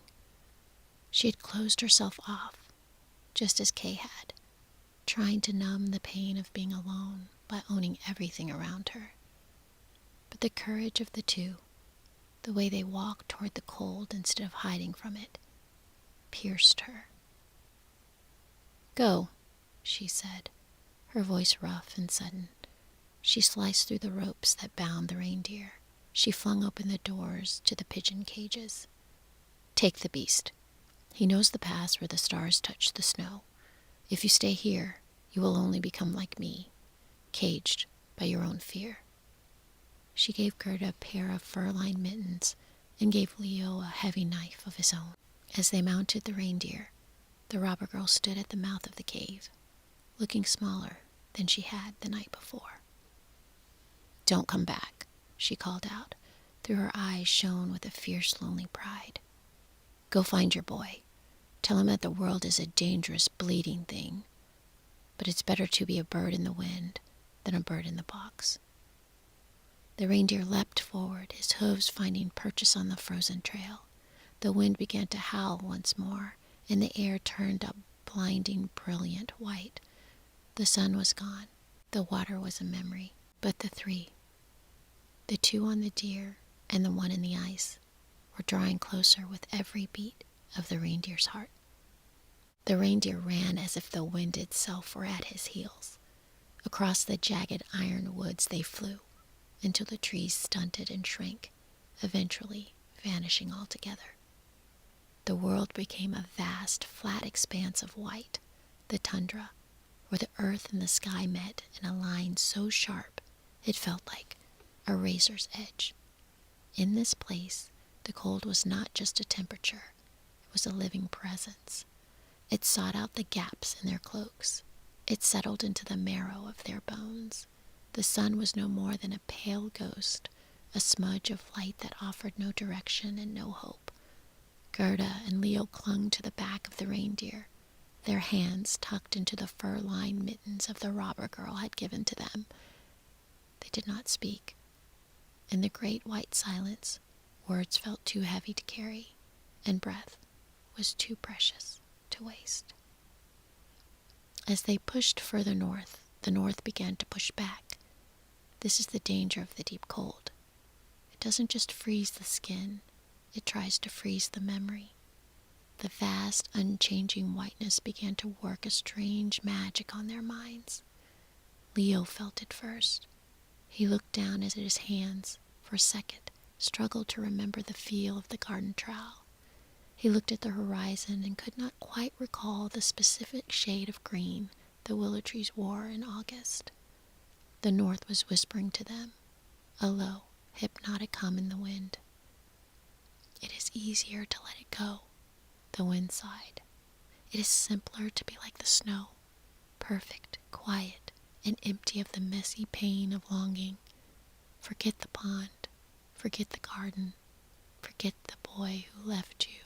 She had closed herself off, just as Kay had, trying to numb the pain of being alone by owning everything around her. But the courage of the two, the way they walked toward the cold instead of hiding from it, pierced her. Go, she said, her voice rough and sudden. She sliced through the ropes that bound the reindeer. She flung open the doors to the pigeon cages. Take the beast. He knows the paths where the stars touch the snow. If you stay here, you will only become like me, caged by your own fear. She gave Gerda a pair of fur-lined mittens and gave Leo a heavy knife of his own. As they mounted the reindeer, the robber girl stood at the mouth of the cave, looking smaller than she had the night before. Don't come back, she called out. Through her eyes shone with a fierce, lonely pride. Go find your boy. Tell him that the world is a dangerous, bleeding thing, but it's better to be a bird in the wind than a bird in the box. The reindeer leapt forward, his hooves finding purchase on the frozen trail. The wind began to howl once more, and the air turned up blinding, brilliant white. The sun was gone. The water was a memory. But the three, the two on the deer and the one in the ice, were drawing closer with every beat of the reindeer's heart. The reindeer ran as if the wind itself were at his heels. Across the jagged iron woods they flew, until the trees stunted and shrank, eventually vanishing altogether. The world became a vast, flat expanse of white, the tundra, where the earth and the sky met in a line so sharp it felt like a razor's edge. In this place, the cold was not just a temperature, it was a living presence. It sought out the gaps in their cloaks. It settled into the marrow of their bones. The sun was no more than a pale ghost, a smudge of light that offered no direction and no hope. Gerda and Leo clung to the back of the reindeer, their hands tucked into the fur-lined mittens of the robber girl had given to them. They did not speak. In the great white silence, words felt too heavy to carry, and breath was too precious to waste. As they pushed further north, the north began to push back. This is the danger of the deep cold. It doesn't just freeze the skin, it tries to freeze the memory. The vast, unchanging whiteness began to work a strange magic on their minds. Leo felt it first. He looked down at his hands, for a second, struggled to remember the feel of the garden trowel. He looked at the horizon and could not quite recall the specific shade of green the willow trees wore in August. The north was whispering to them, a low, hypnotic hum in the wind. It is easier to let it go, the wind sighed. It is simpler to be like the snow, perfect, quiet, and empty of the messy pain of longing. Forget the pond, forget the garden, forget the boy who left you.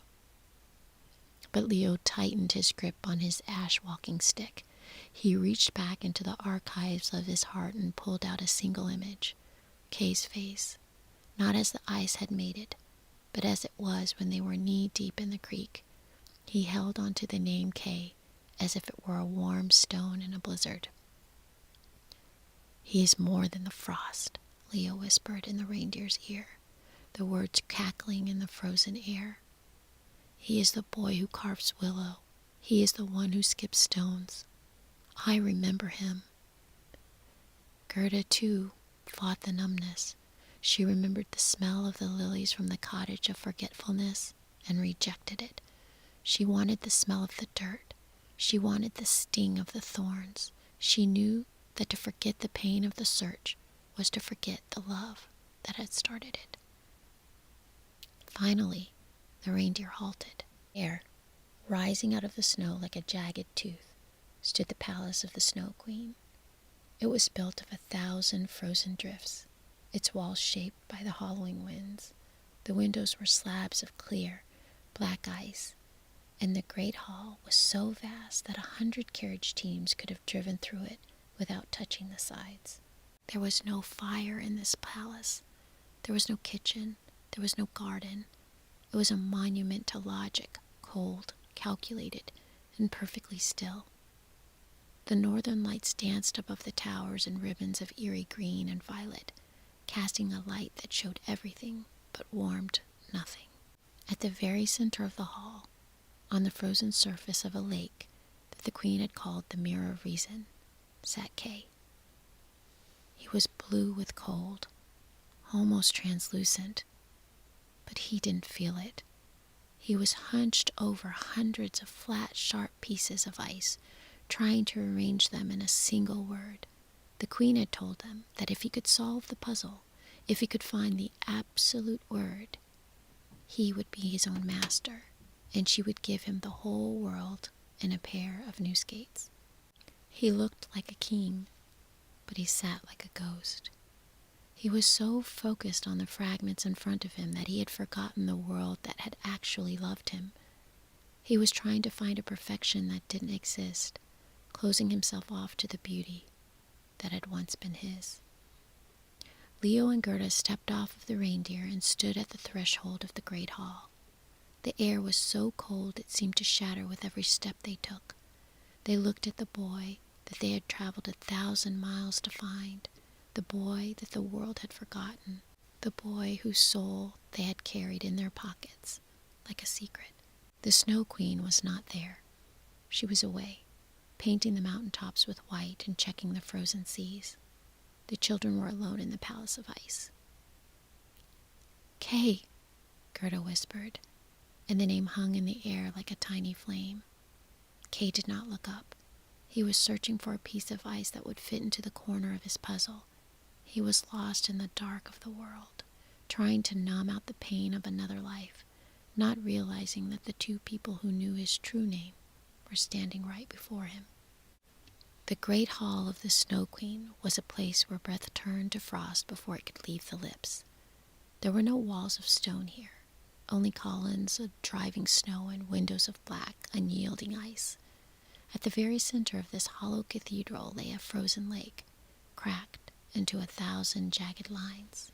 But Leo tightened his grip on his ash walking stick. He reached back into the archives of his heart and pulled out a single image, Kay's face, not as the ice had made it, but as it was when they were knee-deep in the creek. He held onto the name Kay as if it were a warm stone in a blizzard. He is more than the frost, Leo whispered in the reindeer's ear, the words cackling in the frozen air. He is the boy who carves willow. He is the one who skips stones. I remember him. Gerda, too, fought the numbness. She remembered the smell of the lilies from the cottage of forgetfulness and rejected it. She wanted the smell of the dirt. She wanted the sting of the thorns. She knew that to forget the pain of the search was to forget the love that had started it. Finally, the reindeer halted. There, rising out of the snow like a jagged tooth, stood the palace of the Snow Queen. It was built of 1,000 frozen drifts, its walls shaped by the hollowing winds. The windows were slabs of clear, black ice, and the great hall was so vast that 100 carriage teams could have driven through it without touching the sides. There was no fire in this palace. There was no kitchen. There was no garden. It was a monument to logic, cold, calculated, and perfectly still. The northern lights danced above the towers in ribbons of eerie green and violet, casting a light that showed everything but warmed nothing. At the very center of the hall, on the frozen surface of a lake that the queen had called the Mirror of Reason, sat Kay. He was blue with cold, almost translucent, but he didn't feel it. He was hunched over hundreds of flat, sharp pieces of ice, trying to arrange them in a single word. The queen had told him that if he could solve the puzzle, if he could find the absolute word, he would be his own master, and she would give him the whole world and a pair of new skates. He looked like a king, but he sat like a ghost. He was so focused on the fragments in front of him that he had forgotten the world that had actually loved him. He was trying to find a perfection that didn't exist, closing himself off to the beauty that had once been his. Leo and Gerda stepped off of the reindeer and stood at the threshold of the great hall. The air was so cold it seemed to shatter with every step they took. They looked at the boy that they had traveled 1,000 miles to find, the boy that the world had forgotten, the boy whose soul they had carried in their pockets like a secret. The Snow Queen was not there. She was away, painting the mountaintops with white and checking the frozen seas. The children were alone in the palace of ice. "Kay," Gerda whispered, and the name hung in the air like a tiny flame. Kay did not look up. He was searching for a piece of ice that would fit into the corner of his puzzle. He was lost in the dark of the world, trying to numb out the pain of another life, not realizing that the two people who knew his true name were standing right before him. The great hall of the Snow Queen was a place where breath turned to frost before it could leave the lips. There were no walls of stone here, only columns of driving snow and windows of black, unyielding ice. At the very center of this hollow cathedral lay a frozen lake, cracked into 1,000 jagged lines.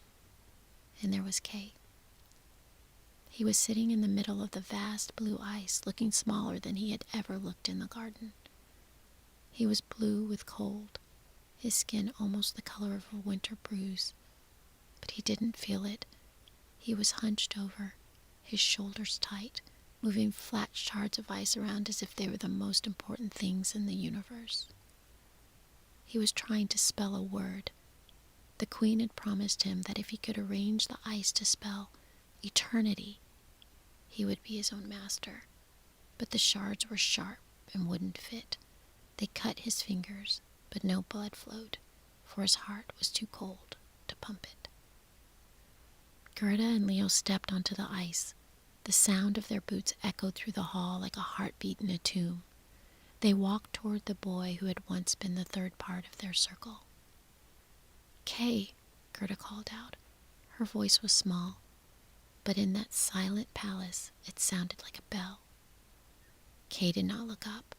And there was Kay. He was sitting in the middle of the vast blue ice, looking smaller than he had ever looked in the garden. He was blue with cold, his skin almost the color of a winter bruise, but he didn't feel it. He was hunched over, his shoulders tight, moving flat shards of ice around as if they were the most important things in the universe. He was trying to spell a word. The queen had promised him that if he could arrange the ice to spell eternity, he would be his own master. But the shards were sharp and wouldn't fit. They cut his fingers, but no blood flowed, for his heart was too cold to pump it. Gerda and Leo stepped onto the ice. The sound of their boots echoed through the hall like a heartbeat in a tomb. They walked toward the boy who had once been the third part of their circle. "Kay," Gerda called out. Her voice was small, but in that silent palace it sounded like a bell. Kay did not look up.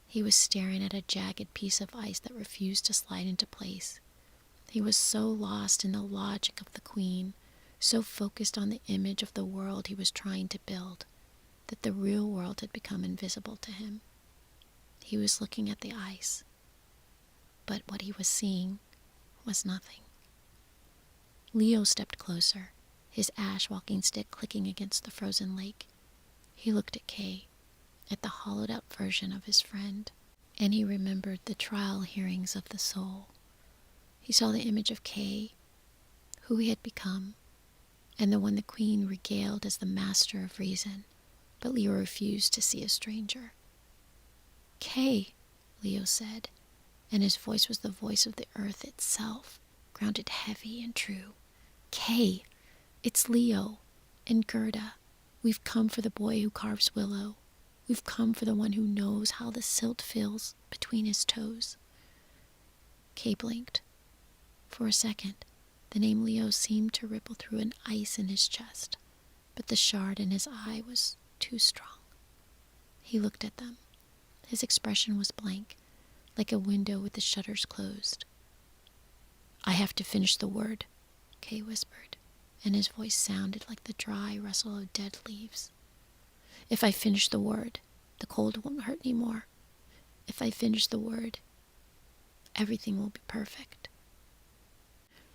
He was staring at a jagged piece of ice that refused to slide into place. He was so lost in the logic of the queen, so focused on the image of the world he was trying to build, that the real world had become invisible to him. He was looking at the ice, but what he was seeing was nothing. Leo stepped closer, his ash walking stick clicking against the frozen lake. He looked at Kay, at the hollowed-out version of his friend, and he remembered the trial hearings of the soul. He saw the image of Kay, who he had become, and the one the queen regaled as the master of reason, but Leo refused to see a stranger. "Kay," Leo said, and his voice was the voice of the earth itself, grounded heavy and true. "Kay, it's Leo and Gerda. We've come for the boy who carves willow. We've come for the one who knows how the silt feels between his toes." Kay blinked. For a second, the name Leo seemed to ripple through an ice in his chest, but the shard in his eye was too strong. He looked at them. His expression was blank, like a window with the shutters closed. "I have to finish the word," Kay whispered, and his voice sounded like the dry rustle of dead leaves. "If I finish the word, the cold won't hurt anymore. If I finish the word, everything will be perfect."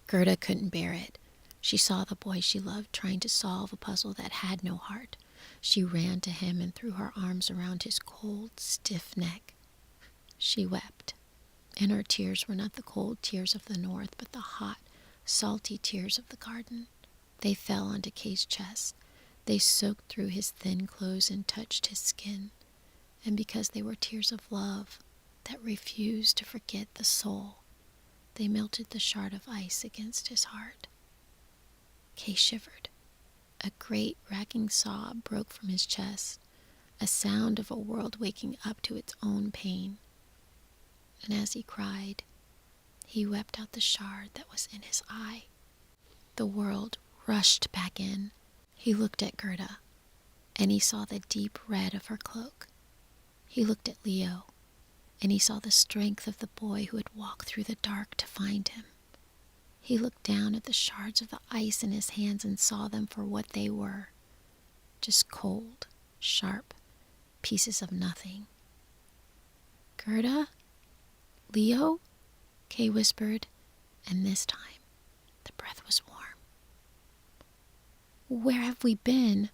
Gerda couldn't bear it. She saw the boy she loved trying to solve a puzzle that had no heart. She ran to him and threw her arms around his cold, stiff neck. She wept, and her tears were not the cold tears of the north, but the hot, salty tears of the garden. They fell onto Kay's chest. They soaked through his thin clothes and touched his skin. And because they were tears of love that refused to forget the soul, they melted the shard of ice against his heart. Kay shivered. A great racking sob broke from his chest, a sound of a world waking up to its own pain. And as he cried, he wept out the shard that was in his eye. The world rushed back in. He looked at Gerda, and he saw the deep red of her cloak. He looked at Leo, and he saw the strength of the boy who had walked through the dark to find him. He looked down at the shards of the ice in his hands and saw them for what they were, just cold, sharp pieces of nothing. "Gerda? Leo?" Kay whispered, and this time the breath was warm. "Where have we been?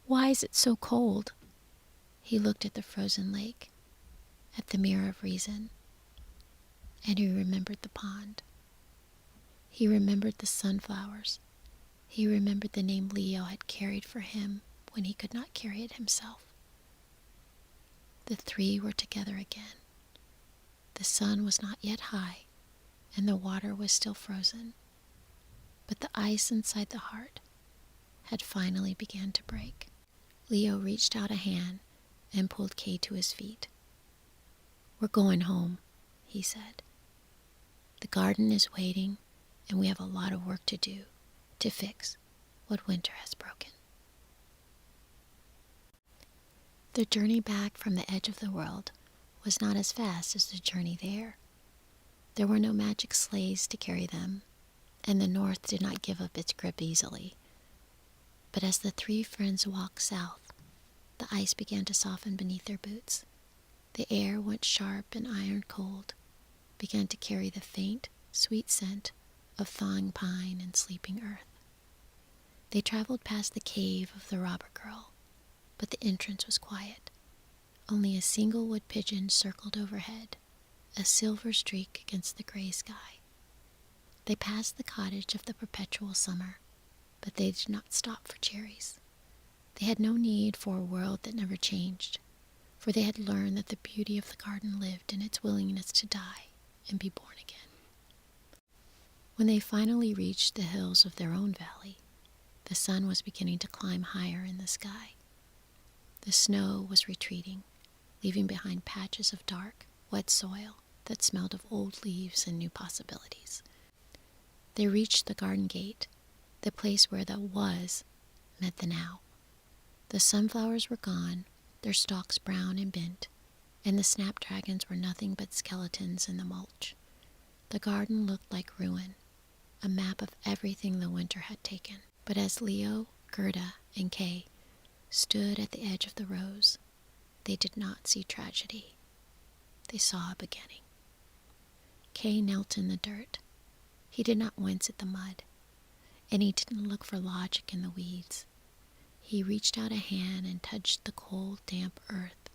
Why is it so cold?" He looked at the frozen lake, at the mirror of reason, and he remembered the pond. He remembered the sunflowers. He remembered the name Leo had carried for him when he could not carry it himself. The three were together again. The sun was not yet high, and the water was still frozen, but the ice inside the heart had finally begun to break. Leo reached out a hand and pulled Kay to his feet. "We're going home," he said. "The garden is waiting, and we have a lot of work to do to fix what winter has broken." The journey back from the edge of the world was not as fast as the journey there. There were no magic sleighs to carry them, and the north did not give up its grip easily. But as the three friends walked south, the ice began to soften beneath their boots. The air went sharp and iron cold, began to carry the faint, sweet scent of thawing pine and sleeping earth. They traveled past the cave of the robber girl, but the entrance was quiet. Only a single wood pigeon circled overhead, a silver streak against the gray sky. They passed the cottage of the perpetual summer, but they did not stop for cherries. They had no need for a world that never changed, for they had learned that the beauty of the garden lived in its willingness to die and be born again. When they finally reached the hills of their own valley, the sun was beginning to climb higher in the sky. The snow was retreating, leaving behind patches of dark, wet soil that smelled of old leaves and new possibilities. They reached the garden gate, the place where the was met the now. The sunflowers were gone, their stalks brown and bent, and the snapdragons were nothing but skeletons in the mulch. The garden looked like ruin, a map of everything the winter had taken. But as Leo, Gerda, and Kay stood at the edge of the rows, they did not see tragedy. They saw a beginning. Kay knelt in the dirt. He did not wince at the mud, and he didn't look for logic in the weeds. He reached out a hand and touched the cold, damp earth,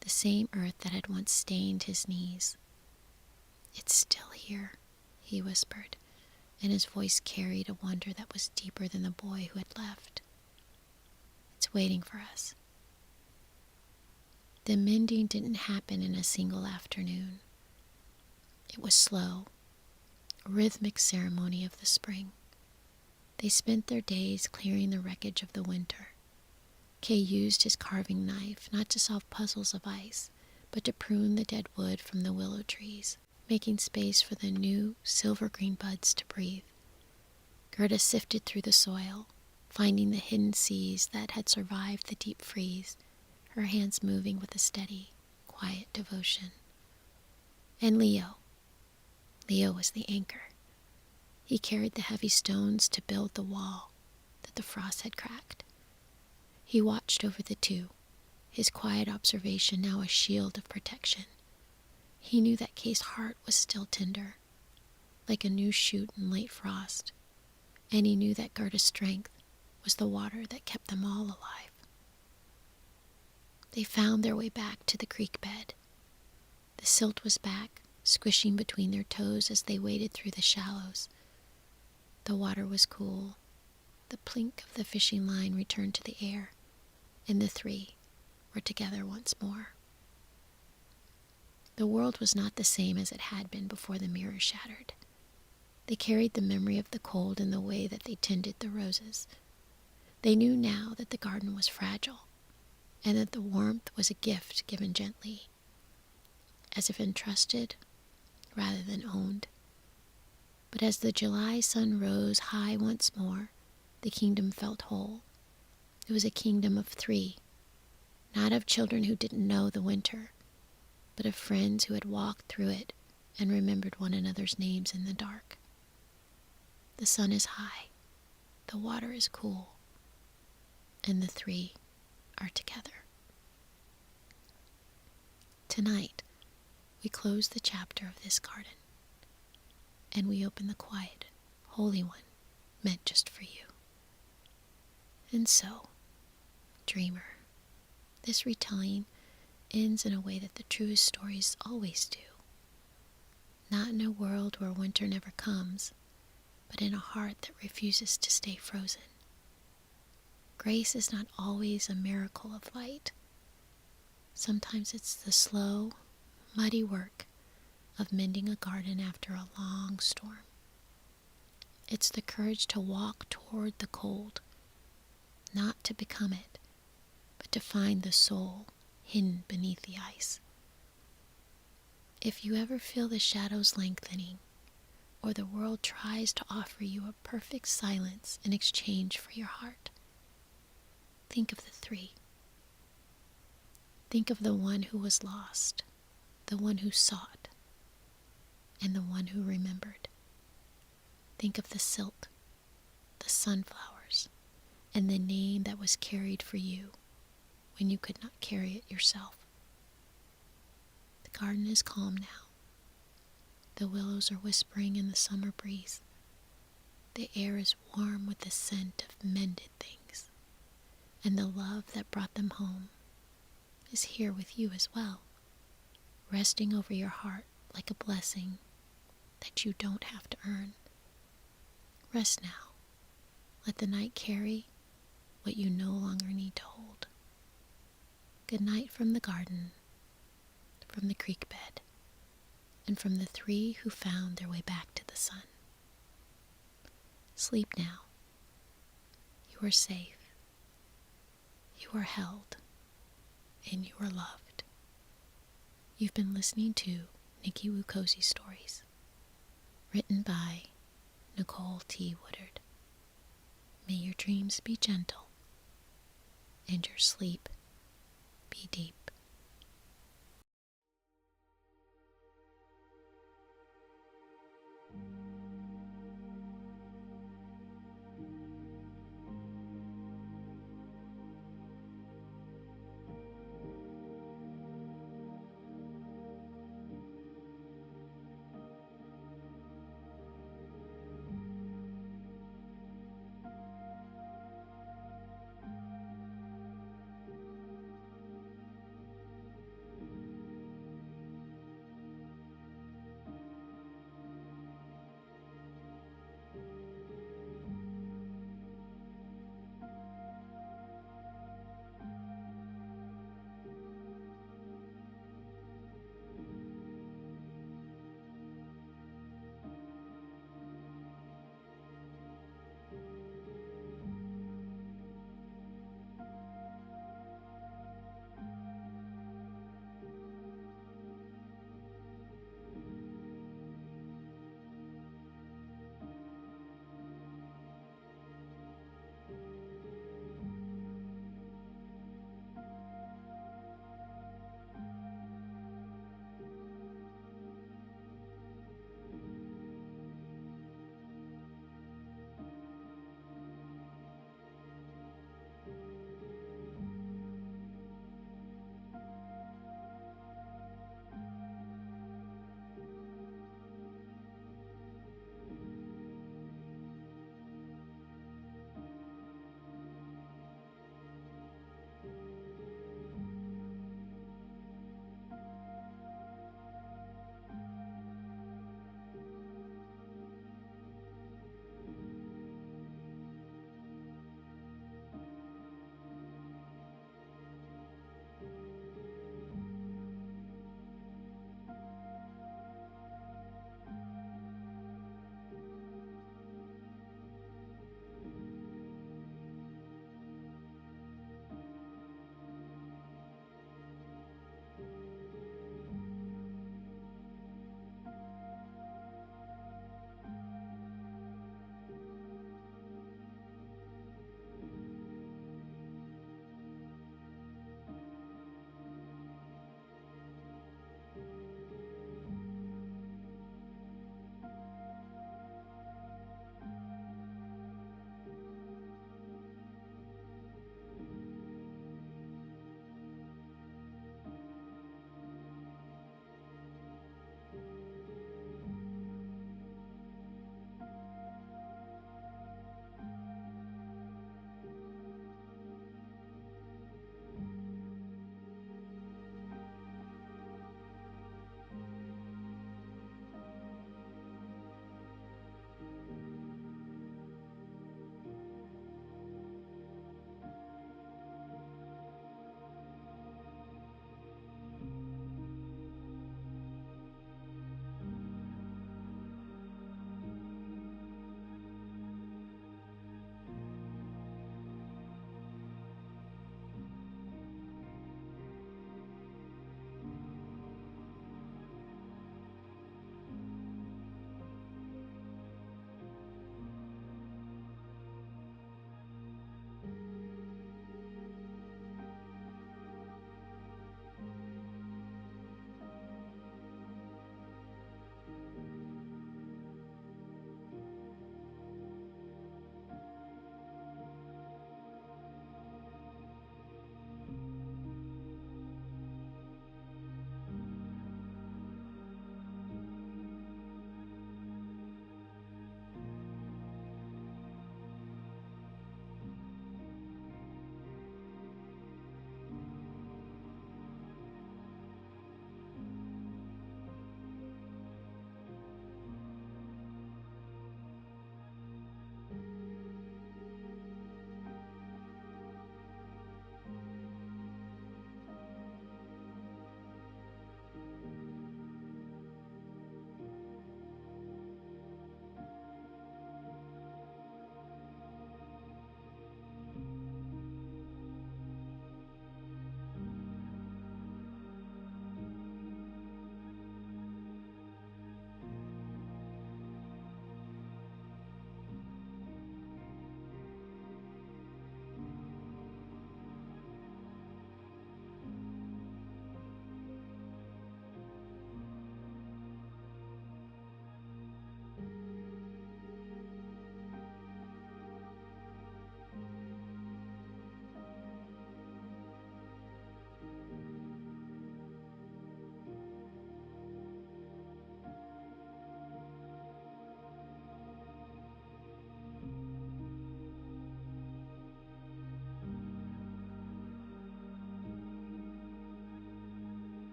the same earth that had once stained his knees. "It's still here," he whispered, and his voice carried a wonder that was deeper than the boy who had left. "It's waiting for us." The mending didn't happen in a single afternoon. It was slow, a rhythmic ceremony of the spring. They spent their days clearing the wreckage of the winter. Kay used his carving knife not to solve puzzles of ice, but to prune the dead wood from the willow trees, making space for the new silver-green buds to breathe. Gerda sifted through the soil, finding the hidden seas that had survived the deep freeze, her hands moving with a steady, quiet devotion. And Leo was the anchor. He carried the heavy stones to build the wall that the frost had cracked. He watched over the two, his quiet observation now a shield of protection. He knew that Kay's heart was still tender, like a new shoot in late frost, and he knew that Gerda's strength was the water that kept them all alive. They found their way back to the creek bed. The silt was back, squishing between their toes as they waded through the shallows. The water was cool. The plink of the fishing line returned to the air, and the three were together once more. The world was not the same as it had been before the mirror shattered. They carried the memory of the cold in the way that they tended the roses. They knew now that the garden was fragile, and that the warmth was a gift given gently, as if entrusted rather than owned. But as the July sun rose high once more, the kingdom felt whole. It was a kingdom of three, not of children who didn't know the winter, but of friends who had walked through it and remembered one another's names in the dark. The sun is high, the water is cool, and the three are together. Tonight, we close the chapter of this garden, and we open the quiet, holy one meant just for you. And so, dreamer, this retelling ends in a way that the truest stories always do. Not in a world where winter never comes, but in a heart that refuses to stay frozen. Grace is not always a miracle of light. Sometimes it's the slow, muddy work of mending a garden after a long storm. It's the courage to walk toward the cold, not to become it, but to find the soul hidden beneath the ice. If you ever feel the shadows lengthening, or the world tries to offer you a perfect silence in exchange for your heart, think of the three. Think of the one who was lost, the one who sought, and the one who remembered. Think of the silt, the sunflowers, and the name that was carried for you when you could not carry it yourself. The garden is calm now. The willows are whispering in the summer breeze. The air is warm with the scent of mended things, and the love that brought them home is here with you as well, resting over your heart like a blessing that you don't have to earn. Rest now. Let the night carry what you no longer need to hold. Good night from the garden, from the creek bed, and from the three who found their way back to the sun. Sleep now. You are safe. You are held. And you are loved. You've been listening to Nicki Cozy Stories, written by Nicole T. Woodard. May your dreams be gentle, and your sleep be deep.